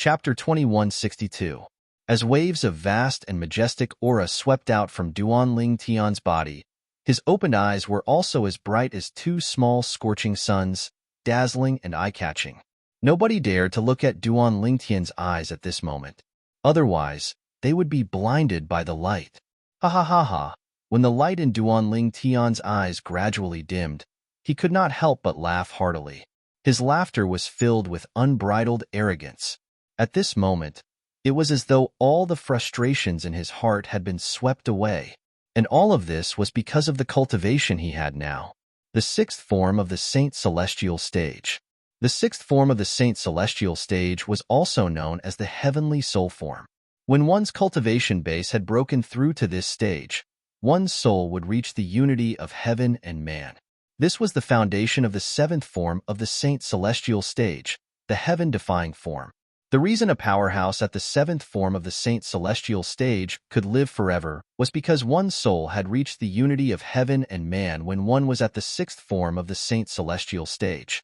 Chapter 2162. As waves of vast and majestic aura swept out from Duan Tian's body, his opened eyes were also as bright as two small scorching suns, dazzling and eye-catching. Nobody dared to look at Duan Tian's eyes at this moment. Otherwise, they would be blinded by the light. Ha ha ha ha. When the light in Duan Tian's eyes gradually dimmed, he could not help but laugh heartily. His laughter was filled with unbridled arrogance. At this moment, it was as though all the frustrations in his heart had been swept away. And all of this was because of the cultivation he had now. The sixth form of the Saint Celestial Stage. The sixth form of the Saint Celestial Stage was also known as the Heavenly Soul Form. When one's cultivation base had broken through to this stage, one's soul would reach the unity of heaven and man. This was the foundation of the seventh form of the Saint Celestial Stage, the heaven-defying form. The reason a powerhouse at the seventh form of the Saint Celestial Stage could live forever was because one's soul had reached the unity of heaven and man when one was at the sixth form of the Saint Celestial Stage.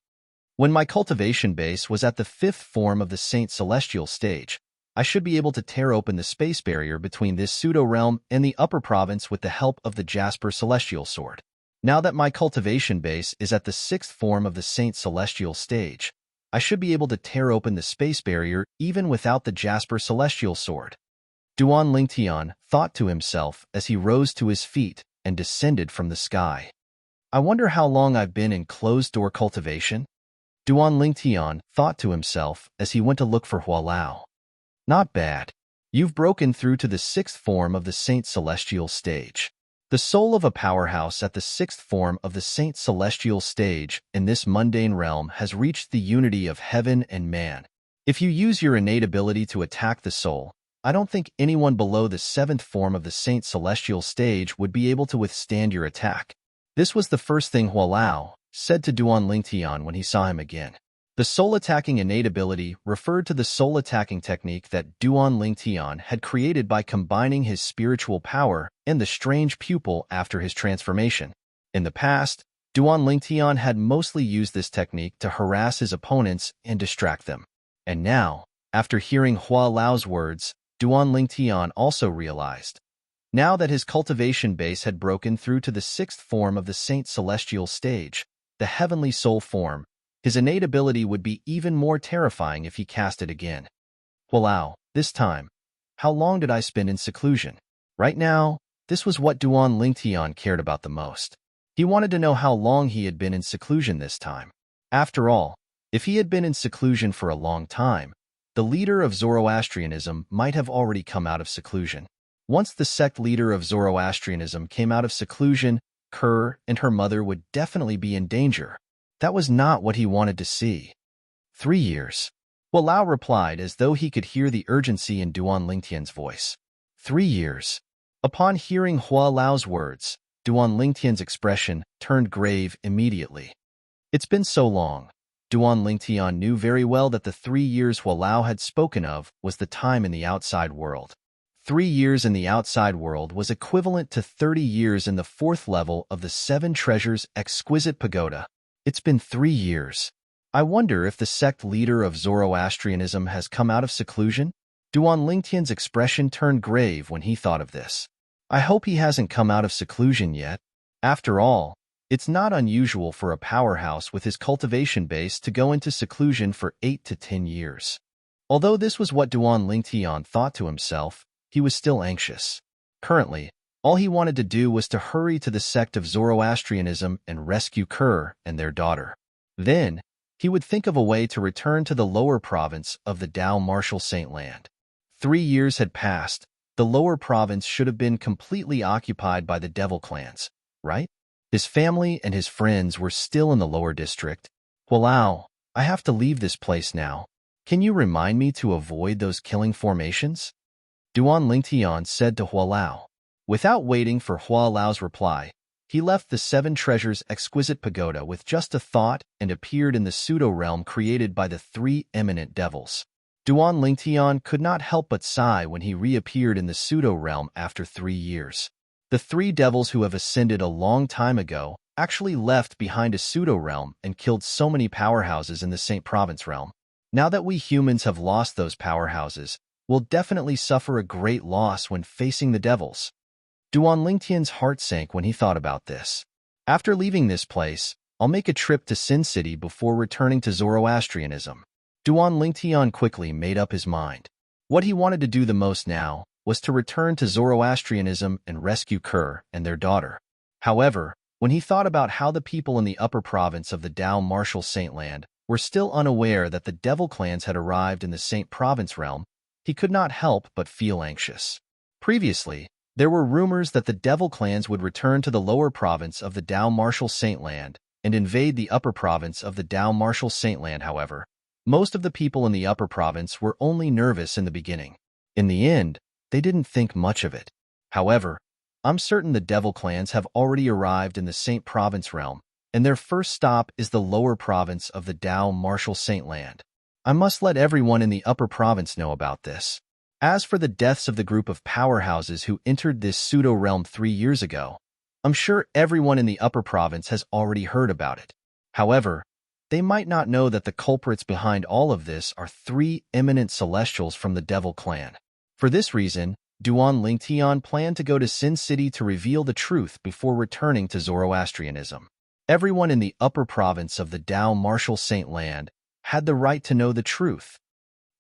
When my cultivation base was at the fifth form of the Saint Celestial Stage, I should be able to tear open the space barrier between this pseudo-realm and the upper province with the help of the Jasper Celestial Sword. Now that my cultivation base is at the sixth form of the Saint Celestial Stage, I should be able to tear open the space barrier even without the Jasper Celestial Sword. Duan Tian thought to himself as he rose to his feet and descended from the sky. I wonder how long I've been in closed-door cultivation? Duan Tian thought to himself as he went to look for Hualao. Not bad. You've broken through to the sixth form of the Saint Celestial Stage. The soul of a powerhouse at the sixth form of the Saint Celestial Stage in this mundane realm has reached the unity of heaven and man. If you use your innate ability to attack the soul, I don't think anyone below the seventh form of the Saint Celestial Stage would be able to withstand your attack. This was the first thing Hualao said to Duan Tian when he saw him again. The soul-attacking innate ability referred to the soul-attacking technique that Duan Tian had created by combining his spiritual power and the strange pupil after his transformation. In the past, Duan Tian had mostly used this technique to harass his opponents and distract them. And now, after hearing Hua Lao's words, Duan Tian also realized. Now that his cultivation base had broken through to the sixth form of the Saint Celestial Stage, the Heavenly Soul Form, his innate ability would be even more terrifying if he cast it again. Hualao, this time, how long did I spend in seclusion? Right now, this was what Duan Tian cared about the most. He wanted to know how long he had been in seclusion this time. After all, if he had been in seclusion for a long time, the leader of Zoroastrianism might have already come out of seclusion. Once the sect leader of Zoroastrianism came out of seclusion, Kerr and her mother would definitely be in danger. That was not what he wanted to see. 3 years. Hualao replied as though he could hear the urgency in Duan Tian's voice. 3 years. Upon hearing Hualao's words, Duan Tian's expression turned grave immediately. It's been so long. Duan Tian knew very well that the 3 years Hualao had spoken of was the time in the outside world. 3 years in the outside world was equivalent to 30 years in the fourth level of the Seven Treasures Exquisite Pagoda. It's been 3 years. I wonder if the sect leader of Zoroastrianism has come out of seclusion? Duan Tian's expression turned grave when he thought of this. I hope he hasn't come out of seclusion yet. After all, it's not unusual for a powerhouse with his cultivation base to go into seclusion for 8 to 10 years. Although this was what Duan Tian thought to himself, he was still anxious. Currently, all he wanted to do was to hurry to the sect of Zoroastrianism and rescue Kerr and their daughter. Then, he would think of a way to return to the lower province of the Dao Martial Saint Land. 3 years had passed. The lower province should have been completely occupied by the devil clans, right? His family and his friends were still in the lower district. Hualao, I have to leave this place now. Can you remind me to avoid those killing formations? Duan Tian said to Hualao. Without waiting for Hualao's reply, he left the Seven Treasures Exquisite Pagoda with just a thought and appeared in the pseudo-realm created by the 3 eminent devils. Duan Tian could not help but sigh when he reappeared in the pseudo-realm after 3 years. The 3 devils who have ascended a long time ago actually left behind a pseudo-realm and killed so many powerhouses in the Saint Province realm. Now that we humans have lost those powerhouses, we'll definitely suffer a great loss when facing the devils. Duan Lingtian's heart sank when he thought about this. After leaving this place, I'll make a trip to Sin City before returning to Zoroastrianism. Duan Lingtian quickly made up his mind. What he wanted to do the most now was to return to Zoroastrianism and rescue Kerr and their daughter. However, when he thought about how the people in the upper province of the Dao Martial Saint Land were still unaware that the devil clans had arrived in the Saint Province realm, he could not help but feel anxious. Previously, there were rumors that the devil clans would return to the lower province of the Dao Martial Saint Land and invade the upper province of the Dao Martial Saint Land. However, most of the people in the upper province were only nervous in the beginning. In the end, they didn't think much of it. However, I'm certain the devil clans have already arrived in the Saint Province realm, and their first stop is the lower province of the Dao Martial Saint Land. I must let everyone in the upper province know about this. As for the deaths of the group of powerhouses who entered this pseudo-realm 3 years ago, I'm sure everyone in the upper province has already heard about it. However, they might not know that the culprits behind all of this are 3 eminent celestials from the devil clan. For this reason, Duan Lingtian planned to go to Sin City to reveal the truth before returning to Zoroastrianism. Everyone in the upper province of the Dao Martial Saint Land had the right to know the truth.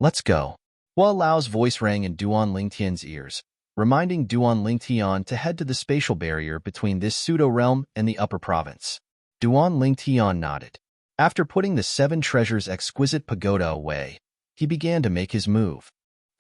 Let's go. Hua Lao's voice rang in Duan Lingtian's ears, reminding Duan Lingtian to head to the spatial barrier between this pseudo-realm and the upper province. Duan Lingtian nodded. After putting the 7 treasures' exquisite pagoda away, he began to make his move.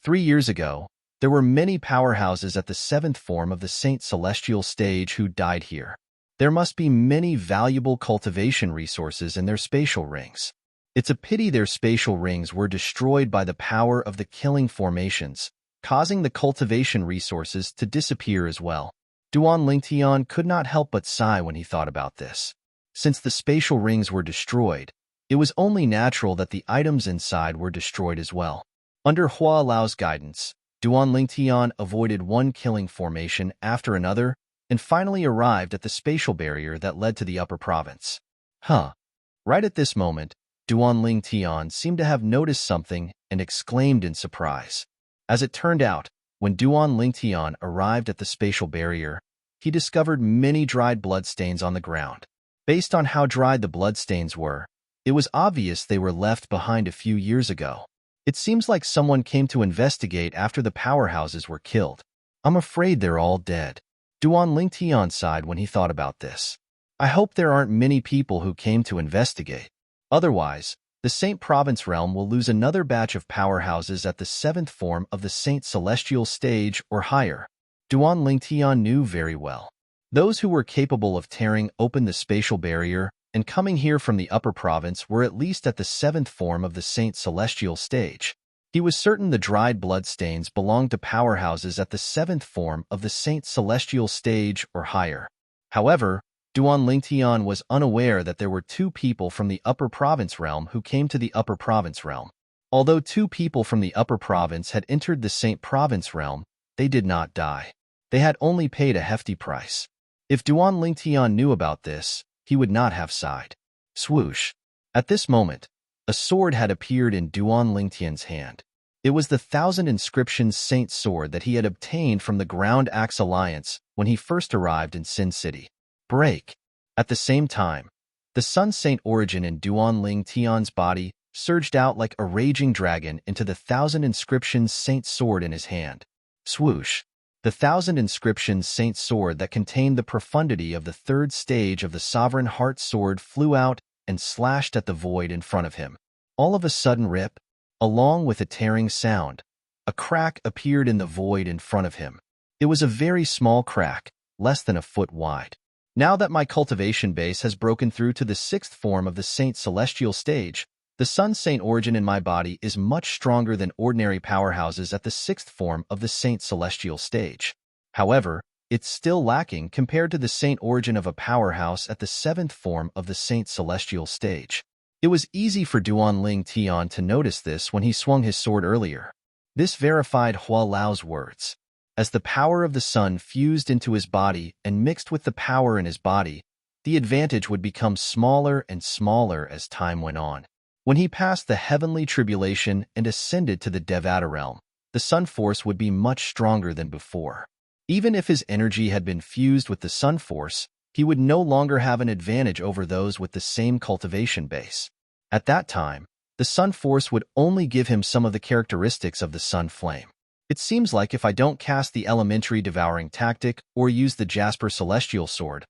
3 years ago, there were many powerhouses at the 7th form of the Saint Celestial stage who died here. There must be many valuable cultivation resources in their spatial rings. It's a pity their spatial rings were destroyed by the power of the killing formations, causing the cultivation resources to disappear as well. Duan Lingtian could not help but sigh when he thought about this. Since the spatial rings were destroyed, it was only natural that the items inside were destroyed as well. Under Hua Lao's guidance, Duan Lingtian avoided one killing formation after another and finally arrived at the spatial barrier that led to the upper province. Right at this moment, Duan Lingtian seemed to have noticed something and exclaimed in surprise. As it turned out, when Duan Lingtian arrived at the spatial barrier, he discovered many dried bloodstains on the ground. Based on how dried the bloodstains were, it was obvious they were left behind a few years ago. It seems like someone came to investigate after the powerhouses were killed. I'm afraid they're all dead. Duan Lingtian sighed when he thought about this. I hope there aren't many people who came to investigate. Otherwise, the Saint Province realm will lose another batch of powerhouses at the 7th form of the Saint Celestial stage or higher. Duan Lingtian knew very well. Those who were capable of tearing open the spatial barrier and coming here from the upper province were at least at the 7th form of the Saint Celestial stage. He was certain the dried bloodstains belonged to powerhouses at the 7th form of the Saint Celestial stage or higher. However, Duan Lingtian was unaware that there were 2 people from the upper province realm who came to the upper province realm. Although 2 people from the upper province had entered the Saint Province realm, they did not die. They had only paid a hefty price. If Duan Lingtian knew about this, he would not have sighed. Swoosh. At this moment, a sword had appeared in Duan Lingtian's hand. It was the 1,000 Inscriptions Saint sword that he had obtained from the Ground Axe Alliance when he first arrived in Sin City. Break. At the same time, the Sun Saint origin in Duan Lingtian's body surged out like a raging dragon into the 1,000 Inscriptions Saint sword in his hand. Swoosh. The 1,000 Inscriptions Saint sword that contained the profundity of the 3rd stage of the Sovereign Heart sword flew out and slashed at the void in front of him. All of a sudden rip, along with a tearing sound, a crack appeared in the void in front of him. It was a very small crack, less than a foot wide. Now that my cultivation base has broken through to the 6th form of the Saint Celestial stage, the Sun Saint origin in my body is much stronger than ordinary powerhouses at the 6th form of the Saint Celestial stage. However, it's still lacking compared to the Saint origin of a powerhouse at the 7th form of the Saint Celestial stage. It was easy for Duan Lingtian to notice this when he swung his sword earlier. This verified Hua Lao's words. As the power of the sun fused into his body and mixed with the power in his body, the advantage would become smaller and smaller as time went on. When he passed the heavenly tribulation and ascended to the Devata realm, the Sun Force would be much stronger than before. Even if his energy had been fused with the Sun Force, he would no longer have an advantage over those with the same cultivation base. At that time, the Sun Force would only give him some of the characteristics of the Sun Flame. It seems like if I don't cast the Elementary Devouring Tactic or use the Jasper Celestial Sword,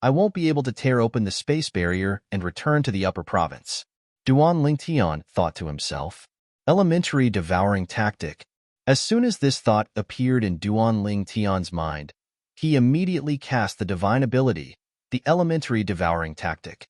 I won't be able to tear open the space barrier and return to the upper province. Duan Lingtian thought to himself. Elementary Devouring Tactic. As soon as this thought appeared in Duan Lingtian's mind, he immediately cast the divine ability, the Elementary Devouring Tactic.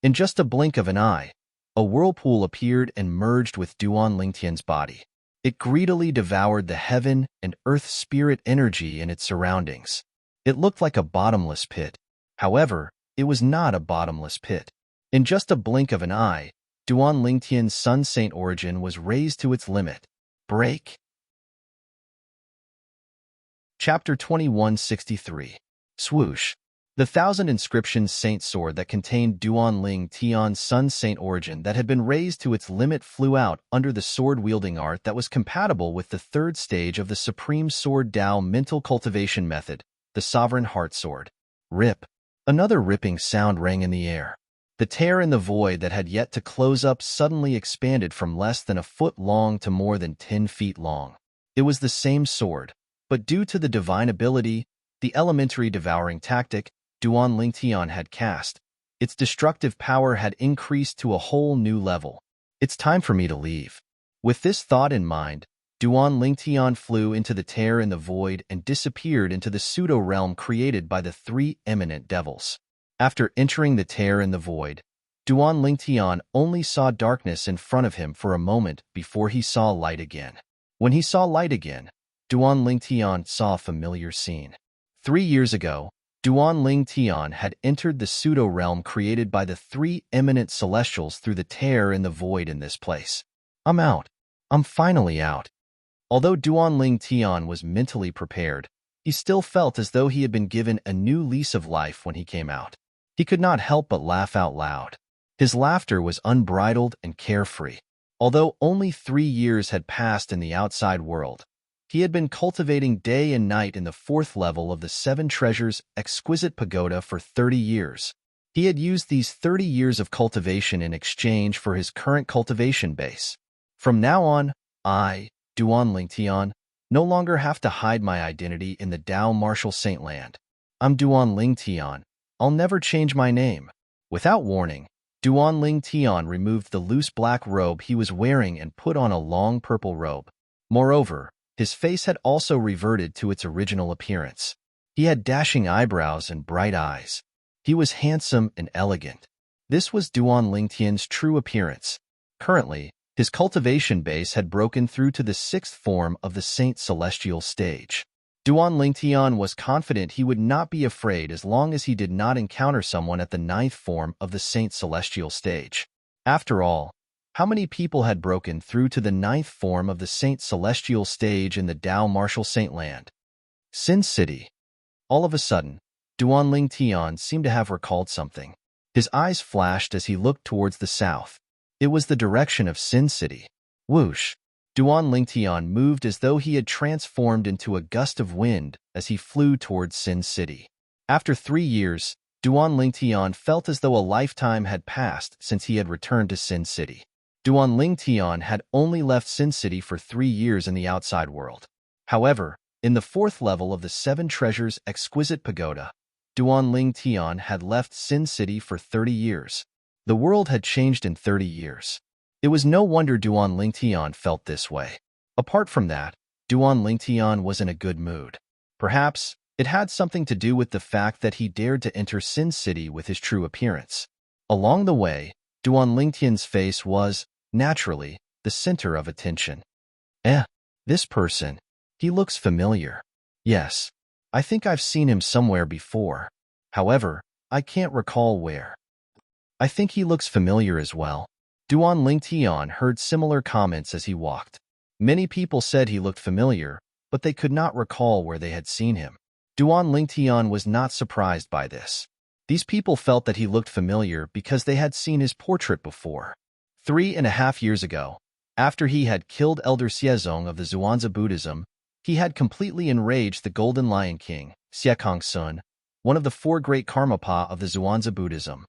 In just a blink of an eye, a whirlpool appeared and merged with Duan Lingtian's body. It greedily devoured the heaven and earth spirit energy in its surroundings. It looked like a bottomless pit. However, it was not a bottomless pit. In just a blink of an eye, Duan Lingtian's Sun Saint origin was raised to its limit. Break. Chapter 2163. Swoosh. The 1,000 inscriptions Saint Sword that contained Duan Ling Tian's Sun Saint origin that had been raised to its limit flew out under the sword-wielding art that was compatible with the third stage of the Supreme Sword Dao mental cultivation method, the Sovereign Heart Sword. Rip. Another ripping sound rang in the air. The tear in the void that had yet to close up suddenly expanded from less than a foot long to more than 10 feet long. It was the same sword, but due to the divine ability, the Elementary Devouring Tactic, Duan Lingtian had cast, its destructive power had increased to a whole new level. It's time for me to leave. With this thought in mind, Duan Lingtian flew into the tear in the void and disappeared into the pseudo-realm created by the three eminent devils. After entering the tear in the void, Duan Lingtian only saw darkness in front of him for a moment before he saw light again. When he saw light again, Duan Lingtian saw a familiar scene. 3 years ago, Duan Lingtian had entered the pseudo-realm created by the three eminent celestials through the tear in the void in this place. I'm out. I'm finally out. Although Duan Lingtian was mentally prepared, he still felt as though he had been given a new lease of life when he came out. He could not help but laugh out loud. His laughter was unbridled and carefree. Although only 3 years had passed in the outside world, he had been cultivating day and night in the 4th level of the Seven Treasures Exquisite Pagoda for 30 years. He had used these 30 years of cultivation in exchange for his current cultivation base. From now on, I, Duan Lingtian, no longer have to hide my identity in the Dao Martial Saint Land. I'm Duan Lingtian. I'll never change my name. Without warning, Duan Lingtian removed the loose black robe he was wearing and put on a long purple robe. Moreover, his face had also reverted to its original appearance. He had dashing eyebrows and bright eyes. He was handsome and elegant. This was Duan Lingtian's true appearance. Currently, his cultivation base had broken through to the 6th form of the Saint Celestial stage. Duan Lingtian was confident he would not be afraid as long as he did not encounter someone at the 9th form of the Saint Celestial stage. After all, how many people had broken through to the 9th form of the Saint Celestial stage in the Dao Martial Saint Land? Sin City. All of a sudden, Duan Lingtian seemed to have recalled something. His eyes flashed as he looked towards the south. It was the direction of Sin City. Whoosh! Duan Lingtian moved as though he had transformed into a gust of wind as he flew towards Sin City. After 3 years, Duan Lingtian felt as though a lifetime had passed since he had returned to Sin City. Duan Lingtian had only left Sin City for 3 years in the outside world. However, in the 4th level of the Seven Treasures Exquisite Pagoda, Duan Lingtian had left Sin City for 30 years. The world had changed in 30 years. It was no wonder Duan Lingtian felt this way. Apart from that, Duan Lingtian was in a good mood. Perhaps it had something to do with the fact that he dared to enter Sin City with his true appearance. Along the way, Duan Lingtian's face was, naturally, the center of attention. This person. He looks familiar. Yes, I think I've seen him somewhere before. However, I can't recall where. I think he looks familiar as well. Duan Lingtian heard similar comments as he walked. Many people said he looked familiar, but they could not recall where they had seen him. Duan Lingtian was not surprised by this. These people felt that he looked familiar because they had seen his portrait before. 3.5 years ago, after he had killed Elder Xiezong of the Zhuangzi Buddhism, he had completely enraged the Golden Lion King, Xiekong Sun, one of the four great Karmapa of the Zhuangzi Buddhism.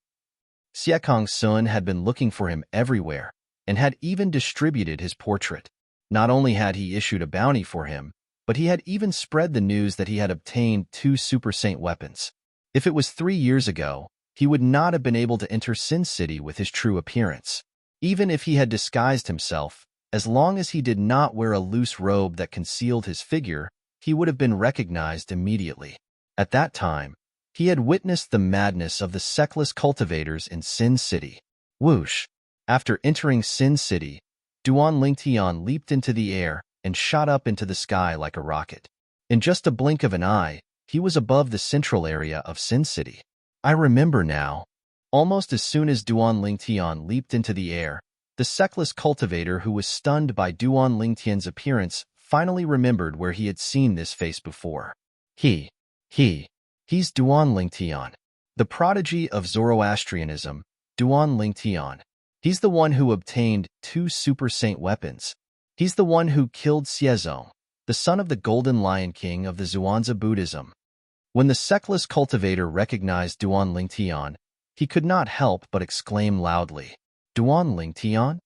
Xiekong Sun had been looking for him everywhere and had even distributed his portrait. Not only had he issued a bounty for him, but he had even spread the news that he had obtained 2 Super Saint weapons. If it was 3 years ago, he would not have been able to enter Sin City with his true appearance. Even if he had disguised himself, as long as he did not wear a loose robe that concealed his figure, he would have been recognized immediately. At that time, he had witnessed the madness of the sectless cultivators in Sin City. Whoosh! After entering Sin City, Duan Lingtian leaped into the air and shot up into the sky like a rocket. In just a blink of an eye, he was above the central area of Sin City. I remember now. Almost as soon as Duan Lingtian leaped into the air, the sectless cultivator who was stunned by Duan Lingtian's appearance finally remembered where he had seen this face before. He's Duan Lingtian, the prodigy of Zoroastrianism, Duan Lingtian. He's the one who obtained 2 Super Saint weapons. He's the one who killed Xiezong, the son of the Golden Lion King of the Zhuangzi Buddhism. When the sectless cultivator recognized Duan Lingtian, he could not help but exclaim loudly, "Duan Lingtian?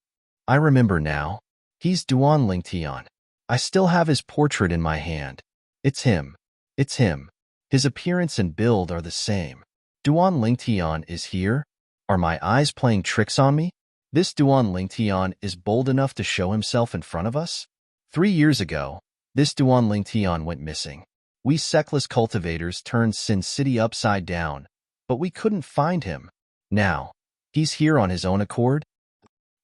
I remember now. He's Duan Lingtian. I still have his portrait in my hand. It's him. It's him. His appearance and build are the same. Duan Lingtian is here? Are my eyes playing tricks on me? This Duan Lingtian is bold enough to show himself in front of us?" 3 years ago, this Duan Lingtian went missing. We sectless cultivators turned Sin City upside down, but we couldn't find him. Now, he's here on his own accord?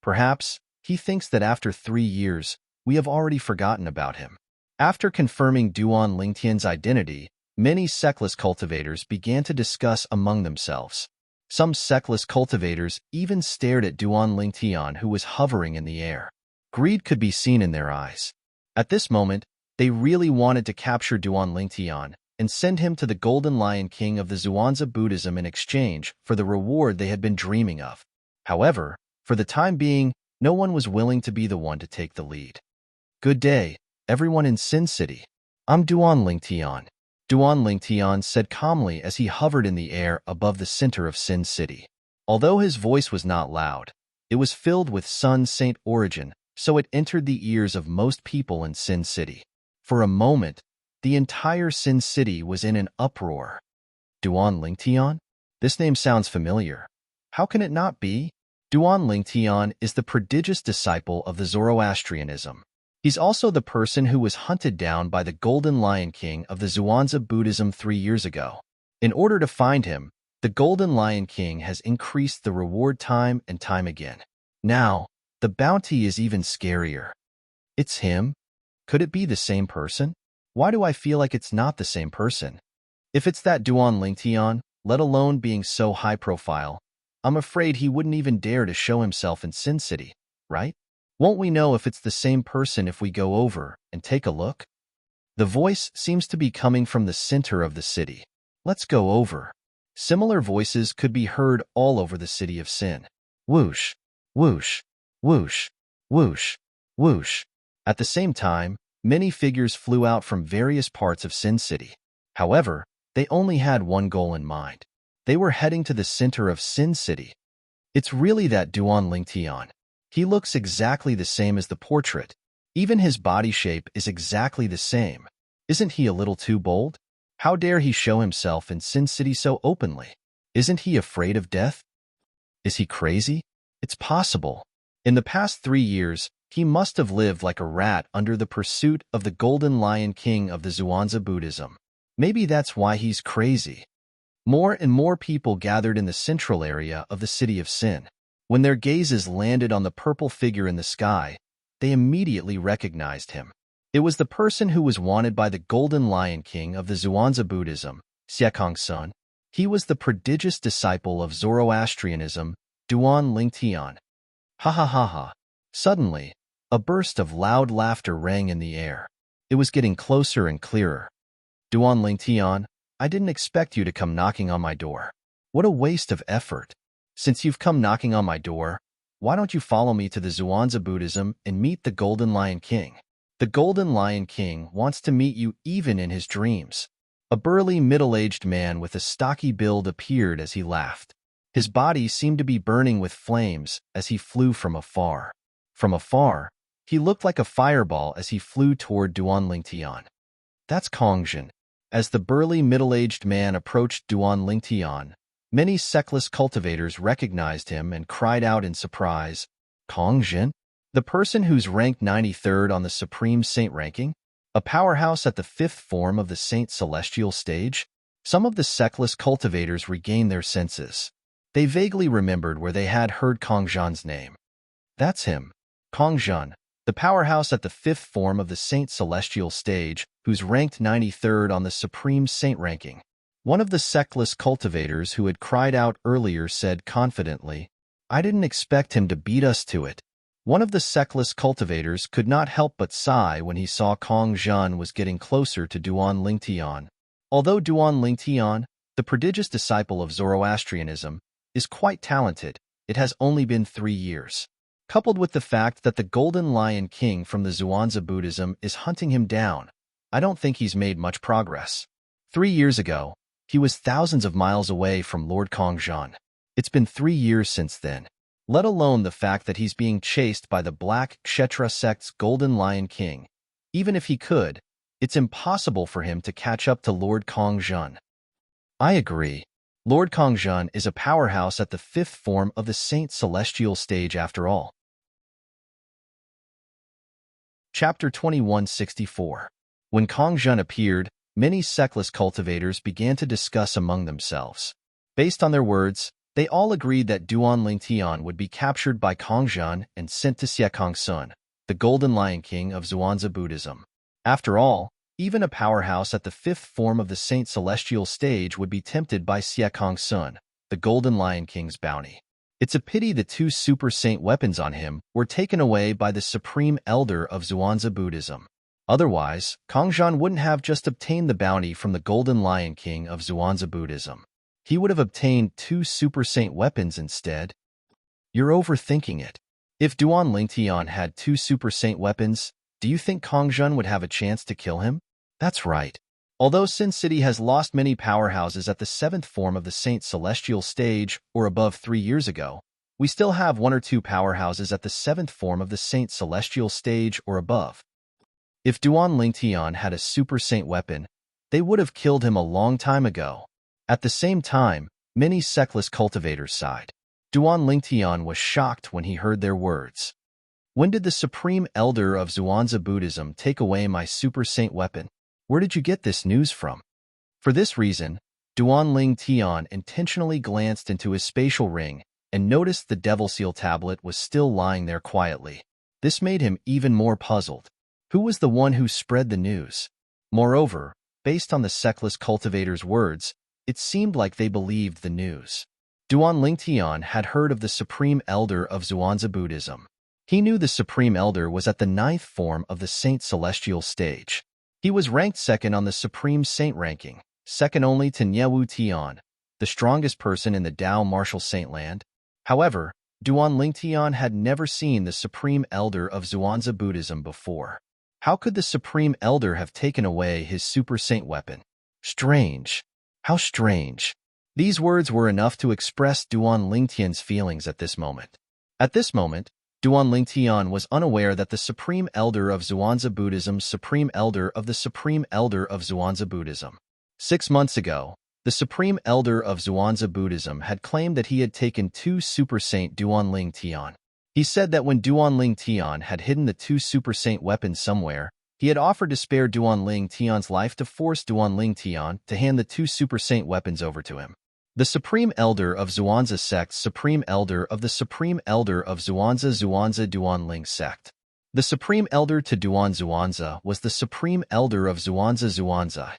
Perhaps he thinks that after 3 years, we have already forgotten about him. After confirming Duan Lingtian's identity, many sectless cultivators began to discuss among themselves. Some sectless cultivators even stared at Duan Lingtian, who was hovering in the air. Greed could be seen in their eyes. At this moment, they really wanted to capture Duan Lingtian and send him to the Golden Lion King of the Zhuangzi Buddhism in exchange for the reward they had been dreaming of. However, for the time being, no one was willing to be the one to take the lead. "Good day, everyone in Sin City. I'm Duan Lingtian," Duan Lingtian said calmly as he hovered in the air above the center of Sin City. Although his voice was not loud, it was filled with Sun Saint origin, so it entered the ears of most people in Sin City. For a moment, the entire Sin City was in an uproar. Duan Lingtian? This name sounds familiar. How can it not be? Duan Lingtian is the prodigious disciple of the Zoroastrianism. He's also the person who was hunted down by the Golden Lion King of the Zhuangzi Buddhism 3 years ago. In order to find him, the Golden Lion King has increased the reward time and time again. Now, the bounty is even scarier. It's him? Could it be the same person? Why do I feel like it's not the same person? If it's that Duan Lingtian, let alone being so high profile, I'm afraid he wouldn't even dare to show himself in Sin City, right? Won't we know if it's the same person if we go over and take a look? The voice seems to be coming from the center of the city. Let's go over. Similar voices could be heard all over the city of Sin. Whoosh, whoosh, whoosh, whoosh, whoosh. At the same time, many figures flew out from various parts of Sin City. However, they only had one goal in mind. They were heading to the center of Sin City. It's really that Duan Lingtian. He looks exactly the same as the portrait. Even his body shape is exactly the same. Isn't he a little too bold? How dare he show himself in Sin City so openly? Isn't he afraid of death? Is he crazy? It's possible. In the past 3 years, he must have lived like a rat under the pursuit of the Golden Lion King of the Zhuangzi Buddhism. Maybe that's why he's crazy. More and more people gathered in the central area of the city of Sin. When their gazes landed on the purple figure in the sky, they immediately recognized him. It was the person who was wanted by the Golden Lion King of the Zhuangzi Buddhism, Xiekong Sun. He was the prodigious disciple of Zoroastrianism, Duan Lingtian. Ha ha ha ha. Suddenly, a burst of loud laughter rang in the air. It was getting closer and clearer. Duan Lingtian, I didn't expect you to come knocking on my door. What a waste of effort. Since you've come knocking on my door, why don't you follow me to the Zhuangzi Buddhism and meet the Golden Lion King? The Golden Lion King wants to meet you even in his dreams. A burly, middle-aged man with a stocky build appeared as he laughed. His body seemed to be burning with flames as he flew from afar. From afar, he looked like a fireball as he flew toward Duan Lingtian. That's Kongzhen. As the burly, middle-aged man approached Duan Lingtian, many sectless cultivators recognized him and cried out in surprise, Kongzhen? The person who's ranked 93rd on the Supreme Saint ranking? A powerhouse at the 5th form of the Saint Celestial stage? Some of the sectless cultivators regained their senses. They vaguely remembered where they had heard Kongzhen's name. That's him. Kongzhen, the powerhouse at the 5th form of the Saint Celestial stage, who's ranked 93rd on the Supreme Saint ranking. One of the sectless cultivators who had cried out earlier said confidently, I didn't expect him to beat us to it. One of the sectless cultivators could not help but sigh when he saw Kongzhen was getting closer to Duan Lingtian. Although Duan Lingtian, the prodigious disciple of Zoroastrianism, is quite talented, it has only been 3 years. Coupled with the fact that the Golden Lion King from the Zhuangzi Buddhism is hunting him down, I don't think he's made much progress. 3 years ago, he was thousands of miles away from Lord Kongzhen. It's been 3 years since then. Let alone the fact that he's being chased by the Black Kshetra sect's Golden Lion King. Even if he could, it's impossible for him to catch up to Lord Kongzhen. I agree. Lord Kongzhen is a powerhouse at the 5th form of the Saint Celestial stage after all. Chapter 2164. When Kongzhen appeared, many sectless cultivators began to discuss among themselves. Based on their words, they all agreed that Duan Lingtian would be captured by Kongzhen and sent to Xie Kongsun, the Golden Lion King of Zhuangzi Buddhism. After all, even a powerhouse at the 5th form of the Saint Celestial stage would be tempted by Xie Kongsun, the Golden Lion King's bounty. It's a pity the 2 super saint weapons on him were taken away by the Supreme Elder of Zhuangzi Buddhism. Otherwise, Kongzhen wouldn't have just obtained the bounty from the Golden Lion King of Zhuangzi Buddhism. He would have obtained 2 super saint weapons instead. You're overthinking it. If Duan Lingtian had 2 super saint weapons, do you think Kongzhen would have a chance to kill him? That's right. Although Sin City has lost many powerhouses at the 7th form of the Saint Celestial stage or above 3 years ago, we still have 1 or 2 powerhouses at the 7th form of the Saint Celestial stage or above. If Duan Lingtian had a super saint weapon, they would have killed him a long time ago. At the same time, many sectless cultivators sighed. Duan Lingtian was shocked when he heard their words. When did the Supreme Elder of Zhuangzi Buddhism take away my super saint weapon? Where did you get this news from? For this reason, Duan Lingtian intentionally glanced into his spatial ring and noticed the Devil Seal tablet was still lying there quietly. This made him even more puzzled. Who was the one who spread the news? Moreover, based on the sectless cultivator's words, it seemed like they believed the news. Duan Lingtian had heard of the Supreme Elder of Zhuangzi Buddhism. He knew the Supreme Elder was at the 9th form of the Saint Celestial stage. He was ranked 2nd on the Supreme Saint ranking, 2nd only to Niewu Tian, the strongest person in the Dao Martial Saintland. However, Duan Lingtian had never seen the Supreme Elder of Zhuangzi Buddhism before. How could the Supreme Elder have taken away his super saint weapon? Strange. How strange. These words were enough to express Duan Lingtian's feelings at this moment. At this moment, Duan Lingtian was unaware that the Supreme Elder of Zhuangzi Buddhism's Supreme Elder of the Supreme Elder of Zhuangzi Buddhism. 6 months ago, the Supreme Elder of Zhuangzi Buddhism had claimed that he had taken 2 Super Saint Duan Lingtian. He said that when Duan Lingtian had hidden the 2 Super Saint weapons somewhere, he had offered to spare Duan Lingtian's life to force Duan Lingtian to hand the 2 Super Saint weapons over to him. The Supreme Elder of Zhuangzi Sect's Supreme Elder of the Supreme Elder of Zhuangzi Duan Ling Sect. The Supreme Elder to Duan Zhuangzi was the Supreme Elder of Zhuangzi.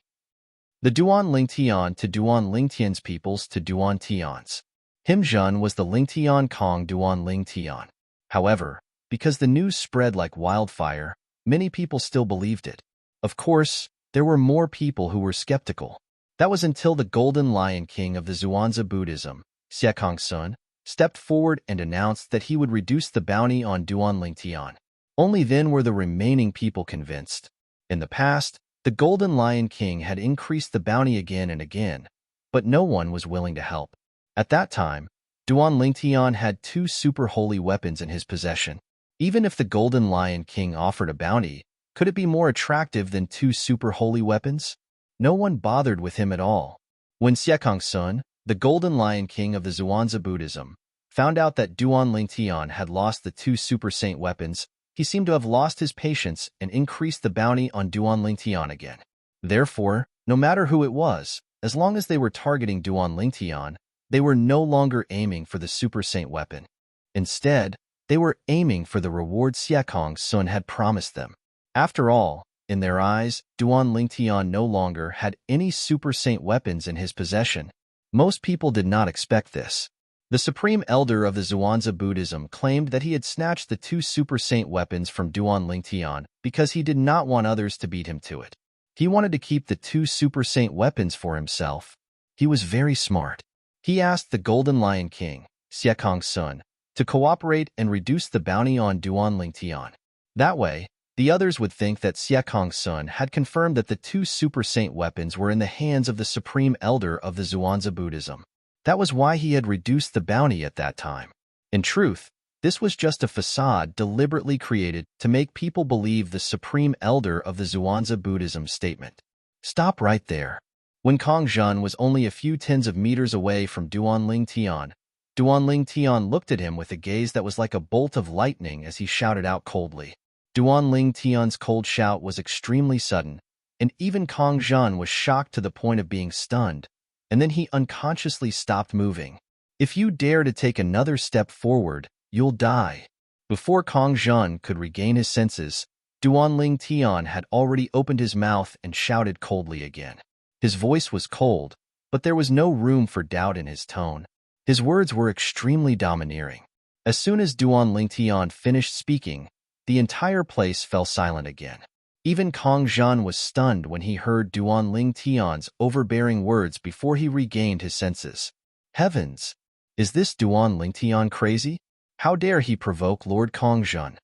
The Duan Lingtian to Duan Lingtian's peoples to Duan Tian's. Him Zhen was the Lingtian Kong Duan Lingtian. However, because the news spread like wildfire, many people still believed it. Of course, there were more people who were skeptical. That was until the Golden Lion King of the Zhuangzi Buddhism, Xie Kongsun, stepped forward and announced that he would reduce the bounty on Duan Lingtian. Only then were the remaining people convinced. In the past, the Golden Lion King had increased the bounty again and again, but no one was willing to help. At that time, Duan Lingtian had 2 super holy weapons in his possession. Even if the Golden Lion King offered a bounty, could it be more attractive than 2 super holy weapons? No one bothered with him at all. When Siekong Sun, the Golden Lion King of the Zhuangzi Buddhism, found out that Duan Lingtian had lost the 2 super saint weapons, he seemed to have lost his patience and increased the bounty on Duan Lingtian again. Therefore, no matter who it was, as long as they were targeting Duan Lingtian, they were no longer aiming for the super saint weapon. Instead, they were aiming for the reward Siekong Sun had promised them. After all, in their eyes, Duan Lingtian no longer had any super saint weapons in his possession. Most people did not expect this. The Supreme Elder of the Zhuangzi Buddhism claimed that he had snatched the 2 super saint weapons from Duan Lingtian because he did not want others to beat him to it. He wanted to keep the 2 super saint weapons for himself. He was very smart. He asked the Golden Lion King, Siekong Sun, to cooperate and reduce the bounty on Duan Lingtian. That way, the others would think that Siekong Sun had confirmed that the 2 super saint weapons were in the hands of the Supreme Elder of the Zhuangzi Buddhism. That was why he had reduced the bounty at that time. In truth, this was just a facade deliberately created to make people believe the Supreme Elder of the Zhuangzi Buddhism statement. Stop right there. When Kong Zhan was only a few tens of meters away from Duan Lingtian looked at him with a gaze that was like a bolt of lightning as he shouted out coldly. Duan Lingtian's cold shout was extremely sudden, and even Kong Zhan was shocked to the point of being stunned, and then he unconsciously stopped moving. If you dare to take another step forward, you'll die. Before Kong Zhan could regain his senses, Duan Lingtian had already opened his mouth and shouted coldly again. His voice was cold, but there was no room for doubt in his tone. His words were extremely domineering. As soon as Duan Lingtian finished speaking, the entire place fell silent again. Even Kong Zhan was stunned when he heard Duan Lingtian's overbearing words before he regained his senses. Heavens! Is this Duan Lingtian crazy? How dare he provoke Lord Kong Zhan?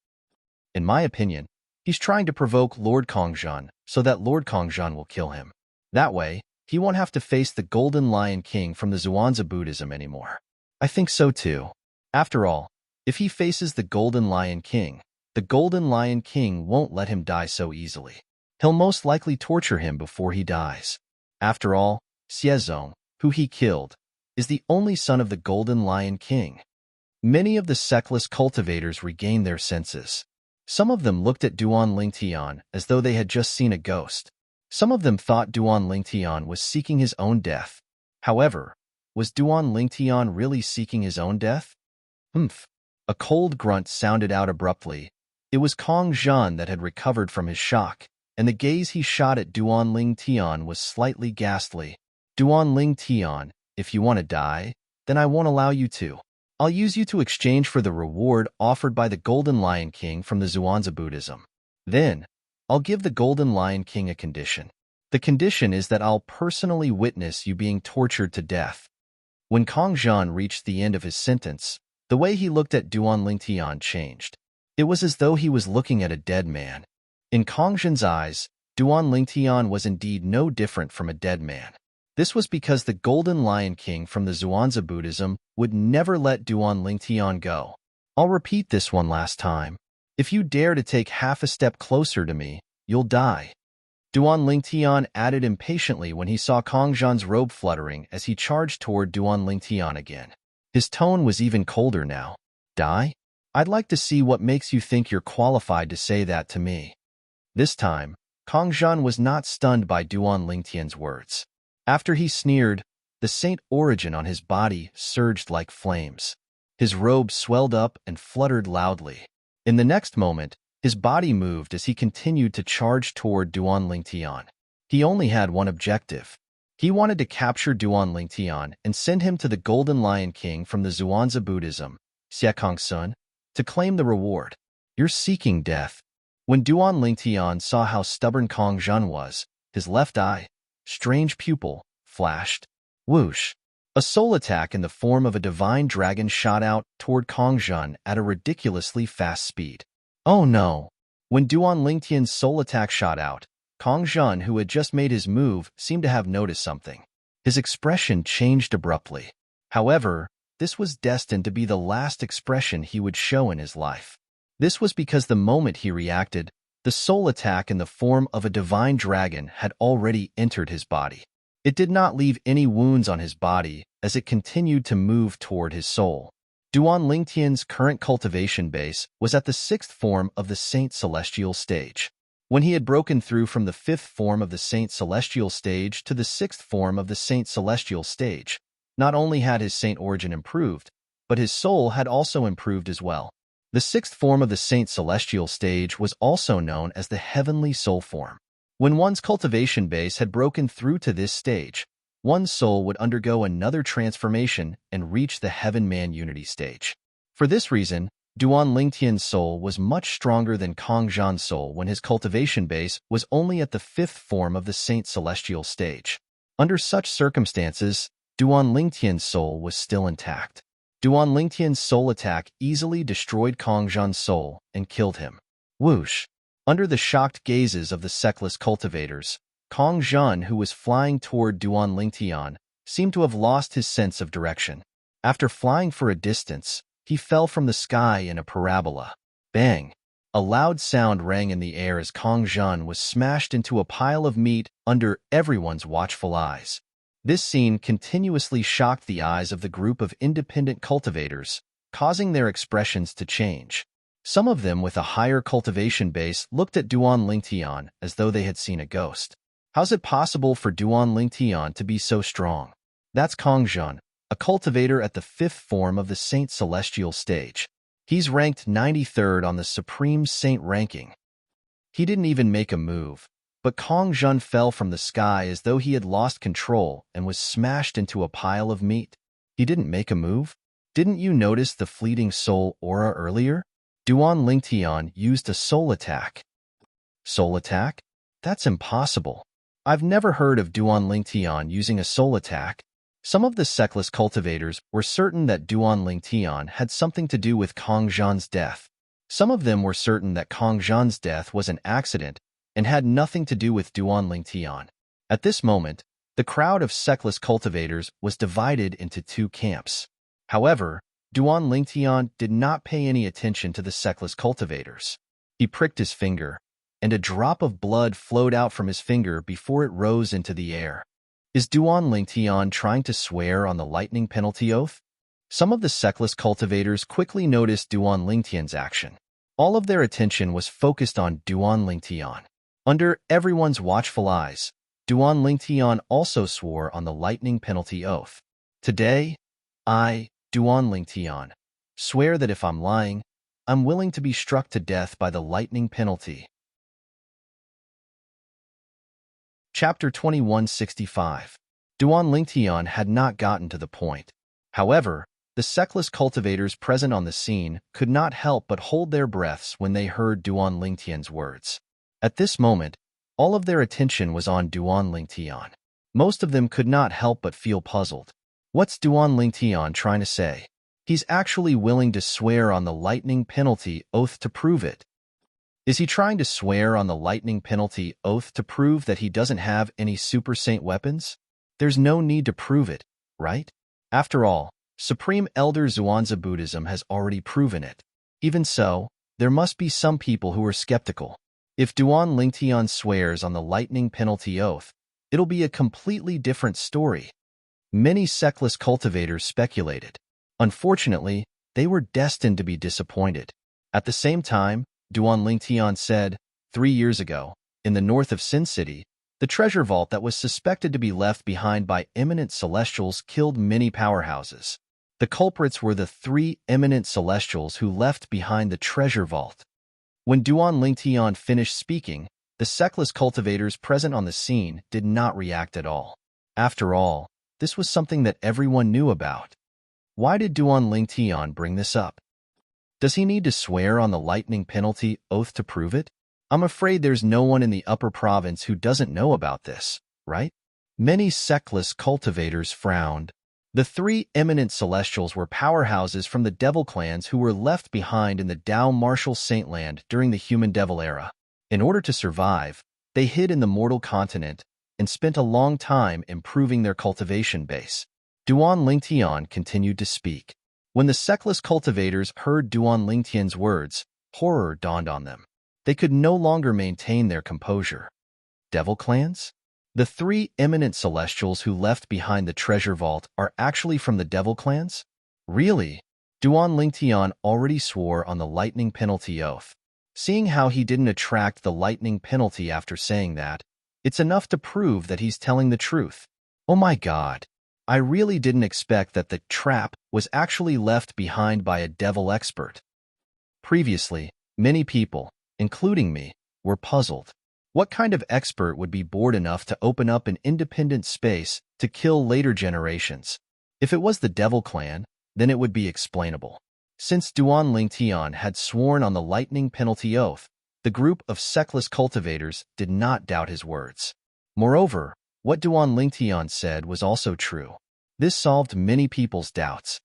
In my opinion, he's trying to provoke Lord Kong Zhan so that Lord Kong Zhan will kill him. That way, he won't have to face the Golden Lion King from the Zhuangzi Buddhism anymore. I think so too. After all, if he faces the Golden Lion King, the Golden Lion King won't let him die so easily. He'll most likely torture him before he dies. After all, Xiezong, who he killed, is the only son of the Golden Lion King. Many of the sectless cultivators regained their senses. Some of them looked at Duan Lingtian as though they had just seen a ghost. Some of them thought Duan Lingtian was seeking his own death. However, was Duan Lingtian really seeking his own death? Humph! A cold grunt sounded out abruptly. It was Kong Zhan that had recovered from his shock, and the gaze he shot at Duan Lingtian was slightly ghastly. Duan Lingtian, if you want to die, then I won't allow you to. I'll use you to exchange for the reward offered by the Golden Lion King from the Zhuangzi Buddhism. Then, I'll give the Golden Lion King a condition. The condition is that I'll personally witness you being tortured to death. When Kong Zhan reached the end of his sentence, the way he looked at Duan Lingtian changed. It was as though he was looking at a dead man. In Kong Zhan's eyes, Duan Lingtian was indeed no different from a dead man. This was because the Golden Lion King from the Zhuangzi Buddhism would never let Duan Lingtian go. I'll repeat this one last time. If you dare to take half a step closer to me, you'll die. Duan Lingtian added impatiently when he saw Kong Zhan's robe fluttering as he charged toward Duan Lingtian again. His tone was even colder now. Die? I'd like to see what makes you think you're qualified to say that to me. This time, Kong Zhan was not stunned by Duan Lingtian's words. After he sneered, the saint origin on his body surged like flames. His robe swelled up and fluttered loudly. In the next moment, his body moved as he continued to charge toward Duan Lingtian. He only had one objective. He wanted to capture Duan Lingtian and send him to the Golden Lion King from the Zhuangzi Buddhism, Siekong Sun, to claim the reward. You're seeking death. When Duan Lingtian saw how stubborn Kong Zhan was, his left eye, strange pupil, flashed. Whoosh! A soul attack in the form of a divine dragon shot out toward Kong Zhan at a ridiculously fast speed. Oh no! When Duan Lingtian's soul attack shot out, Kong Zhan, who had just made his move, seemed to have noticed something. His expression changed abruptly. However, this was destined to be the last expression he would show in his life. This was because the moment he reacted, the soul attack in the form of a divine dragon had already entered his body. It did not leave any wounds on his body as it continued to move toward his soul. Duan Lingtian's current cultivation base was at the 6th form of the Saint Celestial stage. When he had broken through from the 5th form of the Saint Celestial stage to the 6th form of the Saint Celestial stage, not only had his saint origin improved, but his soul had also improved as well. The 6th form of the Saint Celestial stage was also known as the Heavenly Soul form. When one's cultivation base had broken through to this stage, one's soul would undergo another transformation and reach the Heaven-Man Unity stage. For this reason, Duan Lingtian's soul was much stronger than Kong Zhan's soul when his cultivation base was only at the 5th form of the Saint Celestial stage. Under such circumstances, Duan Lingtian's soul was still intact. Duan Lingtian's soul attack easily destroyed Kong Zhan's soul and killed him. Whoosh! Under the shocked gazes of the Sectless cultivators, Kong Zhan, who was flying toward Duan Lingtian, seemed to have lost his sense of direction. After flying for a distance, he fell from the sky in a parabola. Bang! A loud sound rang in the air as Kong Zhan was smashed into a pile of meat under everyone's watchful eyes. This scene continuously shocked the eyes of the group of independent cultivators, causing their expressions to change. Some of them with a higher cultivation base looked at Duan Lingtian as though they had seen a ghost. How's it possible for Duan Lingtian to be so strong? That's Kong Zhan, a cultivator at the 5th form of the Saint Celestial stage. He's ranked 93rd on the Supreme Saint ranking. He didn't even make a move, but Kong Zhan fell from the sky as though he had lost control and was smashed into a pile of meat. He didn't make a move? Didn't you notice the fleeting soul aura earlier? Duan Lingtian used a soul attack. Soul attack? That's impossible. I've never heard of Duan Lingtian using a soul attack. Some of the Sectless cultivators were certain that Duan Lingtian had something to do with Kong Zhan's death. Some of them were certain that Kong Zhan's death was an accident and had nothing to do with Duan Lingtian. At this moment, the crowd of Sectless cultivators was divided into two camps. However, Duan Lingtian did not pay any attention to the Sectless cultivators. He pricked his finger, and a drop of blood flowed out from his finger before it rose into the air. Is Duan Lingtian trying to swear on the lightning penalty oath? Some of the Sectless cultivators quickly noticed Duan Lingtian's action. All of their attention was focused on Duan Lingtian. Under everyone's watchful eyes, Duan Lingtian also swore on the lightning penalty oath. Today, I, Duan Lingtian, swear that if I'm lying, I'm willing to be struck to death by the lightning penalty. Chapter 2165. Duan Lingtian had not gotten to the point. However, the Sectless cultivators present on the scene could not help but hold their breaths when they heard Duan Lingtian's words. At this moment, all of their attention was on Duan Lingtian. Most of them could not help but feel puzzled. What's Duan Lingtian trying to say? He's actually willing to swear on the lightning penalty oath to prove it. Is he trying to swear on the lightning penalty oath to prove that he doesn't have any super saint weapons? There's no need to prove it, right? After all, Supreme Elder Zhuangzi Buddhism has already proven it. Even so, there must be some people who are skeptical. If Duan Lingtian swears on the lightning penalty oath, it'll be a completely different story. Many Sectless cultivators speculated. Unfortunately, they were destined to be disappointed. At the same time, Duan Lingtian said, 3 years ago, in the north of Sin City, the treasure vault that was suspected to be left behind by eminent celestials killed many powerhouses. The culprits were the 3 eminent celestials who left behind the treasure vault. When Duan Lingtian finished speaking, the Sectless cultivators present on the scene did not react at all. After all, this was something that everyone knew about. Why did Duan Lingtian bring this up? Does he need to swear on the lightning penalty oath to prove it? I'm afraid there's no one in the upper province who doesn't know about this, right? Many Sectless cultivators frowned. The three eminent celestials were powerhouses from the devil clans who were left behind in the Dao Martial Saintland during the human devil era. In order to survive, they hid in the mortal continent and spent a long time improving their cultivation base. Duan Lingtian continued to speak. When the Seckless cultivators heard Duan Lingtian's words, horror dawned on them. They could no longer maintain their composure. Devil clans? The three eminent celestials who left behind the treasure vault are actually from the devil clans? Really? Duan Lingtian already swore on the lightning penalty oath. Seeing how he didn't attract the lightning penalty after saying that, it's enough to prove that he's telling the truth. Oh my god. I really didn't expect that the trap was actually left behind by a devil expert. Previously, many people, including me, were puzzled. What kind of expert would be bored enough to open up an independent space to kill later generations? If it was the Devil Clan, then it would be explainable. Since Duan Lingtian had sworn on the lightning penalty oath, the group of Seckless cultivators did not doubt his words. Moreover, what Duan Lingtian said was also true. This solved many people's doubts.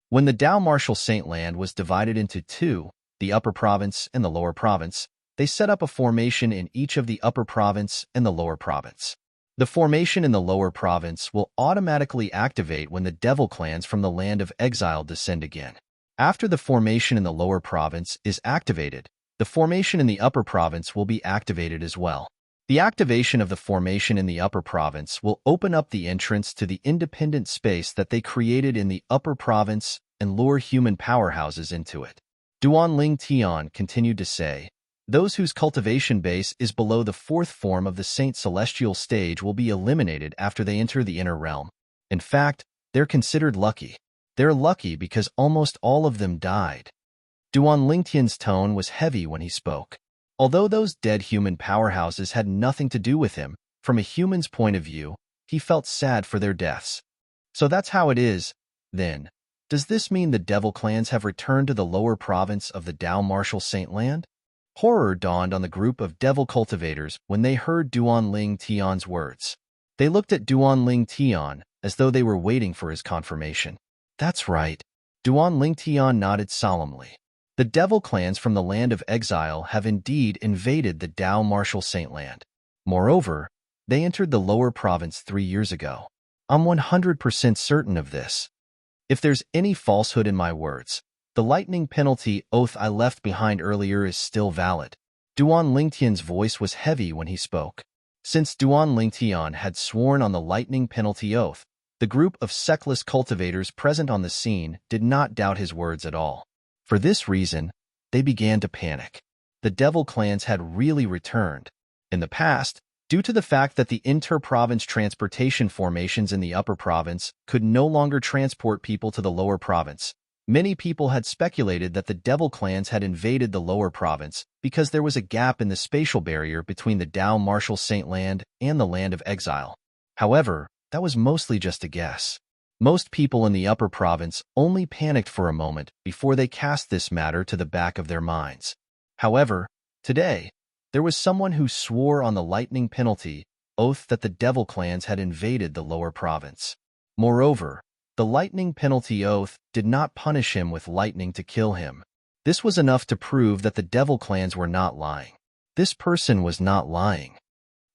When the Dao Martial Saintland was divided into two, the Upper Province and the Lower Province, they set up a formation in each of the Upper Province and the Lower Province. The formation in the Lower Province will automatically activate when the Devil clans from the Land of Exile descend again. After the formation in the Lower Province is activated, the formation in the Upper Province will be activated as well. The activation of the formation in the Upper Province will open up the entrance to the independent space that they created in the Upper Province and lure human powerhouses into it. Duan Lingtian continued to say, those whose cultivation base is below the fourth form of the Saint Celestial stage will be eliminated after they enter the inner realm. In fact, they're considered lucky. They're lucky because almost all of them died. Duan Lingtian's tone was heavy when he spoke. Although those dead human powerhouses had nothing to do with him, from a human's point of view, he felt sad for their deaths. So that's how it is, then. Does this mean the Devil clans have returned to the lower province of the Dao Martial Saintland? Horror dawned on the group of devil cultivators when they heard Duan Lingtian's words. They looked at Duan Lingtian as though they were waiting for his confirmation. That's right. Duan Lingtian nodded solemnly. The devil clans from the Land of Exile have indeed invaded the Dao Martial Saintland. Moreover, they entered the lower province 3 years ago. I'm 100% certain of this. If there's any falsehood in my words, the lightning penalty oath I left behind earlier is still valid. Duan Lingtian's voice was heavy when he spoke. Since Duan Lingtian had sworn on the lightning penalty oath, the group of Seckless cultivators present on the scene did not doubt his words at all. For this reason, they began to panic. The devil clans had really returned. In the past, due to the fact that the inter-province transportation formations in the upper province could no longer transport people to the lower province, many people had speculated that the devil clans had invaded the lower province because there was a gap in the spatial barrier between the Dao Martial Saintland and the Land of Exile. However, that was mostly just a guess. Most people in the upper province only panicked for a moment before they cast this matter to the back of their minds. However, today, there was someone who swore on the lightning penalty oath that the devil clans had invaded the lower province. Moreover, the lightning penalty oath did not punish him with lightning to kill him. This was enough to prove that the devil clans were not lying. This person was not lying.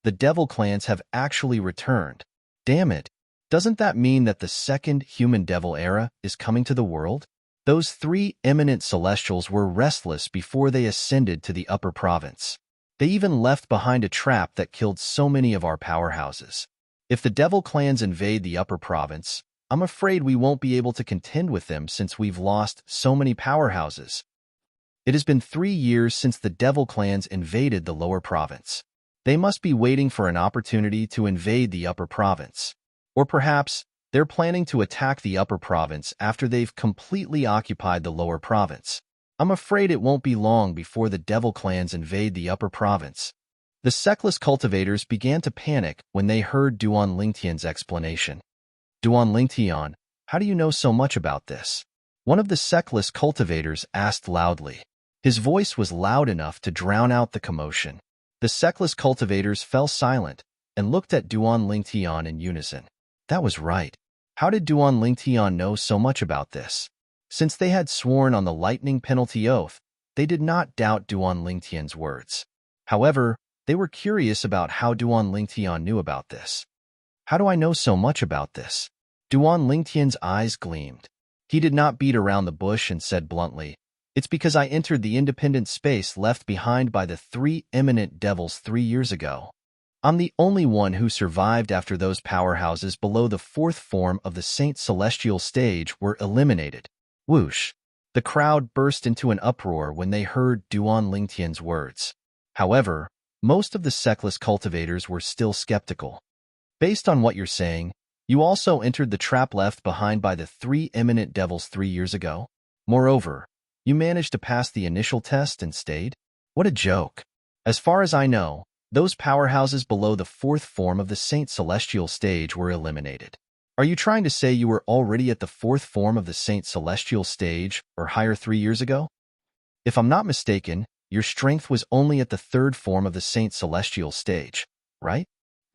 The devil clans have actually returned. Damn it. Doesn't that mean that the second human devil era is coming to the world? Those three eminent celestials were restless before they ascended to the upper province. They even left behind a trap that killed so many of our powerhouses. If the devil clans invade the upper province, I'm afraid we won't be able to contend with them since we've lost so many powerhouses. It has been 3 years since the devil clans invaded the lower province. They must be waiting for an opportunity to invade the upper province. Or perhaps they're planning to attack the upper province after they've completely occupied the lower province. I'm afraid it won't be long before the devil clans invade the upper province. The Seckless cultivators began to panic when they heard Duan Lingtian's explanation. Duan Lingtian, how do you know so much about this? One of the Seckless cultivators asked loudly. His voice was loud enough to drown out the commotion. The Seckless cultivators fell silent and looked at Duan Lingtian in unison. That was right. How did Duan Lingtian know so much about this? Since they had sworn on the lightning penalty oath, they did not doubt Duan Lingtian's words. However, they were curious about how Duan Lingtian knew about this. How do I know so much about this? Duan Lingtian's eyes gleamed. He did not beat around the bush and said bluntly, "It's because I entered the independent space left behind by the 3 eminent devils 3 years ago. I'm the only one who survived after those powerhouses below the 4th form of the Saint Celestial stage were eliminated." Whoosh! The crowd burst into an uproar when they heard Duan Lingtian's words. However, most of the Sectless cultivators were still skeptical. Based on what you're saying, you also entered the trap left behind by the 3 eminent devils 3 years ago? Moreover, you managed to pass the initial test and stayed? What a joke. As far as I know, those powerhouses below the 4th form of the Saint Celestial stage were eliminated. Are you trying to say you were already at the 4th form of the Saint Celestial stage or higher 3 years ago? If I'm not mistaken, your strength was only at the 3rd form of the Saint Celestial stage, right?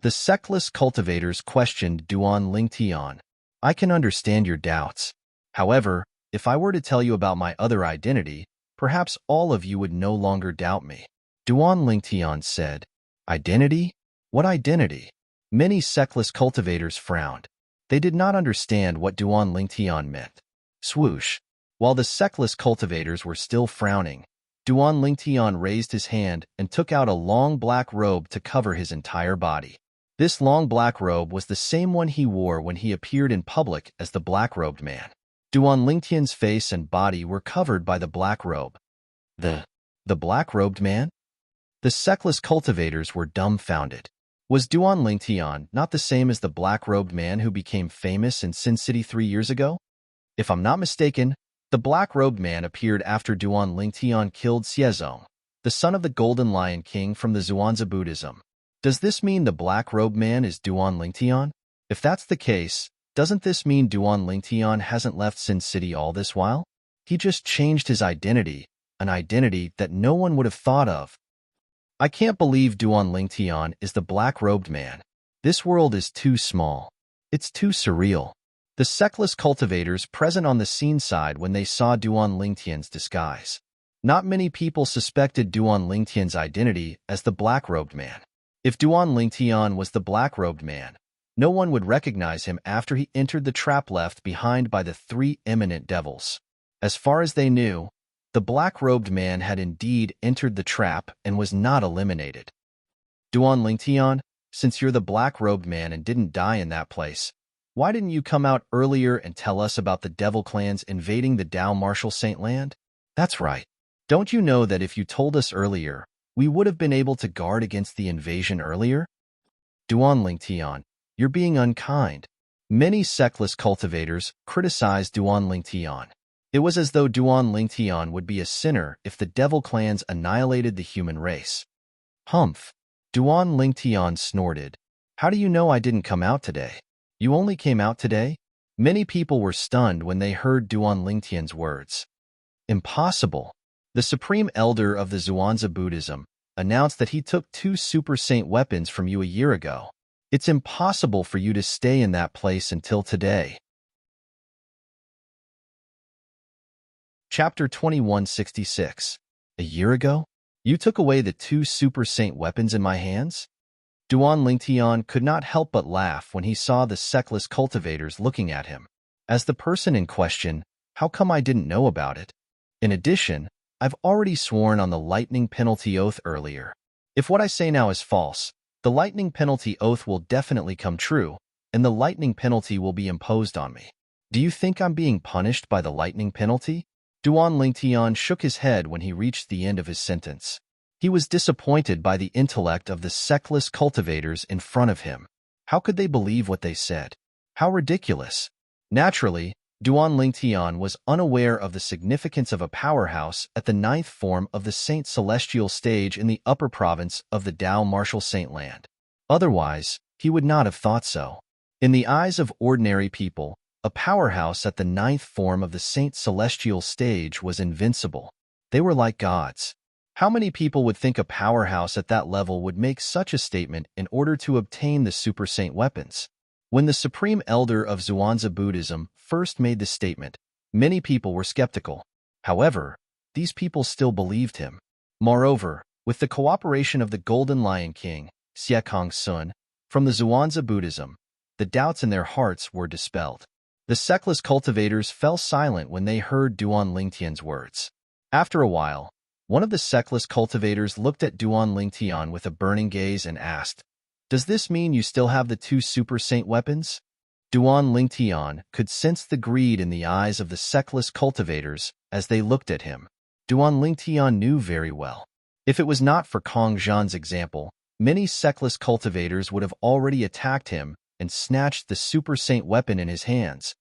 The Sectless cultivators questioned Duan Lingtian. I can understand your doubts. However, if I were to tell you about my other identity, perhaps all of you would no longer doubt me. Duan Lingtian said, "Identity? What identity?" Many Sectless cultivators frowned. They did not understand what Duan Lingtian meant. Swoosh! While the Sectless cultivators were still frowning, Duan Lingtian raised his hand and took out a long black robe to cover his entire body. This long black robe was the same one he wore when he appeared in public as the black-robed man. Duan Lingtian's face and body were covered by the black robe. The black-robed man? The Sectless cultivators were dumbfounded. Was Duan Lingtian not the same as the black-robed man who became famous in Sin City 3 years ago? If I'm not mistaken, the black-robed man appeared after Duan Lingtian killed Xiezong, the son of the Golden Lion King from the Zhuangzi Buddhism. Does this mean the black-robed man is Duan Lingtian? If that's the case, doesn't this mean Duan Lingtian hasn't left Sin City all this while? He just changed his identity, an identity that no one would have thought of. I can't believe Duan Lingtian is the black-robed man. This world is too small. It's too surreal. The Sectless cultivators present on the scene sighed when they saw Duan Lingtian's disguise. Not many people suspected Duan Lingtian's identity as the black-robed man. If Duan Lingtian was the black-robed man, no one would recognize him after he entered the trap left behind by the 3 eminent devils. As far as they knew, the black-robed man had indeed entered the trap and was not eliminated. Duan Lingtian, since you're the black-robed man and didn't die in that place, why didn't you come out earlier and tell us about the devil clans invading the Dao Martial Saint Land? That's right. Don't you know that if you told us earlier, we would have been able to guard against the invasion earlier? Duan Lingtian, you're being unkind. Many Sectless cultivators criticized Duan Lingtian. It was as though Duan Lingtian would be a sinner if the devil clans annihilated the human race. Humph! Duan Lingtian snorted. How do you know I didn't come out today? You only came out today? Many people were stunned when they heard Duan Lingtian's words. Impossible! The Supreme Elder of the Zhuangzi Buddhism announced that he took 2 Super Saint weapons from you a year ago. It's impossible for you to stay in that place until today. Chapter 2166. A year ago? You took away the 2 Super Saint weapons in my hands? Duan Lingtian could not help but laugh when he saw the Sectless cultivators looking at him. As the person in question, how come I didn't know about it? In addition, I've already sworn on the lightning penalty oath earlier. If what I say now is false, the lightning penalty oath will definitely come true, and the lightning penalty will be imposed on me. Do you think I'm being punished by the lightning penalty? Duan Lingtian shook his head when he reached the end of his sentence. He was disappointed by the intellect of the Sectless cultivators in front of him. How could they believe what they said? How ridiculous! Naturally, Duan Lingtian was unaware of the significance of a powerhouse at the 9th form of the Saint Celestial stage in the upper province of the Dao Martial Saint Land. Otherwise, he would not have thought so. In the eyes of ordinary people, a powerhouse at the 9th form of the Saint Celestial stage was invincible. They were like gods. How many people would think a powerhouse at that level would make such a statement in order to obtain the Super Saint weapons? When the Supreme Elder of Zhuangzi Buddhism first made this statement, many people were skeptical. However, these people still believed him. Moreover, with the cooperation of the Golden Lion King, Xiekong Sun, from the Zhuangzi Buddhism, the doubts in their hearts were dispelled. The sectless cultivators fell silent when they heard Duan Lingtian's words. After a while, one of the sectless cultivators looked at Duan Lingtian with a burning gaze and asked, "Does this mean you still have the two super saint weapons?" Duan Lingtian could sense the greed in the eyes of the sectless cultivators as they looked at him. Duan Lingtian knew very well. If it was not for Kong Zhan's example, many sectless cultivators would have already attacked him and snatched the super saint weapon in his hands.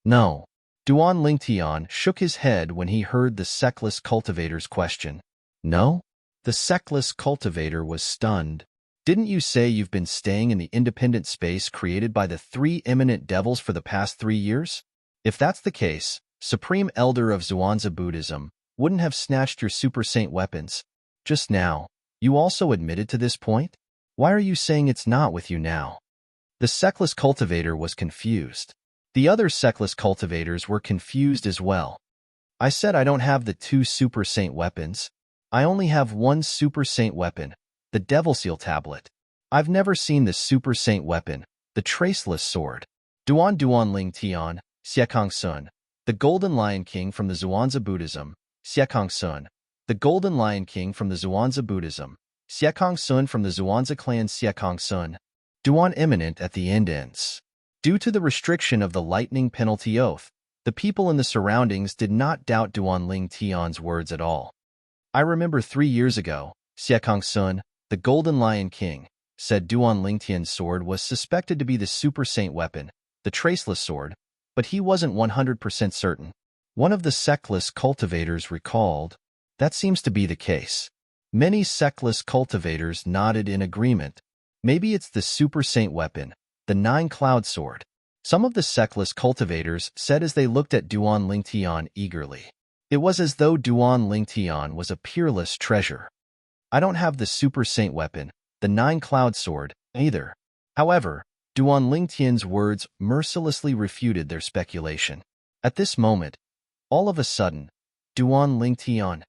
No. Duan Lingtian shook his head when he heard the sectless cultivator's question. No? The sectless cultivator was stunned. Didn't you say you've been staying in the independent space created by the three eminent devils for the past 3 years? If that's the case, Supreme Elder of Zhuangzi Buddhism wouldn't have snatched your super saint weapons. Just now, you also admitted to this point? Why are you saying it's not with you now? The sectless cultivator was confused. The other sectless cultivators were confused as well. I said I don't have the two super saint weapons. I only have one super saint weapon, the Devil Seal Tablet. I've never seen the super saint weapon, the Traceless Sword. Duan Lingtian, Xiekong Sun, the Golden Lion King from the Zhuangzi Buddhism, Xiekong Sun, the Golden Lion King from the Zhuangzi Buddhism, Xiekong Sun from the Zhuangzi clan Xiekong Sun. Duan imminent at the end ends. Due to the restriction of the lightning penalty oath, the people in the surroundings did not doubt Duan Lingtian's words at all. I remember 3 years ago, Xiekong Sun, the Golden Lion King, said Duan Lingtian's sword was suspected to be the super saint weapon, the Traceless Sword, but he wasn't 100% certain. One of the sectless cultivators recalled, "That seems to be the case." Many sectless cultivators nodded in agreement. Maybe it's the super saint weapon, the Nine-Cloud Sword. Some of the sectless cultivators said as they looked at Duan Lingtian eagerly. It was as though Duan Lingtian was a peerless treasure. I don't have the super saint weapon, the Nine-Cloud Sword, either. However, Duan Lingtian's words mercilessly refuted their speculation. At this moment, all of a sudden, Duan Lingtian,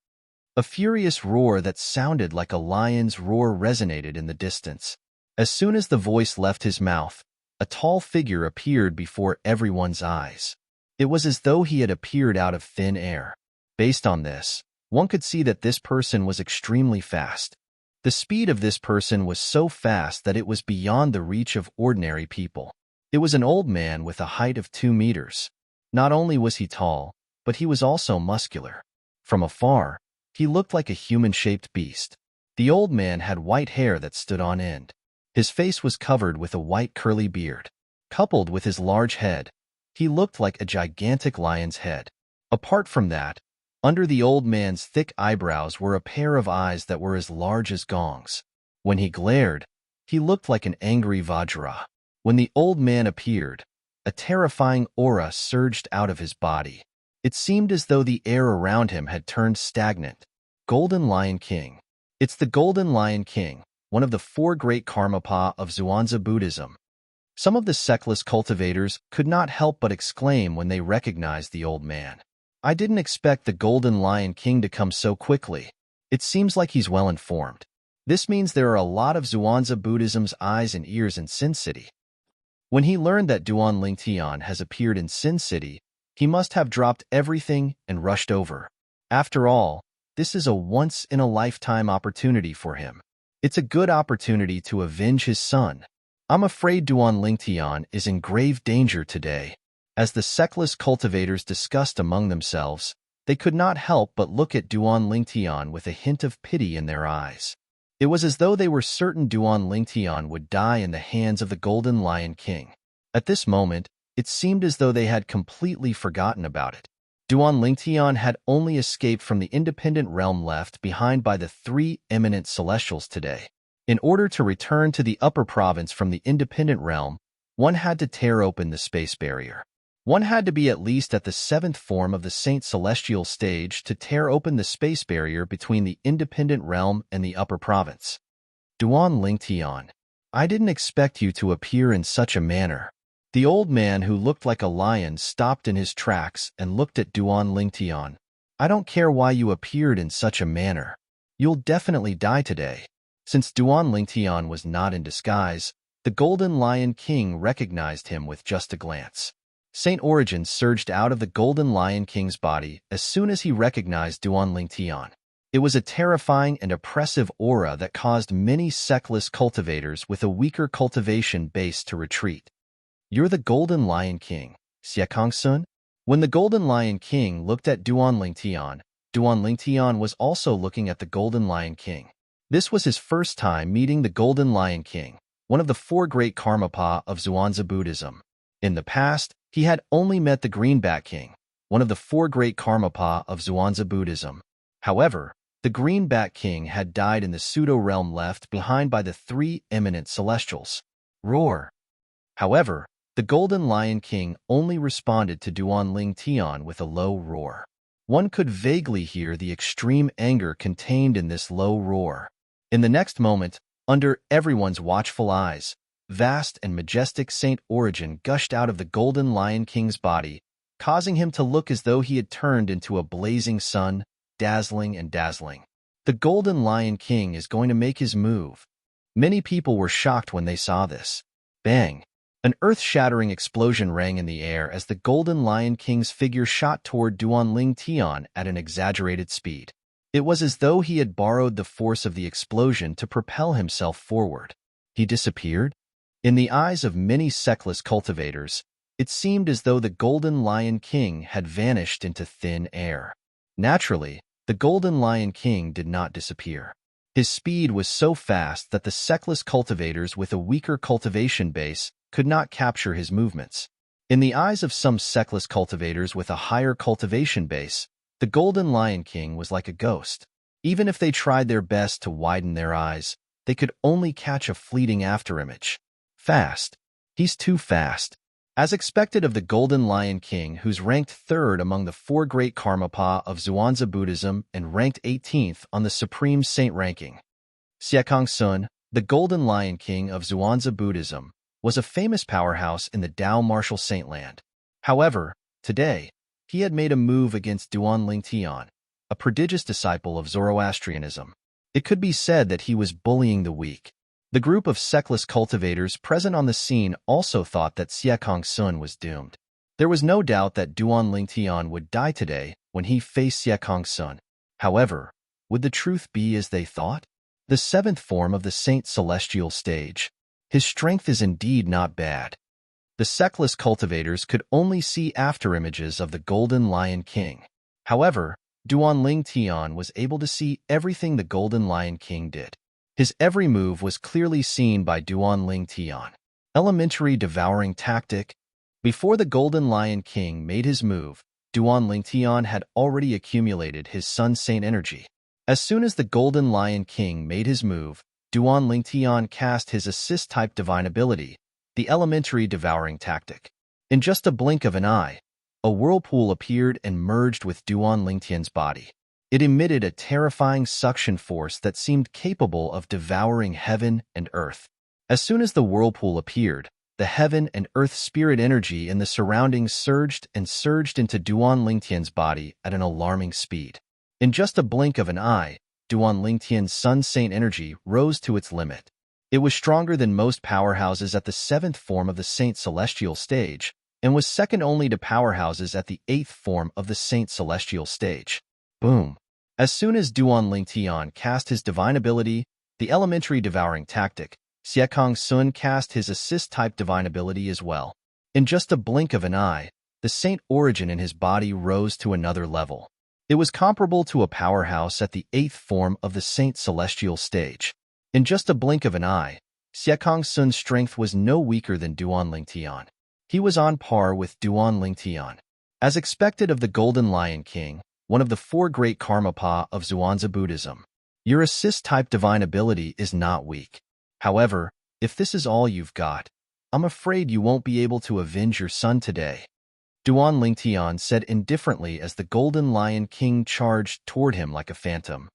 a furious roar that sounded like a lion's roar resonated in the distance. As soon as the voice left his mouth, a tall figure appeared before everyone's eyes. It was as though he had appeared out of thin air. Based on this, one could see that this person was extremely fast. The speed of this person was so fast that it was beyond the reach of ordinary people. It was an old man with a height of 2 meters. Not only was he tall, but he was also muscular. From afar, he looked like a human-shaped beast. The old man had white hair that stood on end. His face was covered with a white curly beard. Coupled with his large head, he looked like a gigantic lion's head. Apart from that, under the old man's thick eyebrows were a pair of eyes that were as large as gongs. When he glared, he looked like an angry Vajra. When the old man appeared, a terrifying aura surged out of his body. It seemed as though the air around him had turned stagnant. Golden Lion King. It's the Golden Lion King, one of the 4 great Karmapa of Zhuangzi Buddhism. Some of the sectless cultivators could not help but exclaim when they recognized the old man. I didn't expect the Golden Lion King to come so quickly. It seems like he's well informed. This means there are a lot of Zhuangzi Buddhism's eyes and ears in Sin City. When he learned that Duan Lingtian has appeared in Sin City, he must have dropped everything and rushed over. After all, this is a once-in-a-lifetime opportunity for him. It's a good opportunity to avenge his son. I'm afraid Duan Lingtian is in grave danger today. As the sectless cultivators discussed among themselves, they could not help but look at Duan Lingtian with a hint of pity in their eyes. It was as though they were certain Duan Lingtian would die in the hands of the Golden Lion King. At this moment, it seemed as though they had completely forgotten about it. Duan Lingtian had only escaped from the independent realm left behind by the 3 eminent celestials today. In order to return to the upper province from the independent realm, one had to tear open the space barrier. One had to be at least at the 7th form of the Saint Celestial stage to tear open the space barrier between the independent realm and the upper province. Duan Lingtian, I didn't expect you to appear in such a manner. The old man who looked like a lion stopped in his tracks and looked at Duan Lingtian. I don't care why you appeared in such a manner. You'll definitely die today. Since Duan Lingtian was not in disguise, the Golden Lion King recognized him with just a glance. Saint Origin surged out of the Golden Lion King's body as soon as he recognized Duan Lingtian. It was a terrifying and oppressive aura that caused many sectless cultivators with a weaker cultivation base to retreat. You're the Golden Lion King, Xiekong Sun? When the Golden Lion King looked at Duan Lingtian was also looking at the Golden Lion King. This was his first time meeting the Golden Lion King, one of the four great Karmapa of Zhuangzi Buddhism. In the past, he had only met the Greenback King, one of the four great Karmapa of Zhuangzi Buddhism. However, the Greenback King had died in the pseudo-realm left behind by the three eminent celestials. Roar! However, the Golden Lion King only responded to Duan Lingtian with a low roar. One could vaguely hear the extreme anger contained in this low roar. In the next moment, under everyone's watchful eyes, vast and majestic Saint Origin gushed out of the Golden Lion King's body, causing him to look as though he had turned into a blazing sun, dazzling and dazzling. The Golden Lion King is going to make his move. Many people were shocked when they saw this. Bang! An earth-shattering explosion rang in the air as the Golden Lion King's figure shot toward Duan Lingtian at an exaggerated speed. It was as though he had borrowed the force of the explosion to propel himself forward. He disappeared? In the eyes of many sectless cultivators, it seemed as though the Golden Lion King had vanished into thin air. Naturally, the Golden Lion King did not disappear. His speed was so fast that the sectless cultivators with a weaker cultivation base could not capture his movements. In the eyes of some sectless cultivators with a higher cultivation base, the Golden Lion King was like a ghost. Even if they tried their best to widen their eyes, they could only catch a fleeting afterimage. Fast. He's too fast. As expected of the Golden Lion King, who's ranked 3rd among the 4 great Karmapa of Zhuangzi Buddhism and ranked 18th on the Supreme Saint ranking. Xiekong Sun, the Golden Lion King of Zhuangzi Buddhism, was a famous powerhouse in the Tao martial saintland. However, today, he had made a move against Duan Lingtian, a prodigious disciple of Zoroastrianism. It could be said that he was bullying the weak. The group of sectless cultivators present on the scene also thought that Xiekong Sun was doomed. There was no doubt that Duan Lingtian would die today when he faced Xiekong Sun. However, would the truth be as they thought? The 7th form of the Saint Celestial stage. His strength is indeed not bad. The sectless cultivators could only see afterimages of the Golden Lion King. However, Duan Lingtian was able to see everything the Golden Lion King did. His every move was clearly seen by Duan Lingtian. Elementary devouring tactic. Before the Golden Lion King made his move, Duan Lingtian had already accumulated his Sun Saint energy. As soon as the Golden Lion King made his move, Duan Lingtian cast his assist-type divine ability, the elementary devouring tactic. In just a blink of an eye, a whirlpool appeared and merged with Duan Lingtian's body. It emitted a terrifying suction force that seemed capable of devouring heaven and earth. As soon as the whirlpool appeared, the heaven and earth spirit energy in the surroundings surged into Duan Lingtian's body at an alarming speed. In just a blink of an eye, Duan Lingtian's Sun Saint energy rose to its limit. It was stronger than most powerhouses at the 7th form of the Saint Celestial stage, and was second only to powerhouses at the 8th form of the Saint Celestial stage. Boom! As soon as Duan Lingtian cast his divine ability, the elementary devouring tactic, Xiekong Sun cast his assist-type divine ability as well. In just a blink of an eye, the Saint Origin in his body rose to another level. It was comparable to a powerhouse at the 8th form of the Saint Celestial stage. In just a blink of an eye, Xiekong Sun's strength was no weaker than Duan Lingtian. He was on par with Duan Lingtian. As expected of the Golden Lion King, one of the 4 great Karmapa of Zhuangzi Buddhism, your assist-type divine ability is not weak. However, if this is all you've got, I'm afraid you won't be able to avenge your son today. Duan Lingtian said indifferently as the Golden Lion King charged toward him like a phantom.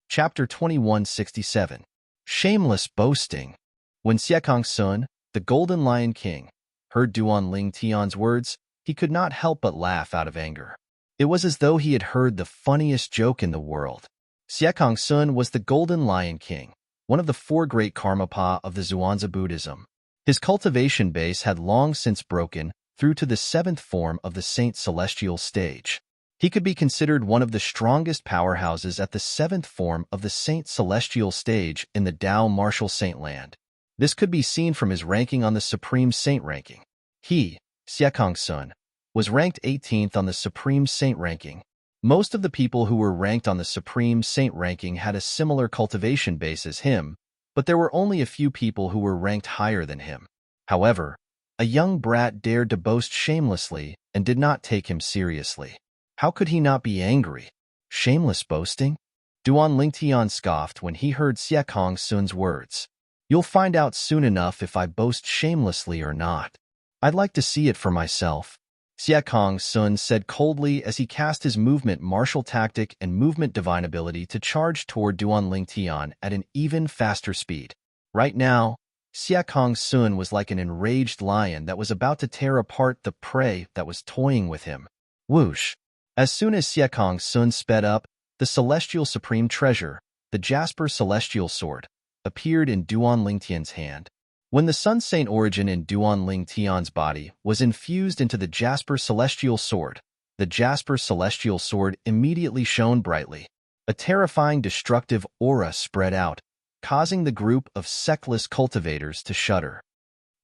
Chapter 2167. Shameless Boasting. When Siakong Sun, the Golden Lion King, heard Duan Ling Tian's words, he could not help but laugh out of anger. It was as though he had heard the funniest joke in the world. Siakong Sun was the Golden Lion King, one of the four great Karmapa of the Zhuangzi Buddhism. His cultivation base had long since broken through to the seventh form of the Saint Celestial stage. He could be considered one of the strongest powerhouses at the seventh form of the Saint Celestial stage in the Tao Martial Saint Land. This could be seen from his ranking on the Supreme Saint ranking. He, Siakong Sun, was ranked 18th on the Supreme Saint ranking. Most of the people who were ranked on the Supreme Saint ranking had a similar cultivation base as him, but there were only a few people who were ranked higher than him. However, a young brat dared to boast shamelessly and did not take him seriously. How could he not be angry? Shameless boasting? Duan Lingtian scoffed when he heard Siakong Sun's words. You'll find out soon enough if I boast shamelessly or not. I'd like to see it for myself. Siakong Sun said coldly as he cast his movement martial tactic and movement divine ability to charge toward Duan Lingtian at an even faster speed. Right now, Siakong Sun was like an enraged lion that was about to tear apart the prey that was toying with him. Whoosh! As soon as Siakong Sun sped up, the Celestial Supreme Treasure, the Jasper Celestial Sword, appeared in Duan Lingtian's hand. When the Sun Saint origin in Duan Lingtian's body was infused into the Jasper Celestial Sword, the Jasper Celestial Sword immediately shone brightly. A terrifying destructive aura spread out, causing the group of sectless cultivators to shudder.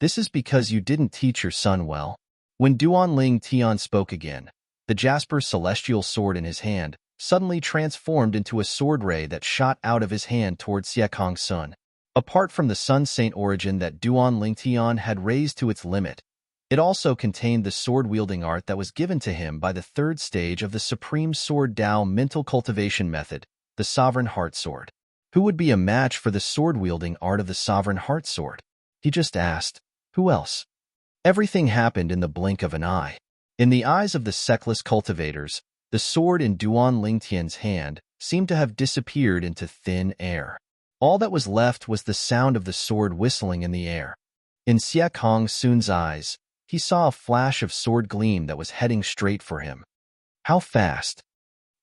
This is because you didn't teach your son well. When Duan Lingtian spoke again, the Jasper Celestial Sword in his hand suddenly transformed into a sword ray that shot out of his hand toward Siakong Sun. Apart from the Sun Saint origin that Duan Lingtian had raised to its limit, it also contained the sword-wielding art that was given to him by the third stage of the Supreme Sword Tao mental cultivation method, the Sovereign Heart Sword. Who would be a match for the sword-wielding art of the Sovereign Heart Sword? He just asked. Who else? Everything happened in the blink of an eye. In the eyes of the sectless cultivators, the sword in Duan Lingtian's hand seemed to have disappeared into thin air. All that was left was the sound of the sword whistling in the air. In Siakong Sun's eyes, he saw a flash of sword gleam that was heading straight for him. How fast?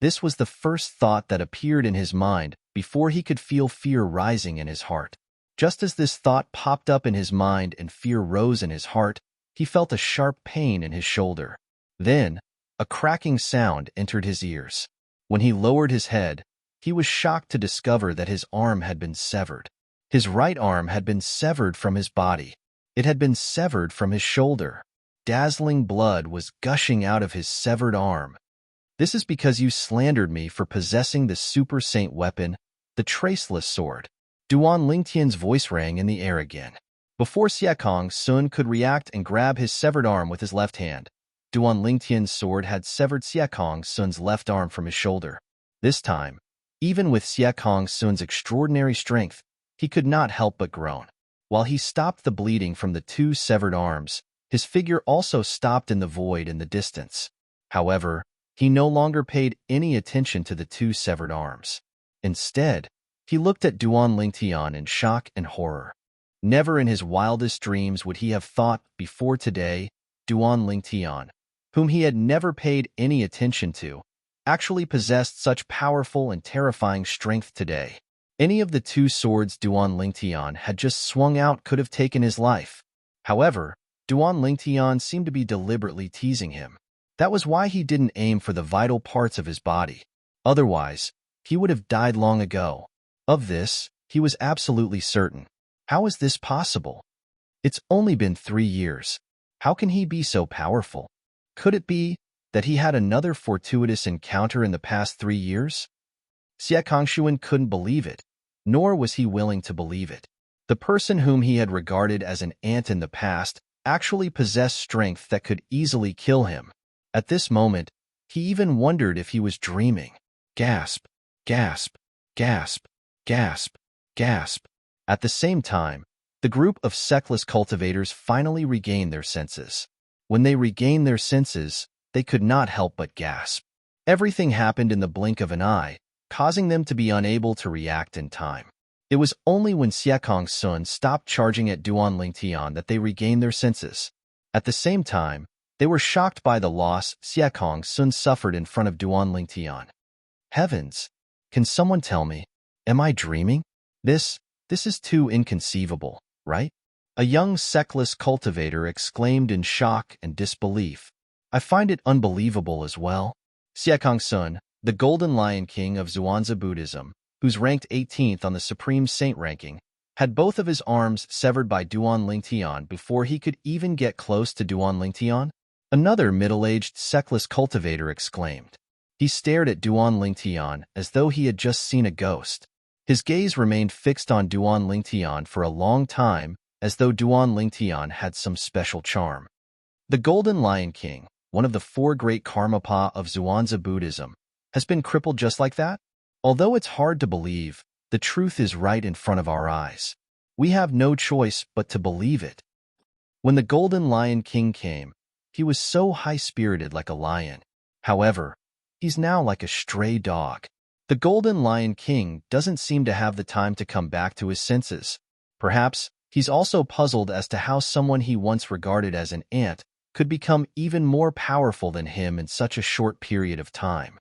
This was the first thought that appeared in his mind before he could feel fear rising in his heart. Just as this thought popped up in his mind and fear rose in his heart, he felt a sharp pain in his shoulder. Then, a cracking sound entered his ears. When he lowered his head, he was shocked to discover that his arm had been severed. His right arm had been severed from his body. It had been severed from his shoulder. Dazzling blood was gushing out of his severed arm. This is because you slandered me for possessing the Super Saint weapon, the Traceless Sword. Duan Lingtian's voice rang in the air again. Before Siakong Sun could react and grab his severed arm with his left hand, Duan Lingtian's sword had severed Siakong Sun's left arm from his shoulder. This time, even with Siakong Sun's extraordinary strength, he could not help but groan. While he stopped the bleeding from the two severed arms, his figure also stopped in the void in the distance. However, he no longer paid any attention to the two severed arms. Instead, he looked at Duan Lingtian in shock and horror. Never in his wildest dreams would he have thought, before today, Duan Lingtian, whom he had never paid any attention to, actually possessed such powerful and terrifying strength today. Any of the two swords Duan Lingtian had just swung out could have taken his life. However, Duan Lingtian seemed to be deliberately teasing him. That was why he didn't aim for the vital parts of his body. Otherwise, he would have died long ago. Of this, he was absolutely certain. How is this possible? It's only been 3 years. How can he be so powerful? Could it be that he had another fortuitous encounter in the past 3 years? Siakong Sun couldn't believe it, nor was he willing to believe it. The person whom he had regarded as an ant in the past actually possessed strength that could easily kill him. At this moment, he even wondered if he was dreaming. Gasp, gasp, gasp, gasp, gasp. At the same time, the group of sectless cultivators finally regained their senses. When they regained their senses, they could not help but gasp. Everything happened in the blink of an eye, causing them to be unable to react in time. It was only when Siakong Sun stopped charging at Duan Lingtian that they regained their senses. At the same time, they were shocked by the loss Siakong Sun suffered in front of Duan Lingtian. Heavens! Can someone tell me? Am I dreaming? This is too inconceivable, right? A young seckless cultivator exclaimed in shock and disbelief. I find it unbelievable as well. Siakong Sun, the Golden Lion King of Zhuangzi Buddhism, who's ranked 18th on the Supreme Saint ranking, had both of his arms severed by Duan Lingtian before he could even get close to Duan Lingtian. Another middle-aged seckless cultivator exclaimed. He stared at Duan Lingtian as though he had just seen a ghost. His gaze remained fixed on Duan Lingtian for a long time, as though Duan Lingtian had some special charm. The Golden Lion King, one of the four great Karmapa of Zhuangzi Buddhism, has been crippled just like that? Although it's hard to believe, the truth is right in front of our eyes. We have no choice but to believe it. When the Golden Lion King came, he was so high-spirited like a lion. However, he's now like a stray dog. The Golden Lion King doesn't seem to have the time to come back to his senses. Perhaps he's also puzzled as to how someone he once regarded as an ant could become even more powerful than him in such a short period of time.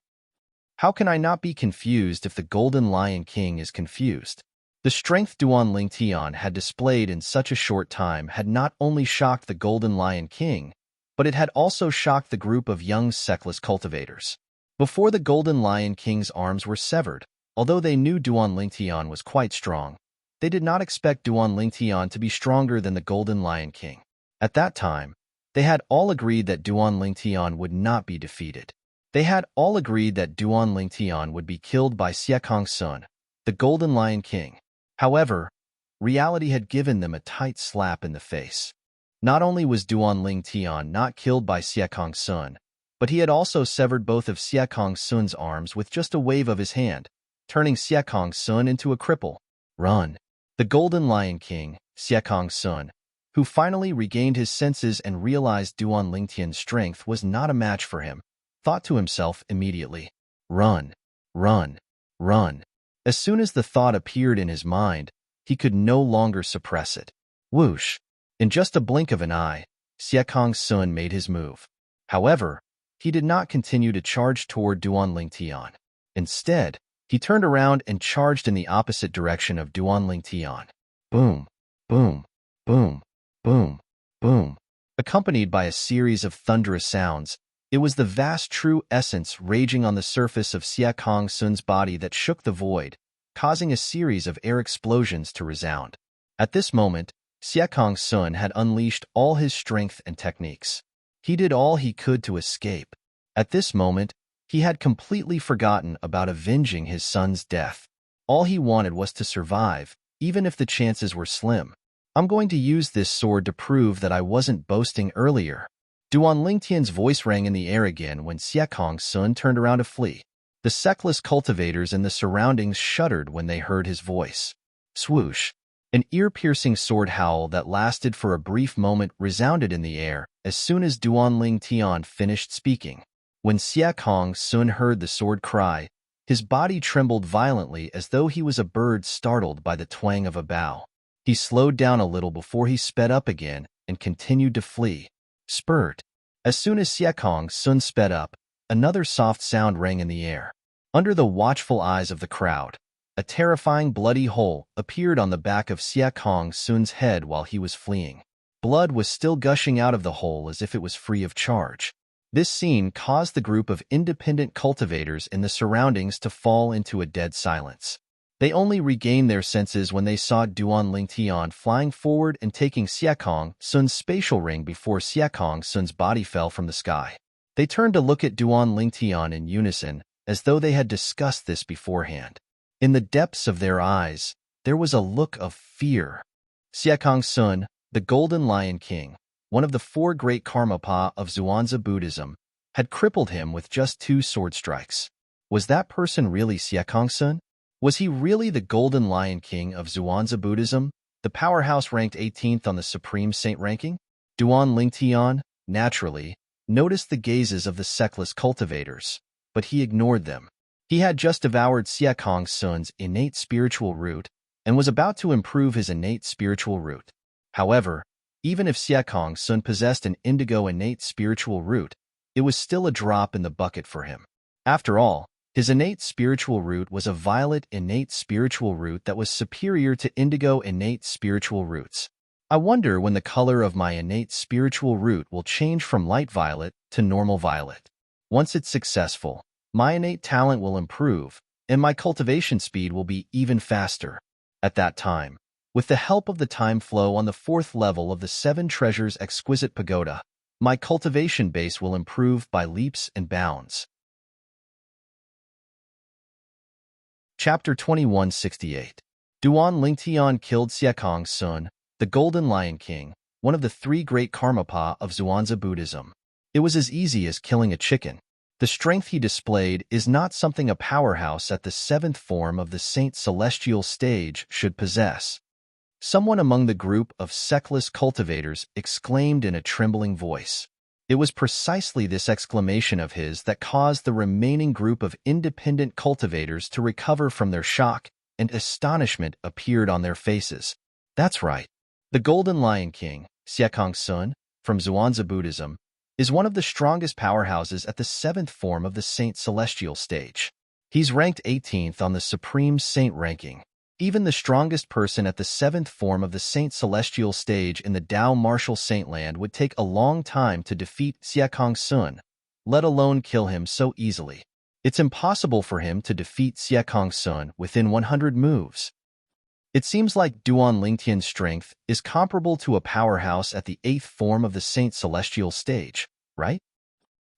How can I not be confused if the Golden Lion King is confused? The strength Duan Lingtian had displayed in such a short time had not only shocked the Golden Lion King, but it had also shocked the group of young seckless cultivators. Before the Golden Lion King's arms were severed, although they knew Duan Lingtian was quite strong, they did not expect Duan Lingtian to be stronger than the Golden Lion King. At that time, they had all agreed that Duan Lingtian would not be defeated. They had all agreed that Duan Lingtian would be killed by Siakong Sun, the Golden Lion King. However, reality had given them a tight slap in the face. Not only was Duan Lingtian not killed by Siakong Sun, but he had also severed both of Siakong Sun's arms with just a wave of his hand, turning Siakong Sun into a cripple. Run! The Golden Lion King, Siakong Sun, who finally regained his senses and realized Duan Lingtian's strength was not a match for him, thought to himself immediately, run, run, run. As soon as the thought appeared in his mind, he could no longer suppress it. Whoosh! In just a blink of an eye, Siakong Sun made his move. However, he did not continue to charge toward Duan Lingtian. Instead, he turned around and charged in the opposite direction of Duan Lingtian. Boom, boom, boom, boom, boom. Accompanied by a series of thunderous sounds, it was the vast true essence raging on the surface of Siakong Sun's body that shook the void, causing a series of air explosions to resound. At this moment, Siakong Sun had unleashed all his strength and techniques. He did all he could to escape. At this moment, he had completely forgotten about avenging his son's death. All he wanted was to survive, even if the chances were slim. I'm going to use this sword to prove that I wasn't boasting earlier. Duan Lingtian's voice rang in the air again when Siakong Sun turned around to flee. The seckless cultivators in the surroundings shuddered when they heard his voice. Swoosh! An ear-piercing sword howl that lasted for a brief moment resounded in the air as soon as Duan Lingtian finished speaking. When Siakong Sun heard the sword cry, his body trembled violently as though he was a bird startled by the twang of a bow. He slowed down a little before he sped up again and continued to flee. Spurt! As soon as Siakong Sun sped up, another soft sound rang in the air. Under the watchful eyes of the crowd, a terrifying bloody hole appeared on the back of Siakong Sun's head while he was fleeing. Blood was still gushing out of the hole as if it was free of charge. This scene caused the group of independent cultivators in the surroundings to fall into a dead silence. They only regained their senses when they saw Duan Lingtian flying forward and taking Siakong Sun's spatial ring before Siakong Sun's body fell from the sky. They turned to look at Duan Lingtian in unison, as though they had discussed this beforehand. In the depths of their eyes, there was a look of fear. Siakong Sun, the Golden Lion King, one of the four great Karmapa of Zhuangzi Buddhism, had crippled him with just 2 sword strikes. Was that person really Siakong Sun? Was he really the Golden Lion King of Zhuangzi Buddhism, the powerhouse ranked 18th on the Supreme Saint ranking? Duan Lingtian, naturally, noticed the gazes of the seckless cultivators, but he ignored them. He had just devoured Siakong Sun's innate spiritual root, and was about to improve his innate spiritual root. However, even if Xiekong Sun possessed an indigo innate spiritual root, it was still a drop in the bucket for him. After all, his innate spiritual root was a violet innate spiritual root that was superior to indigo innate spiritual roots. I wonder when the color of my innate spiritual root will change from light violet to normal violet. Once it's successful, my innate talent will improve, and my cultivation speed will be even faster. At that time, with the help of the time flow on the 4th level of the 7 Treasures Exquisite Pagoda, my cultivation base will improve by leaps and bounds. Chapter 2168. Duan Lingtian killed Xiekong Sun, the Golden Lion King, one of the 3 great Karmapa of Zhuangzi Buddhism. It was as easy as killing a chicken. The strength he displayed is not something a powerhouse at the 7th form of the Saint Celestial stage should possess. Someone among the group of sectless cultivators exclaimed in a trembling voice. It was precisely this exclamation of his that caused the remaining group of independent cultivators to recover from their shock, and astonishment appeared on their faces. That's right. The Golden Lion King, Xiekong Sun, from Zhuangzi Buddhism, is one of the strongest powerhouses at the 7th form of the Saint Celestial stage. He's ranked 18th on the Supreme Saint ranking. Even the strongest person at the 7th form of the Saint Celestial stage in the Tao Martial Saintland would take a long time to defeat Xiekong Sun, let alone kill him so easily. It's impossible for him to defeat Xiekong Sun within 100 moves. It seems like Duan Lingtian's strength is comparable to a powerhouse at the 8th form of the Saint Celestial stage, right?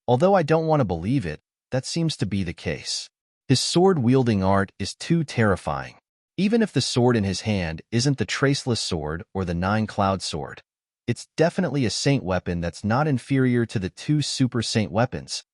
Although I don't want to believe it, that seems to be the case. His sword-wielding art is too terrifying. Even if the sword in his hand isn't the Traceless Sword or the 9-Cloud Sword, it's definitely a saint weapon that's not inferior to the 2 Super Saint weapons.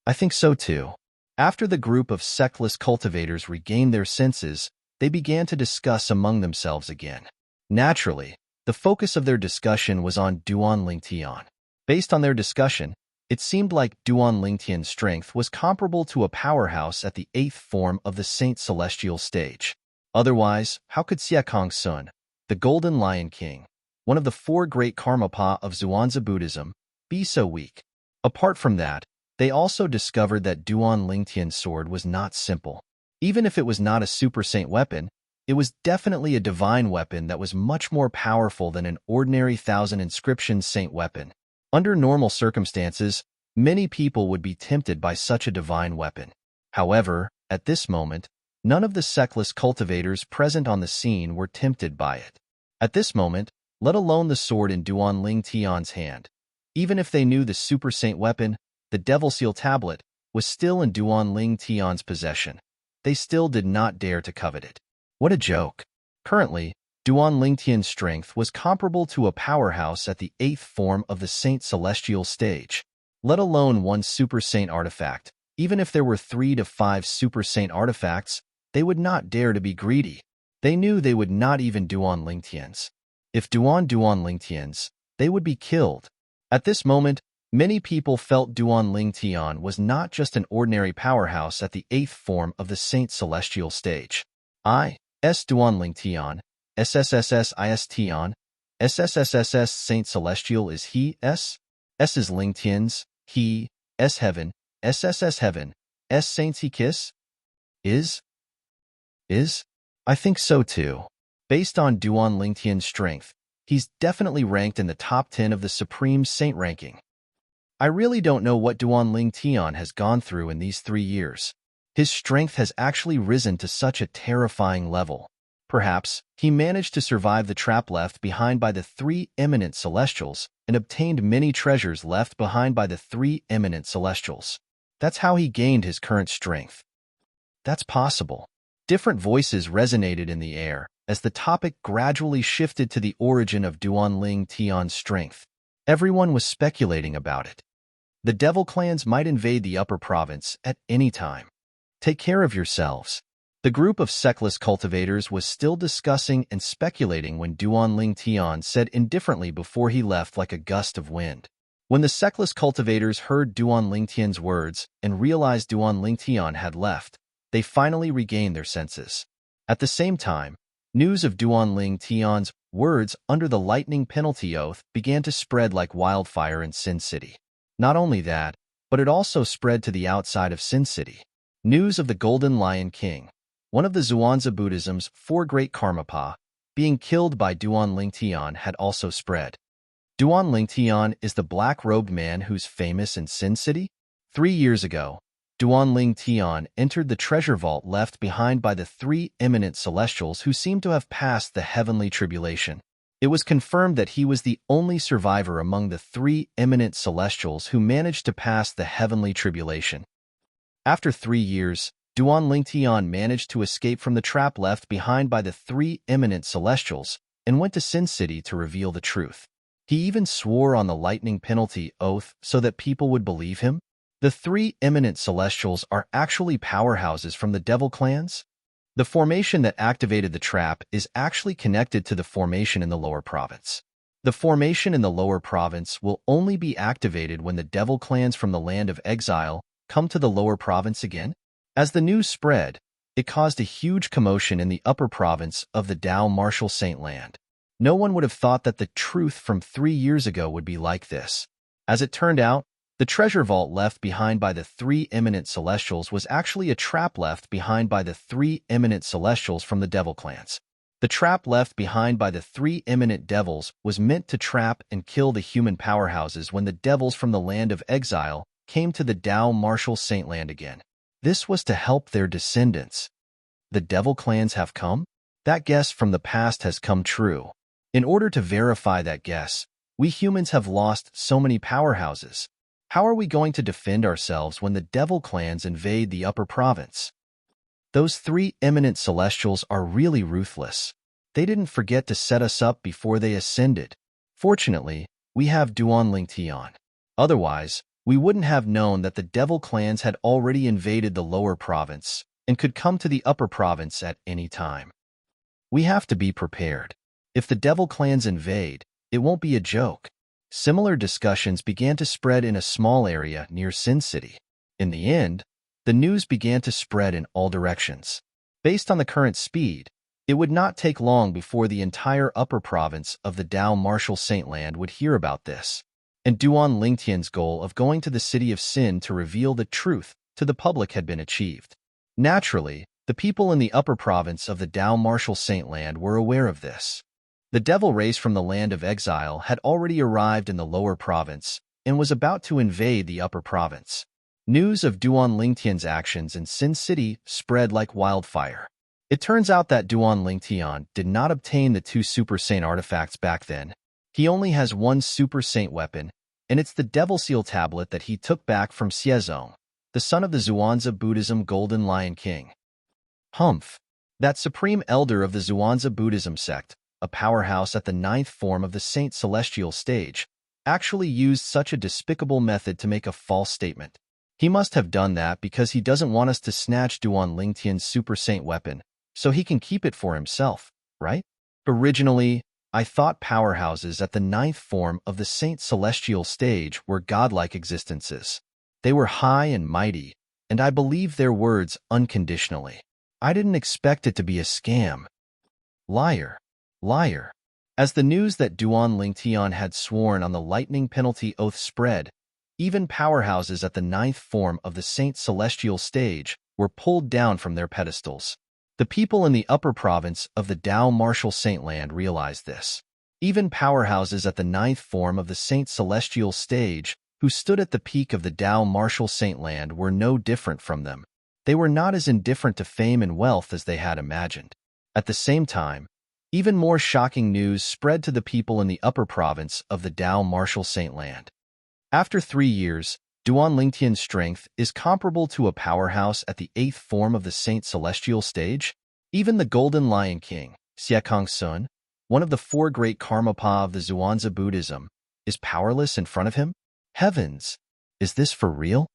I think so too. After the group of sectless cultivators regained their senses, they began to discuss among themselves again. Naturally, the focus of their discussion was on Duan Lingtian. Based on their discussion, it seemed like Duan Lingtian's strength was comparable to a powerhouse at the 8th form of the Saint Celestial stage. Otherwise, how could Xiekong Sun, the Golden Lion King, one of the 4 great Karmapa of Zhuangzi Buddhism, be so weak? Apart from that, they also discovered that Duan Lingtian's sword was not simple. Even if it was not a Super Saint weapon, it was definitely a divine weapon that was much more powerful than an ordinary 1000 inscription saint weapon. Under normal circumstances, many people would be tempted by such a divine weapon. However, at this moment, none of the sectless cultivators present on the scene were tempted by it. At this moment, let alone the sword in Duan Lingtian's hand. Even if they knew the Super Saint weapon, the Devil Seal Tablet, was still in Duan Lingtian's possession, they still did not dare to covet it. What a joke. Currently, Duan Lingtian's strength was comparable to a powerhouse at the 8th form of the Saint Celestial stage, let alone 1 Super Saint artifact. Even if there were 3 to 5 Super Saint artifacts, they would not dare to be greedy. They knew they would not even Duan Lingtian's. If Duan Lingtian's, they would be killed. At this moment, many people felt Duan Lingtian was not just an ordinary powerhouse at the 8th form of the Saint Celestial stage. Duan Lingtian, SSSSISTian, SSSSS Saint Celestial is he, S is Lingtian's, he, S heaven, SSS heaven, S Saints he kiss? Is? I think so too. Based on Duan Lingtian's strength, he's definitely ranked in the top 10 of the Supreme Saint ranking. I really don't know what Duan Lingtian has gone through in these 3 years. His strength has actually risen to such a terrifying level. Perhaps he managed to survive the trap left behind by the 3 eminent celestials and obtained many treasures left behind by the 3 eminent celestials. That's how he gained his current strength. That's possible. Different voices resonated in the air as the topic gradually shifted to the origin of Duan Lingtian's strength. Everyone was speculating about it. The devil clans might invade the upper province at any time. Take care of yourselves. The group of sectless cultivators was still discussing and speculating when Duan Lingtian said indifferently before he left like a gust of wind. When the sectless cultivators heard Duan Lingtian's words and realized Duan Lingtian had left, they finally regained their senses. At the same time, News of Duanling Tian's words under the lightning penalty oath began to spread like wildfire in Sin City. Not only that, but it also spread to the outside of Sin City. News of the Golden Lion King, one of the Zhuangzi Buddhism's four great Karmapa, being killed by Duanling Tian had also spread. Duanling Tian is the black-robed man who's famous in Sin City. 3 years ago, Duanling Tian entered the treasure vault left behind by the three eminent celestials who seemed to have passed the heavenly tribulation. It was confirmed that he was the only survivor among the three eminent celestials who managed to pass the heavenly tribulation. After 3 years, Duanling Tian managed to escape from the trap left behind by the three eminent celestials and went to Sin City to reveal the truth. He even swore on the lightning penalty oath so that people would believe him. The three eminent celestials are actually powerhouses from the devil clans. The formation that activated the trap is actually connected to the formation in the lower province. The formation in the lower province will only be activated when the devil clans from the land of exile come to the lower province again. As the news spread, it caused a huge commotion in the upper province of the Dao Martial Saint land. No one would have thought that the truth from 3 years ago would be like this. As it turned out, the treasure vault left behind by the three eminent celestials was actually a trap left behind by the three eminent celestials from the devil clans. The trap left behind by the three eminent devils was meant to trap and kill the human powerhouses when the devils from the land of exile came to the Dao Martial Saint land again. This was to help their descendants. The devil clans have come? That guess from the past has come true. In order to verify that guess, we humans have lost so many powerhouses. How are we going to defend ourselves when the devil clans invade the upper province? Those three eminent celestials are really ruthless. They didn't forget to set us up before they ascended. Fortunately, we have Duanling Tian. Otherwise, we wouldn't have known that the devil clans had already invaded the lower province and could come to the upper province at any time. We have to be prepared. If the devil clans invade, it won't be a joke. Similar discussions began to spread in a small area near Sin City. In the end, the news began to spread in all directions. Based on the current speed, it would not take long before the entire upper province of the Dao Martial Saint land would hear about this. And Duanling Tian's goal of going to the city of Sin to reveal the truth to the public had been achieved. Naturally, the people in the upper province of the Dao Martial Saint land were aware of this. The devil race from the land of exile had already arrived in the lower province and was about to invade the upper province. News of Duanling Tian's actions in Sin City spread like wildfire. It turns out that Duanling Tian did not obtain the 2 Super Saint artifacts back then. He only has 1 Super Saint weapon, and it's the Devil Seal tablet that he took back from Xiezong, the son of the Zhuangzi Buddhism Golden Lion King. Humph! That supreme elder of the Zhuangzi Buddhism sect, a powerhouse at the 9th form of the Saint Celestial stage, actually used such a despicable method to make a false statement. He must have done that because he doesn't want us to snatch Duanling Tian's Super Saint weapon, so he can keep it for himself, right? Originally, I thought powerhouses at the 9th form of the Saint Celestial stage were godlike existences. They were high and mighty, and I believed their words unconditionally. I didn't expect it to be a scam. Liar. Liar. As the news that Duanling Tian had sworn on the lightning penalty oath spread, even powerhouses at the 9th form of the Saint Celestial stage were pulled down from their pedestals. The people in the upper province of the Dao Martial Saint land realized this. Even powerhouses at the 9th form of the Saint Celestial stage, who stood at the peak of the Dao Martial Saint land, were no different from them. They were not as indifferent to fame and wealth as they had imagined. At the same time, even more shocking news spread to the people in the upper province of the Dao Martial Saint land. After 3 years, Duanling Tian's strength is comparable to a powerhouse at the 8th form of the Saint Celestial stage. Even the Golden Lion King, Xiekong Sun, one of the 4 great Karmapa of the Zhuangzi Buddhism, is powerless in front of him? Heavens! Is this for real?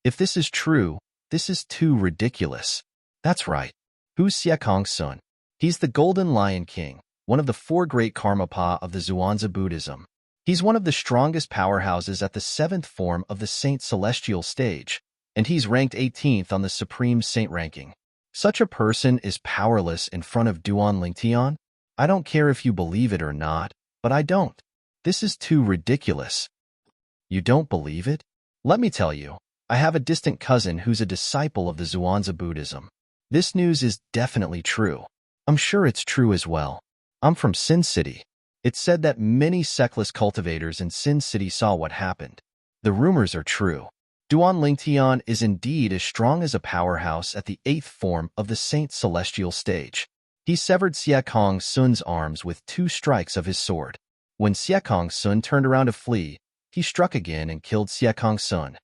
If this is true, this is too ridiculous. That's right. Who's Xiekong Sun? He's the Golden Lion King, one of the 4 great Karmapa of the Zhuangzi Buddhism. He's one of the strongest powerhouses at the 7th form of the Saint Celestial stage, and he's ranked 18th on the Supreme Saint ranking. Such a person is powerless in front of Duan Lingtian? I don't care if you believe it or not, but I don't. This is too ridiculous. You don't believe it? Let me tell you, I have a distant cousin who's a disciple of the Zhuangzi Buddhism. This news is definitely true. I'm sure it's true as well. I'm from Sin City. It's said that many sectless cultivators in Sin City saw what happened. The rumors are true. Duan Lingtian is indeed as strong as a powerhouse at the 8th form of the Saint Celestial stage. He severed Xiekong Sun's arms with 2 strikes of his sword. When Xiekong Sun turned around to flee, he struck again and killed Xiekong Sun.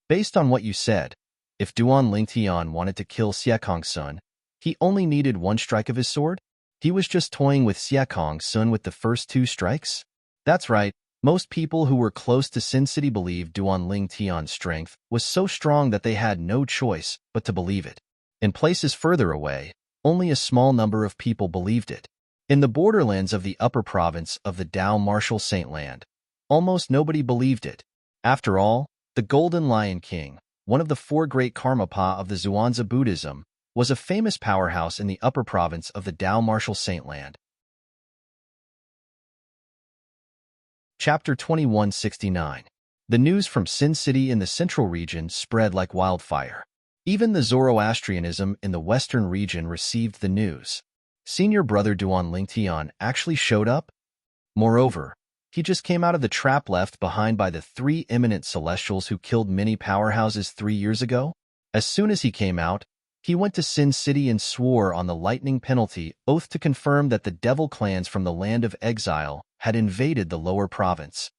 Based on what you said, if Duan Lingtian wanted to kill Xiekong Sun, he only needed 1 strike of his sword? He was just toying with Xiekong Sun with the first 2 strikes? That's right. Most people who were close to Sin City believed Duan Lingtian's strength was so strong that they had no choice but to believe it. In places further away, only a small number of people believed it. In the borderlands of the upper province of the Dao Martial Saint Land, almost nobody believed it. After all, the Golden Lion King, one of the 4 great Karmapa of the Zhuangzi Buddhism, was a famous powerhouse in the upper province of the Dao Martial Saint Land. Chapter 2169. The news from Sin City in the central region spread like wildfire. Even the Zoroastrianism in the western region received the news. Senior brother Duan Lingtian actually showed up? Moreover, he just came out of the trap left behind by the 3 eminent celestials who killed many powerhouses 3 years ago. As soon as he came out, he went to Sin City and swore on the lightning penalty oath to confirm that the devil clans from the land of exile had invaded the lower province.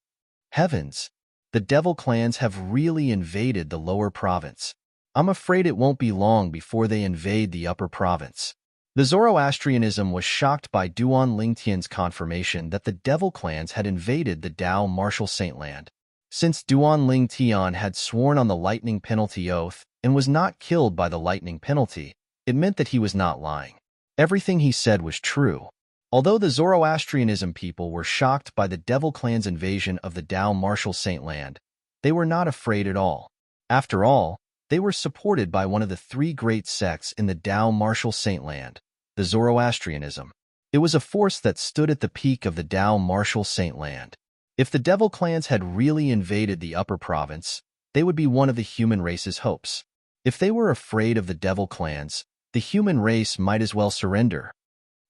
Heavens! The devil clans have really invaded the lower province. I'm afraid it won't be long before they invade the upper province. The Zoroastrianism was shocked by Duan Lingtian's confirmation that the devil clans had invaded the Dao Martial Saint Land. Since Duan Lingtian had sworn on the lightning penalty oath and was not killed by the lightning penalty, it meant that he was not lying. Everything he said was true. Although the Zoroastrianism people were shocked by the devil clan's invasion of the Dao Martial Saint Land, they were not afraid at all. After all, they were supported by one of the 3 great sects in the Dao Martial Saint Land, the Zoroastrianism. It was a force that stood at the peak of the Dao Martial Saint Land. If the devil clans had really invaded the upper province, they would be one of the human race's hopes. If they were afraid of the devil clans, the human race might as well surrender.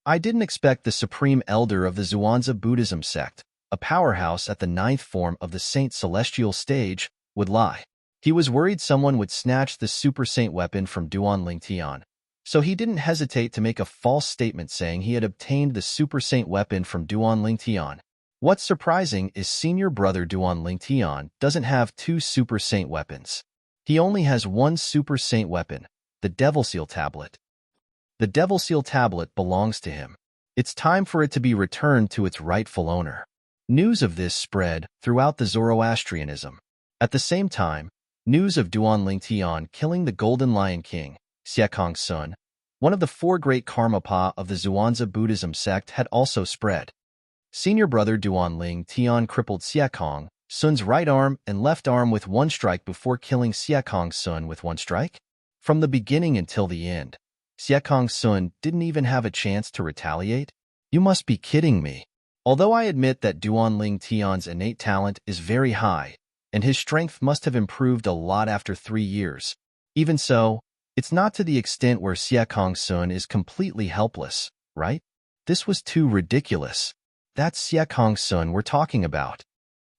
I didn't expect the supreme elder of the Zhuangzi Buddhism sect, a powerhouse at the 9th form of the Saint Celestial stage, would lie. He was worried someone would snatch the Super Saint weapon from Duan Lingtian, so he didn't hesitate to make a false statement saying he had obtained the Super Saint weapon from Duan Lingtian. What's surprising is senior brother Duan Lingtian doesn't have 2 Super Saint weapons. He only has 1 Super Saint weapon, the Devil Seal Tablet. The Devil Seal Tablet belongs to him. It's time for it to be returned to its rightful owner. News of this spread throughout the Zoroastrianism. At the same time, news of Duan Lingtian killing the Golden Lion King, Xiekong Sun, one of the 4 great Karmapa of the Zhuangzi Buddhism sect, had also spread. Senior brother Duan Lingtian crippled Xiekong Sun's right arm and left arm with 1 strike before killing Xiekong Sun with 1 strike. From the beginning until the end, Xiekong Sun didn't even have a chance to retaliate? You must be kidding me. Although I admit that Duan Lingtian's innate talent is very high, and his strength must have improved a lot after 3 years, even so, it's not to the extent where Xiekong Sun is completely helpless, right? This was too ridiculous. That's Xiekong Sun we're talking about.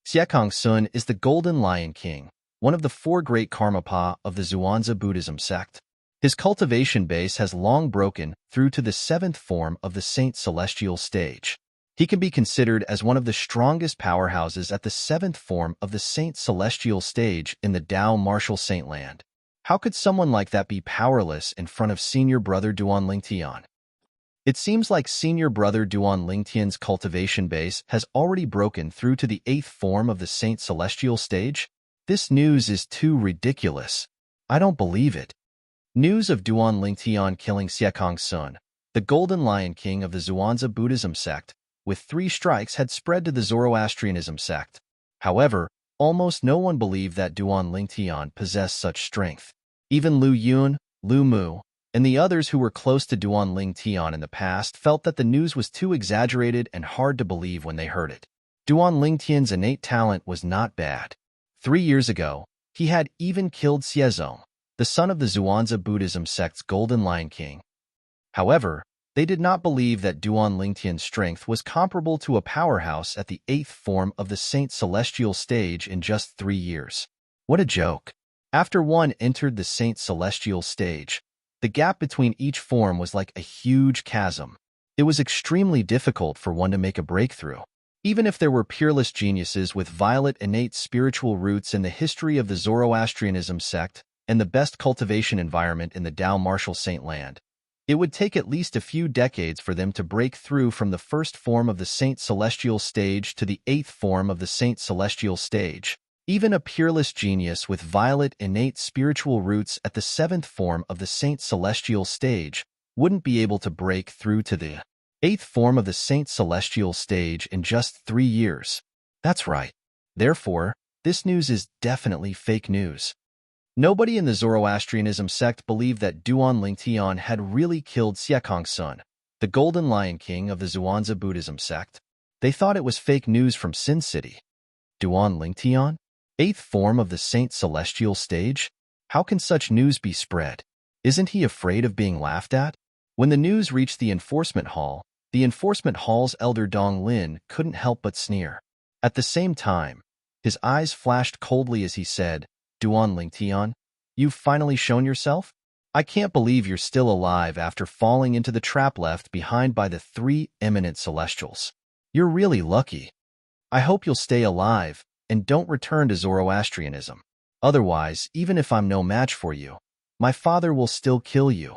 Xiekong Sun is the Golden Lion King, one of the 4 great Karmapa of the Zhuangzi Buddhism sect. His cultivation base has long broken through to the 7th form of the Saint Celestial stage. He can be considered as one of the strongest powerhouses at the 7th form of the Saint Celestial stage in the Dao Martial Saint Land. How could someone like that be powerless in front of senior brother Duan Lingtian? It seems like senior brother Duan Lingtian's cultivation base has already broken through to the 8th form of the Saint Celestial stage. This news is too ridiculous. I don't believe it. News of Duan Lingtian killing Xiekong Sun, the Golden Lion King of the Zhuangzi Buddhism sect, with 3 strikes had spread to the Zoroastrianism sect. However, almost no one believed that Duan Lingtian possessed such strength. Even Lu Yun, Lu Mu, and the others who were close to Duan Tian in the past felt that the news was too exaggerated and hard to believe when they heard it. Duan Tian's innate talent was not bad. 3 years ago, he had even killed Xiezong, the son of the Zhuangzi Buddhism sect's Golden Lion King. However, they did not believe that Duan Tian's strength was comparable to a powerhouse at the 8th form of the Saint Celestial stage in just 3 years. What a joke. After one entered the Saint Celestial stage, the gap between each form was like a huge chasm. It was extremely difficult for one to make a breakthrough. Even if there were peerless geniuses with violet innate spiritual roots in the history of the Zoroastrianism sect and the best cultivation environment in the Tao Martial Saint Land, it would take at least a few decades for them to break through from the 1st form of the Saint Celestial stage to the 8th form of the Saint Celestial stage. Even a peerless genius with violet innate spiritual roots at the 7th form of the Saint Celestial stage wouldn't be able to break through to the 8th form of the Saint Celestial stage in just 3 years. That's right. Therefore, this news is definitely fake news. Nobody in the Zoroastrianism sect believed that Duan Tian had really killed Xiekong's son, the Golden Lion King of the Zhuangzi Buddhism sect. They thought it was fake news from Sin City. Duan Tian? 8th form of the Saint Celestial stage? How can such news be spread? Isn't he afraid of being laughed at? When the news reached the enforcement hall, the enforcement hall's elder Dong Lin couldn't help but sneer. At the same time, his eyes flashed coldly as he said, Duan Tian, you've finally shown yourself? I can't believe you're still alive after falling into the trap left behind by the 3 eminent celestials. You're really lucky. I hope you'll stay alive and don't return to Zoroastrianism. Otherwise, even if I'm no match for you, my father will still kill you.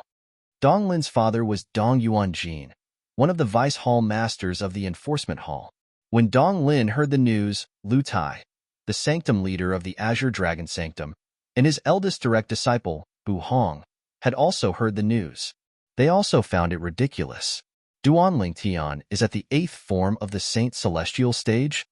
Dong Lin's father was Dong Yuanjin, one of the vice hall masters of the enforcement hall. When Dong Lin heard the news, Lu Tai, the sanctum leader of the Azure Dragon Sanctum, and his eldest direct disciple, Bu Hong, had also heard the news. They also found it ridiculous. Duan Tian is at the 8th form of the Saint Celestial stage?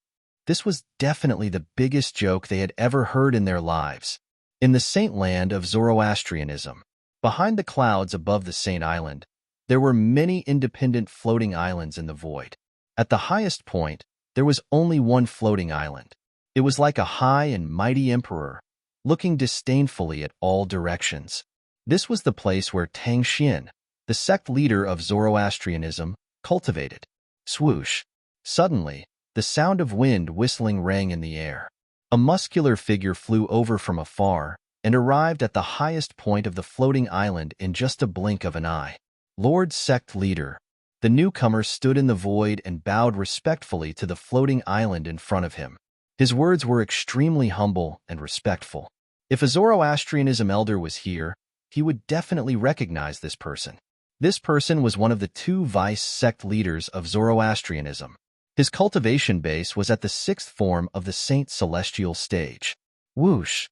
This was definitely the biggest joke they had ever heard in their lives. In the Saint Land of Zoroastrianism, behind the clouds above the Saint Island, there were many independent floating islands in the void. At the highest point, there was only one floating island. It was like a high and mighty emperor, looking disdainfully at all directions. This was the place where Tang Xian, the sect leader of Zoroastrianism, cultivated. Swoosh! Suddenly, the sound of wind whistling rang in the air. A muscular figure flew over from afar and arrived at the highest point of the floating island in just a blink of an eye. Lord Sect Leader. The newcomer stood in the void and bowed respectfully to the floating island in front of him. His words were extremely humble and respectful. If a Zoroastrianism elder was here, he would definitely recognize this person. This person was one of the 2 vice sect leaders of Zoroastrianism. His cultivation base was at the 6th form of the Saint Celestial stage. Whoosh!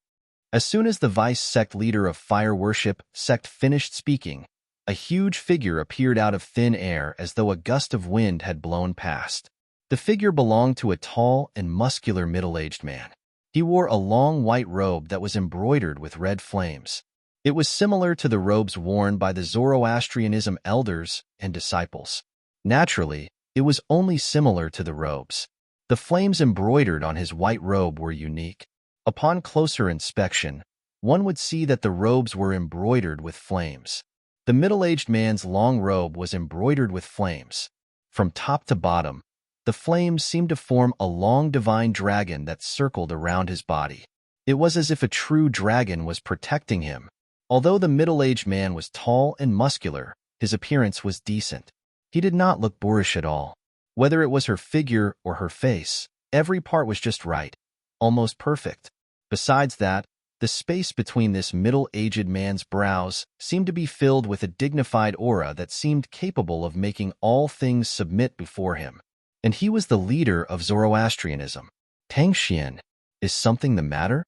As soon as the vice sect leader of fire worship sect finished speaking, a huge figure appeared out of thin air as though a gust of wind had blown past. The figure belonged to a tall and muscular middle-aged man. He wore a long white robe that was embroidered with red flames. It was similar to the robes worn by the Zoroastrianism elders and disciples. Naturally, it was only similar to the robes. The flames embroidered on his white robe were unique. Upon closer inspection, one would see that the robes were embroidered with flames. The middle-aged man's long robe was embroidered with flames. From top to bottom, the flames seemed to form a long divine dragon that circled around his body. It was as if a true dragon was protecting him. Although the middle-aged man was tall and muscular, his appearance was decent. He did not look boorish at all. Whether it was her figure or her face, every part was just right, almost perfect. Besides that, the space between this middle-aged man's brows seemed to be filled with a dignified aura that seemed capable of making all things submit before him. And he was the leader of Zoroastrianism. Tang Xian, is something the matter?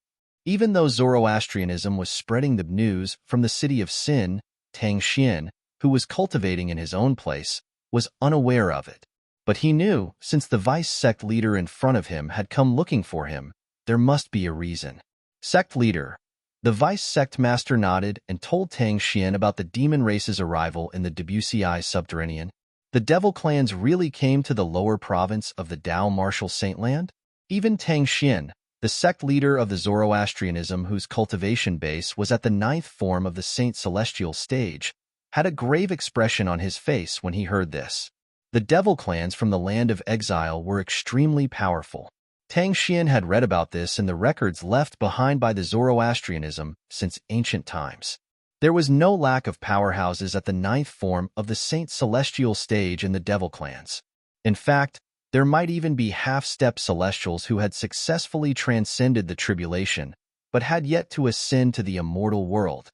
Even though Zoroastrianism was spreading the news from the city of Sin, Tang Xian, who was cultivating in his own place, was unaware of it. But he knew, since the vice sect leader in front of him had come looking for him, there must be a reason. Sect leader, The vice sect master nodded and told Tang Xian about the demon race's arrival in the Debussy subterranean. The devil clans really came to the lower province of the Dao Martial Saintland? Even Tang Xian, the sect leader of the Zoroastrianism whose cultivation base was at the 9th form of the Saint Celestial stage, had a grave expression on his face when he heard this. The devil clans from the land of exile were extremely powerful. Tang Xian had read about this in the records left behind by the Zoroastrianism since ancient times. There was no lack of powerhouses at the 9th form of the Saint Celestial stage in the devil clans. In fact, there might even be half-step celestials who had successfully transcended the tribulation, but had yet to ascend to the immortal world.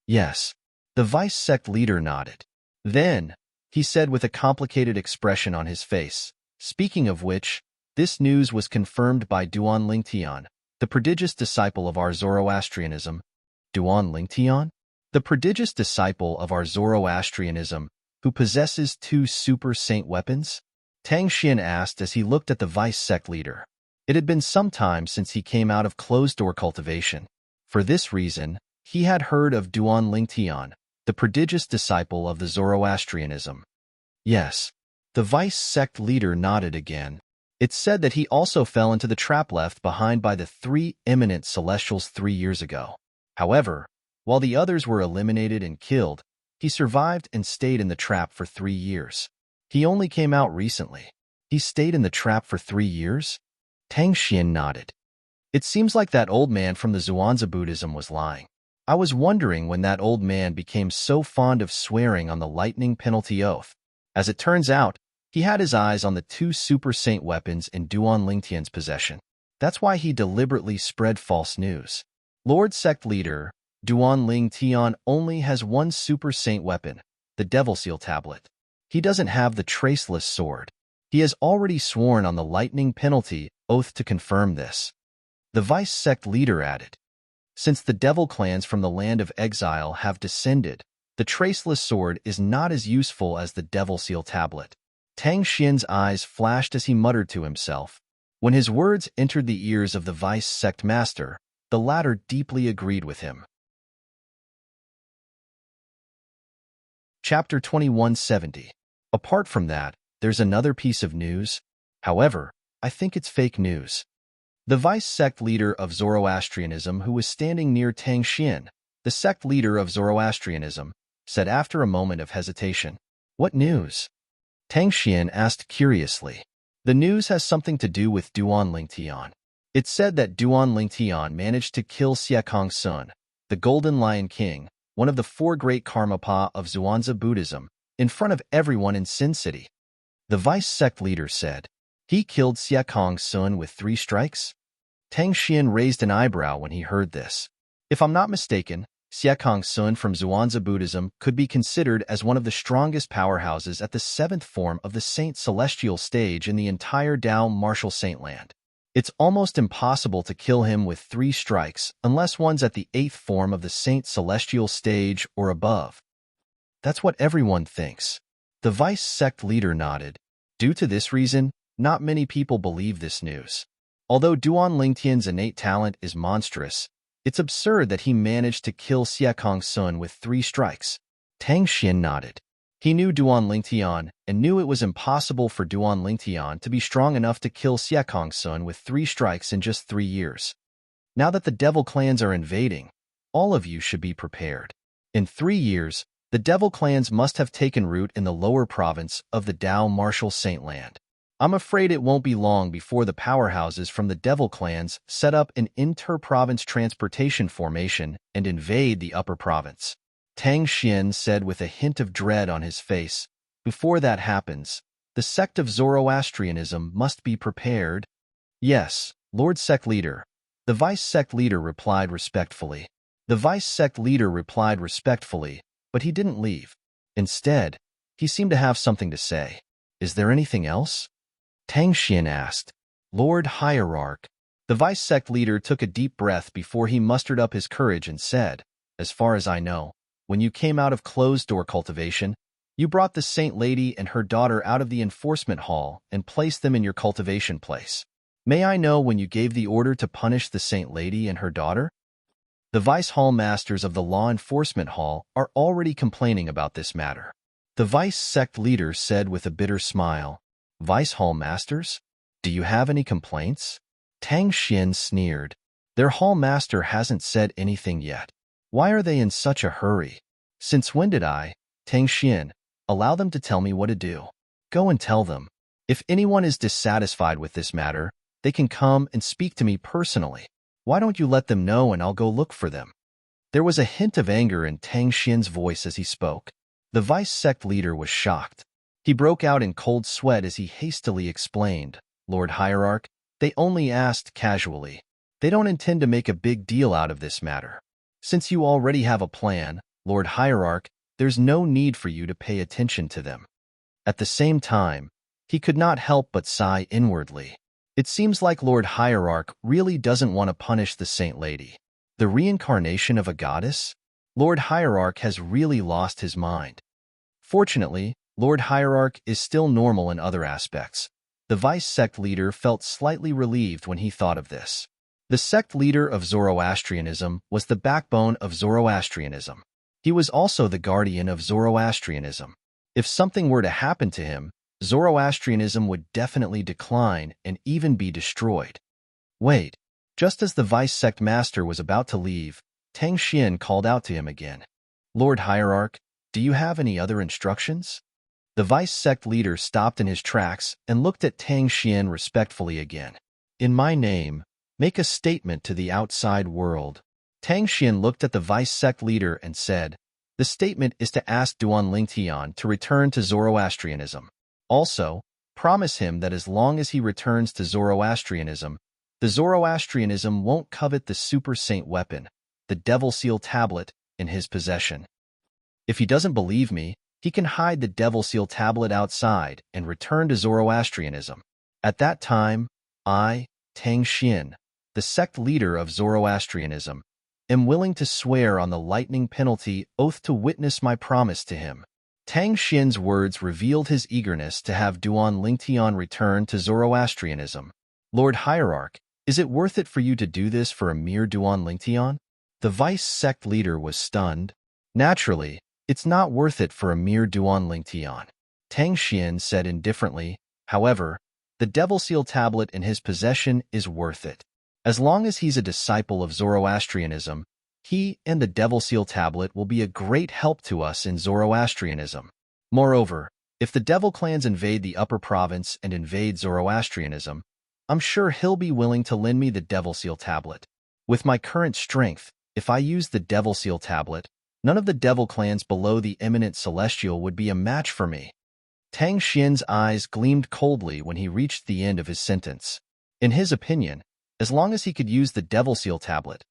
Yes, the vice sect leader nodded. Then, he said with a complicated expression on his face, speaking of which, this news was confirmed by Duan Lingtian, the prodigious disciple of our Zoroastrianism. Duan Lingtian? The prodigious disciple of our Zoroastrianism, who possesses 2 super saint weapons? Tang Xian asked as he looked at the vice sect leader. It had been some time since he came out of closed-door cultivation. For this reason, he had heard of Duan Lingtian, the prodigious disciple of the Zoroastrianism. Yes, the vice sect leader nodded again. It's said that he also fell into the trap left behind by the 3 eminent celestials 3 years ago. However, while the others were eliminated and killed, he survived and stayed in the trap for 3 years. He only came out recently. He stayed in the trap for 3 years? Tang Xian nodded. It seems like that old man from the Zhuangzi Buddhism was lying. I was wondering when that old man became so fond of swearing on the lightning penalty oath. As it turns out, he had his eyes on the 2 super saint weapons in Duan Lingtian's possession. That's why he deliberately spread false news. Lord Sect Leader, Duan Lingtian only has 1 super saint weapon, the Devil Seal Tablet. He doesn't have the Traceless Sword. He has already sworn on the lightning penalty oath to confirm this. The vice sect leader added, since the devil clans from the land of exile have descended, the Traceless Sword is not as useful as the Devil Seal Tablet. Tang Xian's eyes flashed as he muttered to himself. When his words entered the ears of the vice sect master, the latter deeply agreed with him. Chapter 2170. Apart from that, there's another piece of news. However, I think it's fake news. The vice sect leader of Zoroastrianism, who was standing near Tang Xian, the sect leader of Zoroastrianism, said after a moment of hesitation. What news? Tang Xian asked curiously. The news has something to do with Duan Lingtian. It's said that Duan Lingtian managed to kill Xiakong Sun, the Golden Lion King, one of the 4 great Karmapa of Zhuangzi Buddhism, in front of everyone in Sin City. The vice sect leader said, he killed Xiakong Sun with 3 strikes? Tang Xian raised an eyebrow when he heard this. If I'm not mistaken, Xiakong Sun from Zhuangzi Buddhism could be considered as one of the strongest powerhouses at the 7th form of the Saint Celestial stage in the entire Dao Martial Saintland. It's almost impossible to kill him with 3 strikes unless one's at the 8th form of the Saint Celestial stage or above. That's what everyone thinks. The vice sect leader nodded. Due to this reason, not many people believe this news. Although Duan Lingtian's innate talent is monstrous, it's absurd that he managed to kill Xiakong Sun with 3 strikes. Tang Xian nodded. He knew Duan Lingtian and knew it was impossible for Duan Lingtian to be strong enough to kill Xiakong Sun with 3 strikes in just 3 years. Now that the devil clans are invading, all of you should be prepared. In 3 years, the devil clans must have taken root in the lower province of the Dao Martial Saintland. I'm afraid it won't be long before the powerhouses from the devil clans set up an inter-province transportation formation and invade the upper province. Tang Xian said with a hint of dread on his face, before that happens, the sect of Zoroastrianism must be prepared. Yes, Lord Sect Leader. The vice sect leader replied respectfully. The vice sect leader replied respectfully, but he didn't leave. Instead, he seemed to have something to say. Is there anything else? Tang Xian asked. Lord Hierarch. The vice sect leader took a deep breath before he mustered up his courage and said, as far as I know, when you came out of closed-door cultivation, you brought the Saint Lady and her daughter out of the enforcement hall and placed them in your cultivation place. May I know when you gave the order to punish the Saint Lady and her daughter? The Vice Hall Masters of the Law Enforcement Hall are already complaining about this matter. The Vice Sect leader said with a bitter smile, Vice Hall Masters? Do you have any complaints? Tang Xian sneered. Their Hall Master hasn't said anything yet. Why are they in such a hurry? Since when did I, Tang Xian, allow them to tell me what to do? Go and tell them. If anyone is dissatisfied with this matter, they can come and speak to me personally. Why don't you let them know and I'll go look for them? There was a hint of anger in Tang Xian's voice as he spoke. The Vice Sect leader was shocked. He broke out in cold sweat as he hastily explained, Lord Hierarch, they only asked casually. They don't intend to make a big deal out of this matter. Since you already have a plan, Lord Hierarch, there's no need for you to pay attention to them. At the same time, he could not help but sigh inwardly. It seems like Lord Hierarch really doesn't want to punish the Saint Lady. The reincarnation of a goddess? Lord Hierarch has really lost his mind. Fortunately, Lord Hierarch is still normal in other aspects. The Vice Sect leader felt slightly relieved when he thought of this. The sect leader of Zoroastrianism was the backbone of Zoroastrianism. He was also the guardian of Zoroastrianism. If something were to happen to him, Zoroastrianism would definitely decline and even be destroyed. Wait, just as the Vice Sect Master was about to leave, Tang Xian called out to him again. Lord Hierarch, do you have any other instructions? The Vice Sect leader stopped in his tracks and looked at Tang Xian respectfully again. In my name, make a statement to the outside world. Tang Xian looked at the Vice Sect leader and said, the statement is to ask Duan Lingtian to return to Zoroastrianism. Also, promise him that as long as he returns to Zoroastrianism, the Zoroastrianism won't covet the Super Saint weapon, the Devil Seal Tablet, in his possession. If he doesn't believe me, he can hide the Devil Seal Tablet outside and return to Zoroastrianism. At that time, I, Tang Xian, the sect leader of Zoroastrianism, am willing to swear on the lightning penalty oath to witness my promise to him. Tang Xian's words revealed his eagerness to have Duan Lingtian return to Zoroastrianism. Lord Hierarch, is it worth it for you to do this for a mere Duan Lingtian? The Vice Sect leader was stunned. Naturally, it's not worth it for a mere Duan Lingtian. Tang Xian said indifferently, however, the Devil Seal Tablet in his possession is worth it. As long as he's a disciple of Zoroastrianism, he and the Devil Seal Tablet will be a great help to us in Zoroastrianism. Moreover, if the Devil clans invade the Upper Province and invade Zoroastrianism, I'm sure he'll be willing to lend me the Devil Seal Tablet. With my current strength, if I use the Devil Seal Tablet, none of the Devil clans below the Eminent Celestial would be a match for me. Tang Xian's eyes gleamed coldly when he reached the end of his sentence. In his opinion, as long as he could use the Devil Seal Tablet,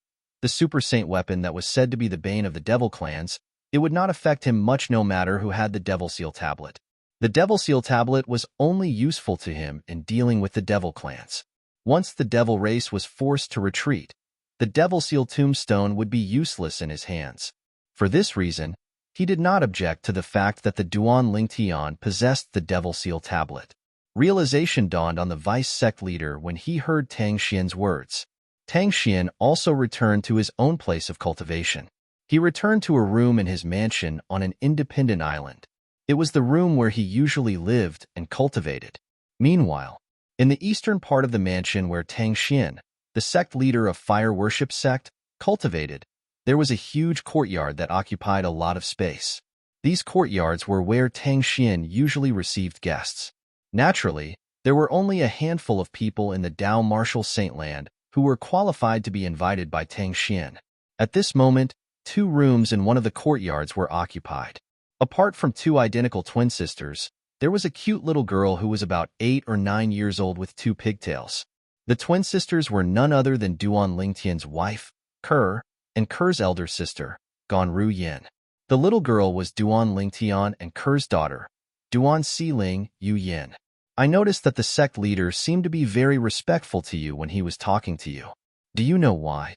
the Super Saint weapon that was said to be the bane of the Devil clans, it would not affect him much no matter who had the Devil Seal Tablet. The Devil Seal Tablet was only useful to him in dealing with the Devil clans. Once the Devil race was forced to retreat, the Devil Seal Tombstone would be useless in his hands. For this reason, he did not object to the fact that the Duan Lingtian possessed the Devil Seal Tablet. Realization dawned on the Vice Sect leader when he heard Tang Xian's words. Tang Xian also returned to his own place of cultivation. He returned to a room in his mansion on an independent island. It was the room where he usually lived and cultivated. Meanwhile, in the eastern part of the mansion where Tang Xian, the sect leader of Fire Worship Sect, cultivated, there was a huge courtyard that occupied a lot of space. These courtyards were where Tang Xian usually received guests. Naturally, there were only a handful of people in the Dao Martial Saintland who were qualified to be invited by Tang Xian. At this moment, 2 rooms in one of the courtyards were occupied. Apart from 2 identical twin sisters, there was a cute little girl who was about 8 or 9 years old with 2 pigtails. The twin sisters were none other than Duan Lingtian's wife, Ker, and Ker's elder sister, Ganru Yin. The little girl was Duan Lingtian and Ker's daughter, Duan Siling Yu Yin. I noticed that the sect leader seemed to be very respectful to you when he was talking to you. Do you know why?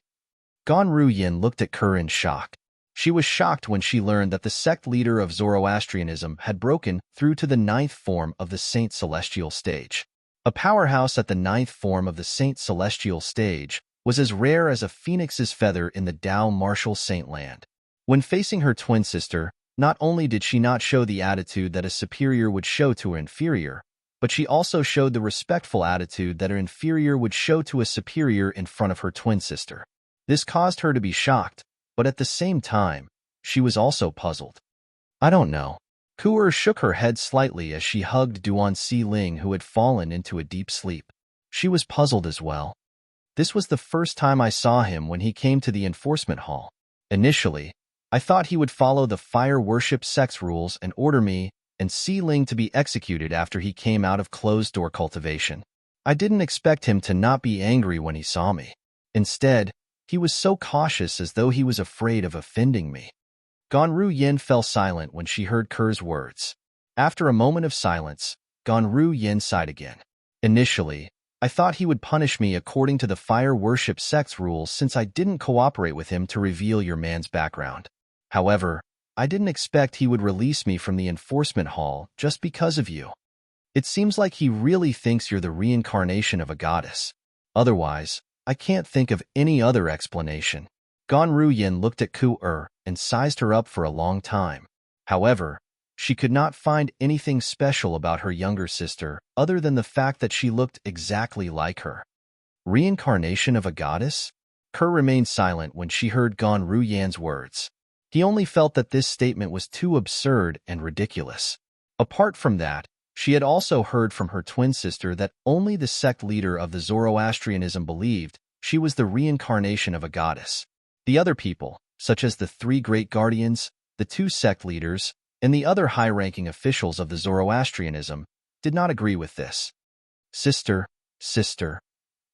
Ganru Yin looked at Ker in shock. She was shocked when she learned that the sect leader of Zoroastrianism had broken through to the 9th form of the Saint Celestial stage. A powerhouse at the 9th form of the Saint Celestial stage was as rare as a phoenix's feather in the Tao martial saint land. When facing her twin sister, not only did she not show the attitude that a superior would show to an inferior, but she also showed the respectful attitude that an inferior would show to a superior in front of her twin sister. This caused her to be shocked, but at the same time, she was also puzzled. I don't know. Ku'er shook her head slightly as she hugged Duan Si Ling, who had fallen into a deep sleep. She was puzzled as well. This was the first time I saw him when he came to the enforcement hall. Initially, I thought he would follow the fire worship sex rules and order me and Si Ling to be executed after he came out of closed-door cultivation. I didn't expect him to not be angry when he saw me. Instead, he was so cautious as though he was afraid of offending me. Ganru Yin fell silent when she heard Ker's words. After a moment of silence, Ganru Yin sighed again. Initially, I thought he would punish me according to the fire worship sex rules since I didn't cooperate with him to reveal your man's background. However, I didn't expect he would release me from the enforcement hall just because of you. It seems like he really thinks you're the reincarnation of a goddess. Otherwise, I can't think of any other explanation. Ganru Yin looked at Ku'er and sized her up for a long time. However, she could not find anything special about her younger sister other than the fact that she looked exactly like her. Reincarnation of a goddess? Kerr remained silent when she heard Ganru Yin's words. He only felt that this statement was too absurd and ridiculous. Apart from that, she had also heard from her twin sister that only the sect leader of the Zoroastrianism believed she was the reincarnation of a goddess. The other people, such as the 3 great guardians, the 2 sect leaders, and the other high-ranking officials of the Zoroastrianism, did not agree with this. Sister, sister.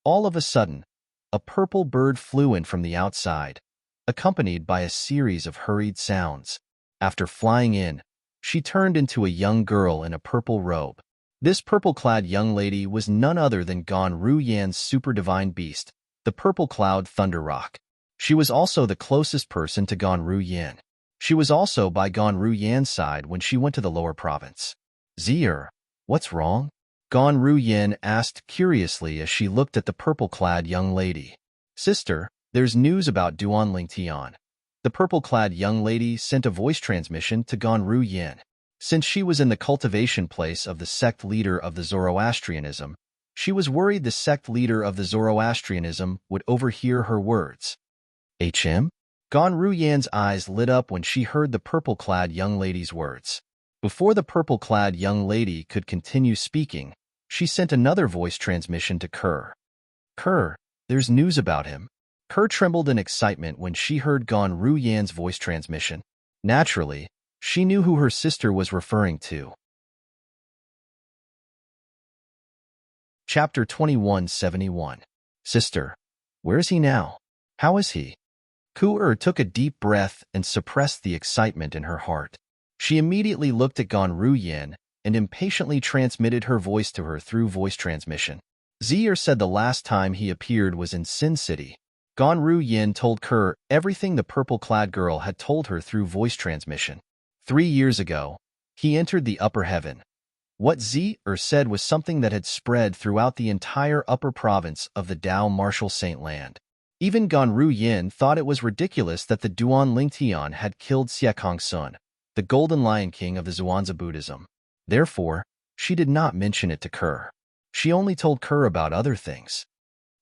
All of a sudden, a purple bird flew in from the outside, accompanied by a series of hurried sounds. After flying in, she turned into a young girl in a purple robe. This purple-clad young lady was none other than Ganru Yan's super divine beast, the purple cloud Thunder Rock. She was also the closest person to Ganru Yan. She was also by Ganru Yan's side when she went to the lower province. Zier, what's wrong? Ganru Yan asked curiously as she looked at the purple-clad young lady. Sister, there's news about Duan Ling Tian. The purple-clad young lady sent a voice transmission to Ganru Yan. Since she was in the cultivation place of the sect leader of the Zoroastrianism, she was worried the sect leader of the Zoroastrianism would overhear her words. HM? Ganru Yan's eyes lit up when she heard the purple-clad young lady's words. Before the purple-clad young lady could continue speaking, she sent another voice transmission to Kerr. Kerr, there's news about him. Kerr trembled in excitement when she heard Ganru Yan's voice transmission. Naturally, she knew who her sister was referring to. Chapter 2171. Sister, where is he now? How is he? Ku'er took a deep breath and suppressed the excitement in her heart. She immediately looked at Ganru Yan and impatiently transmitted her voice to her through voice transmission. Zier said the last time he appeared was in Sin City. Ganru Yan told Kerr everything the purple-clad girl had told her through voice transmission. 3 years ago, he entered the upper heaven. What Zier said was something that had spread throughout the entire upper province of the Tao martial saint land. Even Ganru Yan thought it was ridiculous that the Duan Ling Tian had killed Siekong Sun, the Golden Lion King of the Zhuangzi Buddhism. Therefore, she did not mention it to Kerr. She only told Kerr about other things.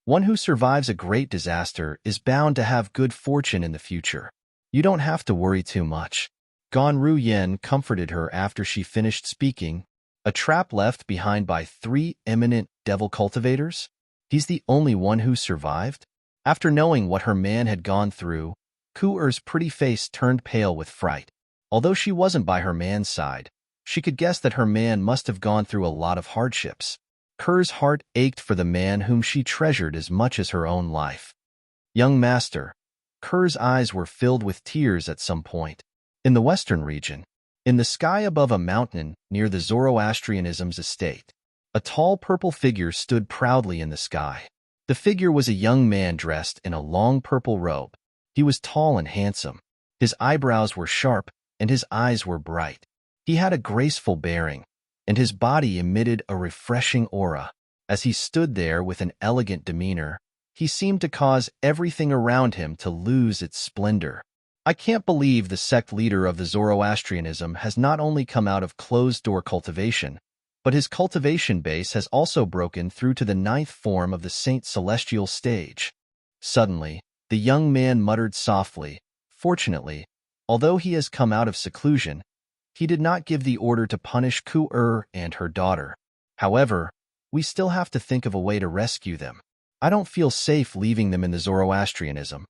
One who survives a great disaster is bound to have good fortune in the future. You don't have to worry too much. Ganru Yan comforted her after she finished speaking. A trap left behind by 3 eminent devil cultivators? He's the only one who survived? After knowing what her man had gone through, Ku'er's pretty face turned pale with fright. Although she wasn't by her man's side, she could guess that her man must have gone through a lot of hardships. Kerr's heart ached for the man whom she treasured as much as her own life. Young master, Kerr's eyes were filled with tears at some point. In the western region, in the sky above a mountain near the Zoroastrianism's estate, a tall purple figure stood proudly in the sky. The figure was a young man dressed in a long purple robe. He was tall and handsome. His eyebrows were sharp, and his eyes were bright. He had a graceful bearing, and his body emitted a refreshing aura. As he stood there with an elegant demeanor, He seemed to cause everything around him to lose its splendor. I can't believe the sect leader of the Zoroastrianism has not only come out of closed-door cultivation, but his cultivation base has also broken through to the ninth form of the Saint Celestial stage. Suddenly, the young man muttered softly, "Fortunately, although he has come out of seclusion, he did not give the order to punish Ku-er and her daughter. However, we still have to think of a way to rescue them. I don't feel safe leaving them in the Zoroastrianism."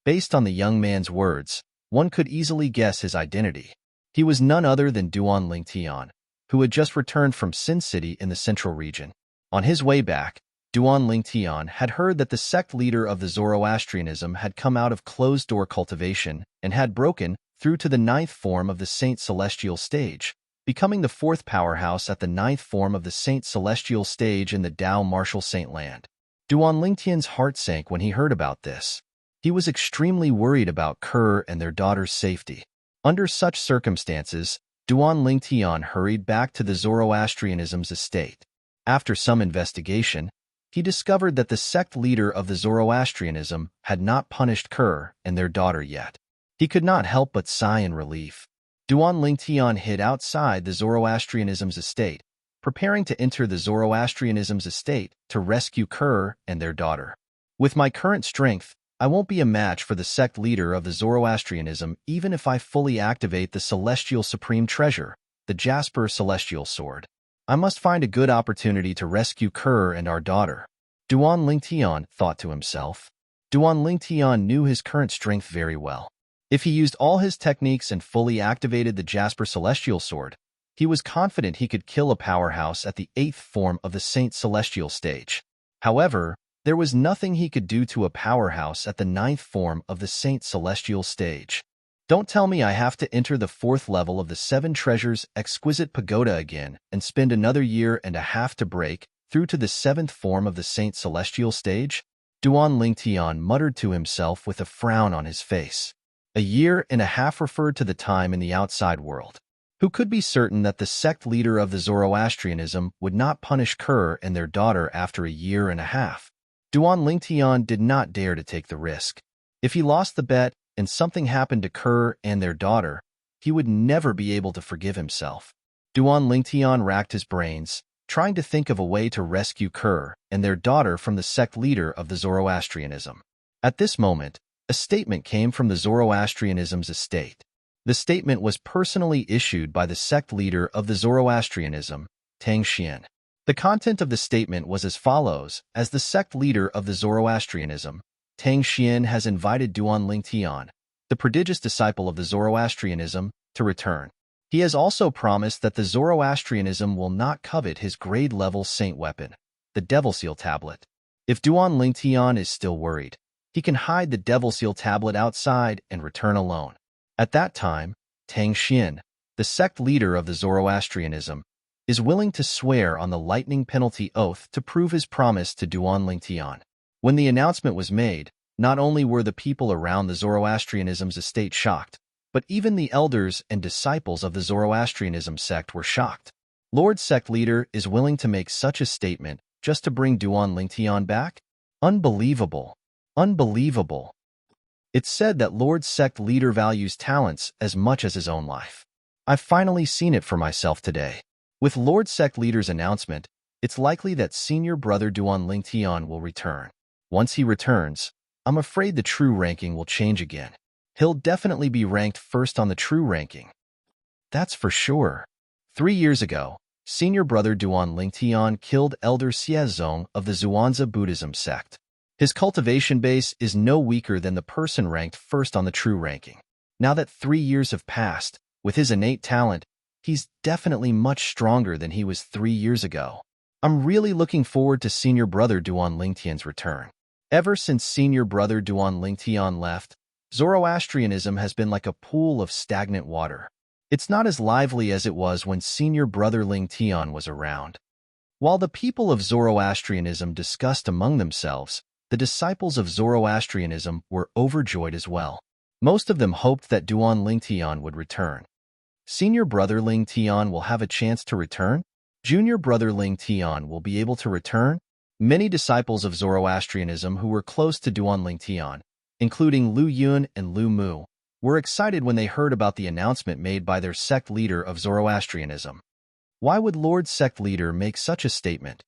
Based on the young man's words, one could easily guess his identity. He was none other than Duan Lingtian, who had just returned from Sin City in the central region. On his way back, Duan Lingtian had heard that the sect leader of the Zoroastrianism had come out of closed-door cultivation and had broken through to the ninth form of the Saint Celestial stage, becoming the fourth powerhouse at the ninth form of the Saint Celestial stage in the Dao Martial Saint Land. Duan Lingtian's heart sank when he heard about this. He was extremely worried about Kerr and their daughter's safety. Under such circumstances, Duan Lingtian hurried back to the Zoroastrianism's estate. After some investigation, he discovered that the sect leader of the Zoroastrianism had not punished Kerr and their daughter yet. He could not help but sigh in relief. Duan Lingtian hid outside the Zoroastrianism's estate, preparing to enter the Zoroastrianism's estate to rescue Kerr and their daughter. "With my current strength, I won't be a match for the sect leader of the Zoroastrianism even if I fully activate the Celestial Supreme Treasure, the Jasper Celestial Sword. I must find a good opportunity to rescue Kerr and our daughter," Duan Lingtian thought to himself. Duan Lingtian knew his current strength very well. If he used all his techniques and fully activated the Jasper Celestial Sword, he was confident he could kill a powerhouse at the eighth form of the Saint Celestial stage. However, there was nothing he could do to a powerhouse at the ninth form of the Saint Celestial stage. Don't tell me I have to enter the fourth level of the Seven Treasures Exquisite Pagoda again and spend another year and a half to break through to the seventh form of the Saint Celestial stage? Duan Lingtian muttered to himself with a frown on his face. A year and a half referred to the time in the outside world. Who could be certain that the sect leader of the Zoroastrianism would not punish Kerr and their daughter after a year and a half? Duan Lingtian did not dare to take the risk. If he lost the bet and something happened to Kerr and their daughter, he would never be able to forgive himself. Duan Lingtian racked his brains, trying to think of a way to rescue Kerr and their daughter from the sect leader of the Zoroastrianism. At this moment, a statement came from the Zoroastrianism's estate. The statement was personally issued by the sect leader of the Zoroastrianism, Tang Xian. The content of the statement was as follows: as the sect leader of the Zoroastrianism, Tang Xian has invited Duan Lingtian, the prodigious disciple of the Zoroastrianism, to return. He has also promised that the Zoroastrianism will not covet his grade-level saint weapon, the Devil Seal Tablet. If Duan Lingtian is still worried, he can hide the Devil Seal Tablet outside and return alone. At that time, Tang Xian, the sect leader of the Zoroastrianism, is willing to swear on the lightning penalty oath to prove his promise to Duan Lingtian. When the announcement was made, not only were the people around the Zoroastrianism's estate shocked, but even the elders and disciples of the Zoroastrianism sect were shocked. Lord Sect Leader is willing to make such a statement just to bring Duan Lingtian back? Unbelievable. Unbelievable. It's said that Lord Sect Leader values talents as much as his own life. I've finally seen it for myself today. With Lord Sect Leader's announcement, it's likely that senior brother Duan Lingtian will return. Once he returns, I'm afraid the true ranking will change again. He'll definitely be ranked first on the true ranking. That's for sure. 3 years ago, senior brother Duan Lingtian killed Elder Xiezong of the Zhuangzi Buddhism sect. His cultivation base is no weaker than the person ranked first on the true ranking. Now that 3 years have passed, with his innate talent, he's definitely much stronger than he was 3 years ago. I'm really looking forward to senior brother Duan Lingtian's return. Ever since senior brother Duan Lingtian left, Zoroastrianism has been like a pool of stagnant water. It's not as lively as it was when senior brother Lingtian was around. While the people of Zoroastrianism discussed among themselves, the disciples of Zoroastrianism were overjoyed as well. Most of them hoped that Duan Lingtian would return. Senior brother Lingtian will have a chance to return? Junior brother Lingtian will be able to return? Many disciples of Zoroastrianism who were close to Duan Tian, including Lu Yun and Lu Mu, were excited when they heard about the announcement made by their sect leader of Zoroastrianism. Why would Lord sect leader make such a statement?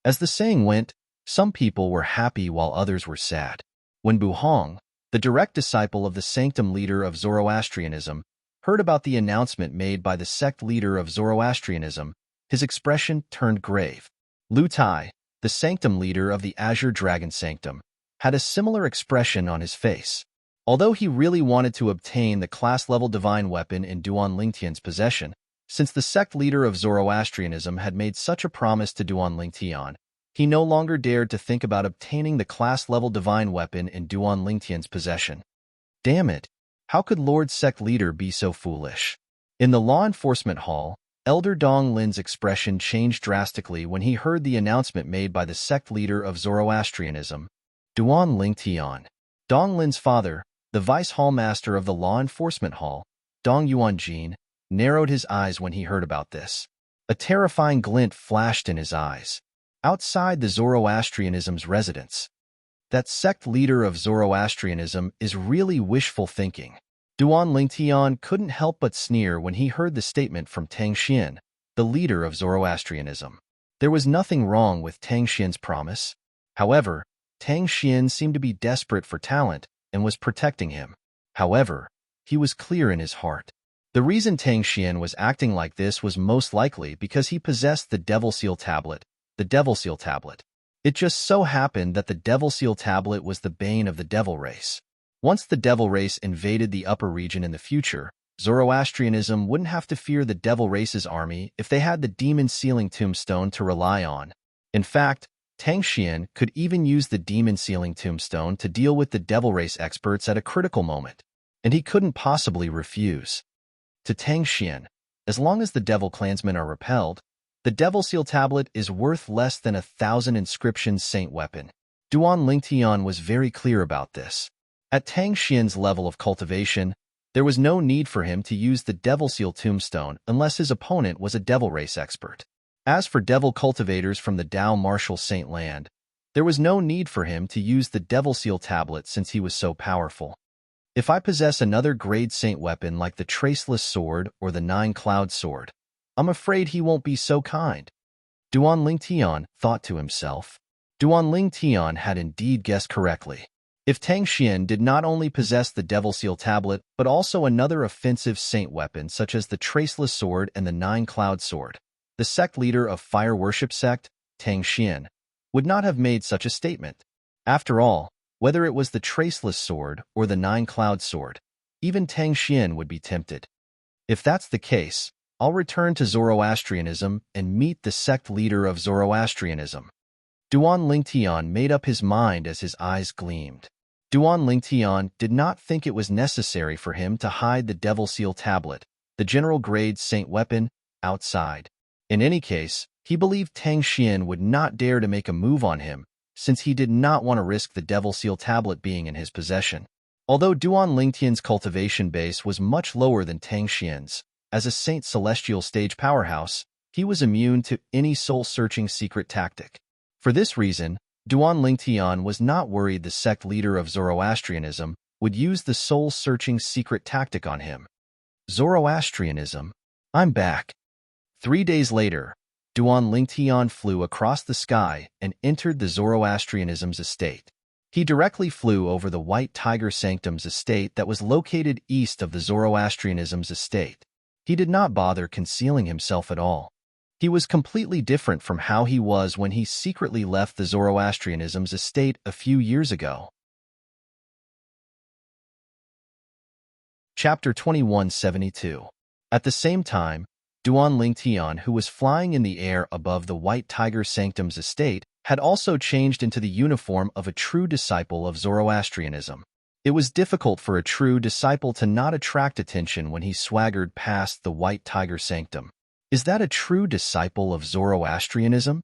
As the saying went, some people were happy while others were sad. When Bu Hong, the direct disciple of the sanctum leader of Zoroastrianism, heard about the announcement made by the sect leader of Zoroastrianism, his expression turned grave. Lu Tai, the sanctum leader of the Azure Dragon Sanctum, had a similar expression on his face. Although he really wanted to obtain the class-level divine weapon in Duan Lingtian's possession, since the sect leader of Zoroastrianism had made such a promise to Duan Lingtian, he no longer dared to think about obtaining the class-level divine weapon in Duan Lingtian's possession. Damn it! How could Lord Sect Leader be so foolish? In the law enforcement hall, Elder Dong Lin's expression changed drastically when he heard the announcement made by the sect leader of Zoroastrianism, Duan Lingtian. Dong Lin's father, the vice hallmaster of the law enforcement hall, Dong Yuanjin, narrowed his eyes when he heard about this. A terrifying glint flashed in his eyes. Outside the Zoroastrianism's residence, that sect leader of Zoroastrianism is really wishful thinking. Duan Lingtian couldn't help but sneer when he heard the statement from Tang Xian, the leader of Zoroastrianism. There was nothing wrong with Tang Xian's promise. However, Tang Xian seemed to be desperate for talent and was protecting him. However, he was clear in his heart. The reason Tang Xian was acting like this was most likely because he possessed the Devil Seal Tablet, the Devil Seal Tablet. It just so happened that the Devil Seal Tablet was the bane of the Devil Race. Once the Devil Race invaded the upper region in the future, Zoroastrianism wouldn't have to fear the Devil Race's army if they had the Demon Sealing Tombstone to rely on. In fact, Tang Xian could even use the Demon Sealing Tombstone to deal with the Devil Race experts at a critical moment, and he couldn't possibly refuse. To Tang Xian, as long as the Devil Clansmen are repelled, the Devil Seal Tablet is worth less than 1,000 inscriptions saint weapon. Duan Lingtian was very clear about this. At Tang Xian's level of cultivation, there was no need for him to use the Devil Seal Tombstone unless his opponent was a Devil Race expert. As for Devil cultivators from the Dao Martial Saint Land, there was no need for him to use the Devil Seal Tablet since he was so powerful. If I possess another grade saint weapon like the Traceless Sword or the Nine Cloud Sword, I'm afraid he won't be so kind. Duan Lingtian thought to himself. Duan Lingtian had indeed guessed correctly. If Tang Xian did not only possess the Devil Seal Tablet, but also another offensive saint weapon such as the Traceless Sword and the Nine Cloud Sword, the sect leader of Fire Worship Sect, Tang Xian, would not have made such a statement. After all, whether it was the Traceless Sword or the Nine Cloud Sword, even Tang Xian would be tempted. If that's the case, I'll return to Zoroastrianism and meet the sect leader of Zoroastrianism. Duan Lingtian made up his mind as his eyes gleamed. Duan Lingtian did not think it was necessary for him to hide the Devil Seal Tablet, the general-grade saint weapon, outside. In any case, he believed Tang Xian would not dare to make a move on him, since he did not want to risk the Devil Seal Tablet being in his possession. Although Duan Lingtian's cultivation base was much lower than Tang Xian's, as a Saint Celestial stage powerhouse, he was immune to any soul-searching secret tactic. For this reason, Duan Lingtian was not worried the sect leader of Zoroastrianism would use the soul-searching secret tactic on him. Zoroastrianism? I'm back. 3 days later, Duan Lingtian flew across the sky and entered the Zoroastrianism's estate. He directly flew over the White Tiger Sanctum's estate that was located east of the Zoroastrianism's estate. He did not bother concealing himself at all. He was completely different from how he was when he secretly left the Zoroastrianism's estate a few years ago. Chapter 2172. At the same time, Duan Lingtian, who was flying in the air above the White Tiger Sanctum's estate, had also changed into the uniform of a true disciple of Zoroastrianism. It was difficult for a true disciple to not attract attention when he swaggered past the White Tiger Sanctum. Is that a true disciple of Zoroastrianism?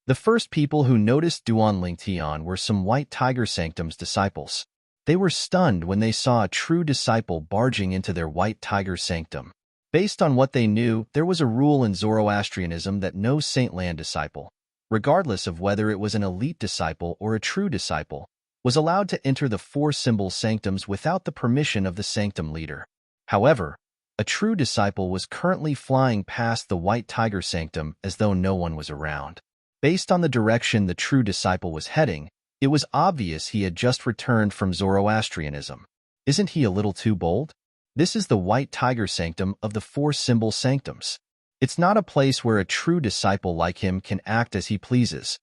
The first people who noticed Duan Lingtian were some White Tiger Sanctum's disciples. They were stunned when they saw a true disciple barging into their White Tiger Sanctum. Based on what they knew, there was a rule in Zoroastrianism that no Saint Land disciple, regardless of whether it was an elite disciple or a true disciple, was allowed to enter the four-symbol sanctums without the permission of the sanctum leader. However, a true disciple was currently flying past the White Tiger sanctum as though no one was around. Based on the direction the true disciple was heading, it was obvious he had just returned from Zoroastrianism. Isn't he a little too bold? This is the White Tiger sanctum of the four-symbol sanctums. It's not a place where a true disciple like him can act as he pleases.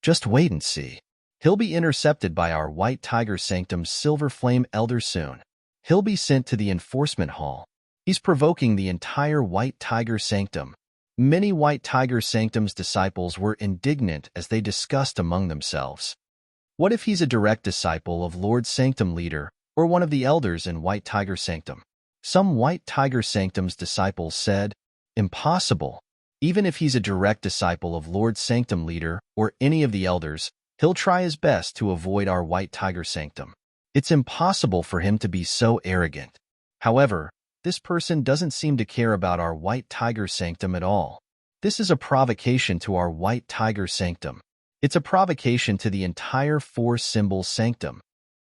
Just wait and see. He'll be intercepted by our White Tiger sanctum's Silver Flame Elder soon. He'll be sent to the enforcement hall. He's provoking the entire White Tiger sanctum. Many White Tiger sanctum's disciples were indignant as they discussed among themselves. What if he's a direct disciple of Lord Sanctum Leader or one of the elders in White Tiger Sanctum? Some White Tiger Sanctum's disciples said, "Impossible. Even if he's a direct disciple of Lord Sanctum Leader or any of the elders, he'll try his best to avoid our White Tiger Sanctum. It's impossible for him to be so arrogant." However, this person doesn't seem to care about our White Tiger Sanctum at all. This is a provocation to our White Tiger Sanctum. It's a provocation to the entire four-symbol sanctum.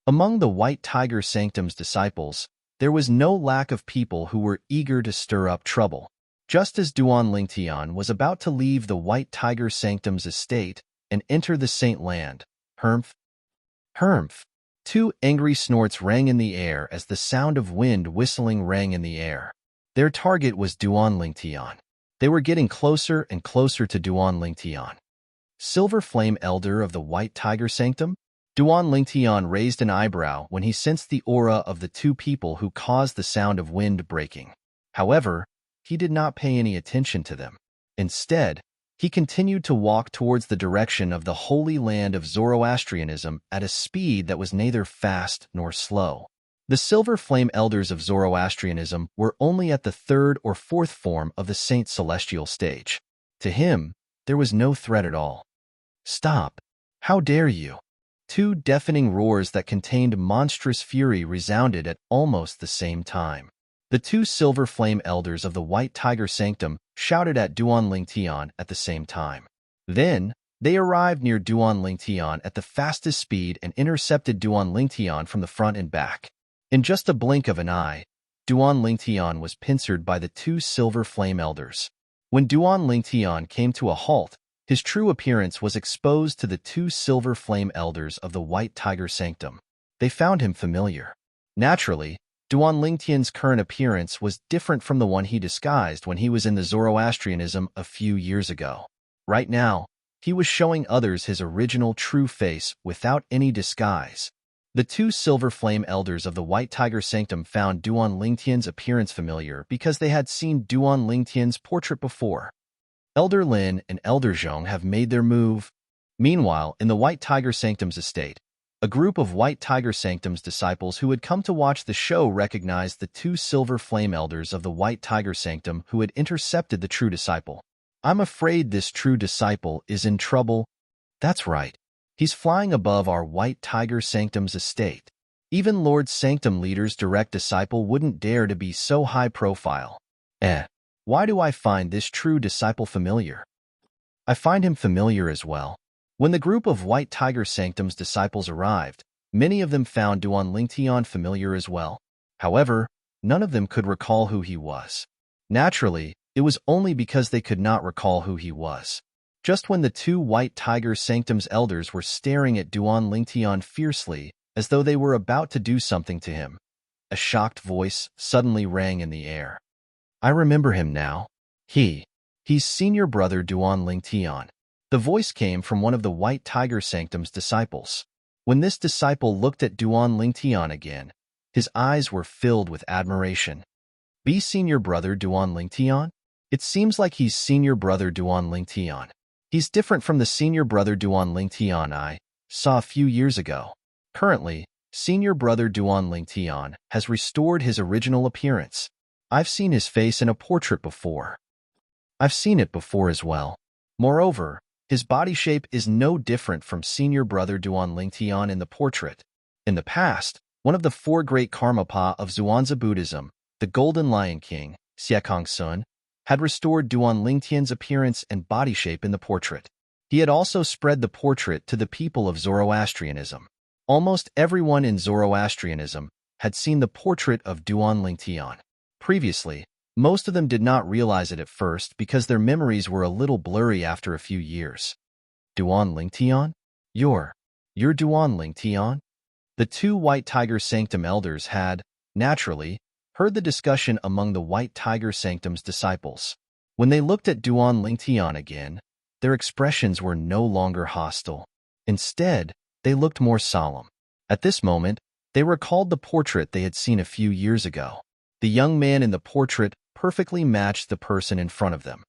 Among the White Tiger Sanctum's disciples, there was no lack of people who were eager to stir up trouble. Just as Duan Lingtian was about to leave the White Tiger Sanctum's estate and enter the Saint Land, Hermph, Hermph. Two angry snorts rang in the air as the sound of wind whistling rang in the air. Their target was Duan Lingtian. They were getting closer and closer to Duan Lingtian. Silver Flame Elder of the White Tiger Sanctum? Duan Lingtian raised an eyebrow when he sensed the aura of the two people who caused the sound of wind breaking. However, he did not pay any attention to them. Instead, he continued to walk towards the direction of the holy land of Zoroastrianism at a speed that was neither fast nor slow. The Silver Flame Elders of Zoroastrianism were only at the third or fourth form of the Saint Celestial stage. To him, there was no threat at all. "Stop! How dare you!" Two deafening roars that contained monstrous fury resounded at almost the same time. The two Silver Flame Elders of the White Tiger Sanctum shouted at Duan Lingtian at the same time. Then, they arrived near Duan Lingtian at the fastest speed and intercepted Duan Lingtian from the front and back. In just a blink of an eye, Duan Lingtian was pincered by the two Silver Flame Elders. When Duan Lingtian came to a halt, his true appearance was exposed to the two Silver Flame Elders of the White Tiger Sanctum. They found him familiar. Naturally, Duan Lingtian's current appearance was different from the one he disguised when he was in the Zoroastrianism a few years ago. Right now, he was showing others his original true face without any disguise. The two Silver Flame Elders of the White Tiger Sanctum found Duan Lingtian's appearance familiar because they had seen Duan Lingtian's portrait before. Elder Lin and Elder Zhong have made their move. Meanwhile, in the White Tiger Sanctum's estate, a group of White Tiger Sanctum's disciples who had come to watch the show recognized the two Silver Flame Elders of the White Tiger Sanctum who had intercepted the true disciple. "I'm afraid this true disciple is in trouble." "That's right. He's flying above our White Tiger Sanctum's estate. Even Lord Sanctum Leader's direct disciple wouldn't dare to be so high profile." Why do I find this true disciple familiar? I find him familiar as well. When the group of White Tiger Sanctum's disciples arrived, many of them found Duan Lingtian familiar as well. However, none of them could recall who he was. Naturally, it was only because they could not recall who he was. Just when the two White Tiger Sanctum's elders were staring at Duan Lingtian fiercely, as though they were about to do something to him, a shocked voice suddenly rang in the air. "I remember him now. He's senior brother Duan Lingtian." The voice came from one of the White Tiger Sanctum's disciples. When this disciple looked at Duan Lingtian again, his eyes were filled with admiration. "Be senior brother Duan Lingtian? It seems like he's senior brother Duan Lingtian. He's different from the senior brother Duan Lingtian I saw a few years ago. Currently, senior brother Duan Lingtian has restored his original appearance. I've seen his face in a portrait before. I've seen it before as well. Moreover, his body shape is no different from senior brother Duan Lingtian in the portrait. In the past, one of the four great Karmapa of Zhuangzi Buddhism, the Golden Lion King, Xie Kongsun, had restored Duan Lingtian's appearance and body shape in the portrait. He had also spread the portrait to the people of Zoroastrianism. Almost everyone in Zoroastrianism had seen the portrait of Duan Lingtian. Previously, most of them did not realize it at first because their memories were a little blurry after a few years. Duan Lingtian? You're Duan Lingtian? The two White Tiger Sanctum elders had, naturally, heard the discussion among the White Tiger Sanctum's disciples. When they looked at Duan Lingtian again, their expressions were no longer hostile. Instead, they looked more solemn. At this moment, they recalled the portrait they had seen a few years ago. The young man in the portrait perfectly matched the person in front of them.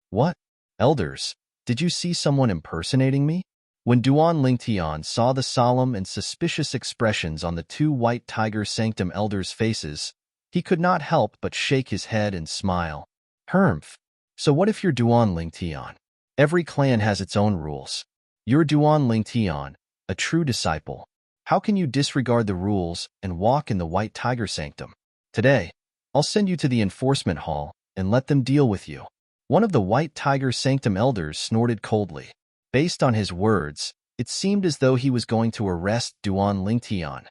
What? Elders, did you see someone impersonating me? When Duan Lingtian saw the solemn and suspicious expressions on the two White Tiger Sanctum elders' faces, he could not help but shake his head and smile. Humph. So what if you're Duan Lingtian? Every clan has its own rules. You're Duan Lingtian, a true disciple. How can you disregard the rules and walk in the White Tiger Sanctum? Today, I'll send you to the enforcement hall and let them deal with you. One of the White Tiger Sanctum elders snorted coldly. Based on his words, it seemed as though he was going to arrest Duan Lingtian.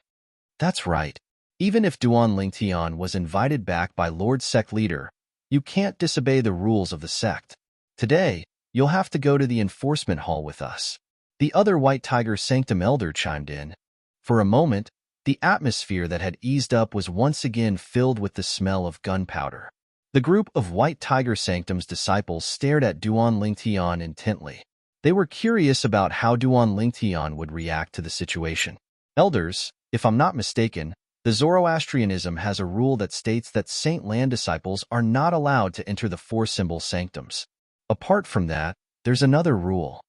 That's right. Even if Duan Lingtian was invited back by Lord Sect Leader, you can't disobey the rules of the sect. Today, you'll have to go to the enforcement hall with us. The other White Tiger Sanctum elder chimed in. For a moment, the atmosphere that had eased up was once again filled with the smell of gunpowder. The group of White Tiger Sanctum's disciples stared at Duan Lingtian intently. They were curious about how Duan Lingtian would react to the situation. Elders, if I'm not mistaken, the Zoroastrianism has a rule that states that Saint Land disciples are not allowed to enter the four-symbol sanctums. Apart from that, there's another rule.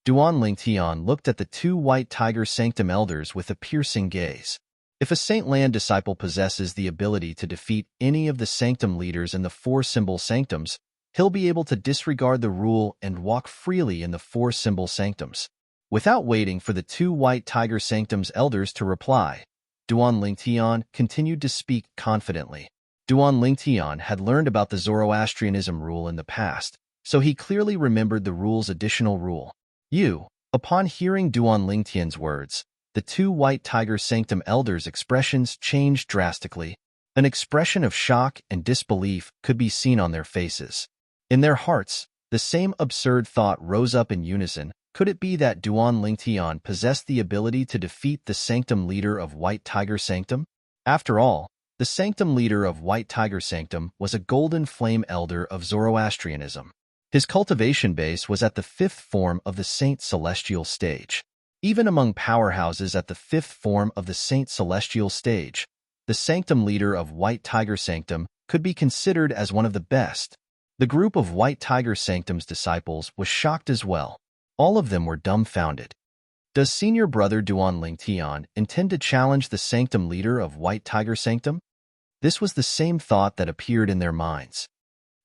Duan Lingtian looked at the two White Tiger Sanctum elders with a piercing gaze. If a Saint Land disciple possesses the ability to defeat any of the sanctum leaders in the four-symbol sanctums, he'll be able to disregard the rule and walk freely in the four-symbol sanctums. Without waiting for the two White Tiger Sanctum's elders to reply, Duan Lingtian continued to speak confidently. Duan Lingtian had learned about the Zoroastrianism rule in the past, so he clearly remembered the rule's additional rule. Upon hearing Duan Lingtian's words, the two White Tiger Sanctum elders' expressions changed drastically. An expression of shock and disbelief could be seen on their faces. In their hearts, the same absurd thought rose up in unison. Could it be that Duan Lingtian possessed the ability to defeat the sanctum leader of White Tiger Sanctum? After all, the sanctum leader of White Tiger Sanctum was a golden flame elder of Zoroastrianism. His cultivation base was at the fifth form of the Saint Celestial stage. Even among powerhouses at the fifth form of the Saint Celestial stage, the sanctum leader of White Tiger Sanctum could be considered as one of the best. The group of White Tiger Sanctum's disciples was shocked as well. All of them were dumbfounded. Does senior brother Duan Lingtian intend to challenge the sanctum leader of White Tiger Sanctum? This was the same thought that appeared in their minds.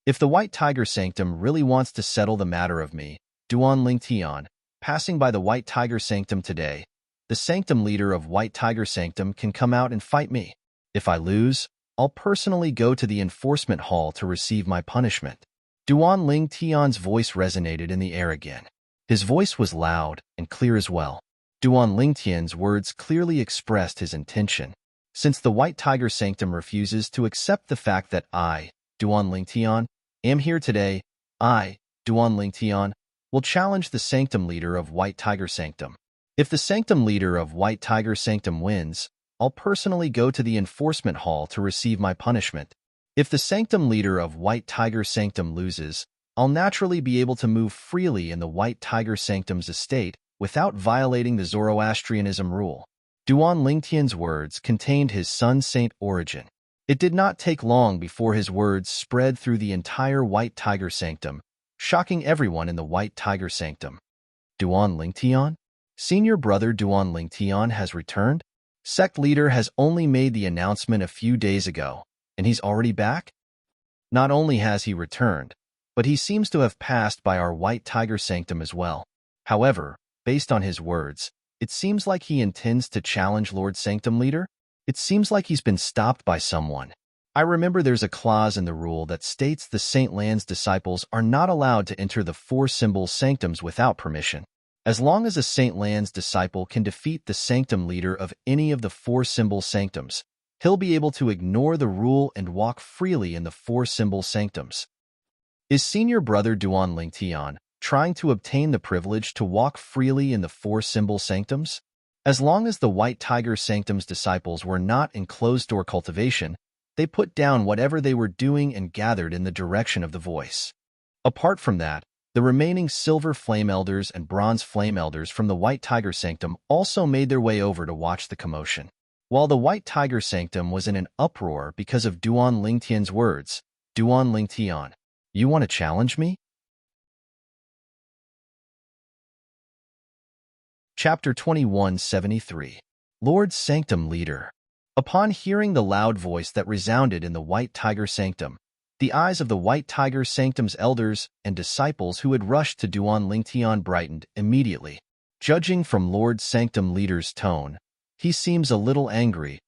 If the White Tiger Sanctum really wants to settle the matter of me, Duan Lingtian, passing by the White Tiger Sanctum today, the sanctum leader of White Tiger Sanctum can come out and fight me. If I lose, I'll personally go to the enforcement hall to receive my punishment. Duan Lingtian's voice resonated in the air again. His voice was loud and clear as well. Duan Lingtian's words clearly expressed his intention. Since the White Tiger Sanctum refuses to accept the fact that I, Duan Lingtian, am here today, I, Duan Lingtian, will challenge the sanctum leader of White Tiger Sanctum. If the sanctum leader of White Tiger Sanctum wins, I'll personally go to the enforcement hall to receive my punishment. If the sanctum leader of White Tiger Sanctum loses, I'll naturally be able to move freely in the White Tiger Sanctum's estate without violating the Zoroastrianism rule. Duan Lingtian's words contained his Sun Saint origin. It did not take long before his words spread through the entire White Tiger Sanctum, shocking everyone in the White Tiger Sanctum. Duan Lingtian? Senior brother Duan Lingtian has returned? Sect leader has only made the announcement a few days ago, and he's already back? Not only has he returned, but he seems to have passed by our White Tiger Sanctum as well. However, based on his words, it seems like he intends to challenge Lord Sanctum Leader. It seems like he's been stopped by someone. I remember there's a clause in the rule that states the Saint Lan's disciples are not allowed to enter the four symbol sanctums without permission. As long as a Saint Lan's disciple can defeat the sanctum leader of any of the four symbol sanctums, he'll be able to ignore the rule and walk freely in the four symbol sanctums. Is senior brother Duan Lingtian trying to obtain the privilege to walk freely in the four symbol sanctums? As long as the White Tiger Sanctum's disciples were not in closed-door cultivation, they put down whatever they were doing and gathered in the direction of the voice. Apart from that, the remaining Silver Flame Elders and Bronze Flame Elders from the White Tiger Sanctum also made their way over to watch the commotion. While the White Tiger Sanctum was in an uproar because of Duan Lingtian's words, Duan Lingtian, you want to challenge me? Chapter 2173. Lord Sanctum Leader. Upon hearing the loud voice that resounded in the White Tiger Sanctum, the eyes of the White Tiger Sanctum's elders and disciples who had rushed to Duan Lingtian brightened immediately. Judging from Lord Sanctum Leader's tone, he seems a little angry.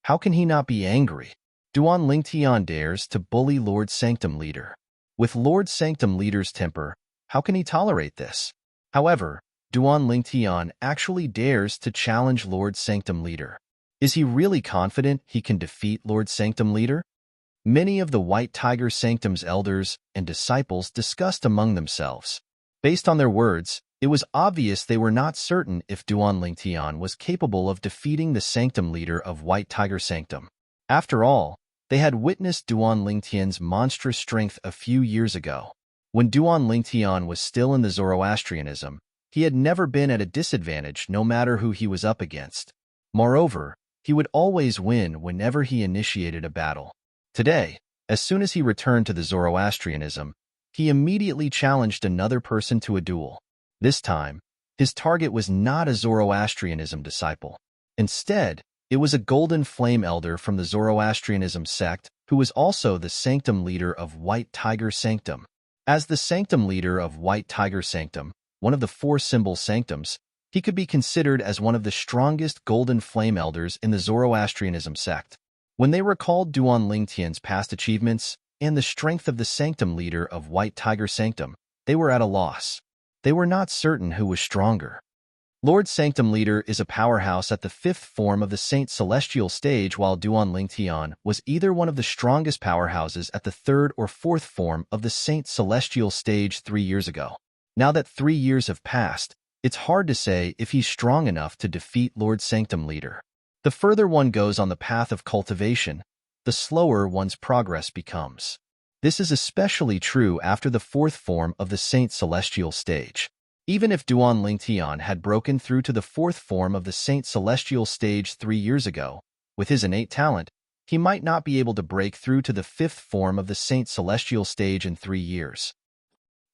How can he not be angry? Duan Lingtian dares to bully Lord Sanctum Leader. With Lord Sanctum Leader's temper, how can he tolerate this? However, Duan Lingtian actually dares to challenge Lord Sanctum Leader. Is he really confident he can defeat Lord Sanctum Leader? Many of the White Tiger Sanctum's elders and disciples discussed among themselves. Based on their words, it was obvious they were not certain if Duan Lingtian was capable of defeating the Sanctum Leader of White Tiger Sanctum. After all, they had witnessed Duan Lingtian's monstrous strength a few years ago. When Duan Lingtian was still in the Zoroastrianism, he had never been at a disadvantage no matter who he was up against. Moreover, he would always win whenever he initiated a battle. Today, as soon as he returned to the Zoroastrianism, he immediately challenged another person to a duel. This time, his target was not a Zoroastrianism disciple. Instead, it was a Golden Flame Elder from the Zoroastrianism sect who was also the Sanctum Leader of White Tiger Sanctum. As the Sanctum Leader of White Tiger Sanctum, one of the four symbol sanctums, he could be considered as one of the strongest Golden Flame Elders in the Zoroastrianism sect. When they recalled Duan Lingtian's past achievements and the strength of the Sanctum Leader of White Tiger Sanctum, they were at a loss. They were not certain who was stronger. Lord Sanctum Leader is a powerhouse at the fifth form of the Saint Celestial stage, while Duan Lingtian was either one of the strongest powerhouses at the third or fourth form of the Saint Celestial stage 3 years ago. Now that 3 years have passed, it's hard to say if he's strong enough to defeat Lord Sanctum Leader. The further one goes on the path of cultivation, the slower one's progress becomes. This is especially true after the fourth form of the Saint Celestial stage. Even if Duan Lingtian had broken through to the fourth form of the Saint Celestial stage 3 years ago, with his innate talent, he might not be able to break through to the fifth form of the Saint Celestial stage in 3 years.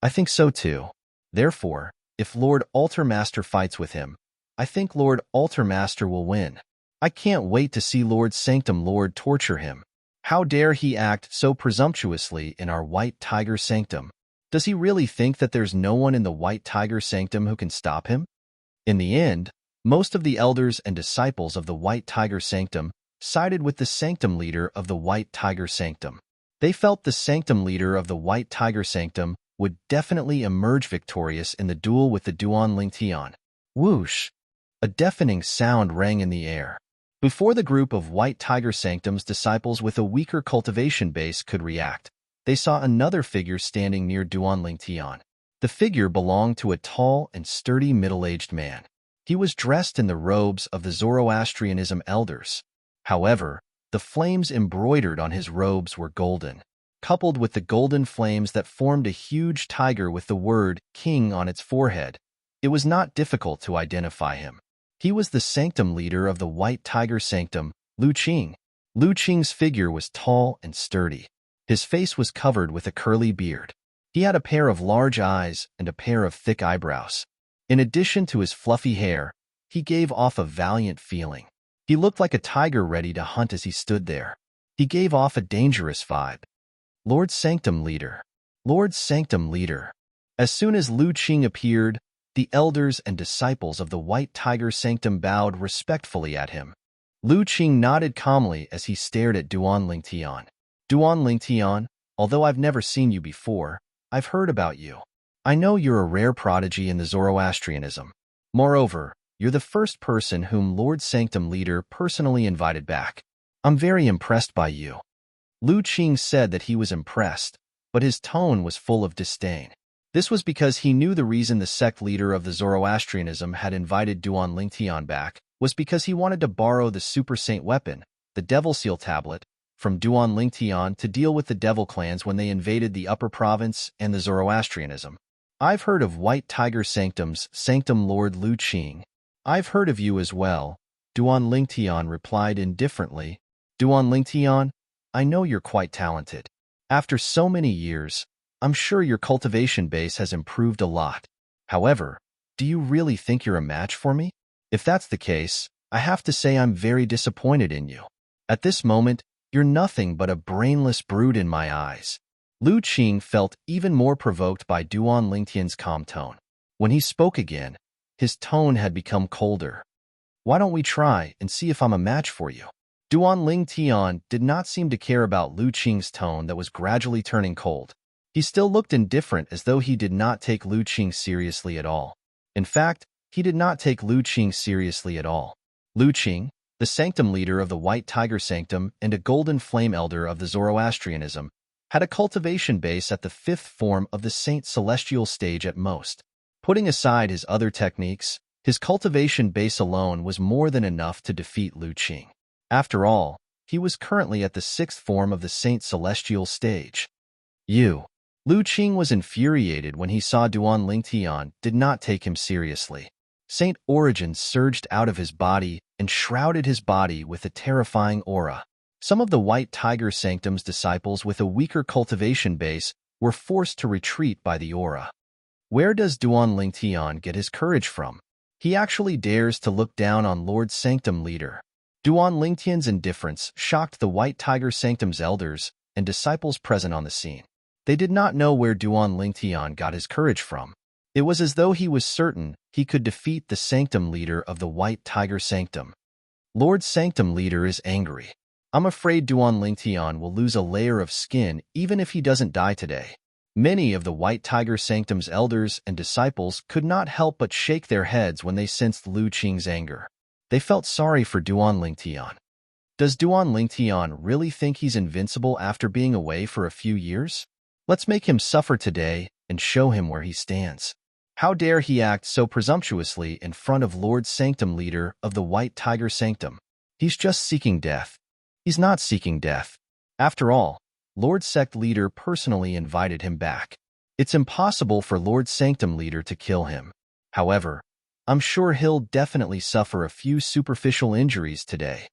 I think so too. Therefore, if Lord Altermaster fights with him, I think Lord Altermaster will win. I can't wait to see Lord Sanctum Lord torture him. How dare he act so presumptuously in our White Tiger Sanctum? Does he really think that there's no one in the White Tiger Sanctum who can stop him? In the end, most of the elders and disciples of the White Tiger Sanctum sided with the Sanctum Leader of the White Tiger Sanctum. They felt the Sanctum Leader of the White Tiger Sanctum would definitely emerge victorious in the duel with the Duan Lingtian. Whoosh! A deafening sound rang in the air. Before the group of White Tiger Sanctum's disciples with a weaker cultivation base could react, they saw another figure standing near Duan Lingtian. The figure belonged to a tall and sturdy middle-aged man. He was dressed in the robes of the Zoroastrianism elders. However, the flames embroidered on his robes were golden. Coupled with the golden flames that formed a huge tiger with the word King on its forehead, it was not difficult to identify him. He was the Sanctum Leader of the White Tiger Sanctum, Lu Qing. Lu Qing's figure was tall and sturdy. His face was covered with a curly beard. He had a pair of large eyes and a pair of thick eyebrows. In addition to his fluffy hair, he gave off a valiant feeling. He looked like a tiger ready to hunt as he stood there. He gave off a dangerous vibe. Lord Sanctum Leader. Lord Sanctum Leader. As soon as Lu Qing appeared, the elders and disciples of the White Tiger Sanctum bowed respectfully at him. Lu Qing nodded calmly as he stared at Duan Lingtian. Duan Lingtian, although I've never seen you before, I've heard about you. I know you're a rare prodigy in the Zoroastrianism. Moreover, you're the first person whom Lord Sanctum Leader personally invited back. I'm very impressed by you." Lu Qing said that he was impressed, but his tone was full of disdain. This was because he knew the reason the sect leader of the Zoroastrianism had invited Duan Lingtian back was because he wanted to borrow the super saint weapon, the Devil Seal Tablet, from Duan Lingtian to deal with the devil clans when they invaded the Upper Province and the Zoroastrianism. "I've heard of White Tiger Sanctum's Sanctum Lord Lu Qing. I've heard of you as well," Duan Lingtian replied indifferently. "Duan Lingtian, I know you're quite talented. After so many years, I'm sure your cultivation base has improved a lot. However, do you really think you're a match for me? If that's the case, I have to say I'm very disappointed in you. At this moment, you're nothing but a brainless brute in my eyes." Lu Qing felt even more provoked by Duan Lingtian's calm tone. When he spoke again, his tone had become colder. "Why don't we try and see if I'm a match for you?" Duan Lingtian did not seem to care about Lu Qing's tone that was gradually turning cold. He still looked indifferent, as though he did not take Lu Qing seriously at all. In fact, he did not take Lu Qing seriously at all. Lu Qing, the sanctum leader of the White Tiger Sanctum and a golden flame elder of the Zoroastrianism, had a cultivation base at the 5th form of the Saint Celestial stage at most. Putting aside his other techniques, his cultivation base alone was more than enough to defeat Lu Qing. After all, he was currently at the 6th form of the Saint Celestial stage. Lu Qing was infuriated when he saw Duan Lingtian did not take him seriously. Saint Origin surged out of his body and shrouded his body with a terrifying aura. Some of the White Tiger Sanctum's disciples with a weaker cultivation base were forced to retreat by the aura. Where does Duan Lingtian get his courage from? He actually dares to look down on Lord Sanctum Leader. Duan Lingtian's indifference shocked the White Tiger Sanctum's elders and disciples present on the scene. They did not know where Duan Lingtian got his courage from. It was as though he was certain he could defeat the Sanctum Leader of the White Tiger Sanctum. Lord Sanctum Leader is angry. I'm afraid Duan Lingtian will lose a layer of skin even if he doesn't die today. Many of the White Tiger Sanctum's elders and disciples could not help but shake their heads when they sensed Lu Qing's anger. They felt sorry for Duan Lingtian. Does Duan Lingtian really think he's invincible after being away for a few years? Let's make him suffer today and show him where he stands. How dare he act so presumptuously in front of Lord Sanctum Leader of the White Tiger Sanctum? He's just seeking death. He's not seeking death. After all, Lord Sect Leader personally invited him back. It's impossible for Lord Sanctum Leader to kill him. However, I'm sure he'll definitely suffer a few superficial injuries today.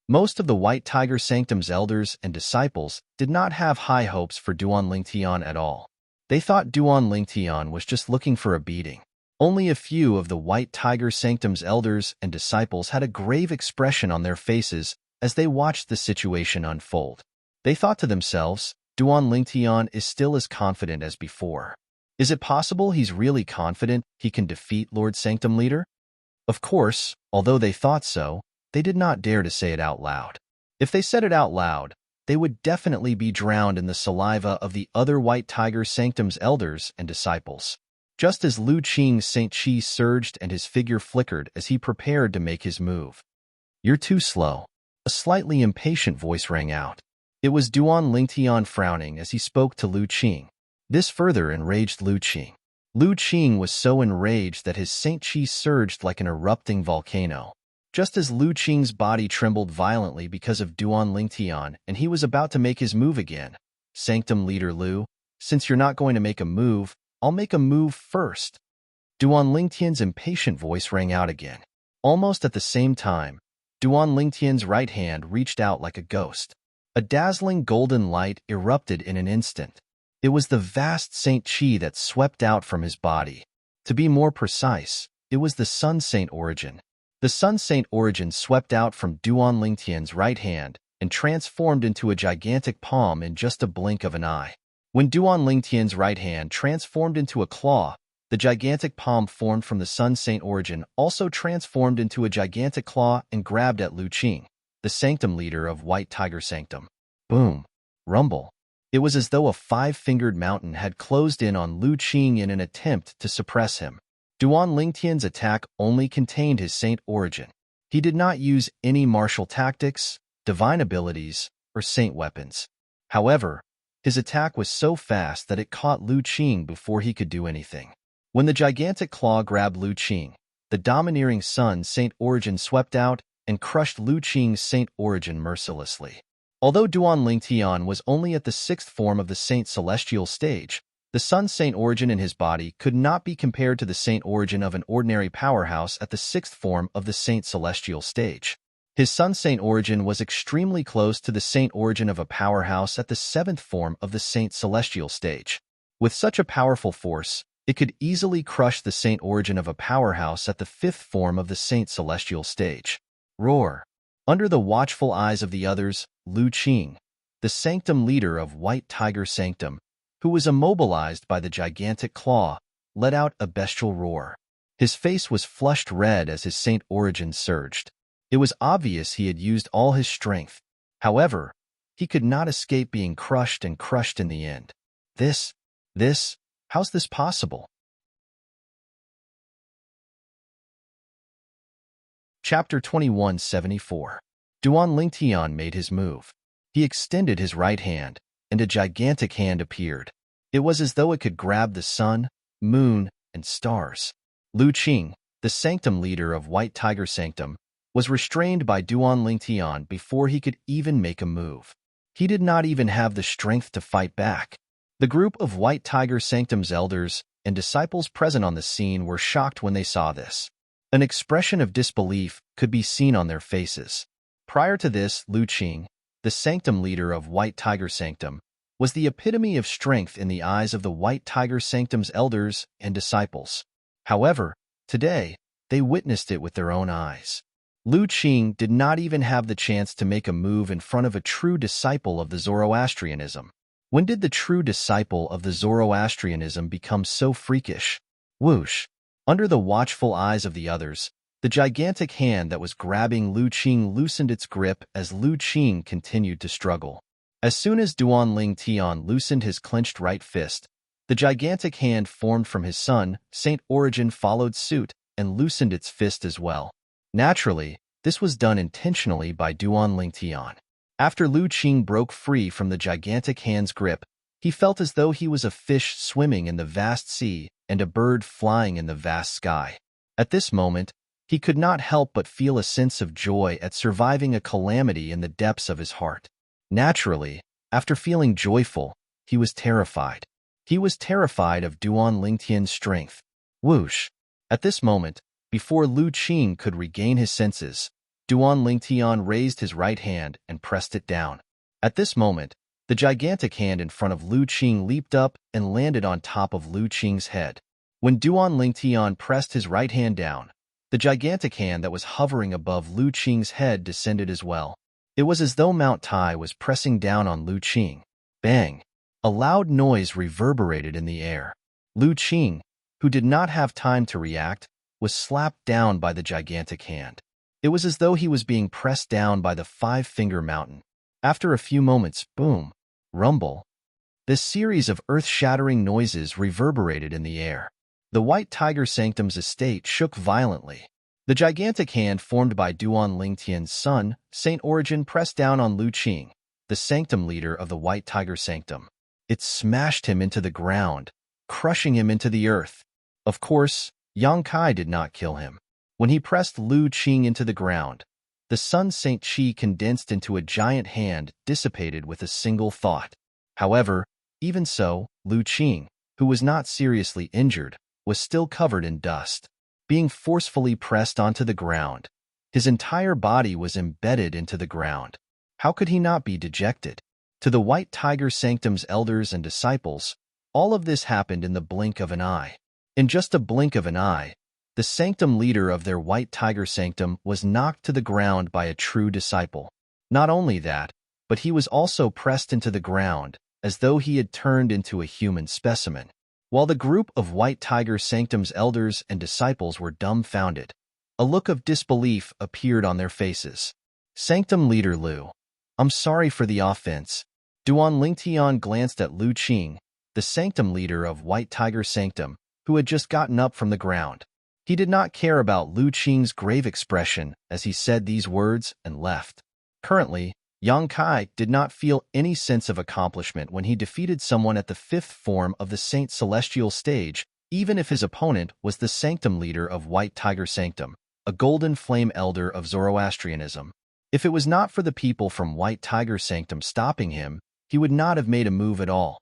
Most of the White Tiger Sanctum's elders and disciples did not have high hopes for Duan Lingtian at all. They thought Duan Lingtian was just looking for a beating. Only a few of the White Tiger Sanctum's elders and disciples had a grave expression on their faces as they watched the situation unfold. They thought to themselves, Duan Lingtian is still as confident as before. Is it possible he's really confident he can defeat Lord Sanctum Leader? Of course, although they thought so, they did not dare to say it out loud. If they said it out loud, they would definitely be drowned in the saliva of the other White Tiger Sanctum's elders and disciples. Just as Lu Qing's Saint Qi surged and his figure flickered as he prepared to make his move. "You're too slow." A slightly impatient voice rang out. It was Duan Lingtian frowning as he spoke to Lu Qing. This further enraged Lu Qing. Lu Qing was so enraged that his Saint Qi surged like an erupting volcano. Just as Lu Qing's body trembled violently because of Duan Lingtian and he was about to make his move again, "Sanctum Leader Lu, since you're not going to make a move, I'll make a move first." Duan Lingtian's impatient voice rang out again. Almost at the same time, Duan Lingtian's right hand reached out like a ghost. A dazzling golden light erupted in an instant. It was the vast Saint Qi that swept out from his body. To be more precise, it was the Sun Saint Origin. The Sun Saint Origin swept out from Duan Lingtian's right hand and transformed into a gigantic palm in just a blink of an eye. When Duan Lingtian's right hand transformed into a claw, the gigantic palm formed from the Sun Saint Origin also transformed into a gigantic claw and grabbed at Lu Qing, the Sanctum Leader of White Tiger Sanctum. Boom! rumble. It was as though a five-fingered mountain had closed in on Lu Qing in an attempt to suppress him. Duan Lingtian's attack only contained his saint origin. He did not use any martial tactics, divine abilities, or saint weapons. However, his attack was so fast that it caught Lu Qing before he could do anything. When the gigantic claw grabbed Lu Qing, the domineering Sun Saint origin swept out and crushed Lu Qing's Saint origin mercilessly. Although Duan Lingtian was only at the sixth form of the Saint Celestial stage, the Sun Saint origin in his body could not be compared to the Saint origin of an ordinary powerhouse at the sixth form of the Saint Celestial stage. His Sun Saint origin was extremely close to the Saint origin of a powerhouse at the seventh form of the Saint Celestial stage. With such a powerful force, it could easily crush the Saint origin of a powerhouse at the fifth form of the Saint Celestial stage. Roar! Under the watchful eyes of the others, Lu Qing, the sanctum leader of White Tiger Sanctum, who was immobilized by the gigantic claw, let out a bestial roar. His face was flushed red as his Saint origin surged. It was obvious he had used all his strength. However, he could not escape being crushed and crushed in the end. How's this possible? Chapter 2174. Duan Lingtian made his move. He extended his right hand, and a gigantic hand appeared. It was as though it could grab the sun, moon, and stars. Lu Qing, the sanctum leader of White Tiger Sanctum, was restrained by Duan Lingtian before he could even make a move. He did not even have the strength to fight back. The group of White Tiger Sanctum's elders and disciples present on the scene were shocked when they saw this. An expression of disbelief could be seen on their faces. Prior to this, Lu Qing, the sanctum leader of White Tiger Sanctum, was the epitome of strength in the eyes of the White Tiger Sanctum's elders and disciples. However, today, they witnessed it with their own eyes. Lu Qing did not even have the chance to make a move in front of a true disciple of the Zoroastrianism. When did the true disciple of the Zoroastrianism become so freakish? Whoosh! Under the watchful eyes of the others, the gigantic hand that was grabbing Lu Qing loosened its grip as Lu Qing continued to struggle. As soon as Duan Lingtian loosened his clenched right fist, the gigantic hand formed from his Sun Saint origin followed suit and loosened its fist as well. Naturally, this was done intentionally by Duan Lingtian. After Lu Qing broke free from the gigantic hand's grip, he felt as though he was a fish swimming in the vast sea and a bird flying in the vast sky. At this moment, he could not help but feel a sense of joy at surviving a calamity in the depths of his heart. Naturally, after feeling joyful, he was terrified. He was terrified of Duan Lingtian's strength. Whoosh! At this moment, before Lu Qing could regain his senses, Duan Lingtian raised his right hand and pressed it down. At this moment, the gigantic hand in front of Lu Qing leaped up and landed on top of Lu Qing's head. When Duan Lingtian pressed his right hand down, the gigantic hand that was hovering above Lu Qing's head descended as well. It was as though Mount Tai was pressing down on Lu Qing. Bang! A loud noise reverberated in the air. Lu Qing, who did not have time to react, was slapped down by the gigantic hand. It was as though he was being pressed down by the five-finger mountain. After a few moments, boom, rumble. This series of earth-shattering noises reverberated in the air. The White Tiger Sanctum's estate shook violently. The gigantic hand formed by Duan Lingtian's Sun Saint origin pressed down on Lu Qing, the sanctum leader of the White Tiger Sanctum. It smashed him into the ground, crushing him into the earth. Of course, Yang Kai did not kill him. When he pressed Lu Qing into the ground, the Sun Saint Qi condensed into a giant hand dissipated with a single thought. However, even so, Lu Qing, who was not seriously injured, was still covered in dust. Being forcefully pressed onto the ground, his entire body was embedded into the ground. How could he not be dejected? To the White Tiger Sanctum's elders and disciples, all of this happened in the blink of an eye. In just a blink of an eye, the sanctum leader of their White Tiger Sanctum was knocked to the ground by a true disciple. Not only that, but he was also pressed into the ground, as though he had turned into a human specimen. While the group of White Tiger Sanctum's elders and disciples were dumbfounded, a look of disbelief appeared on their faces. Sanctum leader Lu, I'm sorry for the offense. Duan Lingtian glanced at Lu Qing, the sanctum leader of White Tiger Sanctum, who had just gotten up from the ground. He did not care about Lu Qing's grave expression as he said these words and left. Currently, Yang Kai did not feel any sense of accomplishment when he defeated someone at the fifth form of the Saint Celestial stage, even if his opponent was the sanctum leader of White Tiger Sanctum, a golden flame elder of Zoroastrianism. If it was not for the people from White Tiger Sanctum stopping him, he would not have made a move at all.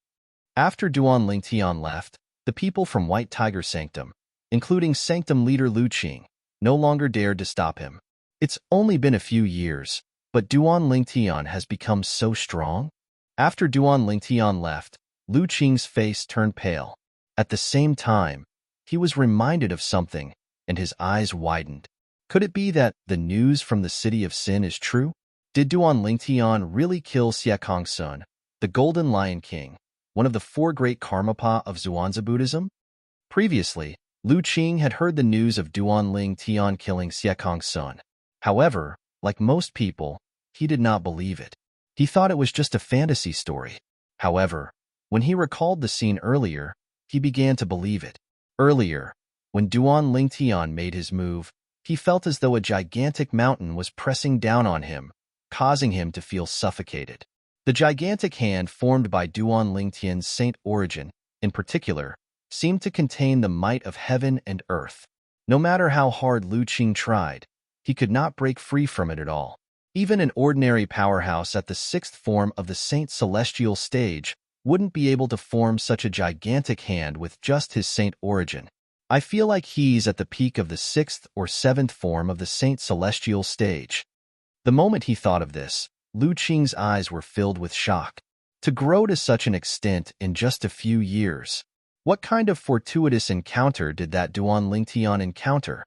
After Duan Lingtian left, the people from White Tiger Sanctum, including Sanctum leader Lu Qing, no longer dared to stop him. It's only been a few years, but Duan Lingtian has become so strong? After Duan Lingtian left, Lu Qing's face turned pale. At the same time, he was reminded of something, and his eyes widened. Could it be that the news from the City of Sin is true? Did Duan Lingtian really kill Xie Kongsun, the Golden Lion King, one of the four great Karmapa of Zhuangzi Buddhism? Previously, Lu Qing had heard the news of Duan Lingtian killing Xie Kongsun. However, like most people, he did not believe it. He thought it was just a fantasy story. However, when he recalled the scene earlier, he began to believe it. Earlier, when Duan Lingtian made his move, he felt as though a gigantic mountain was pressing down on him, causing him to feel suffocated. The gigantic hand formed by Duan Lingtian's saint origin, in particular, seemed to contain the might of heaven and earth. No matter how hard Lu Qing tried, he could not break free from it at all. Even an ordinary powerhouse at the sixth form of the Saint Celestial stage wouldn't be able to form such a gigantic hand with just his saint origin. I feel like he's at the peak of the sixth or seventh form of the Saint Celestial stage. The moment he thought of this, Lu Qing's eyes were filled with shock. To grow to such an extent in just a few years. What kind of fortuitous encounter did that Duan Lingtian encounter?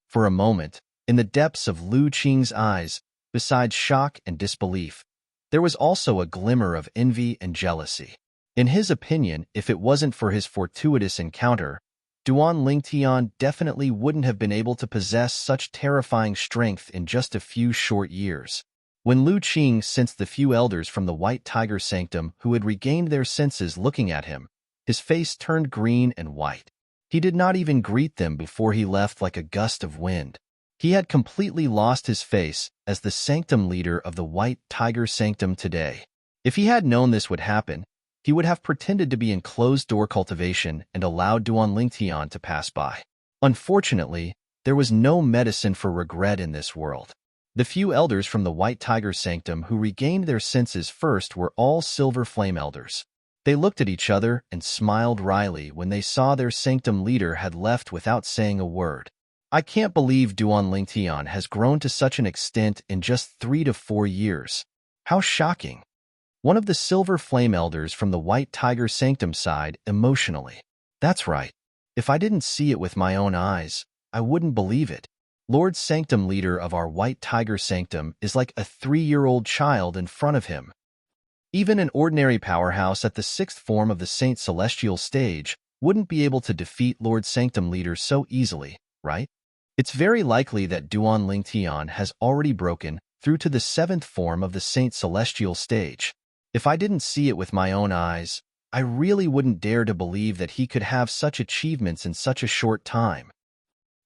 For a moment, in the depths of Lu Qing's eyes, besides shock and disbelief, there was also a glimmer of envy and jealousy. In his opinion, if it wasn't for his fortuitous encounter, Duan Lingtian definitely wouldn't have been able to possess such terrifying strength in just a few short years. When Lu Qing sensed the few elders from the White Tiger Sanctum who had regained their senses looking at him, his face turned green and white. He did not even greet them before he left like a gust of wind. He had completely lost his face as the sanctum leader of the White Tiger Sanctum today. If he had known this would happen, he would have pretended to be in closed-door cultivation and allowed Duan Lingtian to pass by. Unfortunately, there was no medicine for regret in this world. The few elders from the White Tiger Sanctum who regained their senses first were all Silver Flame Elders. They looked at each other and smiled wryly when they saw their sanctum leader had left without saying a word. I can't believe Duan Lingtian has grown to such an extent in just 3 to 4 years. How shocking. One of the Silver Flame Elders from the White Tiger Sanctum sighed emotionally. That's right. If I didn't see it with my own eyes, I wouldn't believe it. Lord Sanctum leader of our White Tiger Sanctum is like a 3-year-old child in front of him. Even an ordinary powerhouse at the sixth form of the Saint Celestial stage wouldn't be able to defeat Lord Sanctum leader so easily, right? It's very likely that Duan Lingtian has already broken through to the seventh form of the Saint Celestial stage. If I didn't see it with my own eyes, I really wouldn't dare to believe that he could have such achievements in such a short time.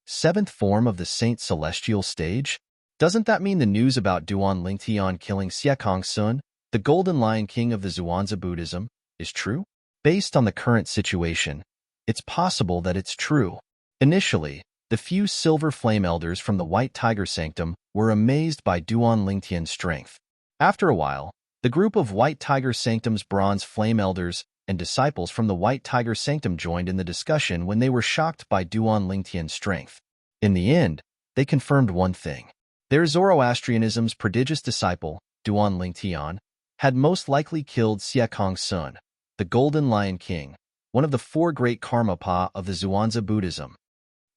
Seventh form of the Saint Celestial stage? Doesn't that mean the news about Duan Lingtian killing Xie Kongsun, the Golden Lion King of the Zhuangzi Buddhism, is true? Based on the current situation, it's possible that it's true. Initially, the few Silver Flame Elders from the White Tiger Sanctum were amazed by Duan Lingtian's strength. After a while, the group of White Tiger Sanctum's Bronze Flame Elders and disciples from the White Tiger Sanctum joined in the discussion when they were shocked by Duan Lingtian's strength. In the end, they confirmed one thing. Their Zoroastrianism's prodigious disciple, Duan Lingtian, had most likely killed Xie Kongsun, the Golden Lion King, one of the 4 great Karmapa of the Zhuangzi Buddhism.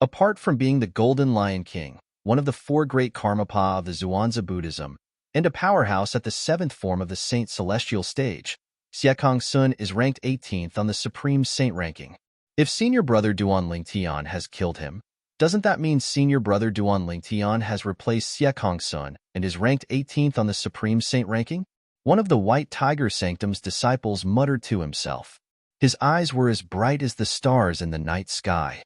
Apart from being the Golden Lion King, one of the 4 great Karmapa of the Zhuangzi Buddhism, and a powerhouse at the 7th form of the Saint Celestial stage, Xie Kongsun is ranked 18th on the Supreme Saint ranking. If senior brother Duan Lingtian has killed him, doesn't that mean senior brother Duan Lingtian has replaced Xie Kongsun and is ranked 18th on the Supreme Saint ranking? One of the White Tiger Sanctum's disciples muttered to himself. His eyes were as bright as the stars in the night sky.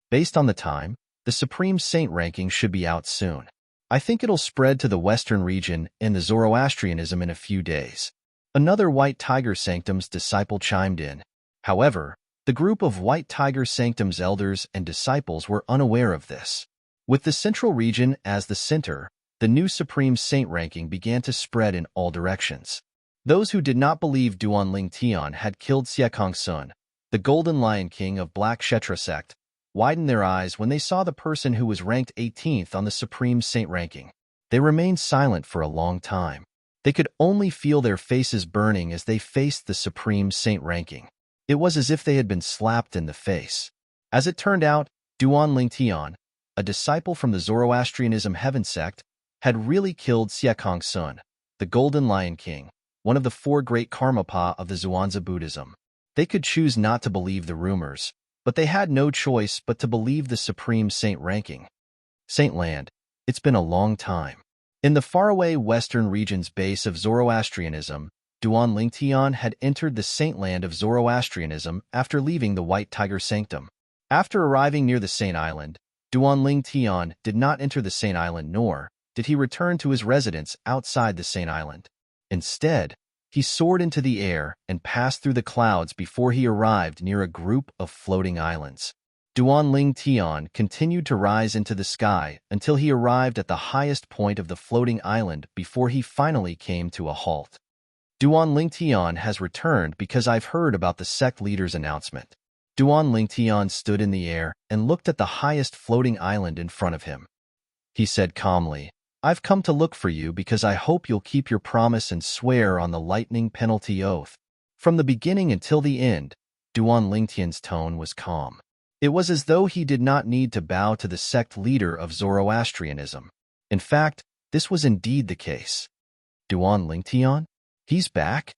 Based on the time, the Supreme Saint ranking should be out soon. I think it'll spread to the Western region and the Zoroastrianism in a few days. Another White Tiger Sanctum's disciple chimed in. However, the group of White Tiger Sanctum's elders and disciples were unaware of this. With the Central region as the center, the new Supreme Saint ranking began to spread in all directions. Those who did not believe Duanling Tian had killed Siekong Sun, the Golden Lion King of Black Kshetra sect, widened their eyes when they saw the person who was ranked 18th on the Supreme Saint ranking. They remained silent for a long time. They could only feel their faces burning as they faced the Supreme Saint ranking. It was as if they had been slapped in the face. As it turned out, Duanling Tian, a disciple from the Zoroastrianism Heaven sect, had really killed Siekong Sun, the Golden Lion King, one of the four great Karmapa of the Zhuangzi Buddhism. They could choose not to believe the rumors, but they had no choice but to believe the Supreme Saint ranking. Saint Land, it's been a long time. In the faraway western region's base of Zoroastrianism, Duanling Tian had entered the Saint Land of Zoroastrianism after leaving the White Tiger Sanctum. After arriving near the Saint Island, Duanling Tian did not enter the Saint Island nor did he return to his residence outside the Saint Island. Instead, he soared into the air and passed through the clouds before he arrived near a group of floating islands. Duanling Tian continued to rise into the sky until he arrived at the highest point of the floating island before he finally came to a halt. Duanling Tian has returned because I've heard about the sect leader's announcement. Duanling Tian stood in the air and looked at the highest floating island in front of him. He said calmly, I've come to look for you because I hope you'll keep your promise and swear on the lightning penalty oath. From the beginning until the end, Duanling Tian's tone was calm. It was as though he did not need to bow to the sect leader of Zoroastrianism. In fact, this was indeed the case. Duanling Tian? He's back?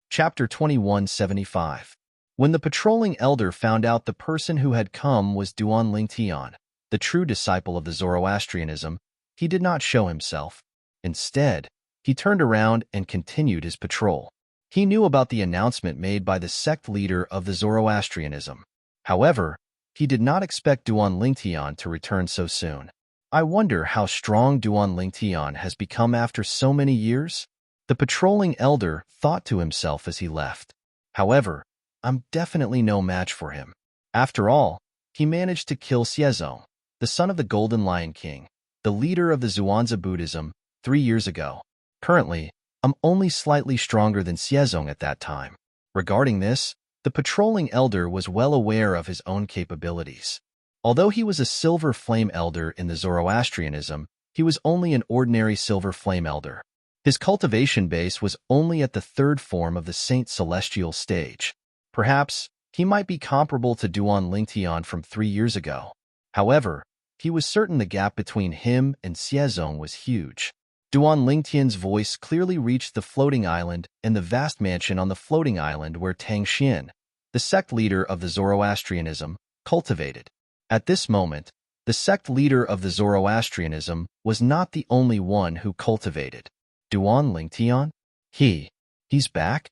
Chapter 2175. When the patrolling elder found out the person who had come was Duanling Tian, the true disciple of the Zoroastrianism, he did not show himself. Instead, he turned around and continued his patrol. He knew about the announcement made by the sect leader of the Zoroastrianism. However, he did not expect Duanling Tian to return so soon. I wonder how strong Duanling Tian has become after so many years? The patrolling elder thought to himself as he left. However, I'm definitely no match for him. After all, he managed to kill Xiezong, the son of the Golden Lion King, the leader of the Zhuangzi Buddhism, 3 years ago. Currently, I'm only slightly stronger than Xiezong at that time. Regarding this, the patrolling elder was well aware of his own capabilities. Although he was a silver flame elder in the Zoroastrianism, he was only an ordinary silver flame elder. His cultivation base was only at the 3rd form of the Saint Celestial stage. Perhaps, he might be comparable to Duanling Tian from 3 years ago. However, he was certain the gap between him and Xiezong was huge. Duanling Tian's voice clearly reached the floating island and the vast mansion on the floating island where Tang Xian, the sect leader of the Zoroastrianism, cultivated. At this moment, the sect leader of the Zoroastrianism was not the only one who cultivated. Duanling Tian? He's back?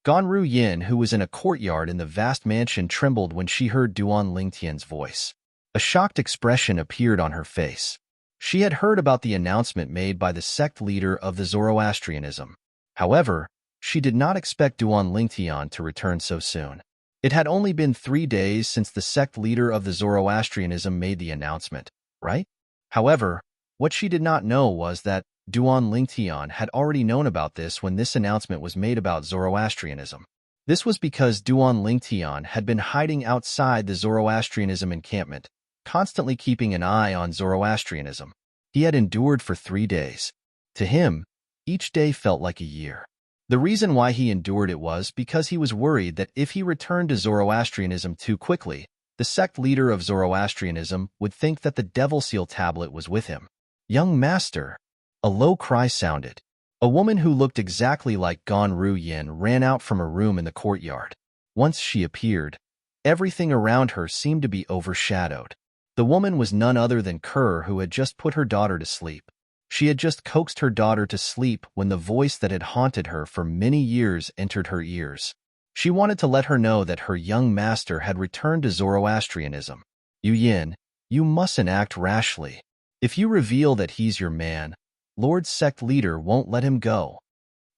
Ganru Yin, who was in a courtyard in the vast mansion, trembled when she heard Duanling Tian's voice. A shocked expression appeared on her face. She had heard about the announcement made by the sect leader of the Zoroastrianism. However, she did not expect Duanling Tian to return so soon. It had only been 3 days since the sect leader of the Zoroastrianism made the announcement, right? However, what she did not know was that Duanling Tian had already known about this when this announcement was made about Zoroastrianism. This was because Duanling Tian had been hiding outside the Zoroastrianism encampment, constantly keeping an eye on Zoroastrianism. He had endured for 3 days. To him, each day felt like a year. The reason why he endured it was because he was worried that if he returned to Zoroastrianism too quickly, the sect leader of Zoroastrianism would think that the Devil Seal tablet was with him. Young master, a low cry sounded. A woman who looked exactly like Ganru Yin ran out from a room in the courtyard. Once she appeared, everything around her seemed to be overshadowed. The woman was none other than Kerr, who had just put her daughter to sleep. She had just coaxed her daughter to sleep when the voice that had haunted her for many years entered her ears. She wanted to let her know that her young master had returned to Zoroastrianism. Yu Yin, you mustn't act rashly. If you reveal that he's your man, Lord Sect Leader won't let him go.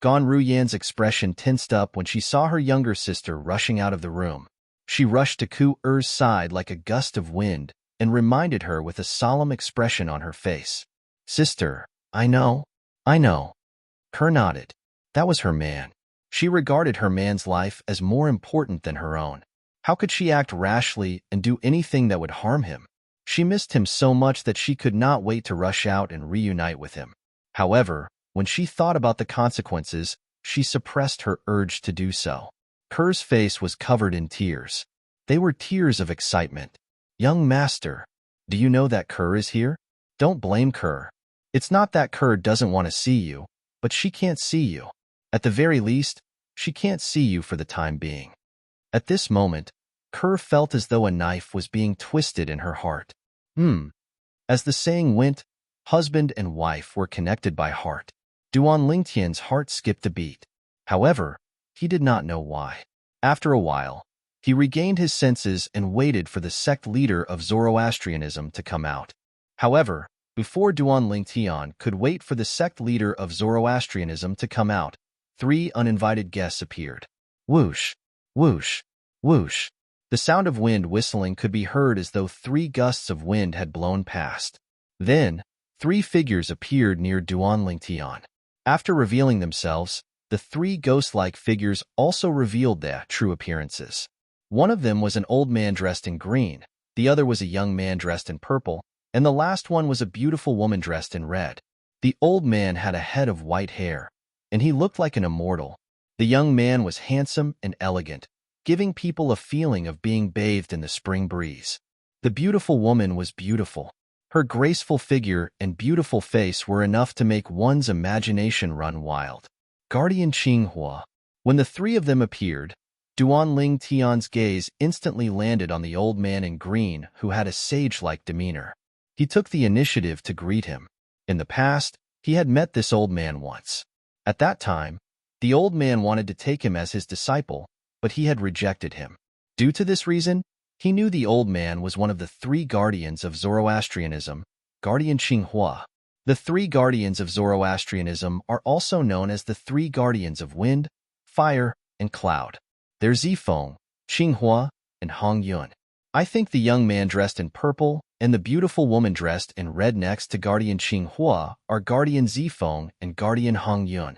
Gan Ruyan's expression tensed up when she saw her younger sister rushing out of the room. She rushed to Ku-er's side like a gust of wind and reminded her with a solemn expression on her face. Sister, I know. Kerr nodded. That was her man. She regarded her man's life as more important than her own. How could she act rashly and do anything that would harm him? She missed him so much that she could not wait to rush out and reunite with him. However, when she thought about the consequences, she suppressed her urge to do so. Kerr's face was covered in tears. They were tears of excitement. Young master, do you know that Kerr is here? Don't blame Kerr. It's not that Kerr doesn't want to see you, but she can't see you. At the very least, she can't see you for the time being. At this moment, Kerr felt as though a knife was being twisted in her heart. As the saying went, husband and wife were connected by heart. Duan Lingtian's heart skipped a beat. However, he did not know why. After a while, he regained his senses and waited for the sect leader of Zoroastrianism to come out. However, before Duan Lingtian could wait for the sect leader of Zoroastrianism to come out, 3 uninvited guests appeared. Whoosh, whoosh, whoosh. The sound of wind whistling could be heard as though 3 gusts of wind had blown past. Then, 3 figures appeared near Duan Lingtian. After revealing themselves, the 3 ghost-like figures also revealed their true appearances. One of them was an old man dressed in green, the other was a young man dressed in purple, and the last one was a beautiful woman dressed in red. The old man had a head of white hair, and he looked like an immortal. The young man was handsome and elegant, giving people a feeling of being bathed in the spring breeze. The beautiful woman was beautiful. Her graceful figure and beautiful face were enough to make one's imagination run wild. Guardian Qinghua. When the 3 of them appeared, Duan Lingtian's gaze instantly landed on the old man in green who had a sage-like demeanor. He took the initiative to greet him. In the past, he had met this old man once. At that time, the old man wanted to take him as his disciple, but he had rejected him. Due to this reason, he knew the old man was one of the 3 guardians of Zoroastrianism, Guardian Qinghua. The 3 guardians of Zoroastrianism are also known as the 3 guardians of wind, fire, and cloud. They're Zifeng, Qinghua, and Hongyun. I think the young man dressed in purple and the beautiful woman dressed in red next to Guardian Qinghua are Guardian Zifeng and Guardian Hongyun.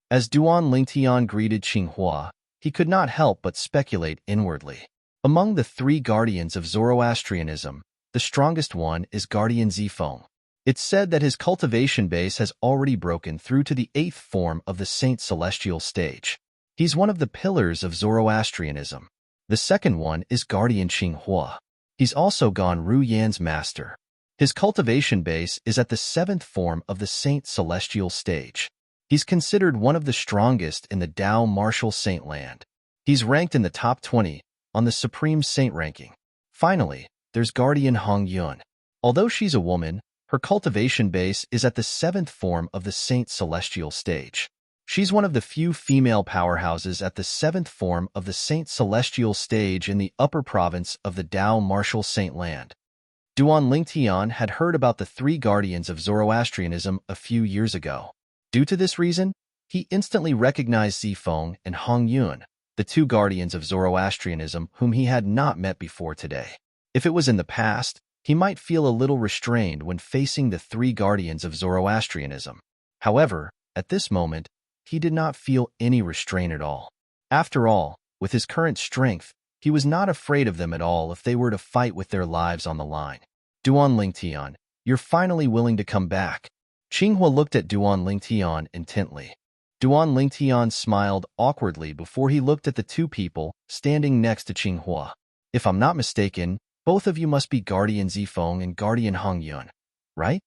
As Duan Lingtian greeted Qinghua, he could not help but speculate inwardly. Among the 3 guardians of Zoroastrianism, the strongest one is Guardian Zifeng. It's said that his cultivation base has already broken through to the 8th form of the Saint Celestial stage. He's one of the pillars of Zoroastrianism. The second one is Guardian Qinghua. He's also Gan Ruyan's master. His cultivation base is at the 7th form of the Saint Celestial stage. He's considered one of the strongest in the Tao Martial Saint land. He's ranked in the top 20 on the Supreme Saint ranking. Finally, there's Guardian Hongyun. Although she's a woman, her cultivation base is at the 7th form of the Saint Celestial stage. She's one of the few female powerhouses at the 7th form of the Saint Celestial stage in the upper province of the Tao Martial Saint land. Duan Lingtian had heard about the 3 guardians of Zoroastrianism a few years ago. Due to this reason, he instantly recognized Zifeng and Hongyun, the 2 guardians of Zoroastrianism whom he had not met before today. If it was in the past, he might feel a little restrained when facing the 3 guardians of Zoroastrianism. However, at this moment, he did not feel any restraint at all. After all, with his current strength, he was not afraid of them at all if they were to fight with their lives on the line. Duan Lingtian, you're finally willing to come back. Qinghua looked at Duan Lingtian intently. Duan Lingtian smiled awkwardly before he looked at the 2 people standing next to Qinghua. If I'm not mistaken, both of you must be Guardian Zifeng and Guardian Hongyun, right?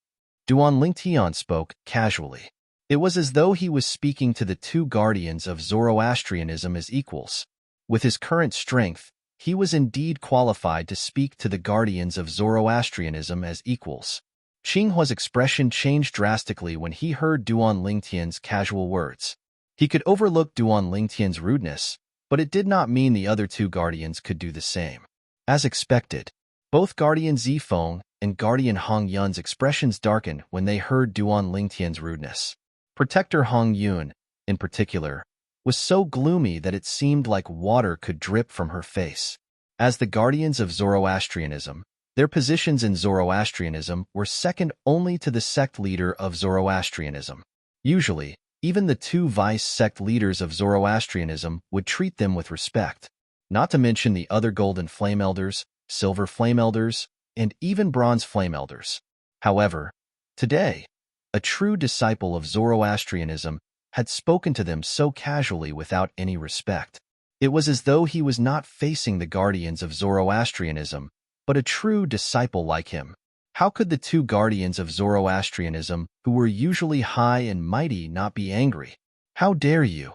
Duan Lingtian spoke casually. It was as though he was speaking to the 2 guardians of Zoroastrianism as equals. With his current strength, He was indeed qualified to speak to the guardians of Zoroastrianism as equals. Qinghua's expression changed drastically when he heard Duan Lingtian's casual words. He could overlook Duan Lingtian's rudeness, but it did not mean the other two guardians could do the same. As expected, both Guardian Zifeng and Guardian Hong Yun's expressions darkened when they heard Duan Lingtian's rudeness. Protector Hong Yun, in particular, was so gloomy that it seemed like water could drip from her face. As the guardians of Zoroastrianism, their positions in Zoroastrianism were second only to the sect leader of Zoroastrianism. Usually, even the two vice-sect leaders of Zoroastrianism would treat them with respect, not to mention the other golden flame elders, silver flame elders, and even bronze flame elders. However, today, a true disciple of Zoroastrianism had spoken to them so casually without any respect. It was as though he was not facing the guardians of Zoroastrianism, but a true disciple like him. How could the two guardians of Zoroastrianism, who were usually high and mighty, not be angry? "How dare you?"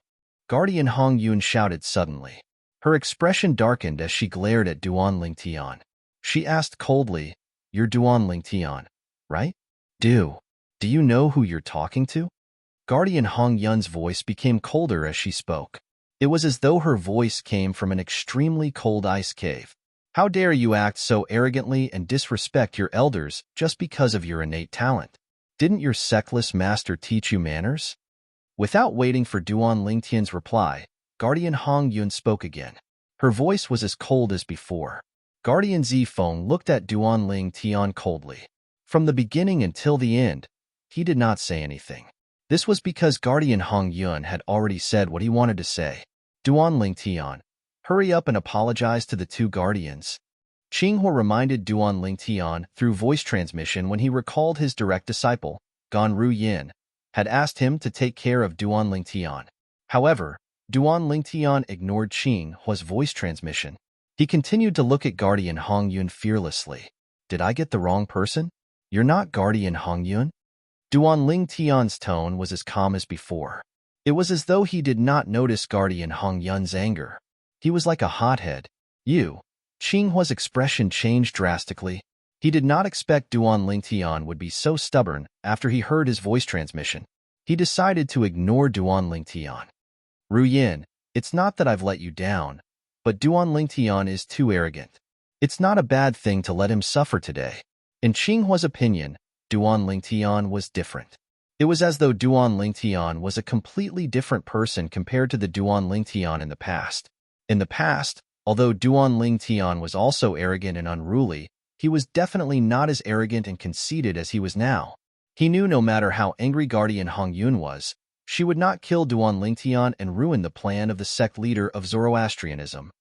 Guardian Hong Yun shouted suddenly. Her expression darkened as she glared at Duan Lingtian. She asked coldly, "You're Duan Lingtian, right? Do you know who you're talking to?" Guardian Hong Yun's voice became colder as she spoke. It was as though her voice came from an extremely cold ice cave. "How dare you act so arrogantly and disrespect your elders just because of your innate talent? Didn't your sectless master teach you manners?" Without waiting for Duan Lingtian's reply, Guardian Hong Yun spoke again. Her voice was as cold as before. Guardian Zifeng looked at Duan Lingtian coldly. From the beginning until the end, he did not say anything. This was because Guardian Hong Yun had already said what he wanted to say. "Duan Lingtian, hurry up and apologize to the two guardians." Qinghua reminded Duan Lingtian through voice transmission when he recalled his direct disciple, Gan Ruyin, had asked him to take care of Duan Lingtian. However, Duan Lingtian ignored Qinghua's voice transmission. He continued to look at Guardian Hong Yun fearlessly. "Did I get the wrong person? You're not Guardian Hong Yun?" Duan Lingtian's tone was as calm as before. It was as though he did not notice Guardian Hong Yun's anger. He was like a hothead. "You." Qinghua's expression changed drastically. He did not expect Duan Lingtian would be so stubborn after he heard his voice transmission. He decided to ignore Duan Lingtian. "Ruyin, it's not that I've let you down, but Duan Lingtian is too arrogant. It's not a bad thing to let him suffer today." In Qinghua's opinion, Duan Lingtian was different. It was as though Duan Lingtian was a completely different person compared to the Duan Lingtian in the past. In the past, although Duan Lingtian was also arrogant and unruly, he was definitely not as arrogant and conceited as he was now. He knew no matter how angry Guardian Hong Yun was, she would not kill Duan Lingtian and ruin the plan of the sect leader of Zoroastrianism.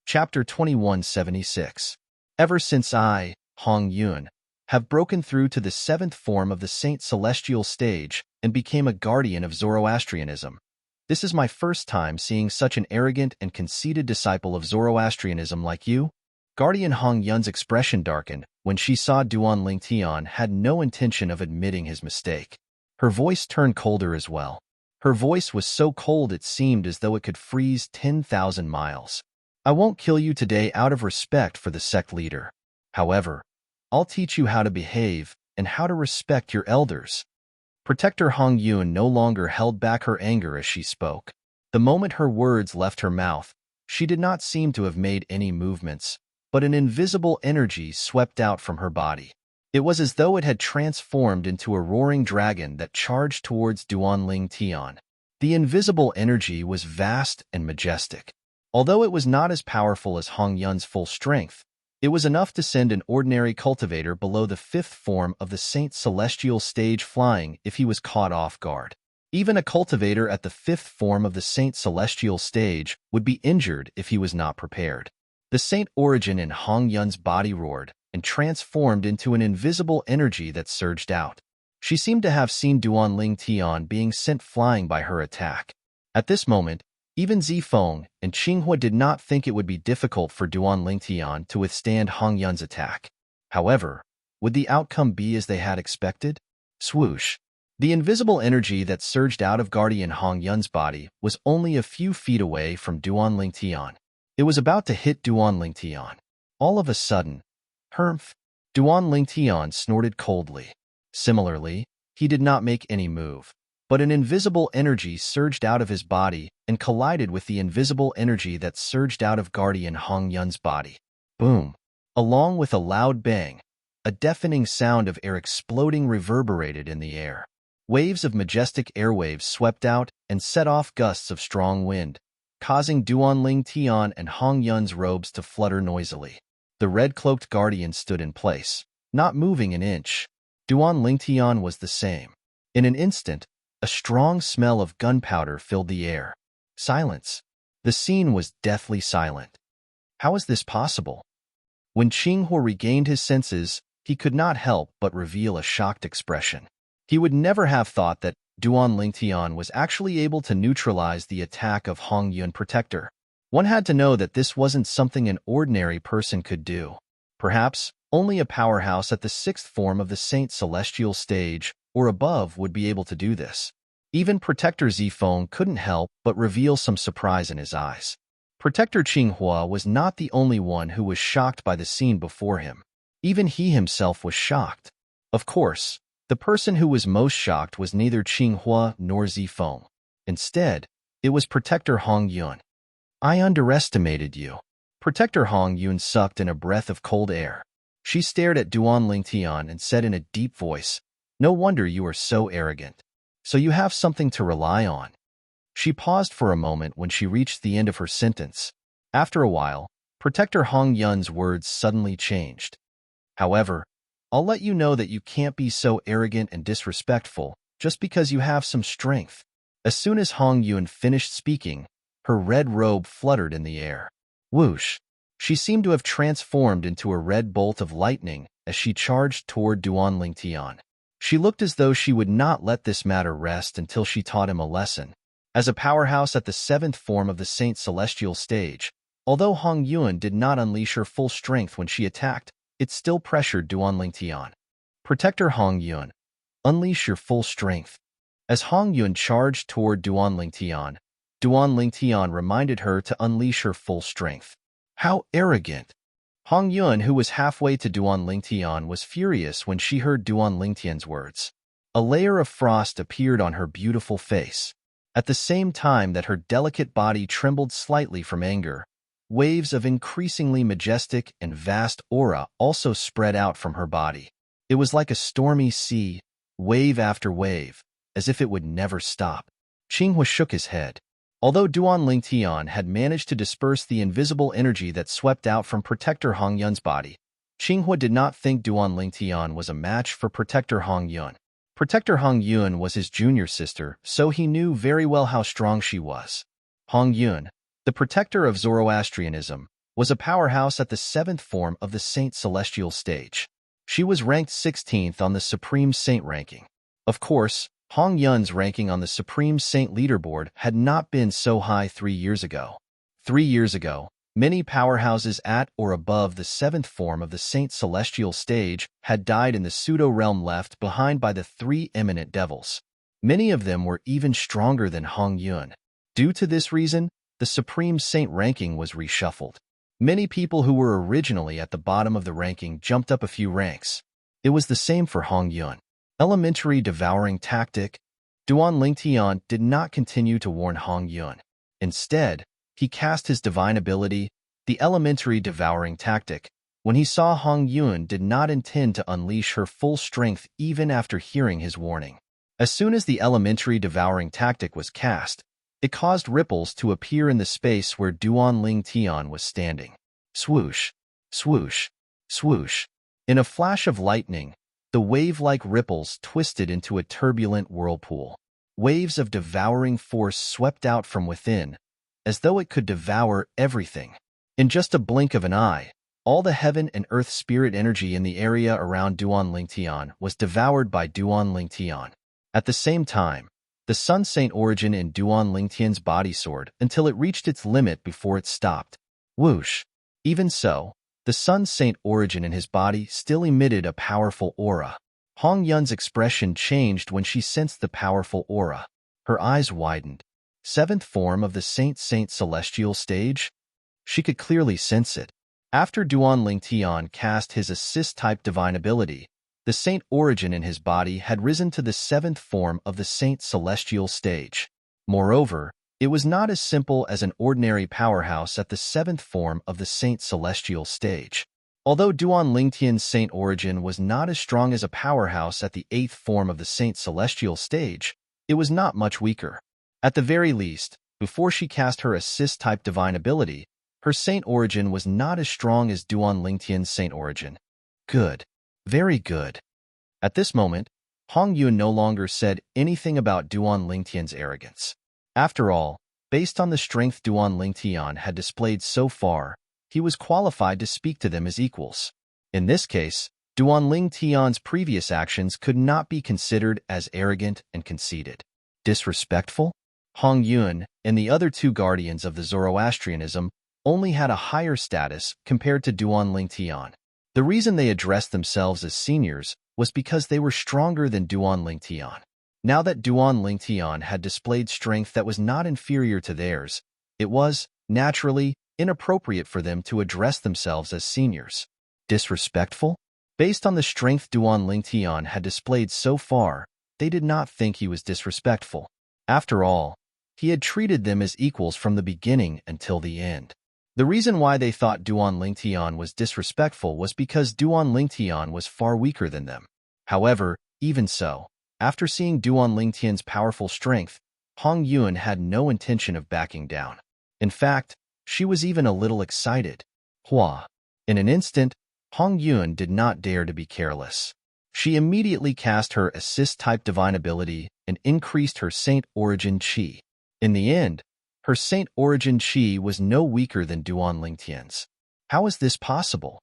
Chapter 2176. Ever since I, Hong Yun, have broken through to the seventh form of the Saint Celestial stage and became a guardian of Zoroastrianism, this is my first time seeing such an arrogant and conceited disciple of Zoroastrianism like you. Guardian Hong Yun's expression darkened when she saw Duan Lingtian had no intention of admitting his mistake. Her voice turned colder as well. Her voice was so cold it seemed as though it could freeze 10,000 miles. "I won't kill you today out of respect for the sect leader. However, I'll teach you how to behave and how to respect your elders." Protector Hong Yun no longer held back her anger as she spoke. The moment her words left her mouth, she did not seem to have made any movements, but an invisible energy swept out from her body. It was as though it had transformed into a roaring dragon that charged towards Duan Lingtian. The invisible energy was vast and majestic. Although it was not as powerful as Hong Yun's full strength, it was enough to send an ordinary cultivator below the fifth form of the Saint Celestial stage flying if he was caught off guard. Even a cultivator at the fifth form of the Saint Celestial stage would be injured if he was not prepared. The Saint origin in Hong Yun's body roared and transformed into an invisible energy that surged out. She seemed to have seen Duan Lingtian being sent flying by her attack. At this moment, even Zifeng and Qinghua did not think it would be difficult for Duan Lingtian to withstand Hong Yun's attack. However, would the outcome be as they had expected? Swoosh! The invisible energy that surged out of Guardian Hong Yun's body was only a few feet away from Duan Lingtian. It was about to hit Duan Lingtian. All of a sudden, "Humph!" Duan Lingtian snorted coldly. Similarly, he did not make any move, but an invisible energy surged out of his body and collided with the invisible energy that surged out of Guardian Hong Yun's body. Boom! Along with a loud bang, a deafening sound of air exploding reverberated in the air. Waves of majestic airwaves swept out and set off gusts of strong wind, causing Duan Lingtian and Hong Yun's robes to flutter noisily. The red-cloaked guardian stood in place, not moving an inch. Duan Lingtian was the same. In an instant, a strong smell of gunpowder filled the air. Silence. The scene was deathly silent. How is this possible? When Qinghua regained his senses, he could not help but reveal a shocked expression. He would never have thought that Duan Lingtian was actually able to neutralize the attack of Hong Yun Protector. One had to know that this wasn't something an ordinary person could do. Perhaps only a powerhouse at the 6th form of the Saint Celestial stage or above would be able to do this. Even Protector Zifeng couldn't help but reveal some surprise in his eyes. Protector Qinghua was not the only one who was shocked by the scene before him. Even he himself was shocked. Of course, the person who was most shocked was neither Qinghua nor Zifeng. Instead, it was Protector Hong Yun. "I underestimated you." Protector Hong Yun sucked in a breath of cold air. She stared at Duan Lingtian and said in a deep voice, "No wonder you are so arrogant. So you have something to rely on." She paused for a moment when she reached the end of her sentence. After a while, Protector Hong Yun's words suddenly changed. "However, I'll let you know that you can't be so arrogant and disrespectful just because you have some strength." As soon as Hong Yun finished speaking, her red robe fluttered in the air. Whoosh! She seemed to have transformed into a red bolt of lightning as she charged toward Duan Lingtian. She looked as though she would not let this matter rest until she taught him a lesson. As a powerhouse at the 7th form of the Saint Celestial stage, although Hong Yun did not unleash her full strength when she attacked, it still pressured Duan Lingtian. "Protector Hong Yun, unleash your full strength." As Hong Yun charged toward Duan Lingtian reminded her to unleash her full strength. How arrogant! Hong Yun, who was halfway to Duan Lingtian, was furious when she heard Duan Lingtian's words. A layer of frost appeared on her beautiful face. At the same time that her delicate body trembled slightly from anger, waves of increasingly majestic and vast aura also spread out from her body. It was like a stormy sea, wave after wave, as if it would never stop. Qinghua shook his head. Although Duan Lingtian had managed to disperse the invisible energy that swept out from Protector Hong Yun's body, Qinghua did not think Duan Lingtian was a match for Protector Hong Yun. Protector Hong Yun was his junior sister, so he knew very well how strong she was. Hong Yun, the protector of Zoroastrianism, was a powerhouse at the 7th form of the Saint Celestial stage. She was ranked 16th on the Supreme Saint ranking. Of course, Hong Yun's ranking on the Supreme Saint leaderboard had not been so high 3 years ago. 3 years ago, many powerhouses at or above the 7th form of the Saint Celestial stage had died in the pseudo-realm left behind by the 3 eminent devils. Many of them were even stronger than Hong Yun. Due to this reason, the Supreme Saint ranking was reshuffled. Many people who were originally at the bottom of the ranking jumped up a few ranks. It was the same for Hong Yun. Elementary devouring tactic. Duan Lingtian did not continue to warn Hong Yun. Instead, he cast his divine ability, the elementary devouring tactic, when he saw Hong Yun did not intend to unleash her full strength even after hearing his warning. As soon as the elementary devouring tactic was cast, it caused ripples to appear in the space where Duan Lingtian was standing. Swoosh, swoosh, swoosh. In a flash of lightning, the wave-like ripples twisted into a turbulent whirlpool. Waves of devouring force swept out from within, as though it could devour everything. In just a blink of an eye, all the heaven and earth spirit energy in the area around Duan Lingtian was devoured by Duan Lingtian. At the same time, the Sun Saint origin in Duan Lingtian's body soared until it reached its limit before it stopped. Whoosh! Even so, the Sun Saint origin in his body still emitted a powerful aura. Hong Yun's expression changed when she sensed the powerful aura. Her eyes widened. Seventh form of the Saint Celestial stage? She could clearly sense it. After Duan Lingtian cast his assist-type divine ability, the saint origin in his body had risen to the seventh form of the Saint Celestial stage. Moreover, it was not as simple as an ordinary powerhouse at the seventh form of the Saint Celestial stage. Although Duan Lingtian's saint origin was not as strong as a powerhouse at the eighth form of the Saint Celestial stage, it was not much weaker. At the very least, before she cast her assist-type divine ability, her saint origin was not as strong as Duan Lingtian's saint origin. Good. Very good. At this moment, Hong Yun no longer said anything about Duan Lingtian's arrogance. After all, based on the strength Duan Lingtian had displayed so far, he was qualified to speak to them as equals. In this case, Duan Lingtian's previous actions could not be considered as arrogant and conceited. Disrespectful? Hong Yun and the other two guardians of the Zoroastrianism only had a higher status compared to Duan Lingtian. The reason they addressed themselves as seniors was because they were stronger than Duan Lingtian. Now that Duan Lingtian had displayed strength that was not inferior to theirs, it was, naturally, inappropriate for them to address themselves as seniors. Disrespectful? Based on the strength Duan Lingtian had displayed so far, they did not think he was disrespectful. After all, he had treated them as equals from the beginning until the end. The reason why they thought Duan Lingtian was disrespectful was because Duan Lingtian was far weaker than them. However, even so, after seeing Duan Lingtian's powerful strength, Hong Yun had no intention of backing down. In fact, she was even a little excited. Hua. In an instant, Hong Yun did not dare to be careless. She immediately cast her assist-type divine ability and increased her saint origin chi. In the end, her saint origin chi was no weaker than Duan Lingtian's. How is this possible?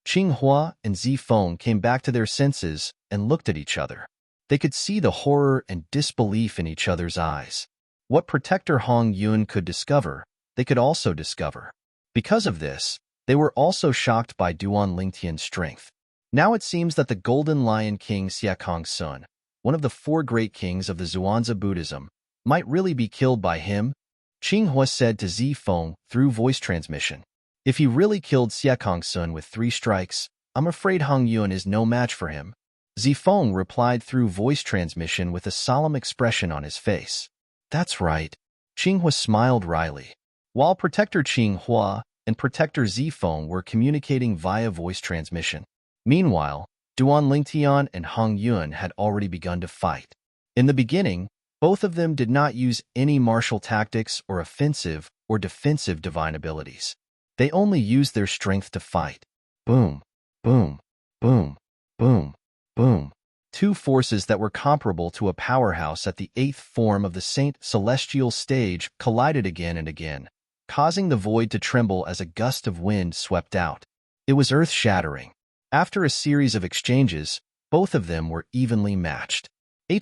Qing Hua and Zifeng came back to their senses and looked at each other. They could see the horror and disbelief in each other's eyes. What Protector Hong Yun could discover, they could also discover. Because of this, they were also shocked by Duan Lingtian's strength. Now it seems that the Golden Lion King Xiakong Sun, one of the four great kings of the Zhuangzi Buddhism, might really be killed by him. Qing Hua said to Zifeng through voice transmission. If he really killed Xiakong Sun with 3 strikes, I'm afraid Hong Yun is no match for him. Zifeng replied through voice transmission with a solemn expression on his face. That's right. Qing Hua smiled wryly. While Protector Qing Hua and Protector Zifeng were communicating via voice transmission. Meanwhile, Duan Lingtian and Hong Yun had already begun to fight. In the beginning, both of them did not use any martial tactics or offensive or defensive divine abilities. They only used their strength to fight. Boom, boom, boom, boom, boom. 2 forces that were comparable to a powerhouse at the 8th form of the Saint Celestial stage collided again and again, causing the void to tremble as a gust of wind swept out. It was earth-shattering. After a series of exchanges, both of them were evenly matched.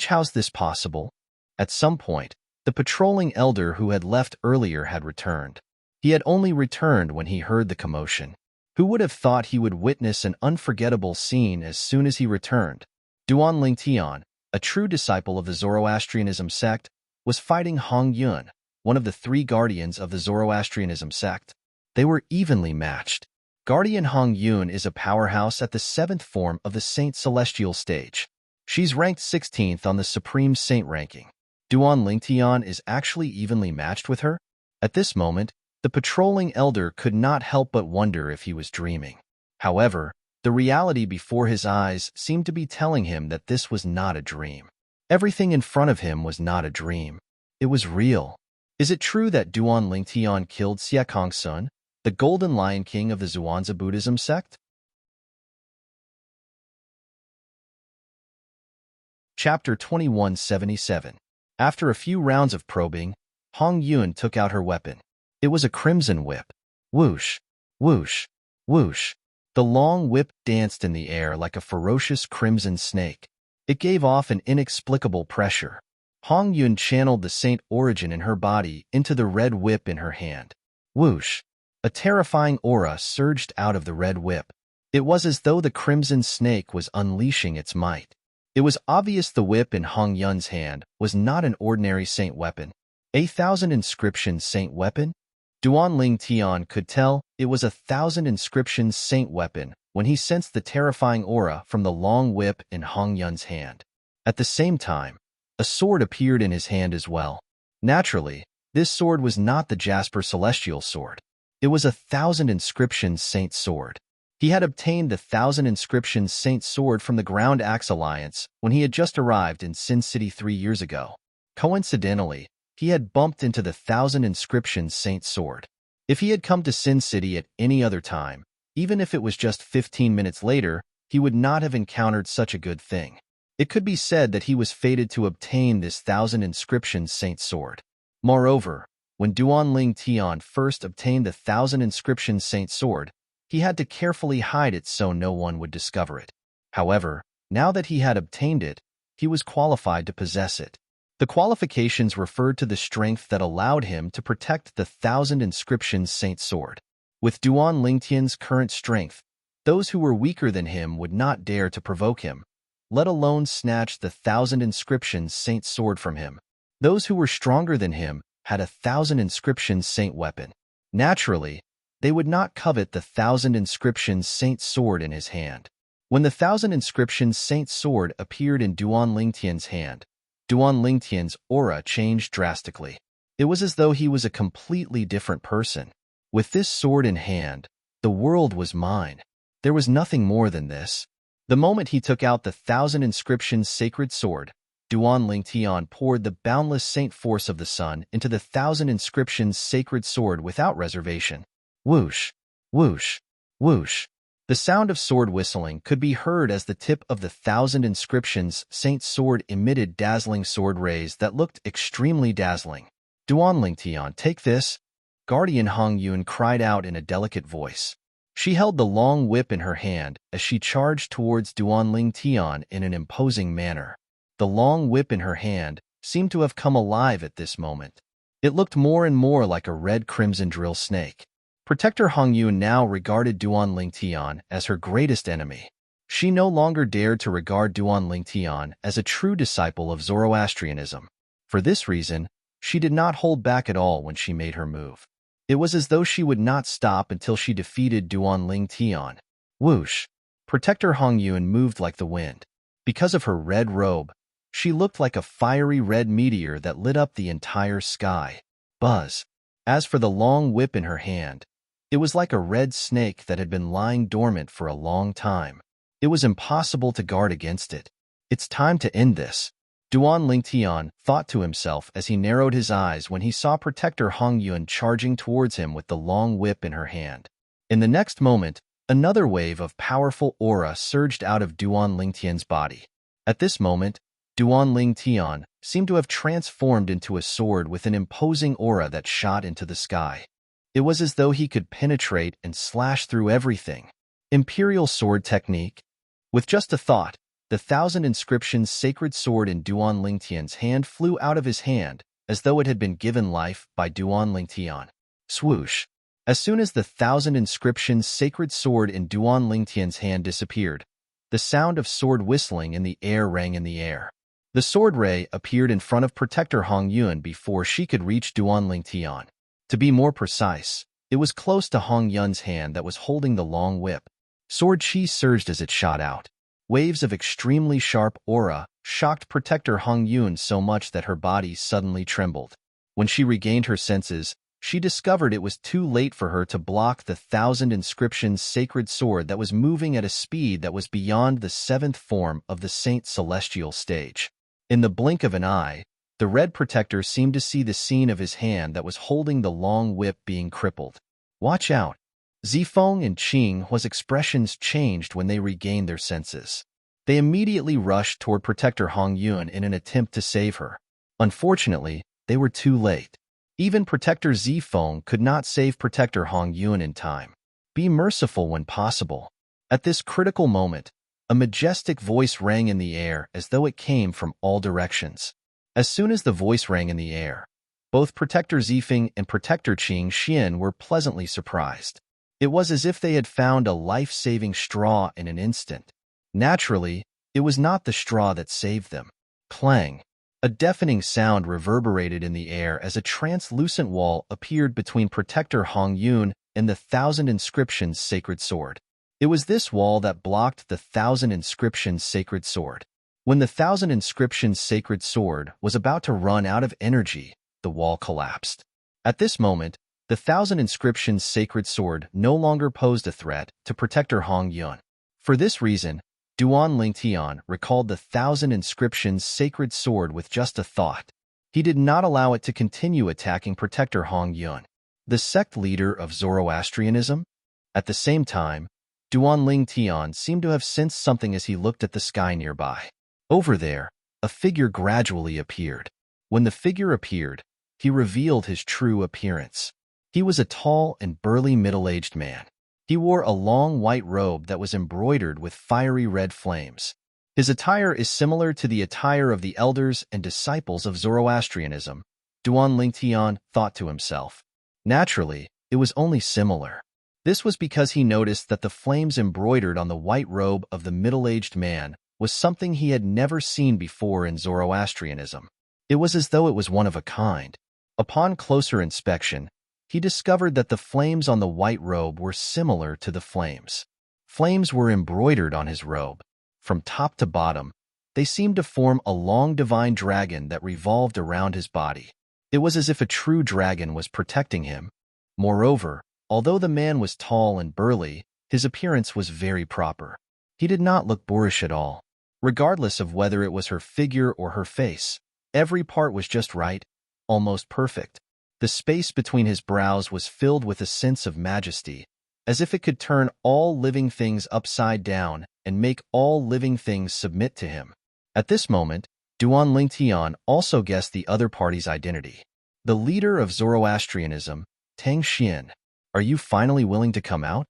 How's this possible? At some point, the patrolling elder who had left earlier had returned. He had only returned when he heard the commotion. Who would have thought he would witness an unforgettable scene as soon as he returned? Duan Lingtian, a true disciple of the Zoroastrianism sect, was fighting Hong Yun, one of the 3 guardians of the Zoroastrianism sect. They were evenly matched. Guardian Hong Yun is a powerhouse at the 7th form of the Saint Celestial stage. She's ranked 16th on the Supreme Saint ranking. Duan Lingtian is actually evenly matched with her? At this moment, the patrolling elder could not help but wonder if he was dreaming. However, the reality before his eyes seemed to be telling him that this was not a dream. Everything in front of him was not a dream. It was real. Is it true that Duan Lingtian killed Xiakong Sun, the Golden Lion King of the Zhuangzi Buddhism sect? Chapter 2177. After a few rounds of probing, Hong Yun took out her weapon. It was a crimson whip. Whoosh, whoosh, whoosh. The long whip danced in the air like a ferocious crimson snake. It gave off an inexplicable pressure. Hong Yun channeled the saint origin in her body into the red whip in her hand. Whoosh. A terrifying aura surged out of the red whip. It was as though the crimson snake was unleashing its might. It was obvious the whip in Hong Yun's hand was not an ordinary saint weapon. A 1,000 inscription saint weapon? Duan Ling Tian could tell it was a 1,000 inscription saint weapon when he sensed the terrifying aura from the long whip in Hong Yun's hand. At the same time, a sword appeared in his hand as well. Naturally, this sword was not the Jasper Celestial sword. It was a 1,000 inscription saint sword. He had obtained the 1,000 inscription saint sword from the Ground Axe Alliance when he had just arrived in Sin City 3 years ago. Coincidentally, he had bumped into the 1,000 inscription saint sword. If he had come to Sin City at any other time, even if it was just 15 minutes later, he would not have encountered such a good thing. It could be said that he was fated to obtain this 1,000 inscription saint sword. Moreover, when Duan Ling Tian first obtained the 1,000 inscription saint sword, he had to carefully hide it so no one would discover it. However, now that he had obtained it, he was qualified to possess it. The qualifications referred to the strength that allowed him to protect the 1,000 inscription saint sword. With Duan Lingtian's current strength, those who were weaker than him would not dare to provoke him, let alone snatch the 1,000 inscription saint sword from him. Those who were stronger than him had a 1,000 inscription saint weapon. Naturally, they would not covet the 1,000 inscription saint sword in his hand. When the 1,000 inscription saint sword appeared in Duan Lingtian's hand, Duan Lingtian's aura changed drastically. It was as though he was a completely different person. With this sword in hand, the world was mine. There was nothing more than this. The moment he took out the 1,000 inscription sacred sword, Duan Lingtian poured the boundless saint force of the sun into the 1,000 inscriptions sacred sword without reservation. Whoosh, whoosh, whoosh. The sound of sword whistling could be heard as the tip of the 1,000 inscriptions saint sword emitted dazzling sword rays that looked extremely dazzling. Duan Lingtian, take this. Guardian Hong Yun cried out in a delicate voice. She held the long whip in her hand as she charged towards Duan Lingtian in an imposing manner. The long whip in her hand seemed to have come alive at this moment. It looked more and more like a red-crimson drill snake. Protector Hong Yun now regarded Duan Lingtian as her greatest enemy. She no longer dared to regard Duan Lingtian as a true disciple of Zoroastrianism. For this reason, she did not hold back at all when she made her move. It was as though she would not stop until she defeated Duan Lingtian. Whoosh! Protector Hong Yun moved like the wind. Because of her red robe, she looked like a fiery red meteor that lit up the entire sky. Buzz! As for the long whip in her hand, it was like a red snake that had been lying dormant for a long time. It was impossible to guard against it. It's time to end this. Duan Lingtian thought to himself as he narrowed his eyes when he saw Protector Hong Yun charging towards him with the long whip in her hand. In the next moment, another wave of powerful aura surged out of Duan Lingtian's body. At this moment, Duan Lingtian seemed to have transformed into a sword with an imposing aura that shot into the sky. It was as though he could penetrate and slash through everything. Imperial sword technique. With just a thought, the 1,000 inscriptions sacred sword in Duan Lingtian's hand flew out of his hand as though it had been given life by Duan Lingtian. Swoosh! As soon as the 1,000 inscriptions sacred sword in Duan Lingtian's hand disappeared, the sound of sword whistling in the air rang in the air. The sword ray appeared in front of Protector Hong Yun before she could reach Duan Lingtian. To be more precise, it was close to Hong Yun's hand that was holding the long whip. Sword chi surged as it shot out. Waves of extremely sharp aura shocked Protector Hong Yun so much that her body suddenly trembled. When she regained her senses, she discovered it was too late for her to block the 1,000 inscriptions sacred sword that was moving at a speed that was beyond the 7th form of the Saint Celestial stage. In the blink of an eye, the Red Protector seemed to see the scene of his hand that was holding the long whip being crippled. Watch out! Zifeng and Qing Hua's expressions changed when they regained their senses. They immediately rushed toward Protector Hong Yun in an attempt to save her. Unfortunately, they were too late. Even Protector Zifeng could not save Protector Hong Yun in time. Be merciful when possible. At this critical moment, a majestic voice rang in the air as though it came from all directions. As soon as the voice rang in the air, both Protector Zifeng and Protector Qing Xian were pleasantly surprised. It was as if they had found a life-saving straw in an instant. Naturally, It was not the straw that saved them. Clang! A deafening sound reverberated in the air as a translucent wall appeared between Protector Hong Yun and the Thousand Inscriptions sacred sword. It was this wall that blocked the Thousand Inscriptions sacred sword. When the Thousand Inscriptions sacred sword was about to run out of energy, the wall collapsed. At this moment, the Thousand Inscriptions sacred sword no longer posed a threat to Protector Hong Yun. For this reason, Duan Lingtian recalled the Thousand Inscriptions sacred sword with just a thought. He did not allow it to continue attacking Protector Hong Yun, the sect leader of Zoroastrianism. At the same time, Duan Lingtian seemed to have sensed something as he looked at the sky nearby. Over there, a figure gradually appeared. When the figure appeared, he revealed his true appearance. He was a tall and burly middle-aged man. He wore a long white robe that was embroidered with fiery red flames. His attire is similar to the attire of the elders and disciples of Zoroastrianism, Duan Lingtian thought to himself. Naturally, it was only similar. This was because he noticed that the flames embroidered on the white robe of the middle-aged man was something he had never seen before in Zoroastrianism. It was as though it was one of a kind. Upon closer inspection, he discovered that the flames on the white robe were similar to the flames. Flames were embroidered on his robe. From top to bottom, they seemed to form a long divine dragon that revolved around his body. It was as if a true dragon was protecting him. Moreover, although the man was tall and burly, his appearance was very proper. He did not look boorish at all. Regardless of whether it was her figure or her face, every part was just right, almost perfect. The space between his brows was filled with a sense of majesty, as if it could turn all living things upside down and make all living things submit to him. At this moment, Duan Lingtian also guessed the other party's identity. The leader of Zoroastrianism, Tang Xian. Are you finally willing to come out?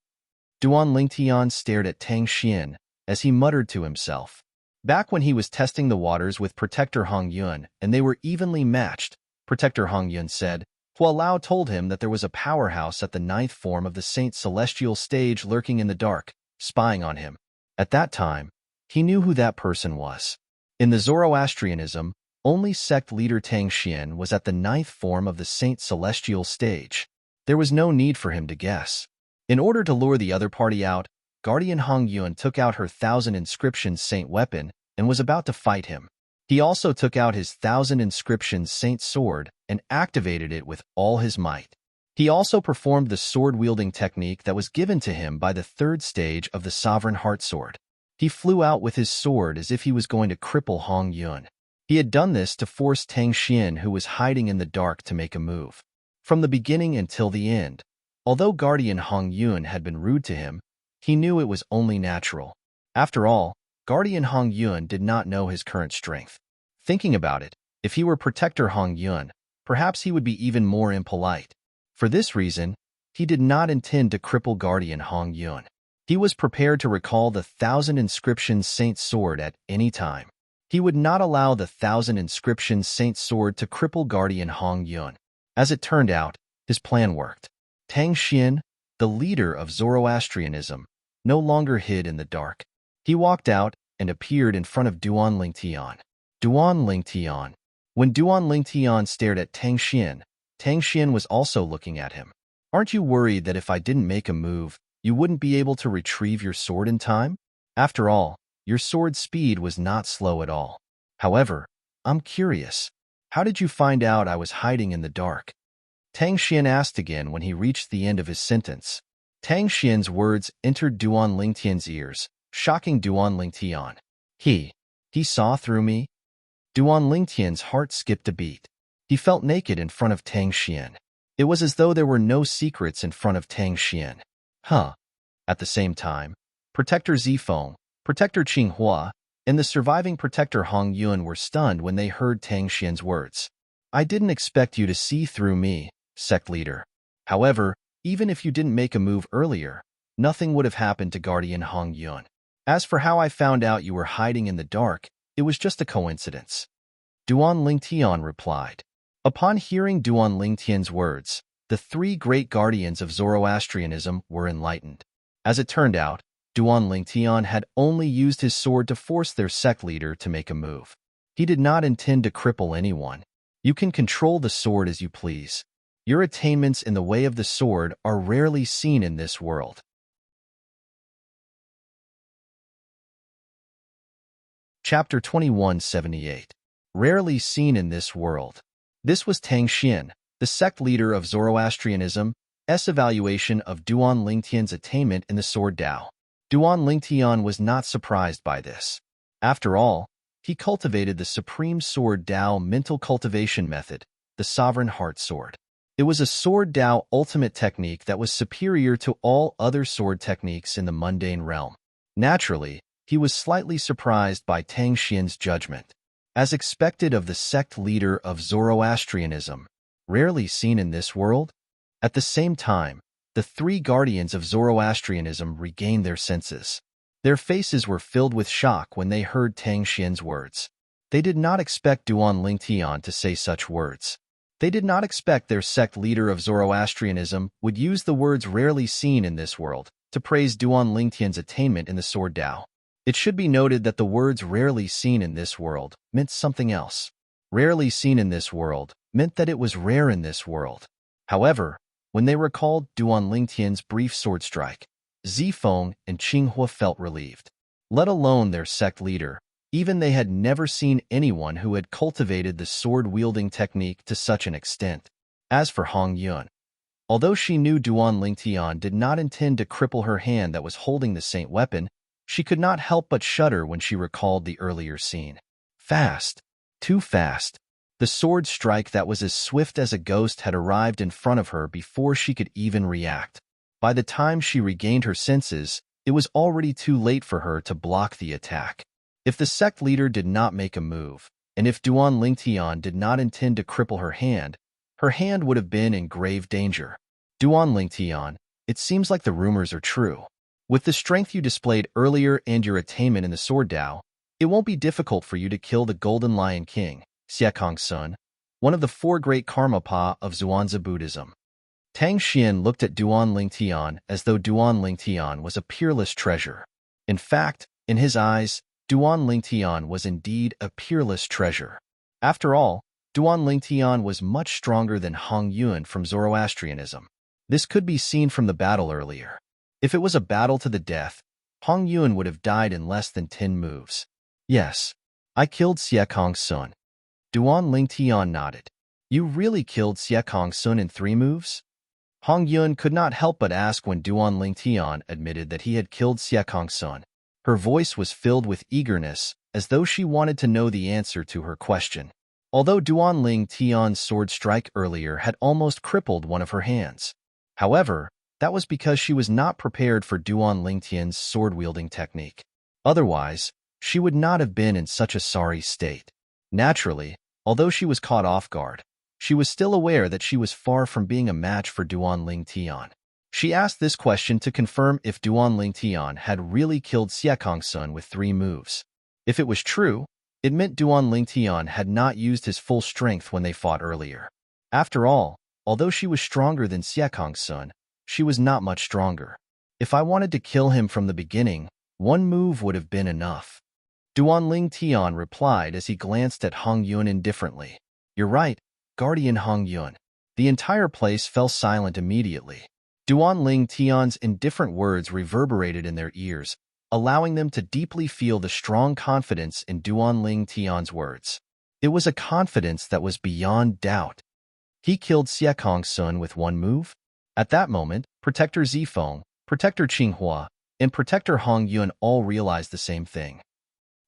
Duan Lingtian stared at Tang Xian as he muttered to himself. Back when he was testing the waters with Protector Hong Yun and they were evenly matched, Protector Hong Yun said, Hua Lao told him that there was a powerhouse at the ninth form of the Saint Celestial stage lurking in the dark, spying on him. At that time, he knew who that person was. In the Zoroastrianism, only sect leader Tang Xian was at the ninth form of the Saint Celestial stage. There was no need for him to guess. In order to lure the other party out, Guardian Hong Yun took out her Thousand Inscriptions Saint weapon and was about to fight him. He also took out his Thousand Inscriptions Saint sword and activated it with all his might. He also performed the sword-wielding technique that was given to him by the third stage of the Sovereign Heart Sword. He flew out with his sword as if he was going to cripple Hong Yun. He had done this to force Tang Xian, who was hiding in the dark, to make a move. From the beginning until the end, although Guardian Hong Yun had been rude to him, he knew it was only natural. After all, Guardian Hong Yun did not know his current strength. Thinking about it, if he were Protector Hong Yun, perhaps he would be even more impolite. For this reason, he did not intend to cripple Guardian Hong Yun. He was prepared to recall the Thousand Inscriptions Saint sword at any time. He would not allow the Thousand Inscriptions Saint sword to cripple Guardian Hong Yun. As it turned out, his plan worked. Tang Xian, the leader of Zoroastrianism, no longer hid in the dark. He walked out and appeared in front of Duan Lingtian. Duan Lingtian. When Duan Lingtian stared at Tang Xian was also looking at him. Aren't you worried that if I didn't make a move, you wouldn't be able to retrieve your sword in time? After all, your sword's speed was not slow at all. However, I'm curious. How did you find out I was hiding in the dark? Tang Xian asked again when he reached the end of his sentence. Tang Xian's words entered Duan Lingtian's ears, shocking Duan Lingtian. He saw through me? Duan Lingtian's heart skipped a beat. He felt naked in front of Tang Xian. It was as though there were no secrets in front of Tang Xian. Huh. At the same time, Protector Zifeng, Protector Qinghua, and the surviving Protector Hong Yun were stunned when they heard Tang Xian's words. I didn't expect you to see through me, sect leader. However, even if you didn't make a move earlier, nothing would have happened to Guardian Hong Yun. As for how I found out you were hiding in the dark, it was just a coincidence. Duan Lingtian replied. Upon hearing Duan Lingtian's words, the three great guardians of Zoroastrianism were enlightened. As it turned out, Duan Lingtian had only used his sword to force their sect leader to make a move. He did not intend to cripple anyone. You can control the sword as you please. Your attainments in the way of the sword are rarely seen in this world. Chapter 2178. Rarely seen in this world. This was Tang Xian, the sect leader of Zoroastrianism's evaluation of Duan Lingtian's attainment in the sword Dao. Duan Lingtian was not surprised by this. After all, he cultivated the supreme sword Dao mental cultivation method, the sovereign heart sword. It was a sword Dao ultimate technique that was superior to all other sword techniques in the mundane realm. Naturally, he was slightly surprised by Tang Xian's judgment. As expected of the sect leader of Zoroastrianism, rarely seen in this world? At the same time, the three guardians of Zoroastrianism regained their senses. Their faces were filled with shock when they heard Tang Xian's words. They did not expect Duan Lingtian to say such words. They did not expect their sect leader of Zoroastrianism would use the words rarely seen in this world to praise Duan Lingtian's attainment in the sword Dao. It should be noted that the words rarely seen in this world meant something else. Rarely seen in this world meant that it was rare in this world. However, when they recalled Duan Lingtian's brief sword strike, Zifeng and Qinghua felt relieved. Let alone their sect leader, even they had never seen anyone who had cultivated the sword-wielding technique to such an extent. As for Hong Yun, although she knew Duan Lingtian did not intend to cripple her hand that was holding the saint weapon, she could not help but shudder when she recalled the earlier scene. Fast. Too fast. The sword strike that was as swift as a ghost had arrived in front of her before she could even react. By the time she regained her senses, it was already too late for her to block the attack. If the sect leader did not make a move, and if Duan Lingtian did not intend to cripple her hand would have been in grave danger. Duan Lingtian, it seems like the rumors are true. With the strength you displayed earlier and your attainment in the sword Dao, it won't be difficult for you to kill the Golden Lion King, Xiekong's son, one of the four great Karmapa of Zhuangzi Buddhism. Tang Xian looked at Duan Lingtian as though Duan Lingtian was a peerless treasure. In fact, in his eyes, Duan Lingtian was indeed a peerless treasure. After all, Duan Lingtian was much stronger than Hong Yun from Zoroastrianism. This could be seen from the battle earlier. If it was a battle to the death, Hong Yun would have died in less than 10 moves. Yes, I killed Xiekong's son. Duan Lingtian nodded. You really killed Xiekong's son in 3 moves? Hong Yun could not help but ask when Duan Lingtian admitted that he had killed Xiekong's son. Her voice was filled with eagerness, as though she wanted to know the answer to her question. Although Duan Lingtian's sword strike earlier had almost crippled one of her hands. However, that was because she was not prepared for Duan Lingtian's sword-wielding technique. Otherwise, she would not have been in such a sorry state. Naturally, although she was caught off guard, she was still aware that she was far from being a match for Duan Lingtian. She asked this question to confirm if Duan Lingtian had really killed Xiekong's son with 3 moves. If it was true, it meant Duan Lingtian had not used his full strength when they fought earlier. After all, although she was stronger than Xiekong's son, she was not much stronger. If I wanted to kill him from the beginning, 1 move would have been enough. Duan Lingtian replied as he glanced at Hong Yun indifferently. You're right, Guardian Hong Yun. The entire place fell silent immediately. Duan Lingtian's indifferent words reverberated in their ears, allowing them to deeply feel the strong confidence in Duan Lingtian's words. It was a confidence that was beyond doubt. He killed Xiekong's son with 1 move? At that moment, Protector Zifeng, Protector Qinghua, and Protector Hong Yun all realized the same thing.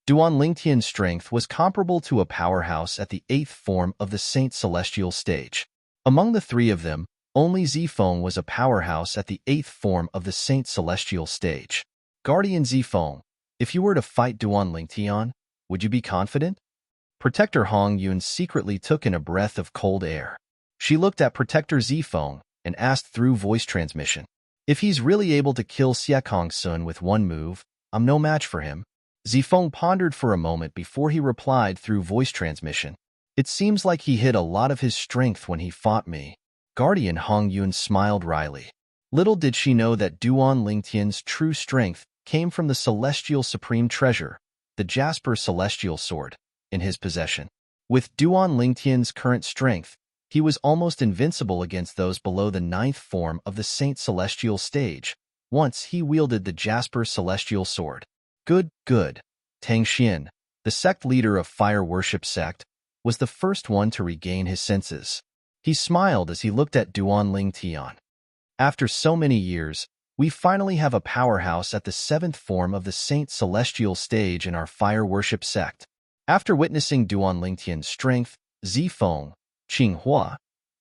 Duan Lingtian's strength was comparable to a powerhouse at the 8th form of the Saint Celestial stage. Among the 3 of them, only Zifeng was a powerhouse at the 8th form of the Saint Celestial stage. Guardian Zifeng, if you were to fight Duan Lingtian, would you be confident? Protector Hong Yun secretly took in a breath of cold air. She looked at Protector Zifeng and asked through voice transmission. If he's really able to kill Xiekong's son with 1 move, I'm no match for him. Zifeng pondered for a moment before he replied through voice transmission. It seems like he hid a lot of his strength when he fought me. Guardian Hong Yun smiled wryly. Little did she know that Duan Lingtian's true strength came from the celestial supreme treasure, the Jasper celestial sword, in his possession. With Duan Lingtian's current strength, he was almost invincible against those below the 9th form of the Saint Celestial stage, once he wielded the Jasper celestial sword. Good. Tang Xian, the sect leader of Fire Worship Sect, was the first one to regain his senses. He smiled as he looked at Duan Lingtian. After so many years, we finally have a powerhouse at the 7th form of the Saint Celestial stage in our Fire Worship Sect. After witnessing Duan Lingtian's strength, Zifeng, Qinghua,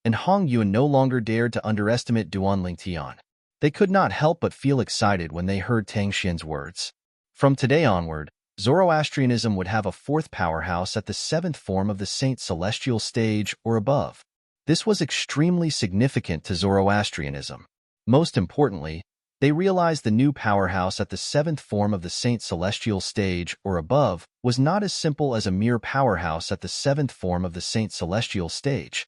and Hong Yuan no longer dared to underestimate Duan Lingtian. They could not help but feel excited when they heard Tang Xian's words. From today onward, Zoroastrianism would have a 4th powerhouse at the 7th form of the Saint Celestial stage or above. This was extremely significant to Zoroastrianism. Most importantly, they realized the new powerhouse at the 7th form of the Saint Celestial stage or above was not as simple as a mere powerhouse at the 7th form of the Saint Celestial stage.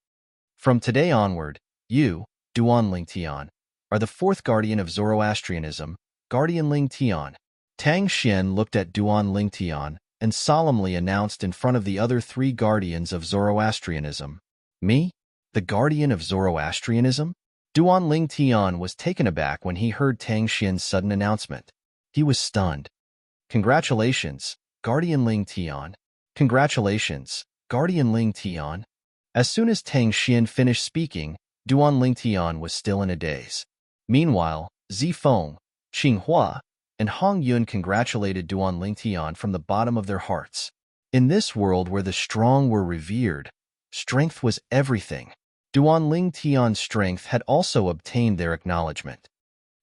From today onward, you, Duan Lingtian, are the 4th guardian of Zoroastrianism, Guardian Lingtian. Tang Xian looked at Duan Lingtian and solemnly announced in front of the other 3 guardians of Zoroastrianism. Me? The guardian of Zoroastrianism? Duan Lingtian was taken aback when he heard Tang Xian's sudden announcement. He was stunned. Congratulations, Guardian Lingtian. Congratulations, Guardian Lingtian. As soon as Tang Xian finished speaking, Duan Lingtian was still in a daze. Meanwhile, Zifeng, Qinghua, and Hong Yuan congratulated Duan Lingtian from the bottom of their hearts. In this world where the strong were revered, strength was everything. Duan Lingtian's strength had also obtained their acknowledgement.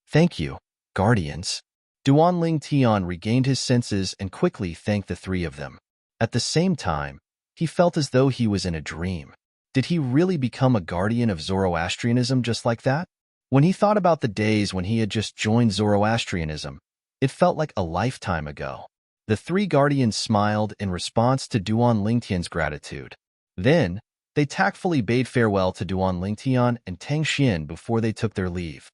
Thank you, guardians. Duan Lingtian regained his senses and quickly thanked the 3 of them. At the same time, he felt as though he was in a dream. Did he really become a guardian of Zoroastrianism just like that? When he thought about the days when he had just joined Zoroastrianism, it felt like a lifetime ago. The 3 guardians smiled in response to Duan Lingtian's gratitude. Then, they tactfully bade farewell to Duan Lingtian and Tang Xian before they took their leave.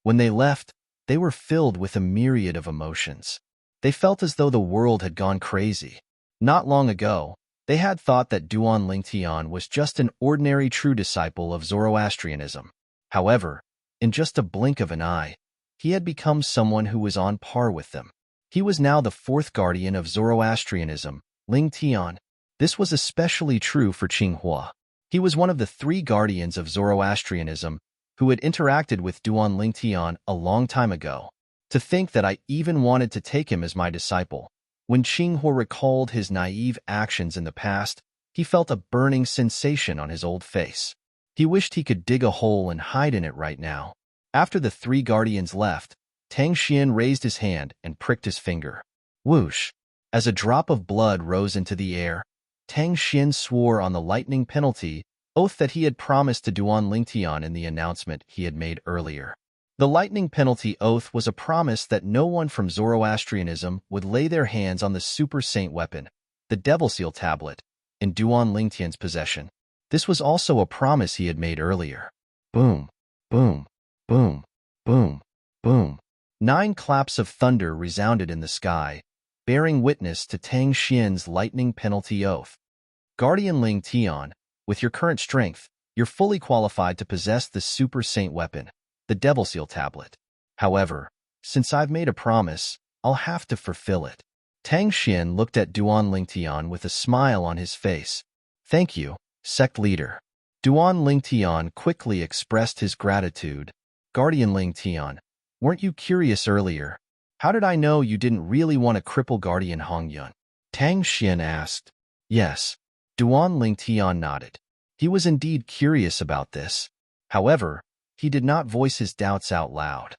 When they left, they were filled with a myriad of emotions. They felt as though the world had gone crazy. Not long ago, they had thought that Duan Lingtian was just an ordinary true disciple of Zoroastrianism. However, in just a blink of an eye, he had become someone who was on par with them. He was now the 4th guardian of Zoroastrianism, Lingtian. This was especially true for Qinghua. He was one of the 3 guardians of Zoroastrianism who had interacted with Duan Lingtian a long time ago. To think that I even wanted to take him as my disciple. When Qinghua recalled his naive actions in the past, he felt a burning sensation on his old face. He wished he could dig a hole and hide in it right now. After the 3 guardians left, Tang Xian raised his hand and pricked his finger. Whoosh! As a drop of blood rose into the air, Tang Xian swore on the lightning penalty oath that he had promised to Duan Lingtian in the announcement he had made earlier. The lightning penalty oath was a promise that no one from Zoroastrianism would lay their hands on the super saint weapon, the Devil Seal tablet, in Duan Lingtian's possession. This was also a promise he had made earlier. Boom, boom, boom, boom, boom. 9 claps of thunder resounded in the sky, bearing witness to Tang Xian's lightning penalty oath. Guardian Lingtian, with your current strength, you're fully qualified to possess the Super Saint weapon, the Devil Seal tablet. However, since I've made a promise, I'll have to fulfill it. Tang Xian looked at Duan Lingtian with a smile on his face. Thank you, sect leader. Duan Lingtian quickly expressed his gratitude. Guardian Lingtian, weren't you curious earlier? How did I know you didn't really want to cripple Guardian Hongyun? Tang Xian asked. Yes. Duan Lingtian nodded. He was indeed curious about this. However, he did not voice his doubts out loud.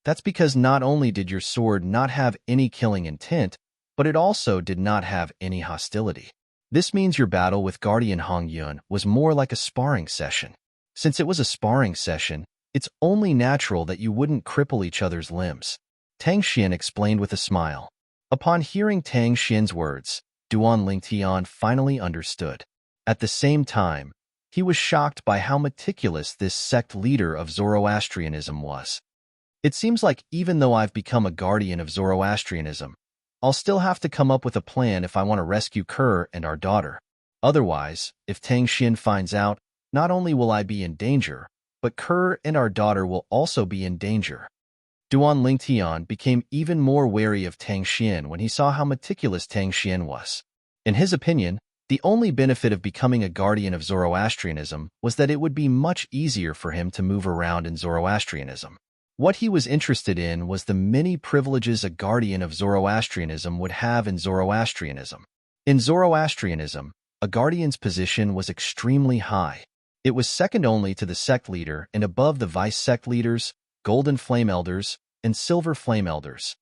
That's because not only did your sword not have any killing intent, but it also did not have any hostility. This means your battle with Guardian Hongyun was more like a sparring session. Since it was a sparring session, it's only natural that you wouldn't cripple each other's limbs. Tang Xian explained with a smile. Upon hearing Tang Xian's words, Duan Lingtian finally understood. At the same time, he was shocked by how meticulous this sect leader of Zoroastrianism was. It seems like even though I've become a guardian of Zoroastrianism, I'll still have to come up with a plan if I want to rescue Kerr and our daughter. Otherwise, if Tang Xin finds out, not only will I be in danger, but Kerr and our daughter will also be in danger. Duan Lingtian became even more wary of Tang Xian when he saw how meticulous Tang Xian was. In his opinion, the only benefit of becoming a guardian of Zoroastrianism was that it would be much easier for him to move around in Zoroastrianism. What he was interested in was the many privileges a guardian of Zoroastrianism would have in Zoroastrianism. In Zoroastrianism, a guardian's position was extremely high. It was second only to the sect leader and above the vice-sect leaders, golden flame elders, and silver flame elders.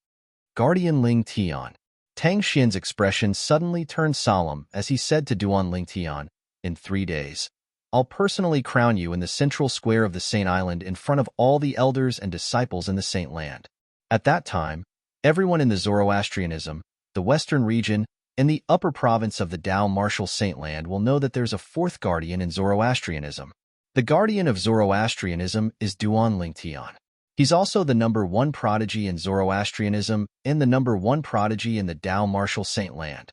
Guardian Ling Tian. Tang Xian's expression suddenly turned solemn as he said to Duan Ling Tian, "In 3 days, I'll personally crown you in the central square of the Saint Island in front of all the elders and disciples in the Saint Land. At that time, everyone in the Zoroastrianism, the Western region, and the upper province of the Tao Martial Saint Land will know that there's a fourth guardian in Zoroastrianism. The guardian of Zoroastrianism is Duan Ling Tian. He's also the #1 prodigy in Zoroastrianism and the #1 prodigy in the Tao Martial Saint Land."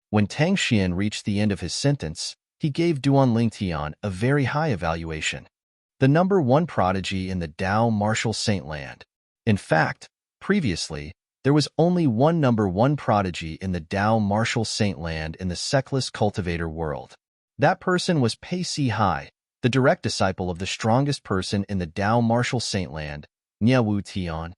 When Tang Xian reached the end of his sentence, he gave Duan Lingtian a very high evaluation. The #1 prodigy in the Tao Martial Saint Land. In fact, previously, there was only one #1 prodigy in the Tao Martial Saint Land in the sectless cultivator world. That person was Pei Si Hai, the direct disciple of the strongest person in the Tao Martial Saint Land, Nia Wu Tian.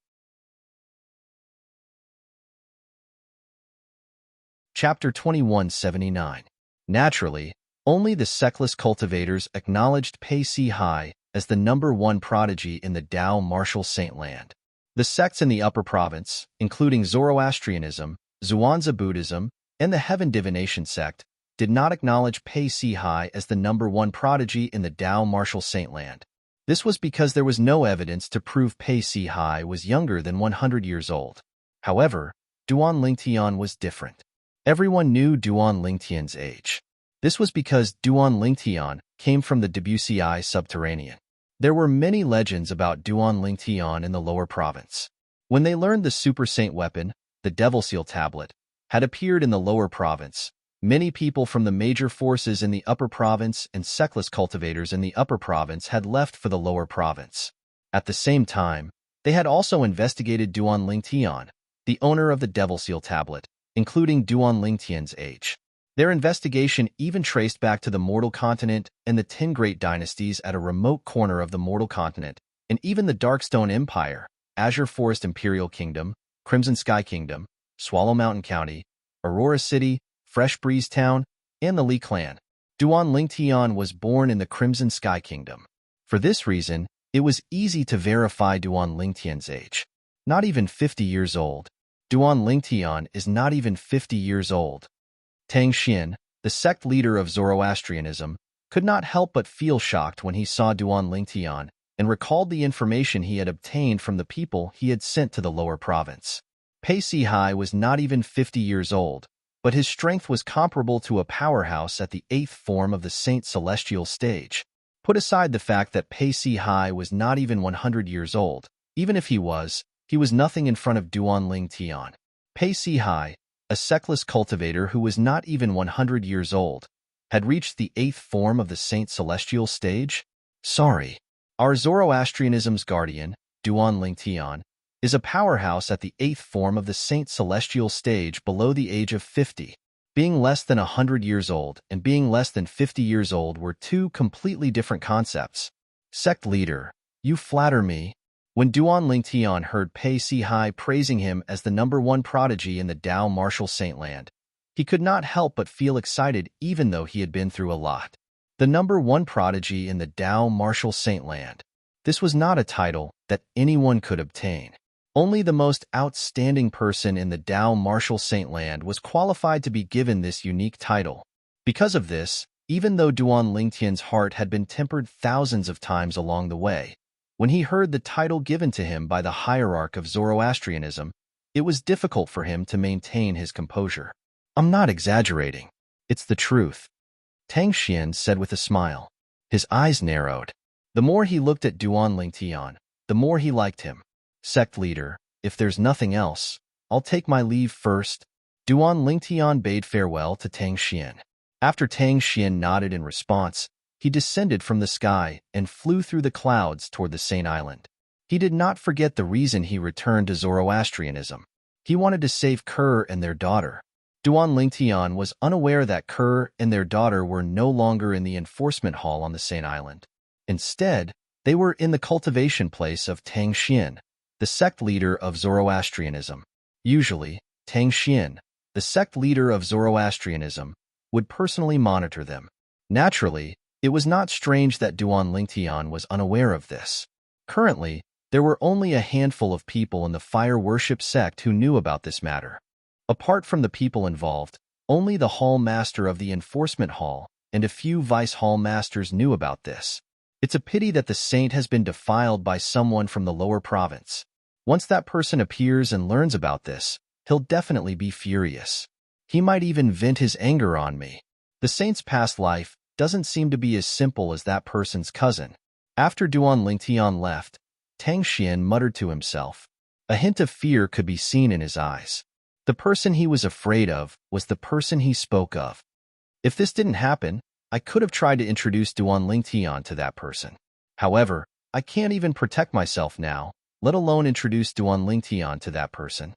Chapter 2179. Naturally, only the sectless cultivators acknowledged Pei Si Hai as the #1 prodigy in the Tao Martial Saint Land. The sects in the upper province, including Zoroastrianism, Zhuangzi Buddhism, and the Heaven Divination sect, did not acknowledge Pei Si Hai as the #1 prodigy in the Tao Martial Saint Land. This was because there was no evidence to prove Pei Si Hai was younger than 100 years old. However, Duan Lingtian was different. Everyone knew Duan Lingtian's age. This was because Duan Lingtian came from the Debussyi subterranean. There were many legends about Duan Lingtian in the lower province. When they learned the super saint weapon, the Devil Seal tablet, had appeared in the lower province, many people from the major forces in the upper province and sectless cultivators in the upper province had left for the lower province. At the same time, they had also investigated Duan Lingtian, the owner of the Devil Seal tablet, including Duan Lingtian's age. Their investigation even traced back to the Mortal Continent and the 10 Great Dynasties at a remote corner of the Mortal Continent, and even the Darkstone Empire, Azure Forest Imperial Kingdom, Crimson Sky Kingdom, Swallow Mountain County, Aurora City, Fresh Breeze Town, and the Li Clan. Duan Lingtian was born in the Crimson Sky Kingdom. For this reason, it was easy to verify Duan Lingtian's age. Not even 50 years old. Duan Lingtian is not even 50 years old. Tang Xian, the sect leader of Zoroastrianism, could not help but feel shocked when he saw Duan Lingtian and recalled the information he had obtained from the people he had sent to the lower province. Pei Si Hai was not even 50 years old, but his strength was comparable to a powerhouse at the 8th form of the Saint Celestial stage. Put aside the fact that Pei Si Hai was not even 100 years old. Even if he was nothing in front of Duan Lingtian. Pei Si Hai, a sectless cultivator who was not even 100 years old, had reached the 8th form of the Saint Celestial stage? Sorry. Our Zoroastrianism's guardian, Duan Lingtian, is a powerhouse at the 8th form of the Saint Celestial stage below the age of 50. Being less than 100 years old and being less than 50 years old were two completely different concepts. Sect leader, you flatter me. When Duan Lingtian heard Pei Si Hai praising him as the #1 prodigy in the Tao Martial Saint Land, he could not help but feel excited even though he had been through a lot. The #1 prodigy in the Tao Martial Saint Land. This was not a title that anyone could obtain. Only the most outstanding person in the Tao Martial Saint Land was qualified to be given this unique title. Because of this, even though Duan Lingtian's heart had been tempered thousands of times along the way, when he heard the title given to him by the hierarch of Zoroastrianism, it was difficult for him to maintain his composure. I'm not exaggerating. It's the truth. Tang Xian said with a smile. His eyes narrowed. The more he looked at Duan Lingtian, the more he liked him. Sect leader, if there's nothing else, I'll take my leave first. Duan Lingtian bade farewell to Tang Xian. After Tang Xian nodded in response, he descended from the sky and flew through the clouds toward the Saint Island. He did not forget the reason he returned to Zoroastrianism. He wanted to save Kerr and their daughter. Duan Lingtian was unaware that Kerr and their daughter were no longer in the enforcement hall on the Saint Island. Instead, they were in the cultivation place of Tang Xian, the sect leader of Zoroastrianism. Usually, Tang Xian, the sect leader of Zoroastrianism, would personally monitor them. Naturally, it was not strange that Duan Lingtian was unaware of this. Currently, there were only a handful of people in the fire worship sect who knew about this matter. Apart from the people involved, only the hall master of the enforcement hall and a few vice hall masters knew about this. It's a pity that the saint has been defiled by someone from the lower province. Once that person appears and learns about this, he'll definitely be furious. He might even vent his anger on me. The saint's past life doesn't seem to be as simple as that person's cousin. After Duan Lingtian left, Tang Xian muttered to himself. A hint of fear could be seen in his eyes. The person he was afraid of was the person he spoke of. If this didn't happen, I could have tried to introduce Duan Lingtian to that person. However, I can't even protect myself now, let alone introduce Duan Lingtian to that person.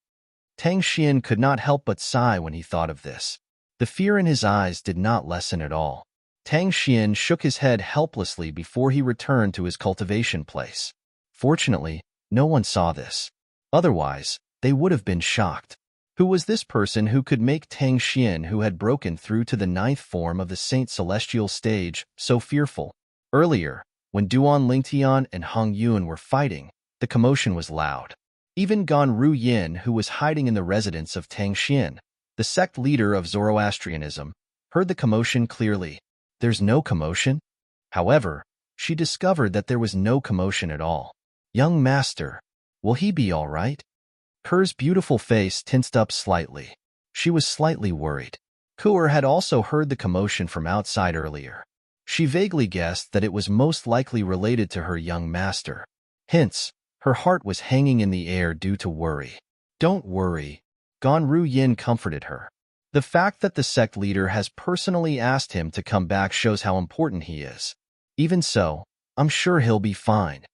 Tang Xian could not help but sigh when he thought of this. The fear in his eyes did not lessen at all. Tang Xian shook his head helplessly before he returned to his cultivation place. Fortunately, no one saw this. Otherwise, they would have been shocked. Who was this person who could make Tang Xian, who had broken through to the 9th form of the Saint Celestial stage, so fearful? Earlier, when Duan Lingtian and Hong Yun were fighting, the commotion was loud. Even Gan Ru Yin, who was hiding in the residence of Tang Xian, the sect leader of Zoroastrianism, heard the commotion clearly. There's no commotion? However, she discovered that there was no commotion at all. Young master, will he be all right? Kerr's beautiful face tensed up slightly. She was slightly worried. Kerr had also heard the commotion from outside earlier. She vaguely guessed that it was most likely related to her young master. Hence, her heart was hanging in the air due to worry. Don't worry, Gan Ru Yin comforted her. The fact that the sect leader has personally asked him to come back shows how important he is. Even so, I'm sure he'll be fine.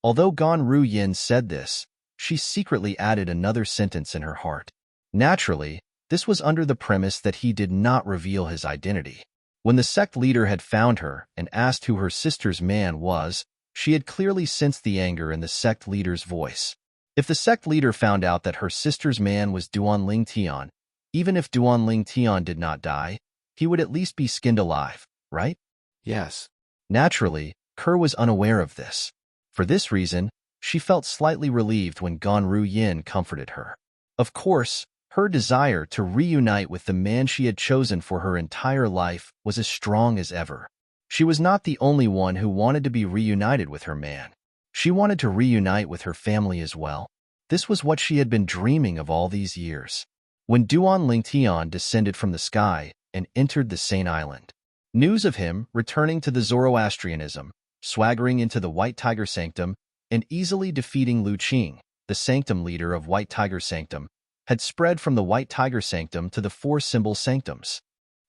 Although Gan Ru Yin said this, she secretly added another sentence in her heart. Naturally, this was under the premise that he did not reveal his identity. When the sect leader had found her and asked who her sister's man was, she had clearly sensed the anger in the sect leader's voice. If the sect leader found out that her sister's man was Duan Lingtian, even if Duan Lingtian did not die, he would at least be skinned alive, right? Yes. Naturally, Kerr was unaware of this. For this reason, she felt slightly relieved when Gan Ru Yin comforted her. Of course, her desire to reunite with the man she had chosen for her entire life was as strong as ever. She was not the only one who wanted to be reunited with her man. She wanted to reunite with her family as well. This was what she had been dreaming of all these years. When Duan Lingtian descended from the sky and entered the Saint Island, news of him returning to the Zoroastrianism, swaggering into the White Tiger Sanctum, and easily defeating Lu Qing, the sanctum leader of White Tiger Sanctum, had spread from the White Tiger Sanctum to the 4 symbol sanctums.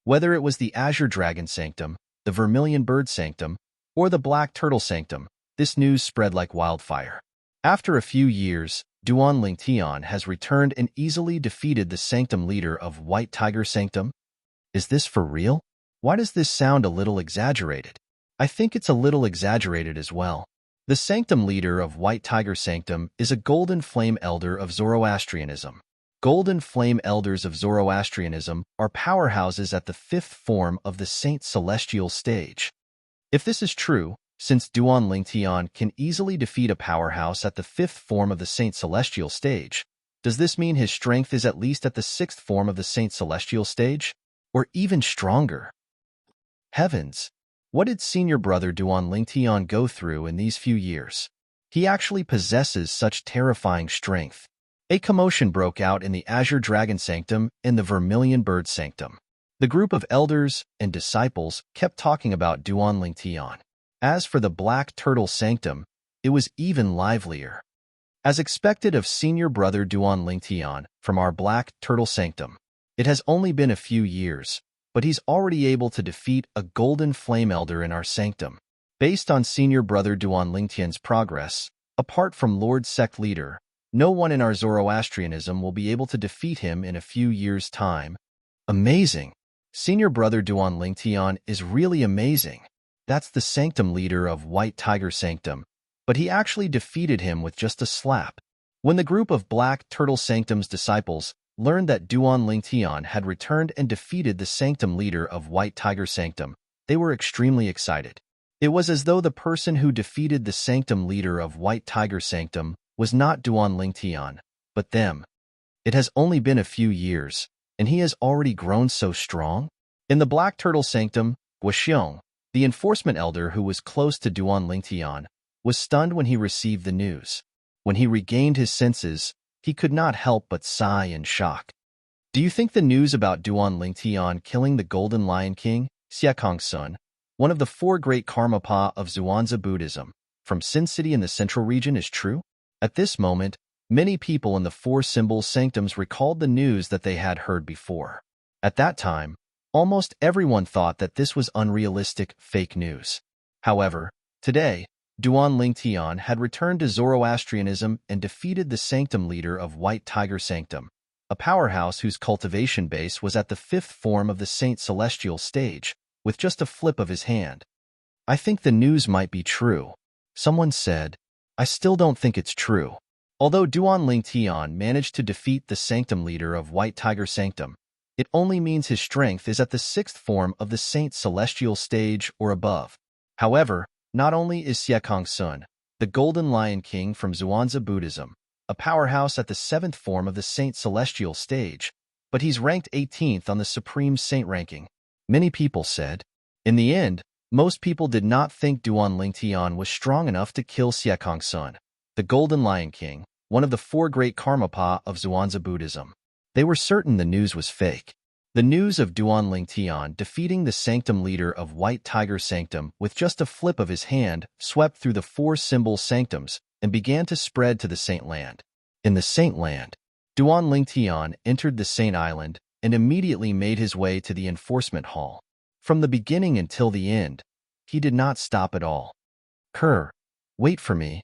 Whether it was the Azure Dragon Sanctum, the Vermilion Bird Sanctum, or the Black Turtle Sanctum, this news spread like wildfire. After a few years, Duan Lingtian has returned and easily defeated the sanctum leader of White Tiger Sanctum. Is this for real? Why does this sound a little exaggerated? I think it's a little exaggerated as well. The sanctum leader of White Tiger Sanctum is a Golden Flame Elder of Zoroastrianism. Golden Flame Elders of Zoroastrianism are powerhouses at the 5th form of the Saint Celestial stage. If this is true, since Duan Lingtian can easily defeat a powerhouse at the 5th form of the Saint Celestial stage, does this mean his strength is at least at the 6th form of the Saint Celestial stage? Or even stronger? Heavens! What did senior brother Duan Lingtian go through in these few years? He actually possesses such terrifying strength. A commotion broke out in the Azure Dragon Sanctum and the Vermilion Bird Sanctum. The group of elders and disciples kept talking about Duan Lingtian. As for the Black Turtle Sanctum, it was even livelier. As expected of senior brother Duan Lingtian from our Black Turtle Sanctum. It has only been a few years, but he's already able to defeat a golden flame elder in our sanctum. Based on senior brother Duan Lingtian's progress, apart from Lord Sect Leader, no one in our Zoroastrianism will be able to defeat him in a few years' time. Amazing! Senior brother Duan Lingtian is really amazing. That's the sanctum leader of White Tiger Sanctum, but he actually defeated him with just a slap. When the group of Black Turtle Sanctum's disciples learned that Duan Lingtian had returned and defeated the sanctum leader of White Tiger Sanctum, they were extremely excited. It was as though the person who defeated the sanctum leader of White Tiger Sanctum was not Duan Lingtian, but them. It has only been a few years, and he has already grown so strong? In the Black Turtle Sanctum, Guoxiong, the enforcement elder who was close to Duan Lingtian, was stunned when he received the news. When he regained his senses, he could not help but sigh in shock. Do you think the news about Duan Lingtian killing the Golden Lion King, Xiekong Sun, one of the four great Karmapa of Zhuangzi Buddhism, from Sin City in the central region is true? At this moment, many people in the four symbol sanctums recalled the news that they had heard before. At that time, almost everyone thought that this was unrealistic, fake news. However, today, Duan Lingtian had returned to Zoroastrianism and defeated the sanctum leader of White Tiger Sanctum, a powerhouse whose cultivation base was at the fifth form of the Saint Celestial stage, with just a flip of his hand. I think the news might be true. Someone said, I still don't think it's true. Although Duan Lingtian managed to defeat the sanctum leader of White Tiger Sanctum, it only means his strength is at the sixth form of the Saint Celestial stage or above. However, not only is Xiekong Sun, the Golden Lion King from Zhuangzi Buddhism, a powerhouse at the seventh form of the Saint Celestial stage, but he's ranked 18th on the Supreme Saint ranking. Many people said. In the end, most people did not think Duan Lingtian was strong enough to kill Xiekong Sun, the Golden Lion King, one of the four great Karmapa of Zhuangzi Buddhism. They were certain the news was fake. The news of Duan Lingtian defeating the sanctum leader of White Tiger Sanctum with just a flip of his hand swept through the four symbol sanctums and began to spread to the Saint Land. In the Saint Land, Duan Lingtian entered the Saint Island and immediately made his way to the enforcement hall. From the beginning until the end, he did not stop at all. Kerr, wait for me.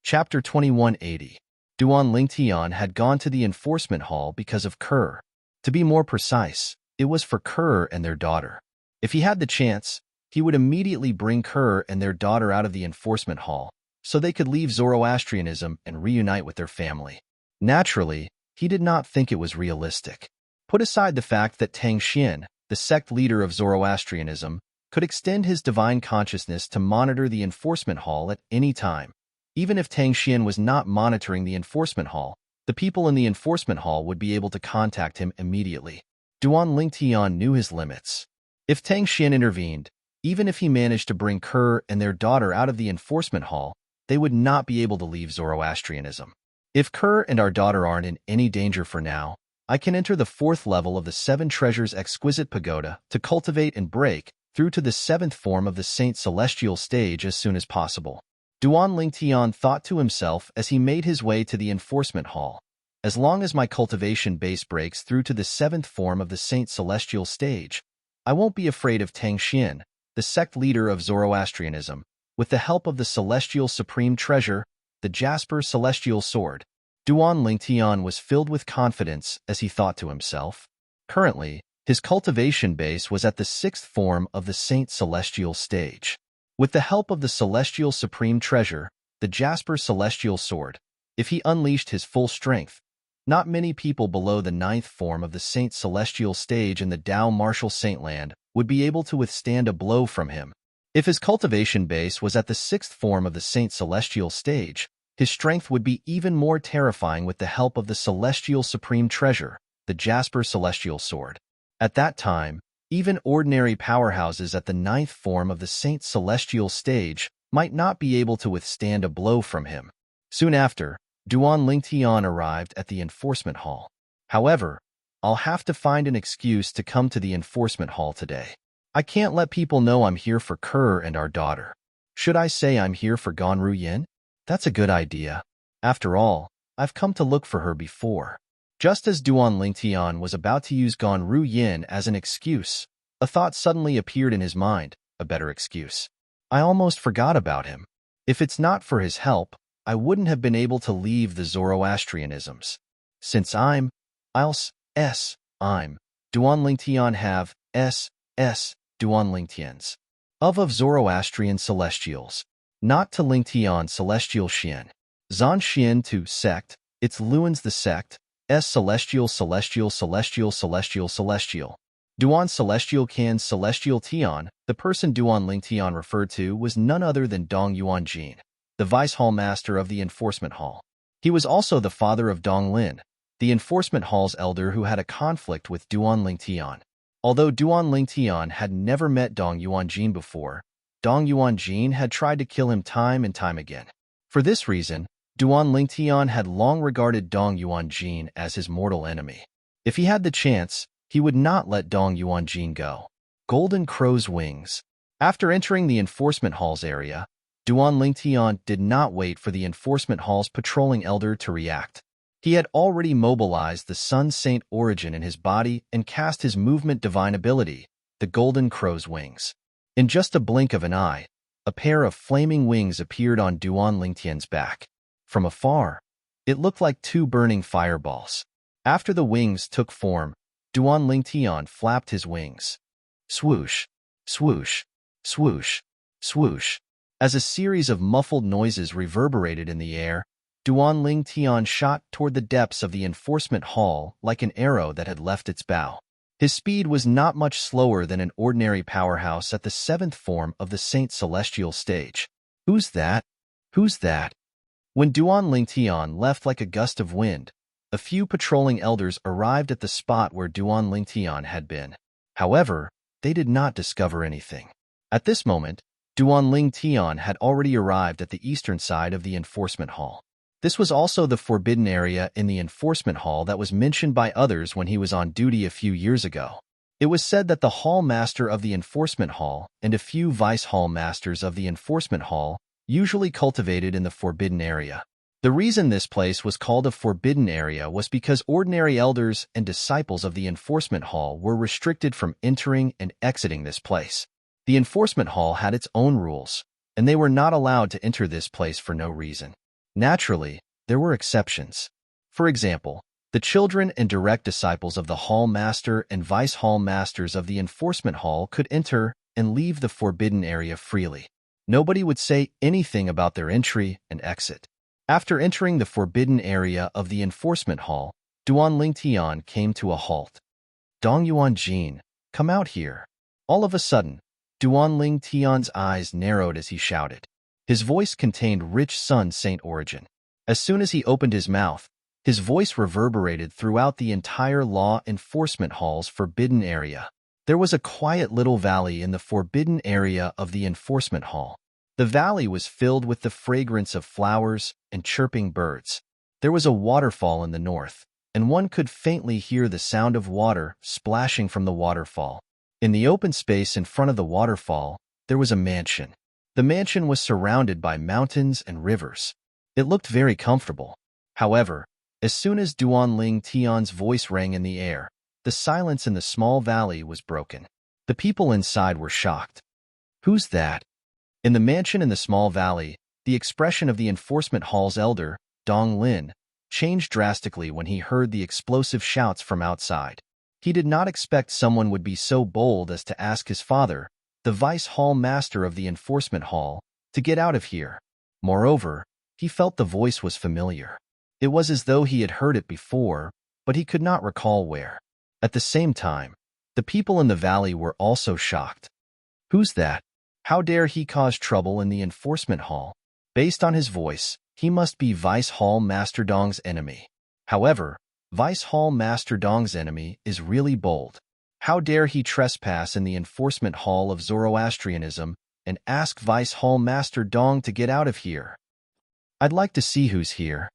Chapter 2180. Duan Lingtian had gone to the enforcement hall because of Kerr. To be more precise, it was for Kerr and their daughter. If he had the chance, he would immediately bring Kerr and their daughter out of the enforcement hall, so they could leave Zoroastrianism and reunite with their family. Naturally, he did not think it was realistic. Put aside the fact that Tang Xian, the sect leader of Zoroastrianism, could extend his divine consciousness to monitor the enforcement hall at any time. Even if Tang Xian was not monitoring the enforcement hall, the people in the enforcement hall would be able to contact him immediately. Duan Lingtian knew his limits. If Tang Xian intervened, even if he managed to bring Kerr and their daughter out of the enforcement hall, they would not be able to leave Zoroastrianism. If Kerr and our daughter aren't in any danger for now, I can enter the fourth level of the Seven Treasures Exquisite Pagoda to cultivate and break through to the seventh form of the Saint Celestial stage as soon as possible. Duan Lingtian thought to himself as he made his way to the enforcement hall. As long as my cultivation base breaks through to the seventh form of the Saint Celestial stage, I won't be afraid of Tang Xian, the sect leader of Zoroastrianism, with the help of the Celestial Supreme Treasure, the Jasper Celestial Sword. Duan Lingtian was filled with confidence as he thought to himself. Currently, his cultivation base was at the sixth form of the Saint Celestial stage. With the help of the Celestial Supreme Treasure, the Jasper Celestial Sword, if he unleashed his full strength, not many people below the ninth form of the Saint Celestial stage in the Tao Martial Saintland would be able to withstand a blow from him. If his cultivation base was at the sixth form of the Saint Celestial stage, his strength would be even more terrifying with the help of the Celestial Supreme Treasure, the Jasper Celestial Sword. At that time, even ordinary powerhouses at the ninth form of the Saint Celestial stage might not be able to withstand a blow from him. Soon after, Duan Lingtian arrived at the enforcement hall. However, I'll have to find an excuse to come to the enforcement hall today. I can't let people know I'm here for Kerr and our daughter. Should I say I'm here for Gonru Yin? That's a good idea. After all, I've come to look for her before. Just as Duan Lingtian was about to use Gonru Yin as an excuse, a thought suddenly appeared in his mind, a better excuse. I almost forgot about him. If it's not for his help, I wouldn't have been able to leave the Zoroastrianisms. Since I'm Duan Lingtian have Duan Lingtians. Of Zoroastrian celestials. Not to Lingtian celestial Xian. Zan Xian to sect, it's Luan's the sect, celestial. Duan celestial can celestial Tian, the person Duan Lingtian referred to was none other than Dong Yuanjin, the vice hall master of the enforcement hall. He was also the father of Dong Lin, the enforcement hall's elder who had a conflict with Duan Lingtian. Although Duan Lingtian had never met Dong Yuanjin before, Dong Yuanjin had tried to kill him time and time again. For this reason, Duan Lingtian had long regarded Dong Yuanjin as his mortal enemy. If he had the chance, he would not let Dong Yuanjin go. Golden Crow's Wings. After entering the enforcement hall's area, Duan Lingtian did not wait for the enforcement hall's patrolling elder to react. He had already mobilized the Sun Saint origin in his body and cast his movement divine ability, the Golden Crow's Wings. In just a blink of an eye, a pair of flaming wings appeared on Duan Lingtian's back. From afar, it looked like two burning fireballs. After the wings took form, Duan Lingtian flapped his wings. Swoosh, swoosh, swoosh, swoosh. As a series of muffled noises reverberated in the air, Duan Lingtian shot toward the depths of the enforcement hall like an arrow that had left its bow. His speed was not much slower than an ordinary powerhouse at the 7th form of the Saint Celestial stage. Who's that? Who's that? When Duan Lingtian left like a gust of wind, a few patrolling elders arrived at the spot where Duan Lingtian had been. However, they did not discover anything. At this moment, Duan Lingtian had already arrived at the eastern side of the enforcement hall. This was also the forbidden area in the enforcement hall that was mentioned by others when he was on duty a few years ago. It was said that the hall master of the enforcement hall and a few vice hall masters of the enforcement hall usually cultivated in the forbidden area. The reason this place was called a forbidden area was because ordinary elders and disciples of the enforcement hall were restricted from entering and exiting this place. The enforcement hall had its own rules, and they were not allowed to enter this place for no reason. Naturally, there were exceptions. For example, the children and direct disciples of the hall master and vice hall masters of the enforcement hall could enter and leave the forbidden area freely. Nobody would say anything about their entry and exit. After entering the forbidden area of the enforcement hall, Duan Lingtian came to a halt. Dong Yuanjin, come out here. All of a sudden, Duan Lingtian's eyes narrowed as he shouted. His voice contained rich Sun Saint origin. As soon as he opened his mouth, his voice reverberated throughout the entire law enforcement hall's forbidden area. There was a quiet little valley in the forbidden area of the enforcement hall. The valley was filled with the fragrance of flowers and chirping birds. There was a waterfall in the north, and one could faintly hear the sound of water splashing from the waterfall. In the open space in front of the waterfall, there was a mansion. The mansion was surrounded by mountains and rivers. It looked very comfortable. However, as soon as Duan Lingtian's voice rang in the air, the silence in the small valley was broken. The people inside were shocked. Who's that? In the mansion in the small valley, the expression of the enforcement hall's elder, Dong Lin, changed drastically when he heard the explosive shouts from outside. He did not expect someone would be so bold as to ask his father, the vice hall master of the enforcement hall, to get out of here. Moreover, he felt the voice was familiar. It was as though he had heard it before, but he could not recall where. At the same time, the people in the valley were also shocked. Who's that? How dare he cause trouble in the enforcement hall? Based on his voice, he must be Vice Hall Master Dong's enemy. However, Vice Hall Master Dong's enemy is really bold. How dare he trespass in the enforcement hall of Zoroastrianism and ask Vice Hall Master Dong to get out of here? I'd like to see who's here.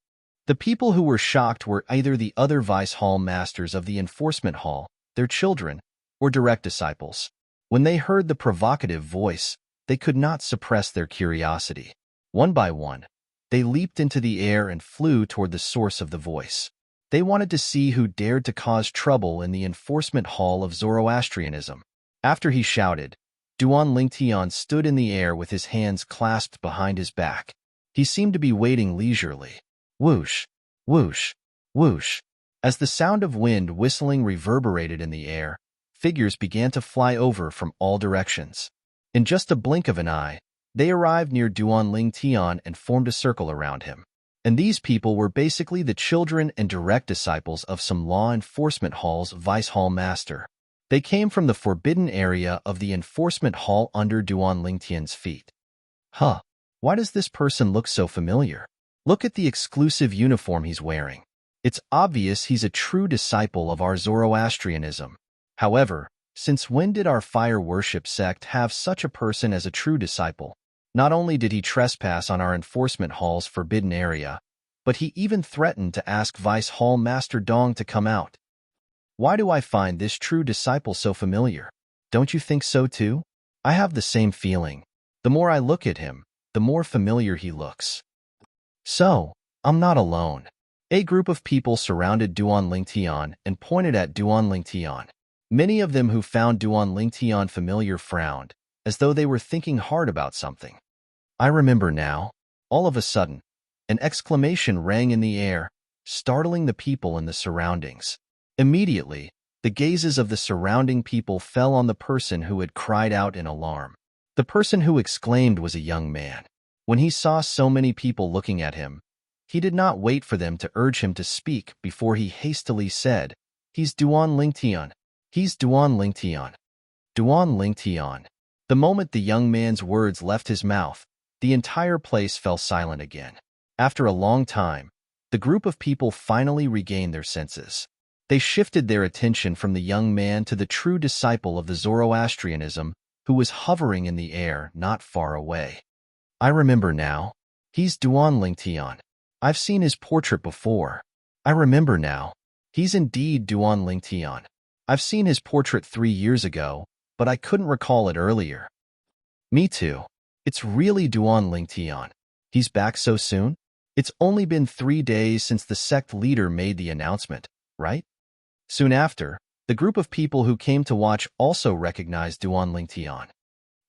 The people who were shocked were either the other Vice Hall Masters of the enforcement hall, their children, or direct disciples. When they heard the provocative voice, they could not suppress their curiosity. One by one, they leaped into the air and flew toward the source of the voice. They wanted to see who dared to cause trouble in the enforcement hall of Zoroastrianism. After he shouted, Duan Lingtian stood in the air with his hands clasped behind his back. He seemed to be waiting leisurely. Whoosh, whoosh, whoosh. As the sound of wind whistling reverberated in the air, figures began to fly over from all directions. In just a blink of an eye, they arrived near Duan Lingtian and formed a circle around him. And these people were basically the children and direct disciples of some law enforcement hall's vice hall master. They came from the forbidden area of the enforcement hall under Duan Lingtian's feet. Huh, why does this person look so familiar? Look at the exclusive uniform he's wearing. It's obvious he's a true disciple of our Zoroastrianism. However, since when did our fire worship sect have such a person as a true disciple? Not only did he trespass on our enforcement hall's forbidden area, but he even threatened to ask Vice Hall Master Dong to come out. Why do I find this true disciple so familiar? Don't you think so too? I have the same feeling. The more I look at him, the more familiar he looks. So, I'm not alone. A group of people surrounded Duan Lingtian and pointed at Duan Lingtian. Many of them who found Duan Lingtian familiar frowned, as though they were thinking hard about something. I remember now. All of a sudden, an exclamation rang in the air, startling the people in the surroundings. Immediately, the gazes of the surrounding people fell on the person who had cried out in alarm. The person who exclaimed was a young man. When he saw so many people looking at him, he did not wait for them to urge him to speak before he hastily said, "He's Duan Lingtian. He's Duan Lingtian. Duan Lingtian." The moment the young man's words left his mouth, the entire place fell silent again. After a long time, the group of people finally regained their senses. They shifted their attention from the young man to the true disciple of the Zoroastrianism who was hovering in the air not far away. I remember now. He's Duan Lingtian. I've seen his portrait before. I remember now. He's indeed Duan Lingtian. I've seen his portrait 3 years ago, but I couldn't recall it earlier. Me too. It's really Duan Lingtian. He's back so soon? It's only been 3 days since the sect leader made the announcement, right? Soon after, the group of people who came to watch also recognized Duan Lingtian.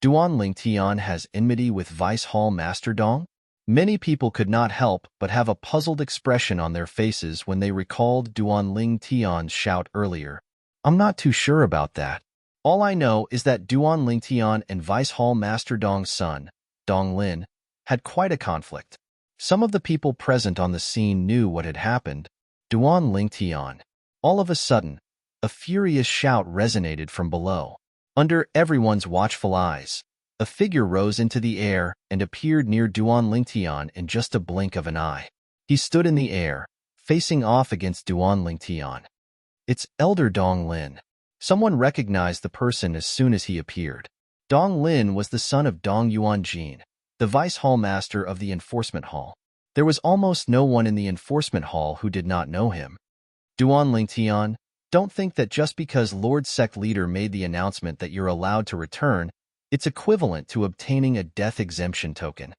Duan Lingtian has enmity with Vice Hall Master Dong? Many people could not help but have a puzzled expression on their faces when they recalled Duan Lingtian's shout earlier. I'm not too sure about that. All I know is that Duan Lingtian and Vice Hall Master Dong's son, Dong Lin, had quite a conflict. Some of the people present on the scene knew what had happened. Duan Lingtian. All of a sudden, a furious shout resonated from below. Under everyone's watchful eyes, a figure rose into the air and appeared near Duan Lingtian in just a blink of an eye. He stood in the air, facing off against Duan Lingtian. It's Elder Dong Lin. Someone recognized the person as soon as he appeared. Dong Lin was the son of Dong Yuanjin, the vice hall master of the enforcement hall. There was almost no one in the enforcement hall who did not know him. Duan Lingtian, don't think that just because Lord Sect Leader made the announcement that you're allowed to return, it's equivalent to obtaining a death exemption token.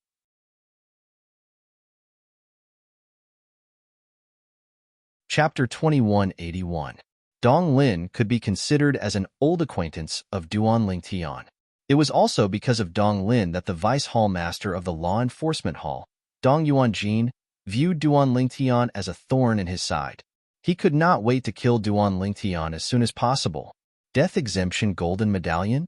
Chapter 2181. Dong Lin could be considered as an old acquaintance of Duan Lingtian. It was also because of Dong Lin that the vice hall master of the law enforcement hall, Dong Yuanjin, viewed Duan Lingtian as a thorn in his side. He could not wait to kill Duan Lingtian as soon as possible. Death exemption golden medallion?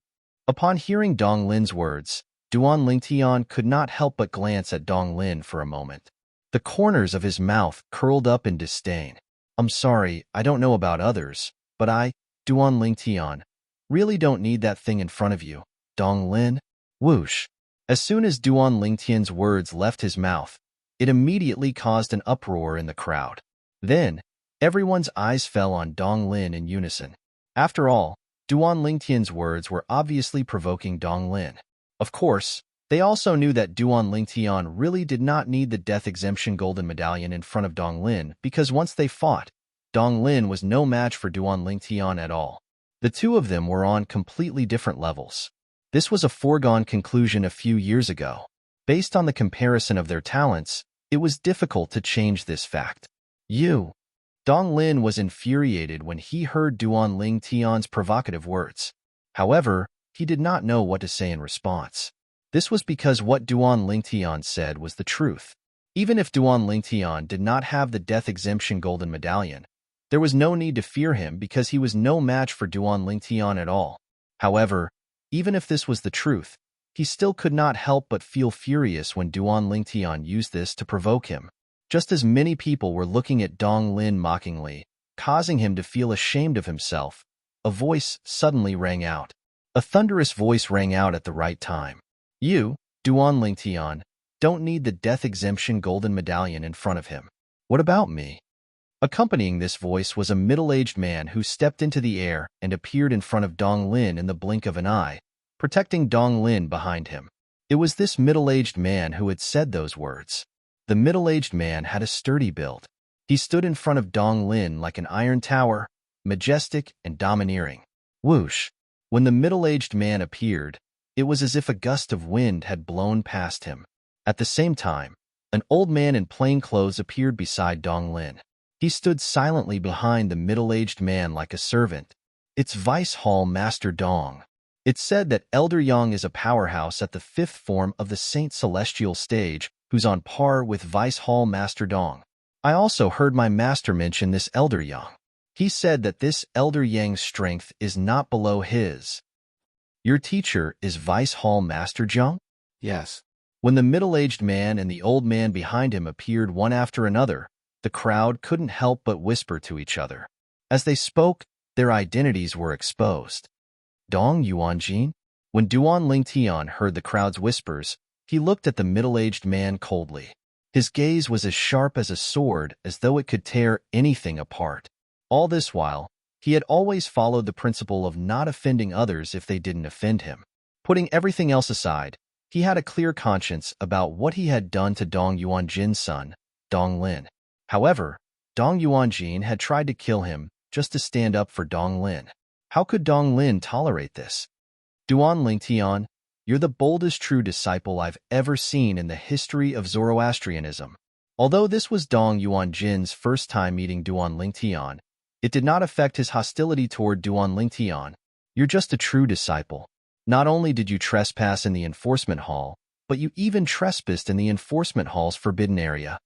Upon hearing Dong Lin's words, Duan Lingtian could not help but glance at Dong Lin for a moment. The corners of his mouth curled up in disdain. I'm sorry, I don't know about others, but I, Duan Lingtian, really don't need that thing in front of you. Dong Lin? Whoosh. As soon as Duan Lingtian's words left his mouth, it immediately caused an uproar in the crowd. Then, everyone's eyes fell on Dong Lin in unison. After all, Duan Lingtian's words were obviously provoking Dong Lin. Of course, they also knew that Duan Lingtian really did not need the death exemption golden medallion in front of Dong Lin because once they fought, Dong Lin was no match for Duan Lingtian at all. The two of them were on completely different levels. This was a foregone conclusion a few years ago. Based on the comparison of their talents, it was difficult to change this fact. Dong Lin was infuriated when he heard Duan Ling Tian's provocative words. However, he did not know what to say in response. This was because what Duan Ling Tian said was the truth. Even if Duan Ling Tian did not have the death exemption golden medallion, there was no need to fear him because he was no match for Duan Ling Tian at all. However, even if this was the truth, he still could not help but feel furious when Duan Ling Tian used this to provoke him. Just as many people were looking at Dong Lin mockingly, causing him to feel ashamed of himself, a voice suddenly rang out. A thunderous voice rang out at the right time. You, Duan Ling Tian, don't need the death exemption golden medallion in front of him. What about me? Accompanying this voice was a middle-aged man who stepped into the air and appeared in front of Dong Lin in the blink of an eye, protecting Dong Lin behind him. It was this middle-aged man who had said those words. The middle-aged man had a sturdy build. He stood in front of Dong Lin like an iron tower, majestic and domineering. Whoosh! When the middle-aged man appeared, it was as if a gust of wind had blown past him. At the same time, an old man in plain clothes appeared beside Dong Lin. He stood silently behind the middle-aged man like a servant. It's Vice Hall Master Dong. It's said that Elder Yang is a powerhouse at the fifth form of the Saint Celestial stage, who's on par with Vice Hall Master Dong. I also heard my master mention this Elder Yang. He said that this Elder Yang's strength is not below his. Your teacher is Vice Hall Master Zhang? Yes. When the middle-aged man and the old man behind him appeared one after another, the crowd couldn't help but whisper to each other. As they spoke, their identities were exposed. Dong Yuanjin? When Duan Ling Tian heard the crowd's whispers, he looked at the middle-aged man coldly. His gaze was as sharp as a sword, as though it could tear anything apart. All this while, he had always followed the principle of not offending others if they didn't offend him. Putting everything else aside, he had a clear conscience about what he had done to Dong Yuanjin's son, Dong Lin. However, Dong Yuanjin had tried to kill him just to stand up for Dong Lin. How could Dong Lin tolerate this? Duan Ling Tian, you're the boldest true disciple I've ever seen in the history of Zoroastrianism. Although this was Dong Yuanjin's first time meeting Duan Ling Tian, it did not affect his hostility toward Duan Ling Tian. You're just a true disciple. Not only did you trespass in the enforcement hall, but you even trespassed in the enforcement hall's forbidden area.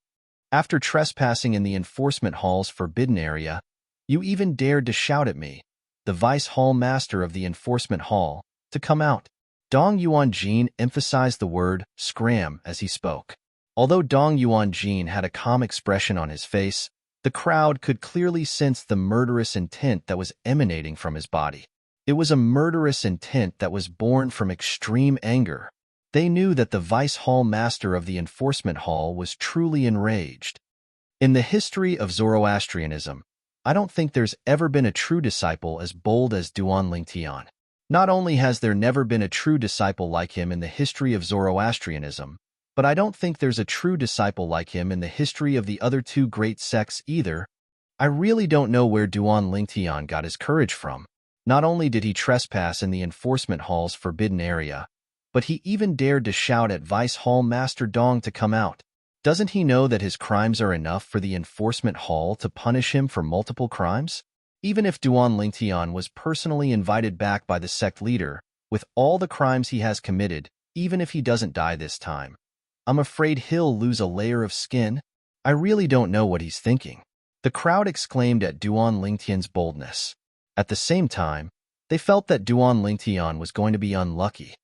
After trespassing in the enforcement hall's forbidden area, you even dared to shout at me, the Vice Hall Master of the enforcement hall, to come out. Dong Yuanjin emphasized the word scram as he spoke. Although Dong Yuanjin had a calm expression on his face, the crowd could clearly sense the murderous intent that was emanating from his body. It was a murderous intent that was born from extreme anger. They knew that the Vice Hall Master of the enforcement hall was truly enraged. In the history of Zoroastrianism, I don't think there's ever been a true disciple as bold as Duan Ling Tian. Not only has there never been a true disciple like him in the history of Zoroastrianism, but I don't think there's a true disciple like him in the history of the other two great sects either. I really don't know where Duan Ling Tian got his courage from. Not only did he trespass in the enforcement hall's forbidden area, but he even dared to shout at Vice Hall Master Dong to come out. Doesn't he know that his crimes are enough for the enforcement hall to punish him for multiple crimes? Even if Duan Ling Tian was personally invited back by the sect leader, with all the crimes he has committed, even if he doesn't die this time, I'm afraid he'll lose a layer of skin. I really don't know what he's thinking. The crowd exclaimed at Duan Ling Tian's boldness. At the same time, they felt that Duan Ling Tian was going to be unlucky.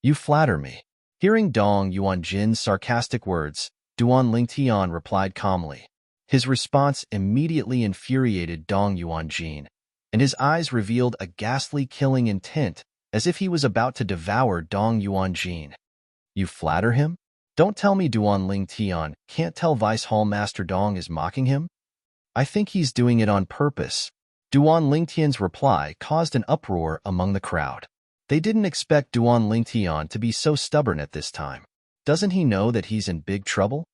You flatter me. Hearing Dong Yuanjin's sarcastic words, Duan Ling Tian replied calmly. His response immediately infuriated Dong Yuanjin, and his eyes revealed a ghastly killing intent, as if he was about to devour Dong Yuanjin. You flatter him? Don't tell me Duan Ling Tian can't tell Vice Hall Master Dong is mocking him? I think he's doing it on purpose. Duan Ling Tian's reply caused an uproar among the crowd. They didn't expect Duan Ling Tian to be so stubborn at this time. Doesn't he know that he's in big trouble?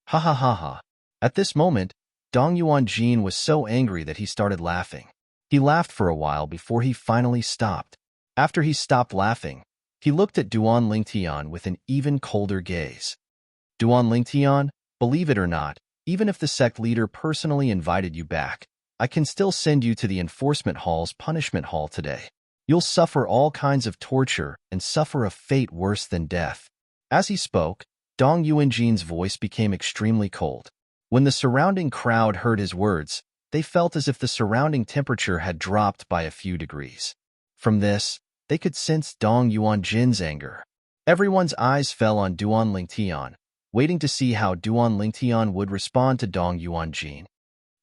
Ha ha ha ha. At this moment, Dong Yuanjin was so angry that he started laughing. He laughed for a while before he finally stopped. After he stopped laughing, he looked at Duan Lingtian with an even colder gaze. Duan Lingtian, believe it or not, even if the sect leader personally invited you back, I can still send you to the enforcement hall's punishment hall today. You'll suffer all kinds of torture and suffer a fate worse than death. As he spoke, Dong Yuanjin's voice became extremely cold. When the surrounding crowd heard his words, they felt as if the surrounding temperature had dropped by a few degrees. From this, they could sense Dong Yuanjin's anger. Everyone's eyes fell on Duan Lingtian, waiting to see how Duan Lingtian would respond to Dong Yuanjin.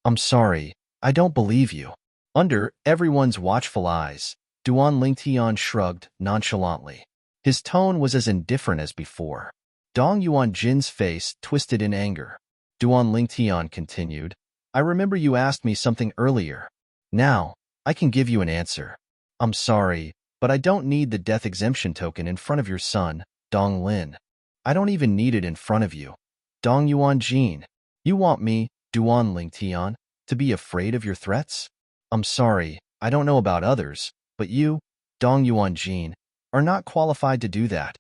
I'm sorry, I don't believe you. Under everyone's watchful eyes, Duan Lingtian shrugged nonchalantly. His tone was as indifferent as before. Dong Yuanjin's face twisted in anger. Duan Lingtian continued, I remember you asked me something earlier. Now, I can give you an answer. I'm sorry, but I don't need the death exemption token in front of your son, Dong Lin. I don't even need it in front of you. Dong Yuanjin, you want me, Duan Lingtian, to be afraid of your threats? I'm sorry, I don't know about others, but you, Dong Yuanjin, are not qualified to do that.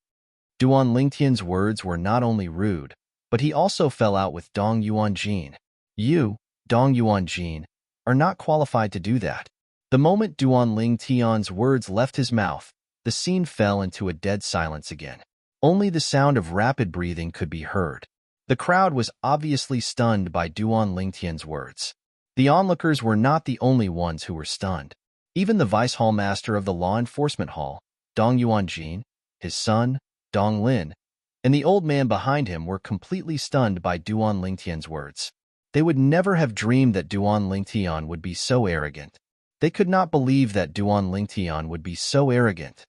Duan Lingtian's words were not only rude, but he also fell out with Dong Yuanjin. You, Dong Yuanjin, are not qualified to do that. The moment Duan Lingtian's words left his mouth, the scene fell into a dead silence again. Only the sound of rapid breathing could be heard. The crowd was obviously stunned by Duan Lingtian's words. The onlookers were not the only ones who were stunned. Even the vice hall master of the law enforcement hall, Dong Yuanjin, his son, Dong Lin, and the old man behind him were completely stunned by Duan Lingtian's words. They would never have dreamed that Duan Lingtian would be so arrogant. They could not believe that Duan Lingtian would be so arrogant.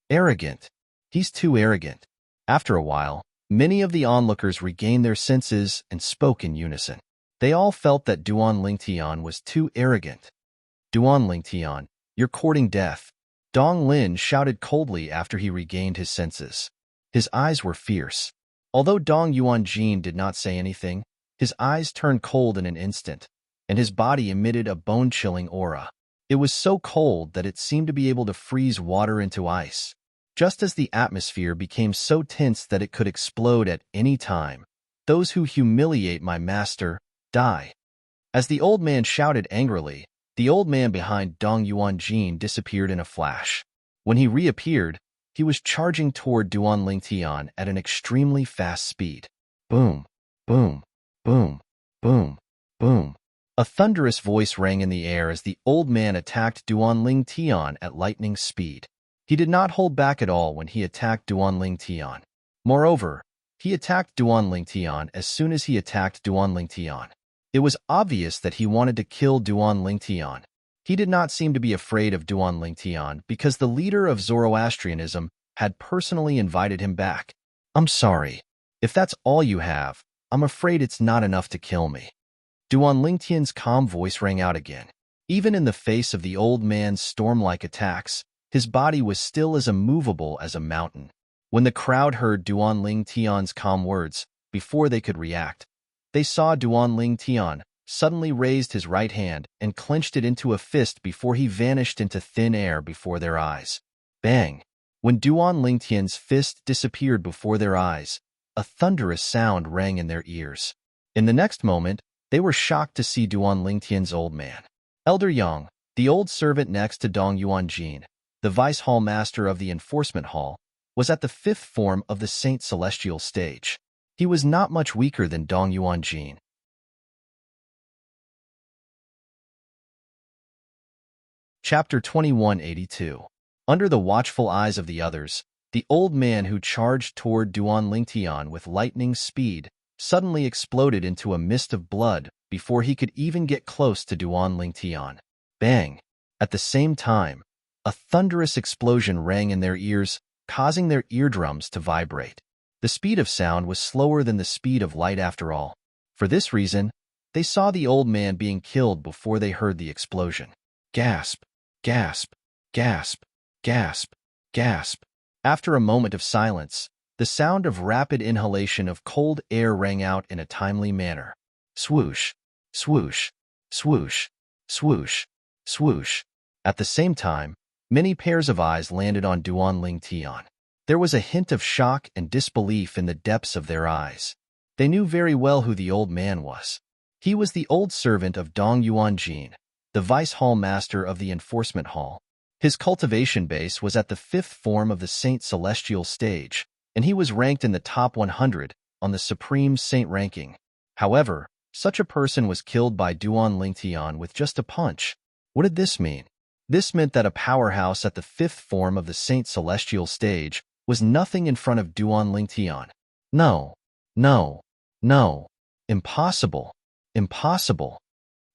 Arrogant. He's too arrogant. After a while, many of the onlookers regained their senses and spoke in unison. They all felt that Duan Lingtian was too arrogant. Duan Lingtian, you're courting death. Dong Lin shouted coldly after he regained his senses. His eyes were fierce. Although Dong Yuanjin did not say anything, his eyes turned cold in an instant, and his body emitted a bone-chilling aura. It was so cold that it seemed to be able to freeze water into ice. Just as the atmosphere became so tense that it could explode at any time, those who humiliate my master die. As the old man shouted angrily, the old man behind Dong Yuanjin disappeared in a flash. When he reappeared, he was charging toward Duan Lingtian at an extremely fast speed. Boom, boom, boom, boom, boom. A thunderous voice rang in the air as the old man attacked Duan Lingtian at lightning speed. He did not hold back at all when he attacked Duan Lingtian. Moreover, he attacked Duan Lingtian as soon as he attacked Duan Lingtian. It was obvious that he wanted to kill Duan Lingtian. He did not seem to be afraid of Duan Lingtian because the leader of Zoroastrianism had personally invited him back. I'm sorry. If that's all you have, I'm afraid it's not enough to kill me. Duan Lingtian's calm voice rang out again. Even in the face of the old man's storm-like attacks, his body was still as immovable as a mountain. When the crowd heard Duan Lingtian's calm words, before they could react, they saw Duan Lingtian suddenly raised his right hand and clenched it into a fist before he vanished into thin air before their eyes. Bang! When Duan Lingtian's fist disappeared before their eyes, a thunderous sound rang in their ears. In the next moment, they were shocked to see Duan Lingtian's old man. Elder Yang, the old servant next to Dong Yuanjin, the vice hall master of the enforcement hall, was at the fifth form of the Saint Celestial stage. He was not much weaker than Dong Yuanjin. Chapter 2182. Under the watchful eyes of the others, the old man who charged toward Duan Lingtian with lightning speed suddenly exploded into a mist of blood before he could even get close to Duan Lingtian. Bang! At the same time, a thunderous explosion rang in their ears, causing their eardrums to vibrate. The speed of sound was slower than the speed of light after all. For this reason, they saw the old man being killed before they heard the explosion. Gasp! Gasp! Gasp! Gasp! Gasp! After a moment of silence, the sound of rapid inhalation of cold air rang out in a timely manner. Swoosh! Swoosh! Swoosh! Swoosh! Swoosh. At the same time, many pairs of eyes landed on Duan Tian. There was a hint of shock and disbelief in the depths of their eyes. They knew very well who the old man was. He was the old servant of Dong Yuanjin, the vice hall master of the enforcement hall. His cultivation base was at the 5th form of the Saint Celestial stage, and he was ranked in the top 100 on the Supreme Saint ranking. However, such a person was killed by Duan Tian with just a punch. What did this mean? This meant that a powerhouse at the 5th form of the Saint Celestial stage was nothing in front of Duan Tian. No, no, no. Impossible. Impossible.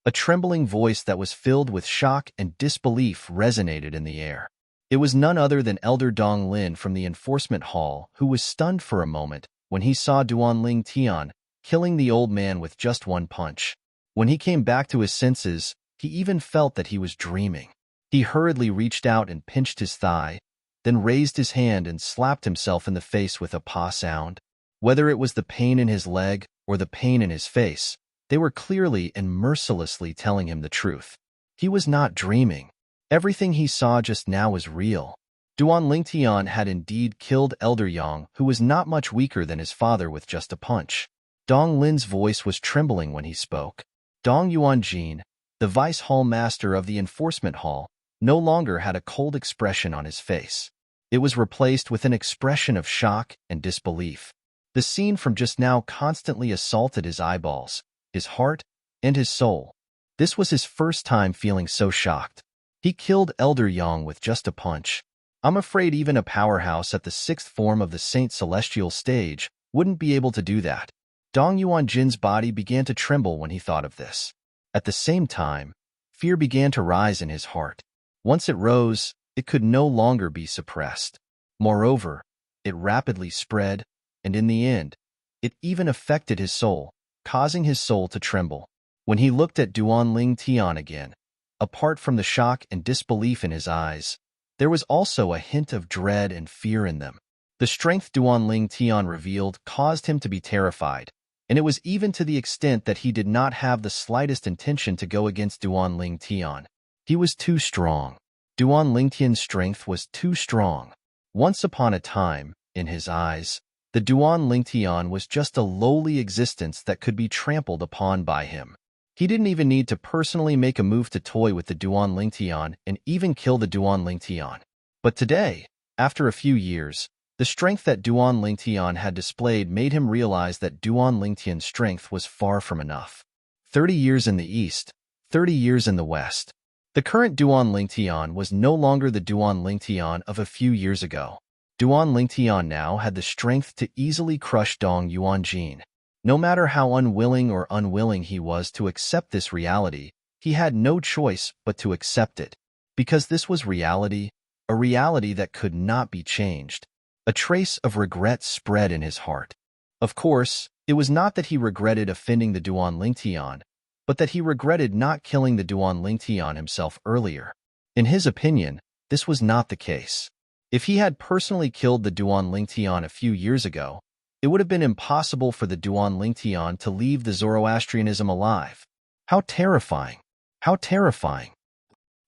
A trembling voice that was filled with shock and disbelief resonated in the air. It was none other than Elder Dong Lin from the enforcement hall, who was stunned for a moment when he saw Duan Tian killing the old man with just one punch. When he came back to his senses, he even felt that he was dreaming. He hurriedly reached out and pinched his thigh, then raised his hand and slapped himself in the face with a paw sound. Whether it was the pain in his leg or the pain in his face, they were clearly and mercilessly telling him the truth. He was not dreaming. Everything he saw just now was real. Duan Tian had indeed killed Elder Yang, who was not much weaker than his father, with just a punch. Dong Lin's voice was trembling when he spoke. Dong Yuanjin, the vice hall master of the enforcement hall, no longer had a cold expression on his face. It was replaced with an expression of shock and disbelief. The scene from just now constantly assaulted his eyeballs, his heart, and his soul. This was his first time feeling so shocked. He killed Elder Yang with just a punch. I'm afraid even a powerhouse at the 6th form of the Saint Celestial stage wouldn't be able to do that. Dong Yuanjin's body began to tremble when he thought of this. At the same time, fear began to rise in his heart. Once it rose, it could no longer be suppressed. Moreover, it rapidly spread, and in the end, it even affected his soul, causing his soul to tremble. When he looked at Duan Tian again, apart from the shock and disbelief in his eyes, there was also a hint of dread and fear in them. The strength Duan Tian revealed caused him to be terrified, and it was even to the extent that he did not have the slightest intention to go against Duan Tian. He was too strong. Duan Tian's strength was too strong. Once upon a time, in his eyes, the Duan Tian was just a lowly existence that could be trampled upon by him. He didn't even need to personally make a move to toy with the Duan Tian and even kill the Duan Tian. But today, after a few years, the strength that Duan Tian had displayed made him realize that Duan Tian's strength was far from enough. 30 years in the east, 30 years in the west. The current Duan Tian was no longer the Duan Tian of a few years ago. Duan Tian now had the strength to easily crush Dong Yuanjin. No matter how unwilling he was to accept this reality, he had no choice but to accept it. Because this was reality, a reality that could not be changed. A trace of regret spread in his heart. Of course, it was not that he regretted offending the Duan Tian, but that he regretted not killing the Duan Tian himself earlier. In his opinion, this was not the case. If he had personally killed the Duan Tian a few years ago, it would have been impossible for the Duan Tian to leave the Zoroastrianism alive. How terrifying! How terrifying!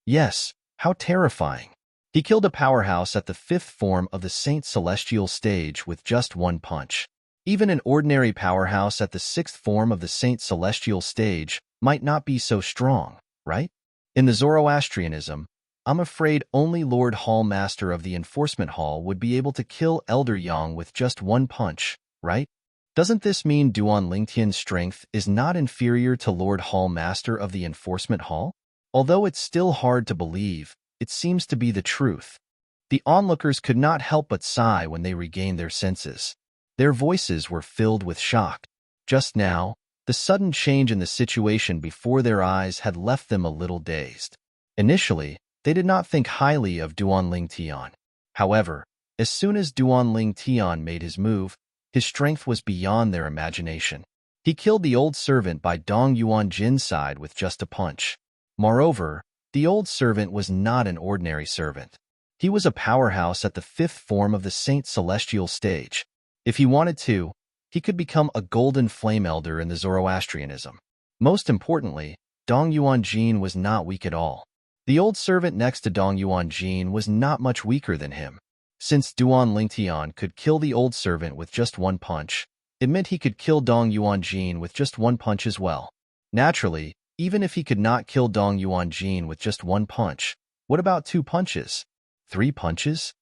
Yes, how terrifying! He killed a powerhouse at the 5th form of the Saint Celestial stage with just one punch. Even an ordinary powerhouse at the 6th form of the Saint Celestial stage might not be so strong, right? In the Zoroastrianism, I'm afraid only Lord Hall Master of the Enforcement Hall would be able to kill Elder Yang with just one punch, right? Doesn't this mean Duan Tian's strength is not inferior to Lord Hall Master of the Enforcement Hall? Although it's still hard to believe, it seems to be the truth. The onlookers could not help but sigh when they regained their senses. Their voices were filled with shock. Just now, the sudden change in the situation before their eyes had left them a little dazed. Initially, they did not think highly of Duan Tian. However, as soon as Duan Tian made his move, his strength was beyond their imagination. He killed the old servant by Dong Yuanjin's side with just a punch. Moreover, the old servant was not an ordinary servant. He was a powerhouse at the 5th form of the Saint Celestial stage. If he wanted to, he could become a golden flame elder in the Zoroastrianism. Most importantly, Dong Yuanjin was not weak at all. The old servant next to Dong Yuanjin was not much weaker than him. Since Duan Lingtian could kill the old servant with just one punch, it meant he could kill Dong Yuanjin with just one punch as well. Naturally, even if he could not kill Dong Yuanjin with just one punch, what about 2 punches? 3 punches?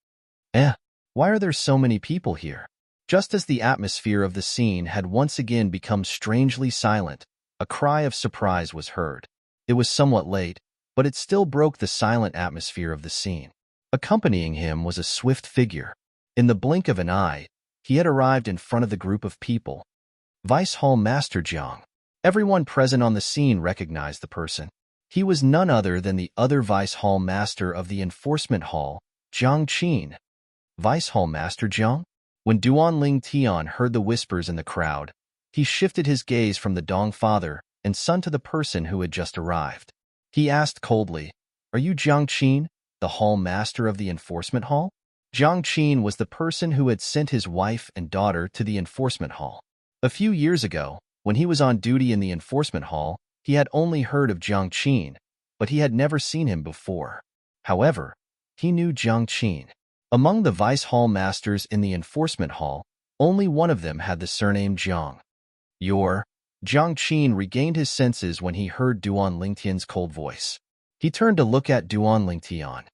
Why are there so many people here? Just as the atmosphere of the scene had once again become strangely silent, a cry of surprise was heard. It was somewhat late, but it still broke the silent atmosphere of the scene. Accompanying him was a swift figure. In the blink of an eye, he had arrived in front of the group of people. Vice Hall Master Jiang. Everyone present on the scene recognized the person. He was none other than the other Vice Hall Master of the Enforcement Hall, Jiang Qin. Vice Hall Master Jiang? When Duan Ling Tian heard the whispers in the crowd, he shifted his gaze from the Dong father and son to the person who had just arrived. He asked coldly, "Are you Jiang Qin, the Hall Master of the Enforcement Hall?" Jiang Qin was the person who had sent his wife and daughter to the Enforcement Hall. A few years ago, when he was on duty in the Enforcement Hall, he had only heard of Jiang Qin, but he had never seen him before. However, he knew Jiang Qin. Among the Vice Hall Masters in the Enforcement Hall, only one of them had the surname Jiang. Jiang Qin regained his senses when he heard Duan Lingtian's cold voice. He turned to look at Duan Lingtian.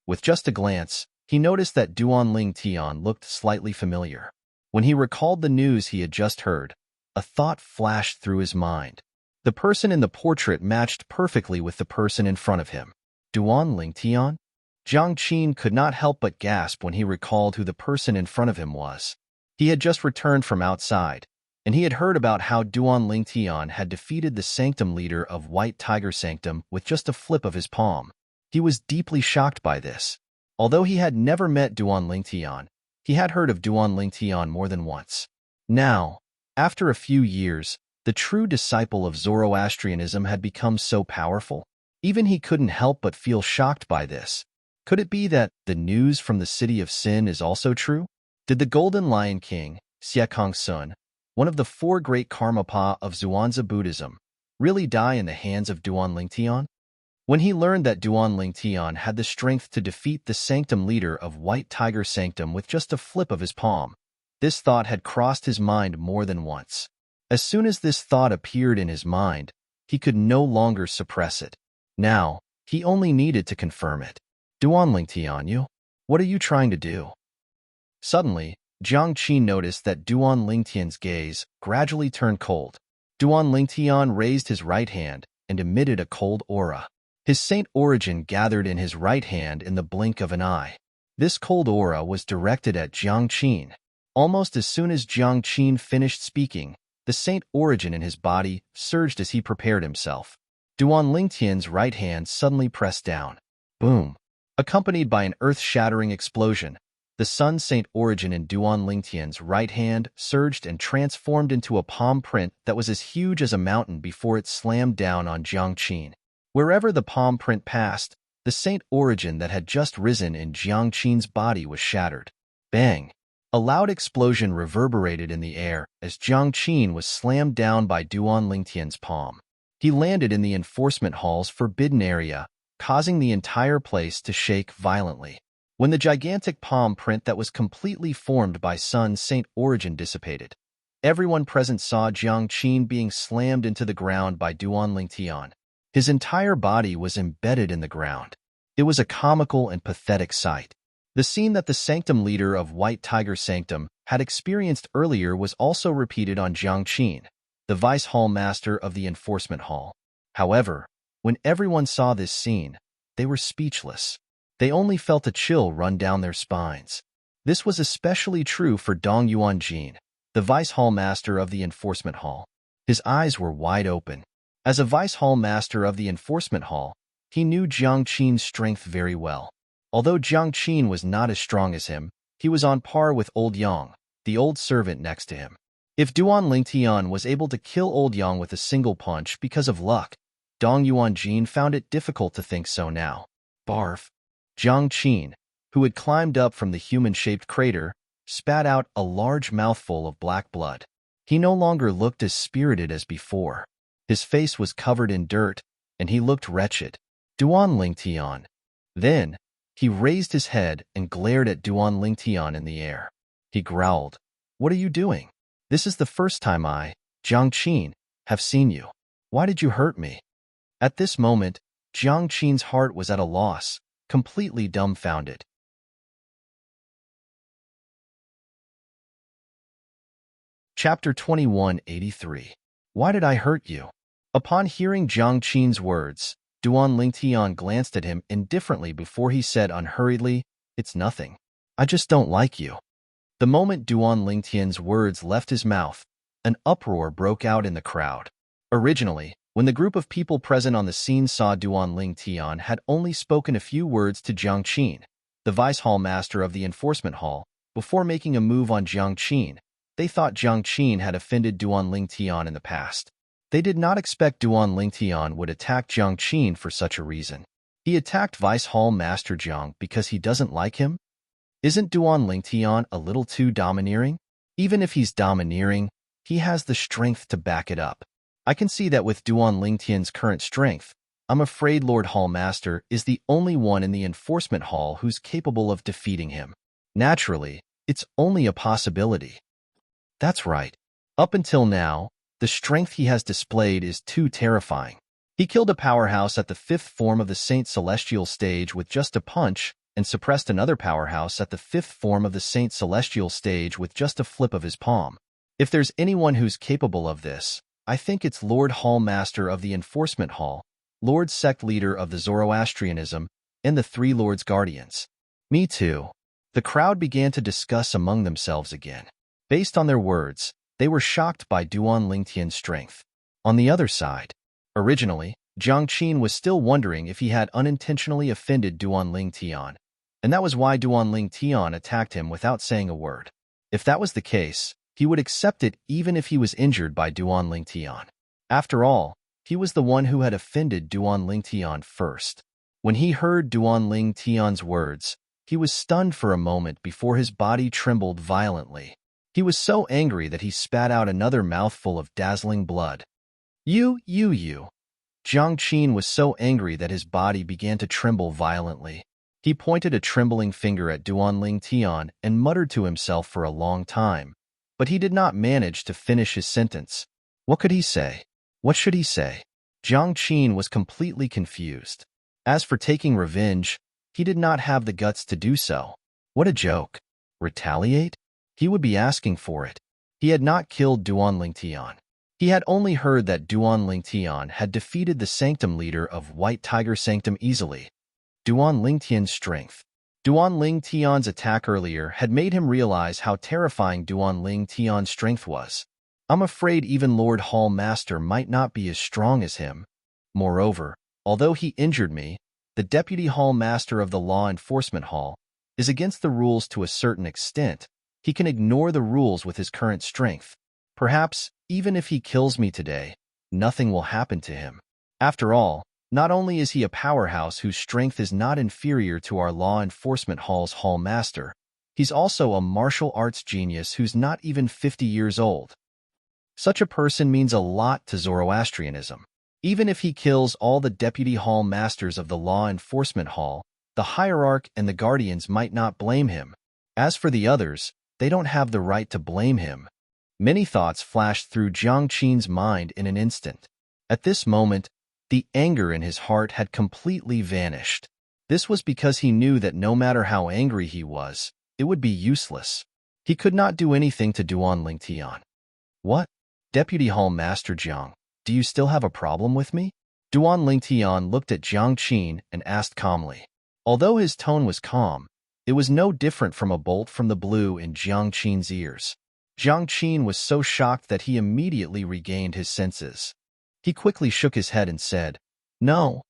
With just a glance, he noticed that Duan Lingtian looked slightly familiar. When he recalled the news he had just heard, a thought flashed through his mind. The person in the portrait matched perfectly with the person in front of him. Duan Lingtian? Jiang Qin could not help but gasp when he recalled who the person in front of him was. He had just returned from outside, and he had heard about how Duan Lingtian had defeated the Sanctum leader of White Tiger Sanctum with just a flip of his palm. He was deeply shocked by this. Although he had never met Duan Lingtian, he had heard of Duan Lingtian more than once. Now, after a few years, the true disciple of Zoroastrianism had become so powerful. Even he couldn't help but feel shocked by this. Could it be that the news from the City of Sin is also true? Did the Golden Lion King, Siekong Sun, one of the 4 great Karmapa of Zhuangzi Buddhism, really die in the hands of Duan Lingtian? When he learned that Duan Lingtian had the strength to defeat the Sanctum leader of White Tiger Sanctum with just a flip of his palm, this thought had crossed his mind more than once. As soon as this thought appeared in his mind, he could no longer suppress it. Now, he only needed to confirm it. Duan Lingtian, what are you trying to do? Suddenly, Jiang Qin noticed that Duan Lingtian's gaze gradually turned cold. Duan Lingtian raised his right hand and emitted a cold aura. His saint origin gathered in his right hand in the blink of an eye. This cold aura was directed at Jiang Qin. Almost as soon as Jiang Qin finished speaking, the saint origin in his body surged as he prepared himself. Duan Lingtian's right hand suddenly pressed down. Boom! Accompanied by an earth-shattering explosion, the Sun Saint origin in Duan Lingtian's right hand surged and transformed into a palm print that was as huge as a mountain before it slammed down on Jiang Qin. Wherever the palm print passed, the Saint origin that had just risen in Jiang Qin's body was shattered. Bang! A loud explosion reverberated in the air as Jiang Qin was slammed down by Duan Lingtian's palm. He landed in the Enforcement Hall's forbidden area, causing the entire place to shake violently. When the gigantic palm print that was completely formed by Sun Saint origin dissipated, everyone present saw Jiang Qin being slammed into the ground by Duan Lingtian. His entire body was embedded in the ground. It was a comical and pathetic sight. The scene that the Sanctum leader of White Tiger Sanctum had experienced earlier was also repeated on Jiang Qin, the Vice Hall Master of the Enforcement Hall. However, when everyone saw this scene, they were speechless. They only felt a chill run down their spines. This was especially true for Dong Yuanjin, the Vice Hall Master of the Enforcement Hall. His eyes were wide open. As a Vice Hall Master of the Enforcement Hall, he knew Jiang Qin's strength very well. Although Jiang Qin was not as strong as him, he was on par with Old Yang, the old servant next to him. If Duan Lingtian was able to kill Old Yang with a single punch because of luck, Dong Yuanjin found it difficult to think so now. Barf! Jiang Qin, who had climbed up from the human-shaped crater, spat out a large mouthful of black blood. He no longer looked as spirited as before. His face was covered in dirt, and he looked wretched. Duan Lingtian. Then, he raised his head and glared at Duan Lingtian in the air. He growled, "What are you doing? This is the first time I, Jiang Qin, have seen you. Why did you hurt me?" At this moment, Jiang Qin's heart was at a loss, completely dumbfounded. Chapter 2183. Why did I hurt you? Upon hearing Jiang Qin's words, Duan Lingtian glanced at him indifferently before he said unhurriedly, "It's nothing. I just don't like you." The moment Duan Lingtian's words left his mouth, an uproar broke out in the crowd. Originally, when the group of people present on the scene saw Duan Lingtian had only spoken a few words to Jiang Qin, the vice hall master of the enforcement hall, before making a move on Jiang Qin, they thought Jiang Qin had offended Duan Lingtian in the past. They did not expect Duan Lingtian would attack Jiang Qin for such a reason. He attacked Vice Hall Master Jiang because he doesn't like him? Isn't Duan Lingtian a little too domineering? Even if he's domineering, he has the strength to back it up. I can see that with Duan Lingtian's current strength, I'm afraid Lord Hall Master is the only one in the enforcement hall who's capable of defeating him. Naturally, it's only a possibility. That's right. Up until now, the strength he has displayed is too terrifying. He killed a powerhouse at the 5th form of the Saint Celestial stage with just a punch, and suppressed another powerhouse at the 5th form of the Saint Celestial stage with just a flip of his palm. If there's anyone who's capable of this, I think it's Lord Hall Master of the Enforcement Hall, Lord Sect Leader of the Zoroastrianism, and the Three Lords Guardians. Me too. The crowd began to discuss among themselves again. Based on their words, they were shocked by Duan Lingtian's strength. On the other side, originally, Jiang Qin was still wondering if he had unintentionally offended Duan Lingtian, and that was why Duan Lingtian attacked him without saying a word. If that was the case, he would accept it even if he was injured by Duan Lingtian. After all, he was the one who had offended Duan Lingtian first. When he heard Duan Lingtian's words, he was stunned for a moment before his body trembled violently. He was so angry that he spat out another mouthful of dazzling blood. You. Jiang Qin was so angry that his body began to tremble violently. He pointed a trembling finger at Duan Lingtian and muttered to himself for a long time, but he did not manage to finish his sentence. What could he say? What should he say? Jiang Qin was completely confused. As for taking revenge, he did not have the guts to do so. What a joke. Retaliate? He would be asking for it. He had not killed Duan Lingtian. He had only heard that Duan Lingtian had defeated the Sanctum leader of White Tiger Sanctum easily. Duan Lingtian's strength. Duan Lingtian's attack earlier had made him realize how terrifying Duan Lingtian's strength was. I'm afraid even Lord Hall Master might not be as strong as him. Moreover, although he injured me, the Deputy Hall Master of the Law Enforcement Hall is against the rules to a certain extent. He can ignore the rules with his current strength. Perhaps, even if he kills me today, nothing will happen to him. After all, not only is he a powerhouse whose strength is not inferior to our law enforcement hall's hall master, he's also a martial arts genius who's not even 50 years old. Such a person means a lot to Zoroastrianism. Even if he kills all the deputy hall masters of the law enforcement hall, the hierarch and the guardians might not blame him. As for the others, they don't have the right to blame him. Many thoughts flashed through Jiang Qin's mind in an instant. At this moment, the anger in his heart had completely vanished. This was because he knew that no matter how angry he was, it would be useless. He could not do anything to Duan Lingtian. What? Deputy Hall Master Jiang, do you still have a problem with me? Duan Lingtian looked at Jiang Qin and asked calmly. Although his tone was calm, it was no different from a bolt from the blue in Jiang Qin's ears. Jiang Qin was so shocked that he immediately regained his senses. He quickly shook his head and said, No.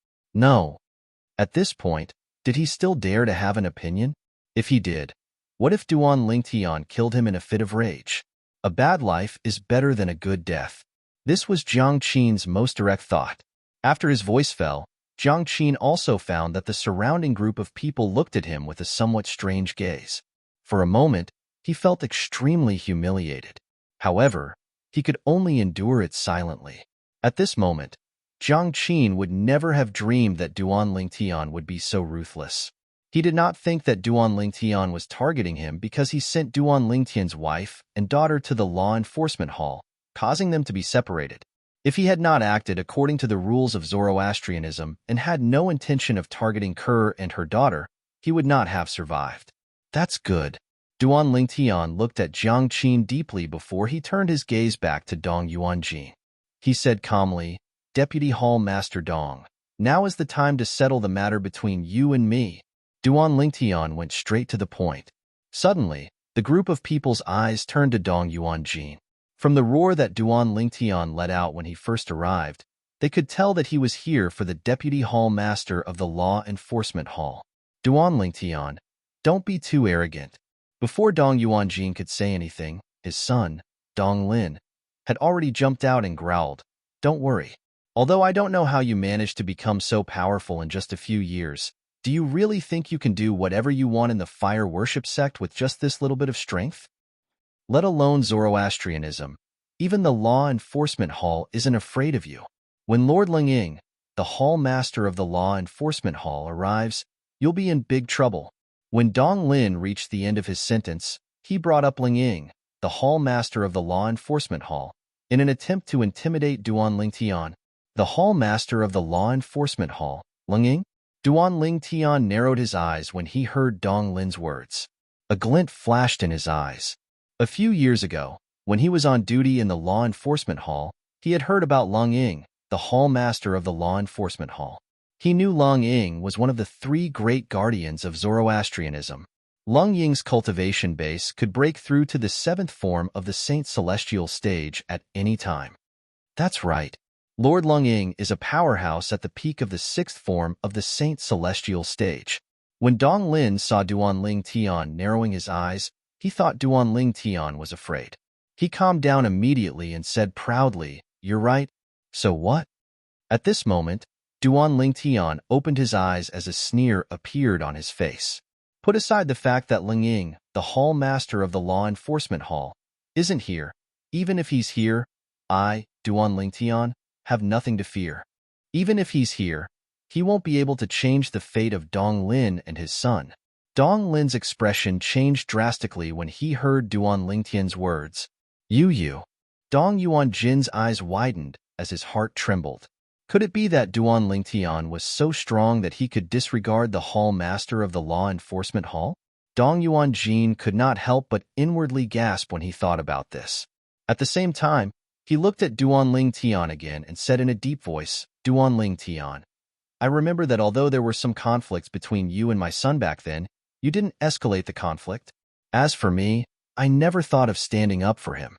At this point, did he still dare to have an opinion? If he did, what if Duan Lingtian killed him in a fit of rage? A bad life is better than a good death. This was Jiang Qin's most direct thought. After his voice fell, Jiang Qin also found that the surrounding group of people looked at him with a somewhat strange gaze. For a moment, he felt extremely humiliated. However, he could only endure it silently. At this moment, Jiang Qin would never have dreamed that Duan Lingtian would be so ruthless. He did not think that Duan Lingtian was targeting him because he sent Duan Lingtian's wife and daughter to the law enforcement hall, causing them to be separated. If he had not acted according to the rules of Zoroastrianism and had no intention of targeting Kerr and her daughter, he would not have survived. That's good. Duan Lingtian looked at Jiang Qin deeply before he turned his gaze back to Dong Yuanjin. He said calmly, Deputy Hall Master Dong, now is the time to settle the matter between you and me. Duan Lingtian went straight to the point. Suddenly, the group of people's eyes turned to Dong Yuanjin. From the roar that Duan Lingtian let out when he first arrived, they could tell that he was here for the Deputy Hall Master of the Law Enforcement Hall. Duan Lingtian, don't be too arrogant. Before Dong Yuanjin could say anything, his son, Dong Lin, had already jumped out and growled, Don't worry. Although I don't know how you managed to become so powerful in just a few years, do you really think you can do whatever you want in the fire worship sect with just this little bit of strength? Let alone Zoroastrianism, even the law enforcement hall isn't afraid of you. When Lord Lingying, the hall master of the law enforcement hall, arrives, you'll be in big trouble. When Dong Lin reached the end of his sentence, he brought up Lingying, the hall master of the law enforcement hall, in an attempt to intimidate Duan Lingtian. The hall master of the law enforcement hall, Lingying? Duan Lingtian narrowed his eyes when he heard Dong Lin's words. A glint flashed in his eyes. A few years ago, when he was on duty in the law enforcement hall, he had heard about Lung Ying, the hall master of the law enforcement hall. He knew Lung Ying was one of the 3 great guardians of Zoroastrianism. Lung Ying's cultivation base could break through to the 7th form of the Saint Celestial stage at any time. That's right. Lord Lung Ying is a powerhouse at the peak of the 6th form of the Saint Celestial stage. When Dong Lin saw Duan Lingtian narrowing his eyes, he thought Duan Lingtian was afraid. He calmed down immediately and said proudly, You're right. So what? At this moment, Duan Lingtian opened his eyes as a sneer appeared on his face. Put aside the fact that Lingying, the hall master of the law enforcement hall, isn't here. Even if he's here, I, Duan Lingtian, have nothing to fear. Even if he's here, he won't be able to change the fate of Dong Lin and his son. Dong Lin's expression changed drastically when he heard Duan Lingtian's words. You. Dong Yuanjin's eyes widened as his heart trembled. Could it be that Duan Lingtian was so strong that he could disregard the hall master of the law enforcement hall? Dong Yuanjin could not help but inwardly gasp when he thought about this. At the same time, he looked at Duan Lingtian again and said in a deep voice, Duan Lingtian, I remember that although there were some conflicts between you and my son back then, you didn't escalate the conflict. As for me, I never thought of standing up for him.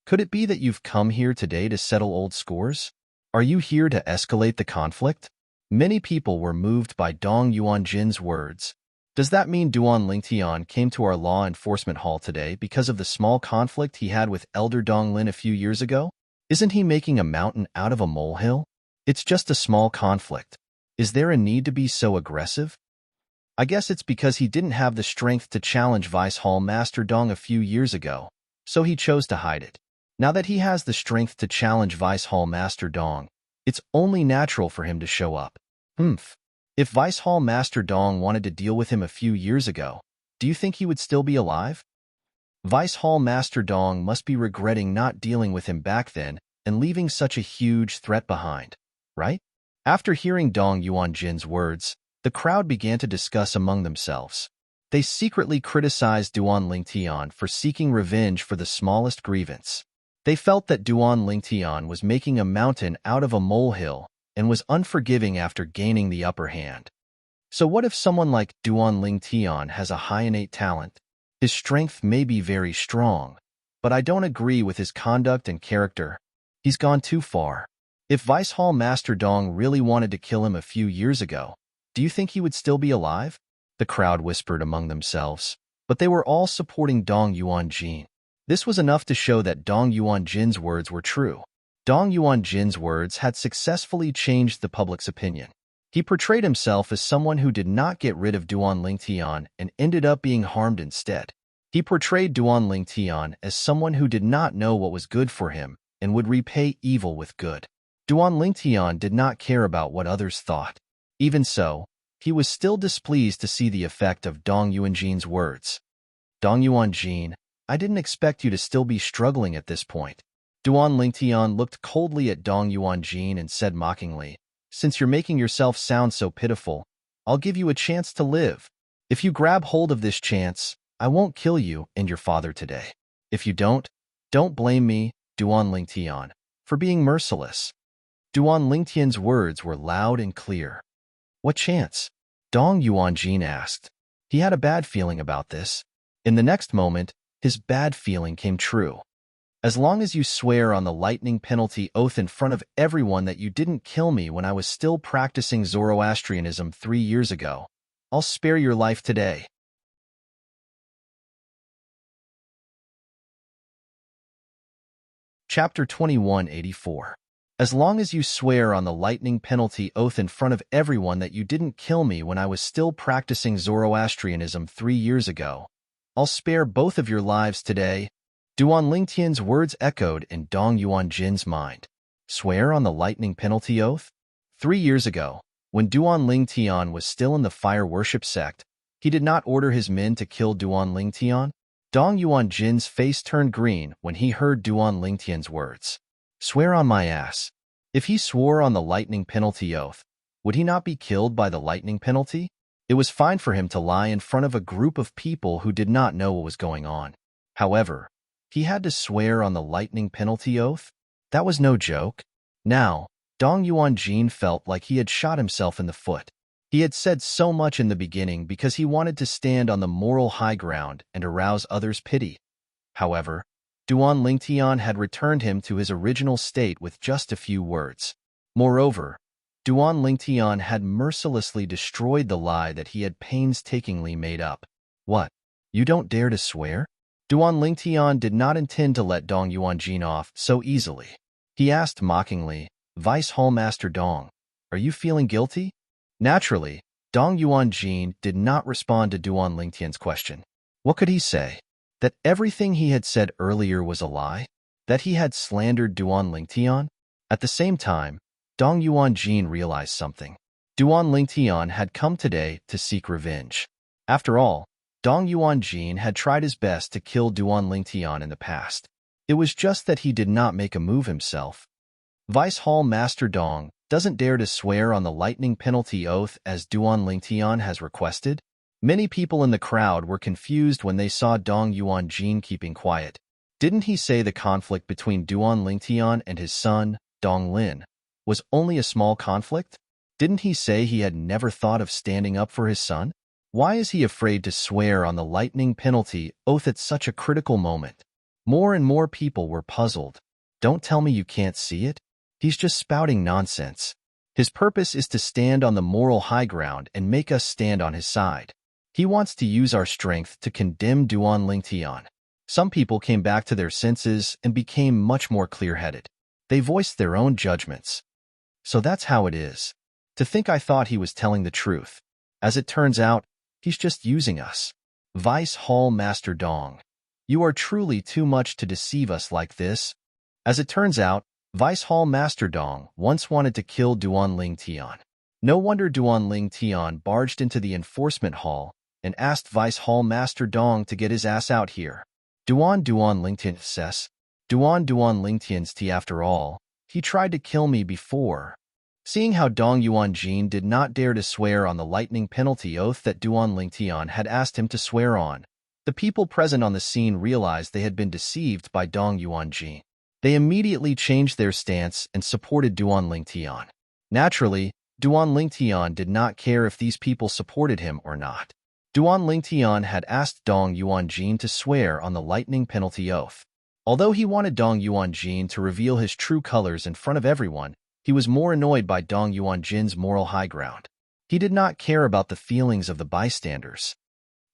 Could it be that you've come here today to settle old scores? Are you here to escalate the conflict? Many people were moved by Dong Yuanjin's words. Does that mean Duan Lingtian came to our law enforcement hall today because of the small conflict he had with Elder Dong Lin a few years ago? Isn't he making a mountain out of a molehill? It's just a small conflict. Is there a need to be so aggressive? I guess it's because he didn't have the strength to challenge Vice Hall Master Dong a few years ago, so he chose to hide it. Now that he has the strength to challenge Vice Hall Master Dong, it's only natural for him to show up. If Vice Hall Master Dong wanted to deal with him a few years ago, do you think he would still be alive? Vice Hall Master Dong must be regretting not dealing with him back then and leaving such a huge threat behind, right? After hearing Dong Yuanjin's words, the crowd began to discuss among themselves. They secretly criticized Duan Lingtian for seeking revenge for the smallest grievance. They felt that Duan Lingtian was making a mountain out of a molehill and was unforgiving after gaining the upper hand. So what if someone like Duan Lingtian has a high innate talent? His strength may be very strong, but I don't agree with his conduct and character. He's gone too far. If Vice Hall Master Dong really wanted to kill him a few years ago, do you think he would still be alive? The crowd whispered among themselves, but they were all supporting Dong Yuanjin. This was enough to show that Dong Yuanjin's words were true. Dong Yuanjin's words had successfully changed the public's opinion. He portrayed himself as someone who did not get rid of Duan Lingtian and ended up being harmed instead. He portrayed Duan Lingtian as someone who did not know what was good for him and would repay evil with good. Duan Lingtian did not care about what others thought. Even so, he was still displeased to see the effect of Dong Yuanjin's words. Dong Yuanjin, I didn't expect you to still be struggling at this point. Duan Lingtian looked coldly at Dong Yuanjin and said mockingly, since you're making yourself sound so pitiful, I'll give you a chance to live. If you grab hold of this chance, I won't kill you and your father today. If you don't blame me, Duan Lingtian, for being merciless. Duan Lingtian's words were loud and clear. What chance? Dong Yuanjin asked. He had a bad feeling about this. In the next moment, his bad feeling came true. As long as you swear on the lightning penalty oath in front of everyone that you didn't kill me when I was still practicing Zoroastrianism 3 years ago, I'll spare your life today. Chapter 2184. As long as you swear on the lightning penalty oath in front of everyone that you didn't kill me when I was still practicing Zoroastrianism 3 years ago, I'll spare both of your lives today. Duan Lingtian's words echoed in Dong Yuanjin's mind. Swear on the lightning penalty oath? 3 years ago, when Duan Lingtian was still in the fire worship sect, he did not order his men to kill Duan Lingtian. Dong Yuanjin's face turned green when he heard Duan Lingtian's words. Swear on my ass. If he swore on the lightning penalty oath, would he not be killed by the lightning penalty? It was fine for him to lie in front of a group of people who did not know what was going on. However, he had to swear on the lightning penalty oath? That was no joke. Now, Dong Yuanjin felt like he had shot himself in the foot. He had said so much in the beginning because he wanted to stand on the moral high ground and arouse others' pity. However, Duan Lingtian had returned him to his original state with just a few words. Moreover, Duan Lingtian had mercilessly destroyed the lie that he had painstakingly made up. What? You don't dare to swear? Duan Lingtian did not intend to let Dong Yuanjin off so easily. He asked mockingly, Vice Hallmaster Dong, are you feeling guilty? Naturally, Dong Yuanjin did not respond to Duan Lingtian's question. What could he say? That everything he had said earlier was a lie? That he had slandered Duan Lingtian? At the same time, Dong Yuanjin realized something. Duan Lingtian had come today to seek revenge. After all, Dong Yuanjin had tried his best to kill Duan Lingtian in the past. It was just that he did not make a move himself. Vice Hall Master Dong doesn't dare to swear on the lightning penalty oath as Duan Lingtian has requested. Many people in the crowd were confused when they saw Dong Yuanjin keeping quiet. Didn't he say the conflict between Duan Lingtian and his son, Dong Lin, was only a small conflict? Didn't he say he had never thought of standing up for his son? Why is he afraid to swear on the lightning penalty oath at such a critical moment? More and more people were puzzled. Don't tell me you can't see it? He's just spouting nonsense. His purpose is to stand on the moral high ground and make us stand on his side. He wants to use our strength to condemn Duan Lingtian. Some people came back to their senses and became much more clear-headed. They voiced their own judgments. So that's how it is. To think I thought he was telling the truth. As it turns out, he's just using us. Vice Hall Master Dong, you are truly too much to deceive us like this. As it turns out, Vice Hall Master Dong once wanted to kill Duan Lingtian. No wonder Duan Lingtian barged into the enforcement hall and asked Vice Hall Master Dong to get his ass out here. Duan Lingtian says, Duan Lingtian's tea after all. He tried to kill me before. Seeing how Dong Yuanjin did not dare to swear on the lightning penalty oath that Duan Lingtian had asked him to swear on, the people present on the scene realized they had been deceived by Dong Yuanjin. They immediately changed their stance and supported Duan Lingtian. Naturally, Duan Lingtian did not care if these people supported him or not. Duan Lingtian had asked Dong Yuanjin to swear on the lightning penalty oath. Although he wanted Dong Yuanjin to reveal his true colors in front of everyone, he was more annoyed by Dong Yuanjin's moral high ground. He did not care about the feelings of the bystanders.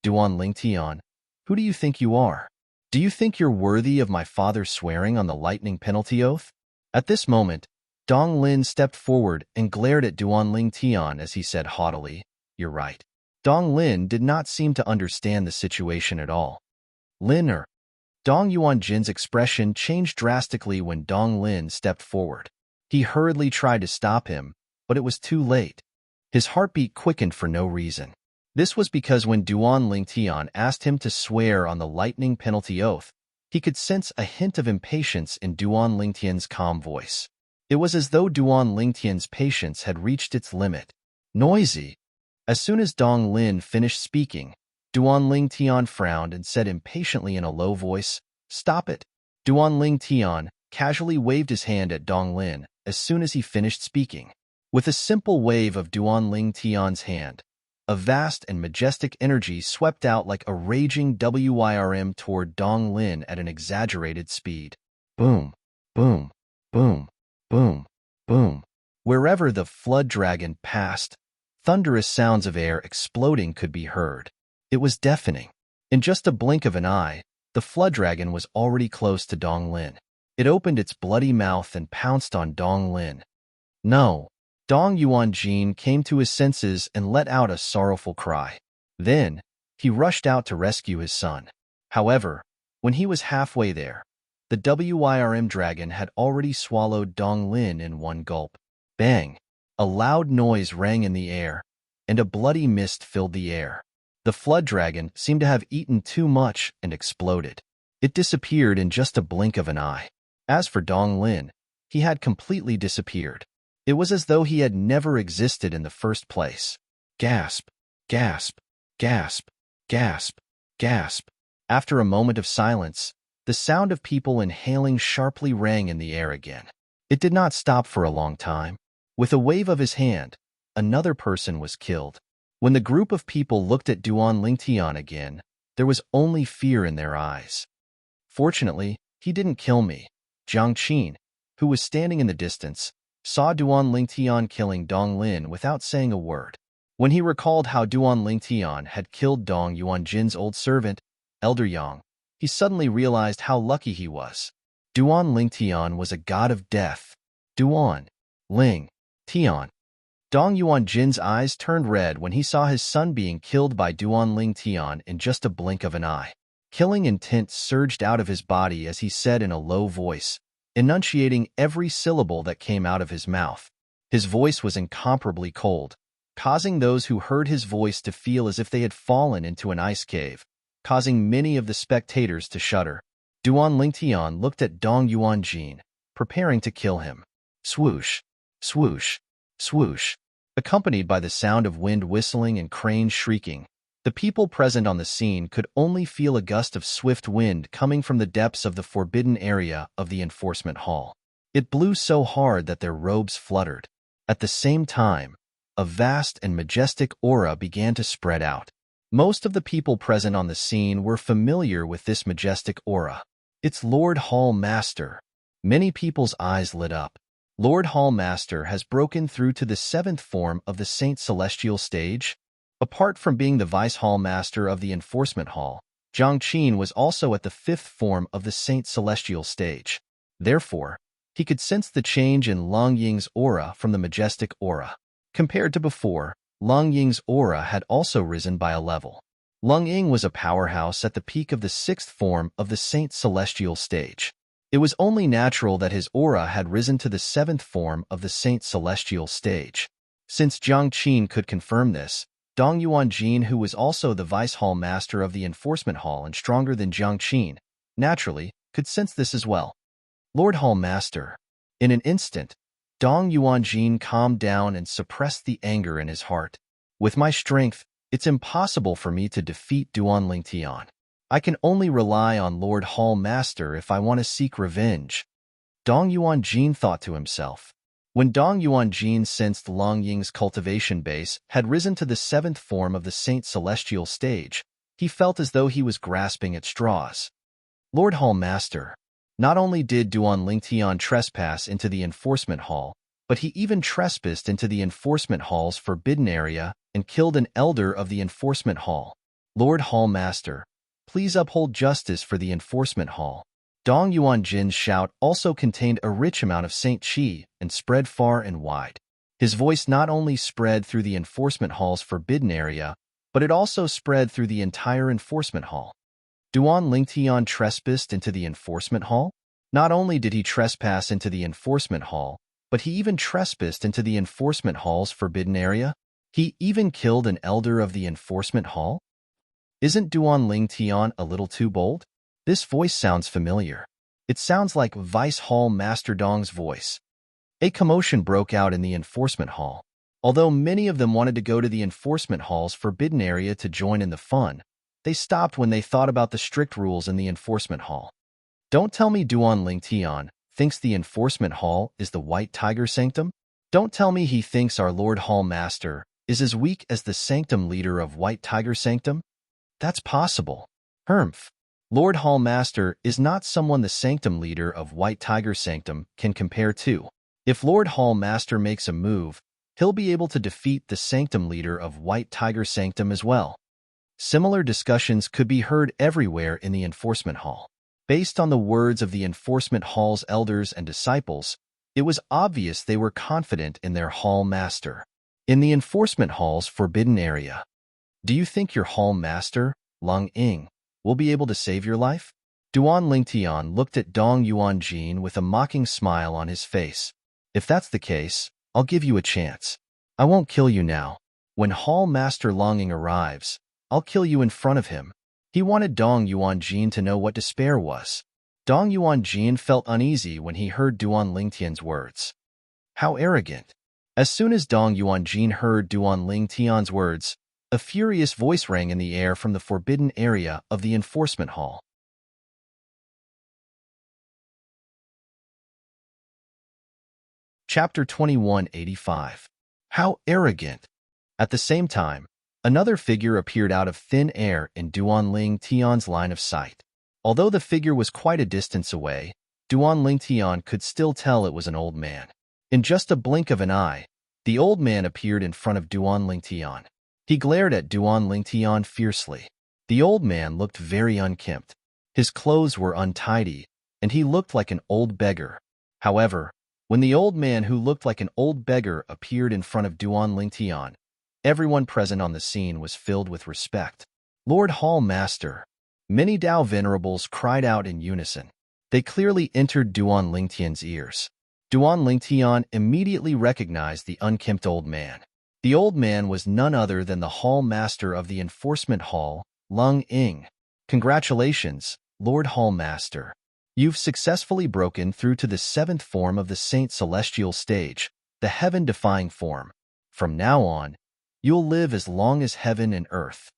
Duan Lingtian, who do you think you are? Do you think you're worthy of my father swearing on the lightning penalty oath? At this moment, Dong Lin stepped forward and glared at Duan Lingtian as he said haughtily, You're right. Dong Lin did not seem to understand the situation at all. Lin Dong Yuanjin's expression changed drastically when Dong Lin stepped forward. He hurriedly tried to stop him, but it was too late. His heartbeat quickened for no reason. This was because when Duan Lingtian asked him to swear on the lightning penalty oath, he could sense a hint of impatience in Duan Lingtian's calm voice. It was as though Duan Lingtian's patience had reached its limit. Noisy. As soon as Dong Lin finished speaking, Duan Lingtian frowned and said impatiently in a low voice, "Stop it." Duan Lingtian casually waved his hand at Dong Lin as soon as he finished speaking. With a simple wave of Duan Lingtian's hand, a vast and majestic energy swept out like a raging WYRM toward Dong Lin at an exaggerated speed. Boom, boom, boom, boom, boom. Wherever the flood dragon passed, thunderous sounds of air exploding could be heard. It was deafening. In just a blink of an eye, the flood dragon was already close to Dong Lin. It opened its bloody mouth and pounced on Dong Lin. No! Dong Yuanjin came to his senses and let out a sorrowful cry. Then, he rushed out to rescue his son. However, when he was halfway there, the WYRM dragon had already swallowed Dong Lin in one gulp. Bang! A loud noise rang in the air, and a bloody mist filled the air. The flood dragon seemed to have eaten too much and exploded. It disappeared in just a blink of an eye. As for Dong Lin, he had completely disappeared. It was as though he had never existed in the first place. Gasp, gasp, gasp, gasp, gasp. After a moment of silence, the sound of people inhaling sharply rang in the air again. It did not stop for a long time. With a wave of his hand, another person was killed. When the group of people looked at Duan Lingtian again, there was only fear in their eyes. Fortunately, he didn't kill me. Jiang Qin, who was standing in the distance, saw Duan Lingtian killing Dong Lin without saying a word. When he recalled how Duan Lingtian had killed Dong Yuanjin's old servant, Elder Yang, he suddenly realized how lucky he was. Duan Lingtian was a god of death. Duan Lingtian. Dong Yuanjin's eyes turned red when he saw his son being killed by Duan Lingtian in just a blink of an eye. Killing intent surged out of his body as he said in a low voice, enunciating every syllable that came out of his mouth. His voice was incomparably cold, causing those who heard his voice to feel as if they had fallen into an ice cave, causing many of the spectators to shudder. Duan Lingtian looked at Dong Yuanjin, preparing to kill him. Swoosh, swoosh, swoosh. Accompanied by the sound of wind whistling and cranes shrieking, the people present on the scene could only feel a gust of swift wind coming from the depths of the forbidden area of the enforcement hall. It blew so hard that their robes fluttered. At the same time, a vast and majestic aura began to spread out. Most of the people present on the scene were familiar with this majestic aura. It's Lord Hall Master. Many people's eyes lit up. Lord Hall Master has broken through to the 7th form of the Saint Celestial stage. Apart from being the Vice Hall Master of the Enforcement Hall, Jiang Qin was also at the 5th form of the Saint Celestial stage. Therefore, he could sense the change in Long Ying's aura from the majestic aura. Compared to before, Long Ying's aura had also risen by a level. Long Ying was a powerhouse at the peak of the 6th form of the Saint Celestial stage. It was only natural that his aura had risen to the 7th form of the Saint Celestial stage. Since Jiang Qin could confirm this, Dong Yuanjin, who was also the Vice Hall Master of the Enforcement Hall and stronger than Jiang Qin, naturally, could sense this as well. Lord Hall Master. In an instant, Dong Yuanjin calmed down and suppressed the anger in his heart. With my strength, it's impossible for me to defeat Duan Lingtian. I can only rely on Lord Hall Master if I want to seek revenge. Dong Yuanjin thought to himself. When Dong Yuanjin sensed Long Ying's cultivation base had risen to the 7th form of the Saint Celestial stage, he felt as though he was grasping at straws. Lord Hall Master. Not only did Duan Lingtian trespass into the Enforcement Hall, but he even trespassed into the Enforcement Hall's forbidden area and killed an elder of the Enforcement Hall. Lord Hall Master, please uphold justice for the Enforcement Hall. Dong Yuanjin's shout also contained a rich amount of Saint Qi and spread far and wide. His voice not only spread through the Enforcement Hall's forbidden area, but it also spread through the entire Enforcement Hall. Duan Lingtian trespassed into the Enforcement Hall? Not only did he trespass into the Enforcement Hall, but he even trespassed into the enforcement hall's forbidden area. He even killed an elder of the enforcement hall? Isn't Duan Ling Tian a little too bold? This voice sounds familiar. It sounds like Vice Hall Master Dong's voice. A commotion broke out in the enforcement hall. Although many of them wanted to go to the enforcement hall's forbidden area to join in the fun, they stopped when they thought about the strict rules in the enforcement hall. Don't tell me Duan Ling Tian thinks the enforcement hall is the White Tiger Sanctum? Don't tell me he thinks our Lord Hall Master is as weak as the Sanctum leader of White Tiger Sanctum? That's possible. Hermph. Lord Hall Master is not someone the Sanctum leader of White Tiger Sanctum can compare to. If Lord Hall Master makes a move, he'll be able to defeat the Sanctum leader of White Tiger Sanctum as well. Similar discussions could be heard everywhere in the enforcement hall. Based on the words of the enforcement hall's elders and disciples, it was obvious they were confident in their hall master. In the enforcement hall's forbidden area, do you think your hall master, Lung Ying, will be able to save your life? Duan Lingtian looked at Dong Yuanjin with a mocking smile on his face. If that's the case, I'll give you a chance. I won't kill you now. When Hall Master Longing arrives, I'll kill you in front of him. He wanted Dong Yuanjin to know what despair was. Dong Yuanjin felt uneasy when he heard Duan Lingtian's words. How arrogant. As soon as Dong Yuanjin heard Duan Lingtian's words, a furious voice rang in the air from the forbidden area of the enforcement hall. Chapter 2185. How arrogant! At the same time, another figure appeared out of thin air in Duan Ling Tian's line of sight. Although the figure was quite a distance away, Duan Ling Tian could still tell it was an old man. In just a blink of an eye, the old man appeared in front of Duan Ling Tian. He glared at Duan Ling Tian fiercely. The old man looked very unkempt. His clothes were untidy, and he looked like an old beggar. However, when the old man who looked like an old beggar appeared in front of Duan Ling Tian, everyone present on the scene was filled with respect. Lord Hall Master. Many Dao venerables cried out in unison. They clearly entered Duan Ling Tian's ears. Duan Ling Tian immediately recognized the unkempt old man. The old man was none other than the Hall Master of the Enforcement Hall, Lung Ying. Congratulations, Lord Hall Master. You've successfully broken through to the 7th form of the Saint Celestial stage, the heaven-defying form. From now on, you'll live as long as heaven and earth.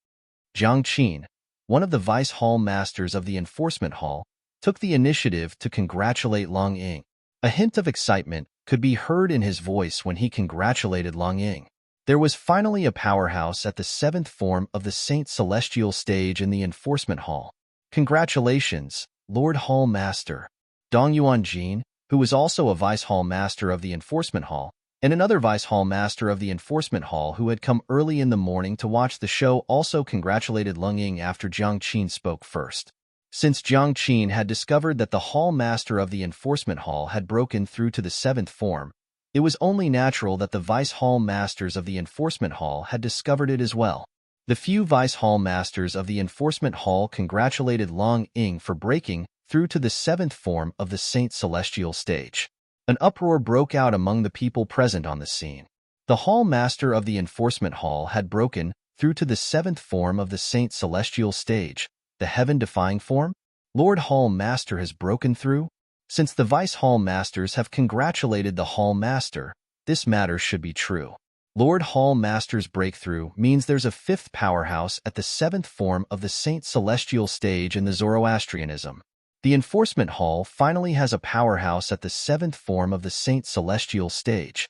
Jiang Qin, one of the Vice Hall Masters of the Enforcement Hall, took the initiative to congratulate Lung Ying. A hint of excitement could be heard in his voice when he congratulated Lung Ying. There was finally a powerhouse at the 7th form of the Saint Celestial stage in the Enforcement Hall. Congratulations, Lord Hall Master. Dong Yuanjin, who was also a Vice Hall Master of the Enforcement Hall, and another Vice Hall Master of the Enforcement Hall who had come early in the morning to watch the show, also congratulated Lung Ying after Jiang Qin spoke first. Since Jiang Qin had discovered that the Hall Master of the Enforcement Hall had broken through to the 7th form, it was only natural that the Vice Hall Masters of the Enforcement Hall had discovered it as well. The few Vice Hall Masters of the Enforcement Hall congratulated Lung Ying for breaking through to the 7th form of the Saint Celestial stage. An uproar broke out among the people present on the scene. The Hall Master of the Enforcement Hall had broken through to the 7th form of the Saint Celestial stage, the heaven-defying form. Lord Hall Master has broken through? Since the Vice Hall Masters have congratulated the Hall Master, this matter should be true. Lord Hall Master's breakthrough means there's a 5th powerhouse at the 7th form of the Saint Celestial stage in the Zoroastrianism. The Enforcement Hall finally has a powerhouse at the 7th form of the Saint Celestial stage.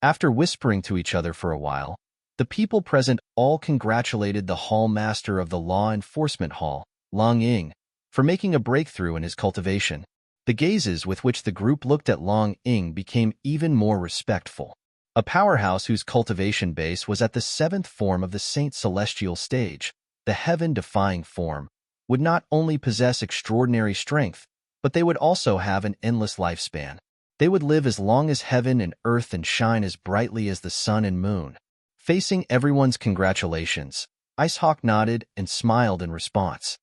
After whispering to each other for a while, the people present all congratulated the Hall Master of the Law Enforcement Hall, Lung Ying, for making a breakthrough in his cultivation. The gazes with which the group looked at Lung Ying became even more respectful. A powerhouse whose cultivation base was at the 7th form of the Saint Celestial stage, the heaven-defying form, would not only possess extraordinary strength, but they would also have an endless lifespan. They would live as long as heaven and earth and shine as brightly as the sun and moon. Facing everyone's congratulations, Icehawk nodded and smiled in response.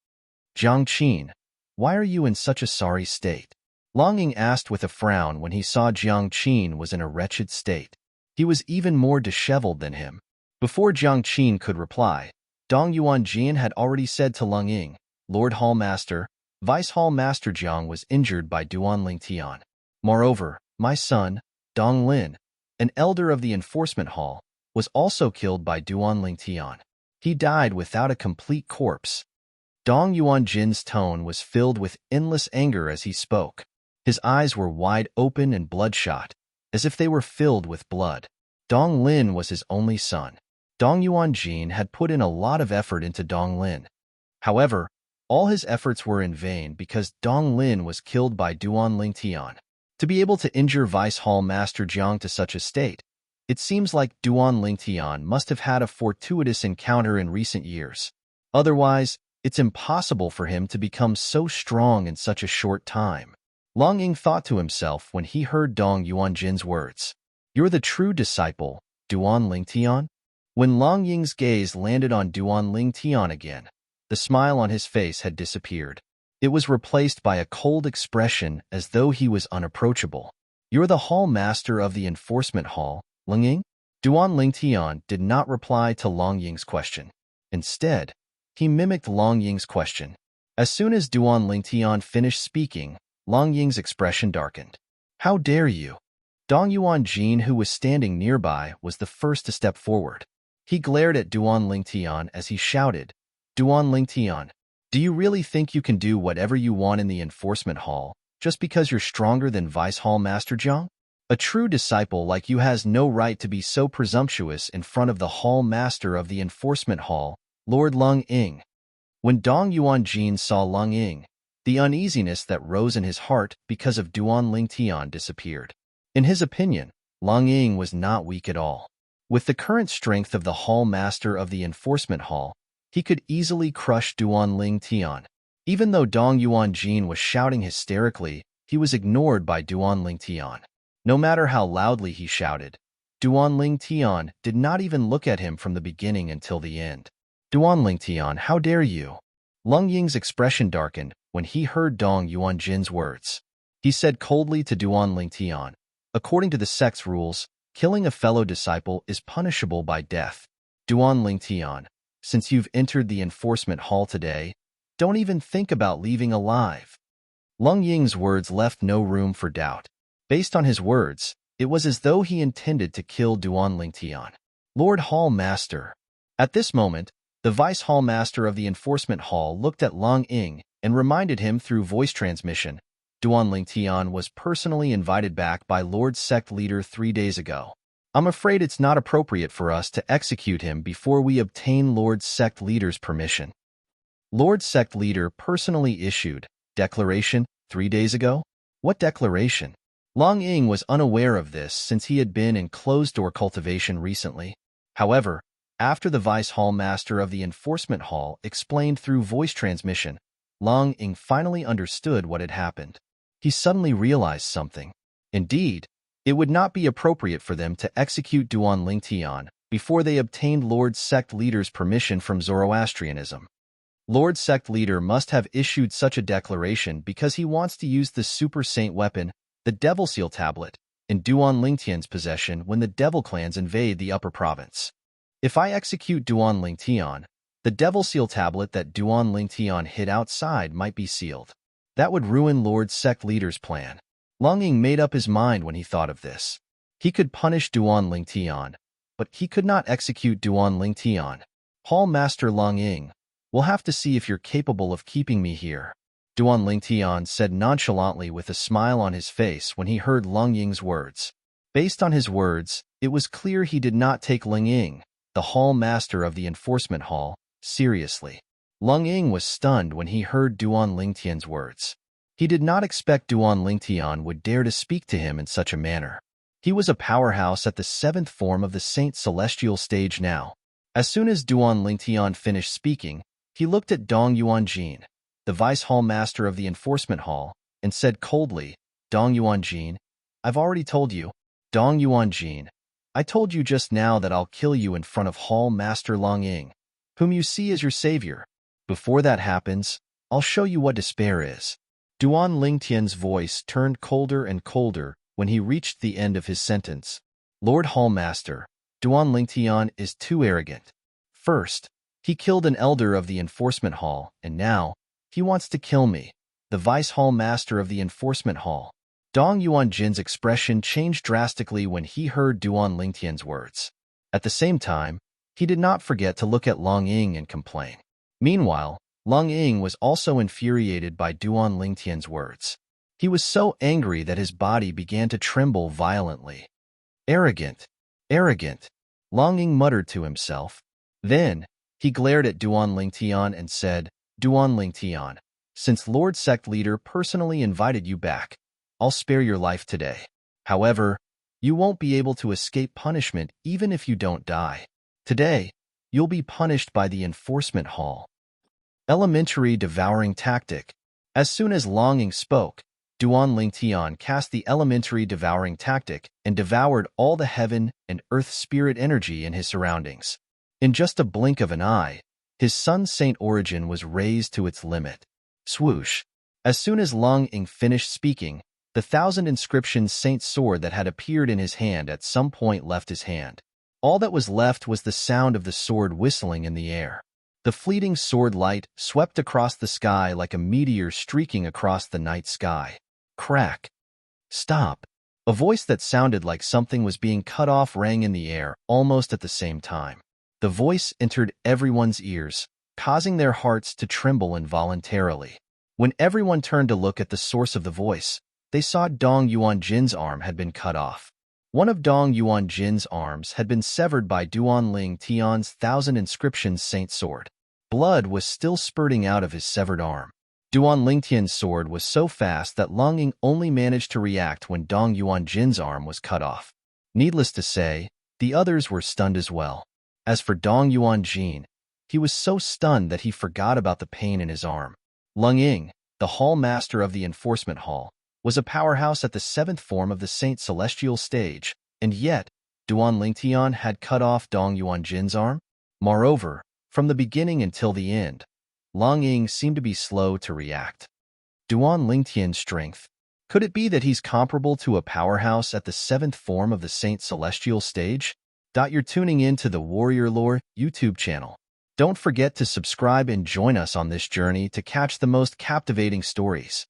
Jiang Qin, why are you in such a sorry state? Long Ying asked with a frown when he saw Jiang Qin was in a wretched state. He was even more disheveled than him. Before Jiang Qin could reply, Dong Yuanjin had already said to Long Ying, Lord Hall Master, Vice Hall Master Jiang was injured by Duanling Tian. Moreover, my son, Dong Lin, an elder of the enforcement hall, was also killed by Duanling Tian. He died without a complete corpse. Dong Yuanjin's tone was filled with endless anger as he spoke. His eyes were wide open and bloodshot, as if they were filled with blood. Dong Lin was his only son. Dong Yuanjin had put in a lot of effort into Dong Lin. However, all his efforts were in vain because Dong Lin was killed by Duanling Tian. To be able to injure Vice Hall Master Jiang to such a state, it seems like Duanling Tian must have had a fortuitous encounter in recent years. Otherwise, it's impossible for him to become so strong in such a short time. Long Ying thought to himself when he heard Dong Yuanjin's words. You're the true disciple, Duanling Tian? When Long Ying's gaze landed on Duanling Tian again, the smile on his face had disappeared. It was replaced by a cold expression as though he was unapproachable. You're the hall master of the enforcement hall, Long Ying? Duanling Tian did not reply to Long Ying's question. Instead, he mimicked Long Ying's question. As soon as Duanling Tian finished speaking, Long Ying's expression darkened. How dare you? Dong Yuanjin, who was standing nearby, was the first to step forward. He glared at Duanling Tian as he shouted, Duanling Tian, do you really think you can do whatever you want in the enforcement hall, just because you're stronger than Vice Hall Master Jiang? A true disciple like you has no right to be so presumptuous in front of the hall master of the enforcement hall, Lord Long Ying. When Dong Yuanjin saw Long Ying, the uneasiness that rose in his heart because of Duanling Tian disappeared. In his opinion, Long Ying was not weak at all. With the current strength of the hall master of the enforcement hall, he could easily crush Duanling Tian. Even though Dong Yuanjin was shouting hysterically, he was ignored by Duanling Tian. No matter how loudly he shouted, Duanling Tian did not even look at him from the beginning until the end. Duanling Tian, how dare you? Long Ying's expression darkened when he heard Dong Yuanjin's words. He said coldly to Duanling Tian, according to the sect's rules, killing a fellow disciple is punishable by death. Duanling Tian, since you've entered the enforcement hall today, don't even think about leaving alive. Long Ying's words left no room for doubt. Based on his words, it was as though he intended to kill Duanling Tian. Lord Hall Master. At this moment, the Vice Hall Master of the enforcement hall looked at Long Ying and reminded him through voice transmission, Duanling Tian was personally invited back by Lord Sect Leader 3 days ago. I'm afraid it's not appropriate for us to execute him before we obtain Lord Sect Leader's permission. Lord Sect Leader personally issued declaration 3 days ago? What declaration? Long Ying was unaware of this since he had been in closed-door cultivation recently. However, after the Vice Hall Master of the Enforcement Hall explained through voice transmission, Long Ying finally understood what had happened. He suddenly realized something. Indeed, it would not be appropriate for them to execute Duanling Tian before they obtained Lord Sect Leader's permission from Zoroastrianism. Lord Sect Leader must have issued such a declaration because he wants to use the Super Saint weapon, the Devil Seal Tablet, in Duanling Tian's possession when the Devil clans invade the Upper Province. If I execute Duanling Tian, the Devil Seal Tablet that Duanling Tian hid outside might be sealed. That would ruin Lord Sect Leader's plan. Long Ying made up his mind when he thought of this. He could punish Duanling Tian, but he could not execute Duanling Tian. Hall Master Long Ying, we'll have to see if you're capable of keeping me here. Duanling Tian said nonchalantly with a smile on his face when he heard Long Ying's words. Based on his words, it was clear he did not take Long Ying, the hall master of the enforcement hall, seriously. Long Ying was stunned when he heard Duanling Tian's words. He did not expect Duanling Tian would dare to speak to him in such a manner. He was a powerhouse at the 7th form of the Saint Celestial stage now. As soon as Duanling Tian finished speaking, he looked at Dong Yuanjin, the Vice Hall Master of the Enforcement Hall, and said coldly, Dong Yuanjin, I've already told you. Dong Yuanjin, I told you just now that I'll kill you in front of Hall Master Long Ying, whom you see as your savior. Before that happens, I'll show you what despair is. Duan Lingtian's voice turned colder and colder when he reached the end of his sentence. Lord Hallmaster, Duan Lingtian is too arrogant. First, he killed an elder of the Enforcement Hall, and now, he wants to kill me, the Vice Hall Master of the Enforcement Hall. Dong Yuanjin's expression changed drastically when he heard Duan Lingtian's words. At the same time, he did not forget to look at Long Ying and complain. Meanwhile, Long Ying was also infuriated by Duan Lingtian's words. He was so angry that his body began to tremble violently. Arrogant, arrogant, Long Ying muttered to himself. Then, he glared at Duan Lingtian and said, Duan Lingtian, since Lord Sect Leader personally invited you back, I'll spare your life today. However, you won't be able to escape punishment even if you don't die. Today, you'll be punished by the Enforcement Hall. Elementary Devouring Tactic. As soon as Long Ying spoke, Duan Lingtian cast the Elementary Devouring Tactic and devoured all the heaven and earth spirit energy in his surroundings. In just a blink of an eye, his Sun Saint origin was raised to its limit. Swoosh! As soon as Long Ying finished speaking, the 1,000 inscriptions Saint sword that had appeared in his hand at some point left his hand. All that was left was the sound of the sword whistling in the air. The fleeting sword light swept across the sky like a meteor streaking across the night sky. Crack! Stop! A voice that sounded like something was being cut off rang in the air almost at the same time. The voice entered everyone's ears, causing their hearts to tremble involuntarily. When everyone turned to look at the source of the voice, they saw Dong Yuanjin's arm had been cut off. One of Dong Yuanjin's arms had been severed by Duan Lingtian's 1,000 inscriptions Saint sword. Blood was still spurting out of his severed arm. Duan Lingtian's sword was so fast that Long Ying only managed to react when Dong Yuanjin's arm was cut off. Needless to say, the others were stunned as well. As for Dong Yuanjin, he was so stunned that he forgot about the pain in his arm. Long Ying, the Hall Master of the Enforcement Hall, was a powerhouse at the 7th form of the Saint Celestial stage, and yet, Duan Lingtian had cut off Dong Yuanjin's arm? Moreover, from the beginning until the end, Long Ying seemed to be slow to react. Duan Lingtian's strength. Could it be that he's comparable to a powerhouse at the 7th form of the Saint Celestial stage? You're tuning in to the Warrior Lore YouTube channel. Don't forget to subscribe and join us on this journey to catch the most captivating stories.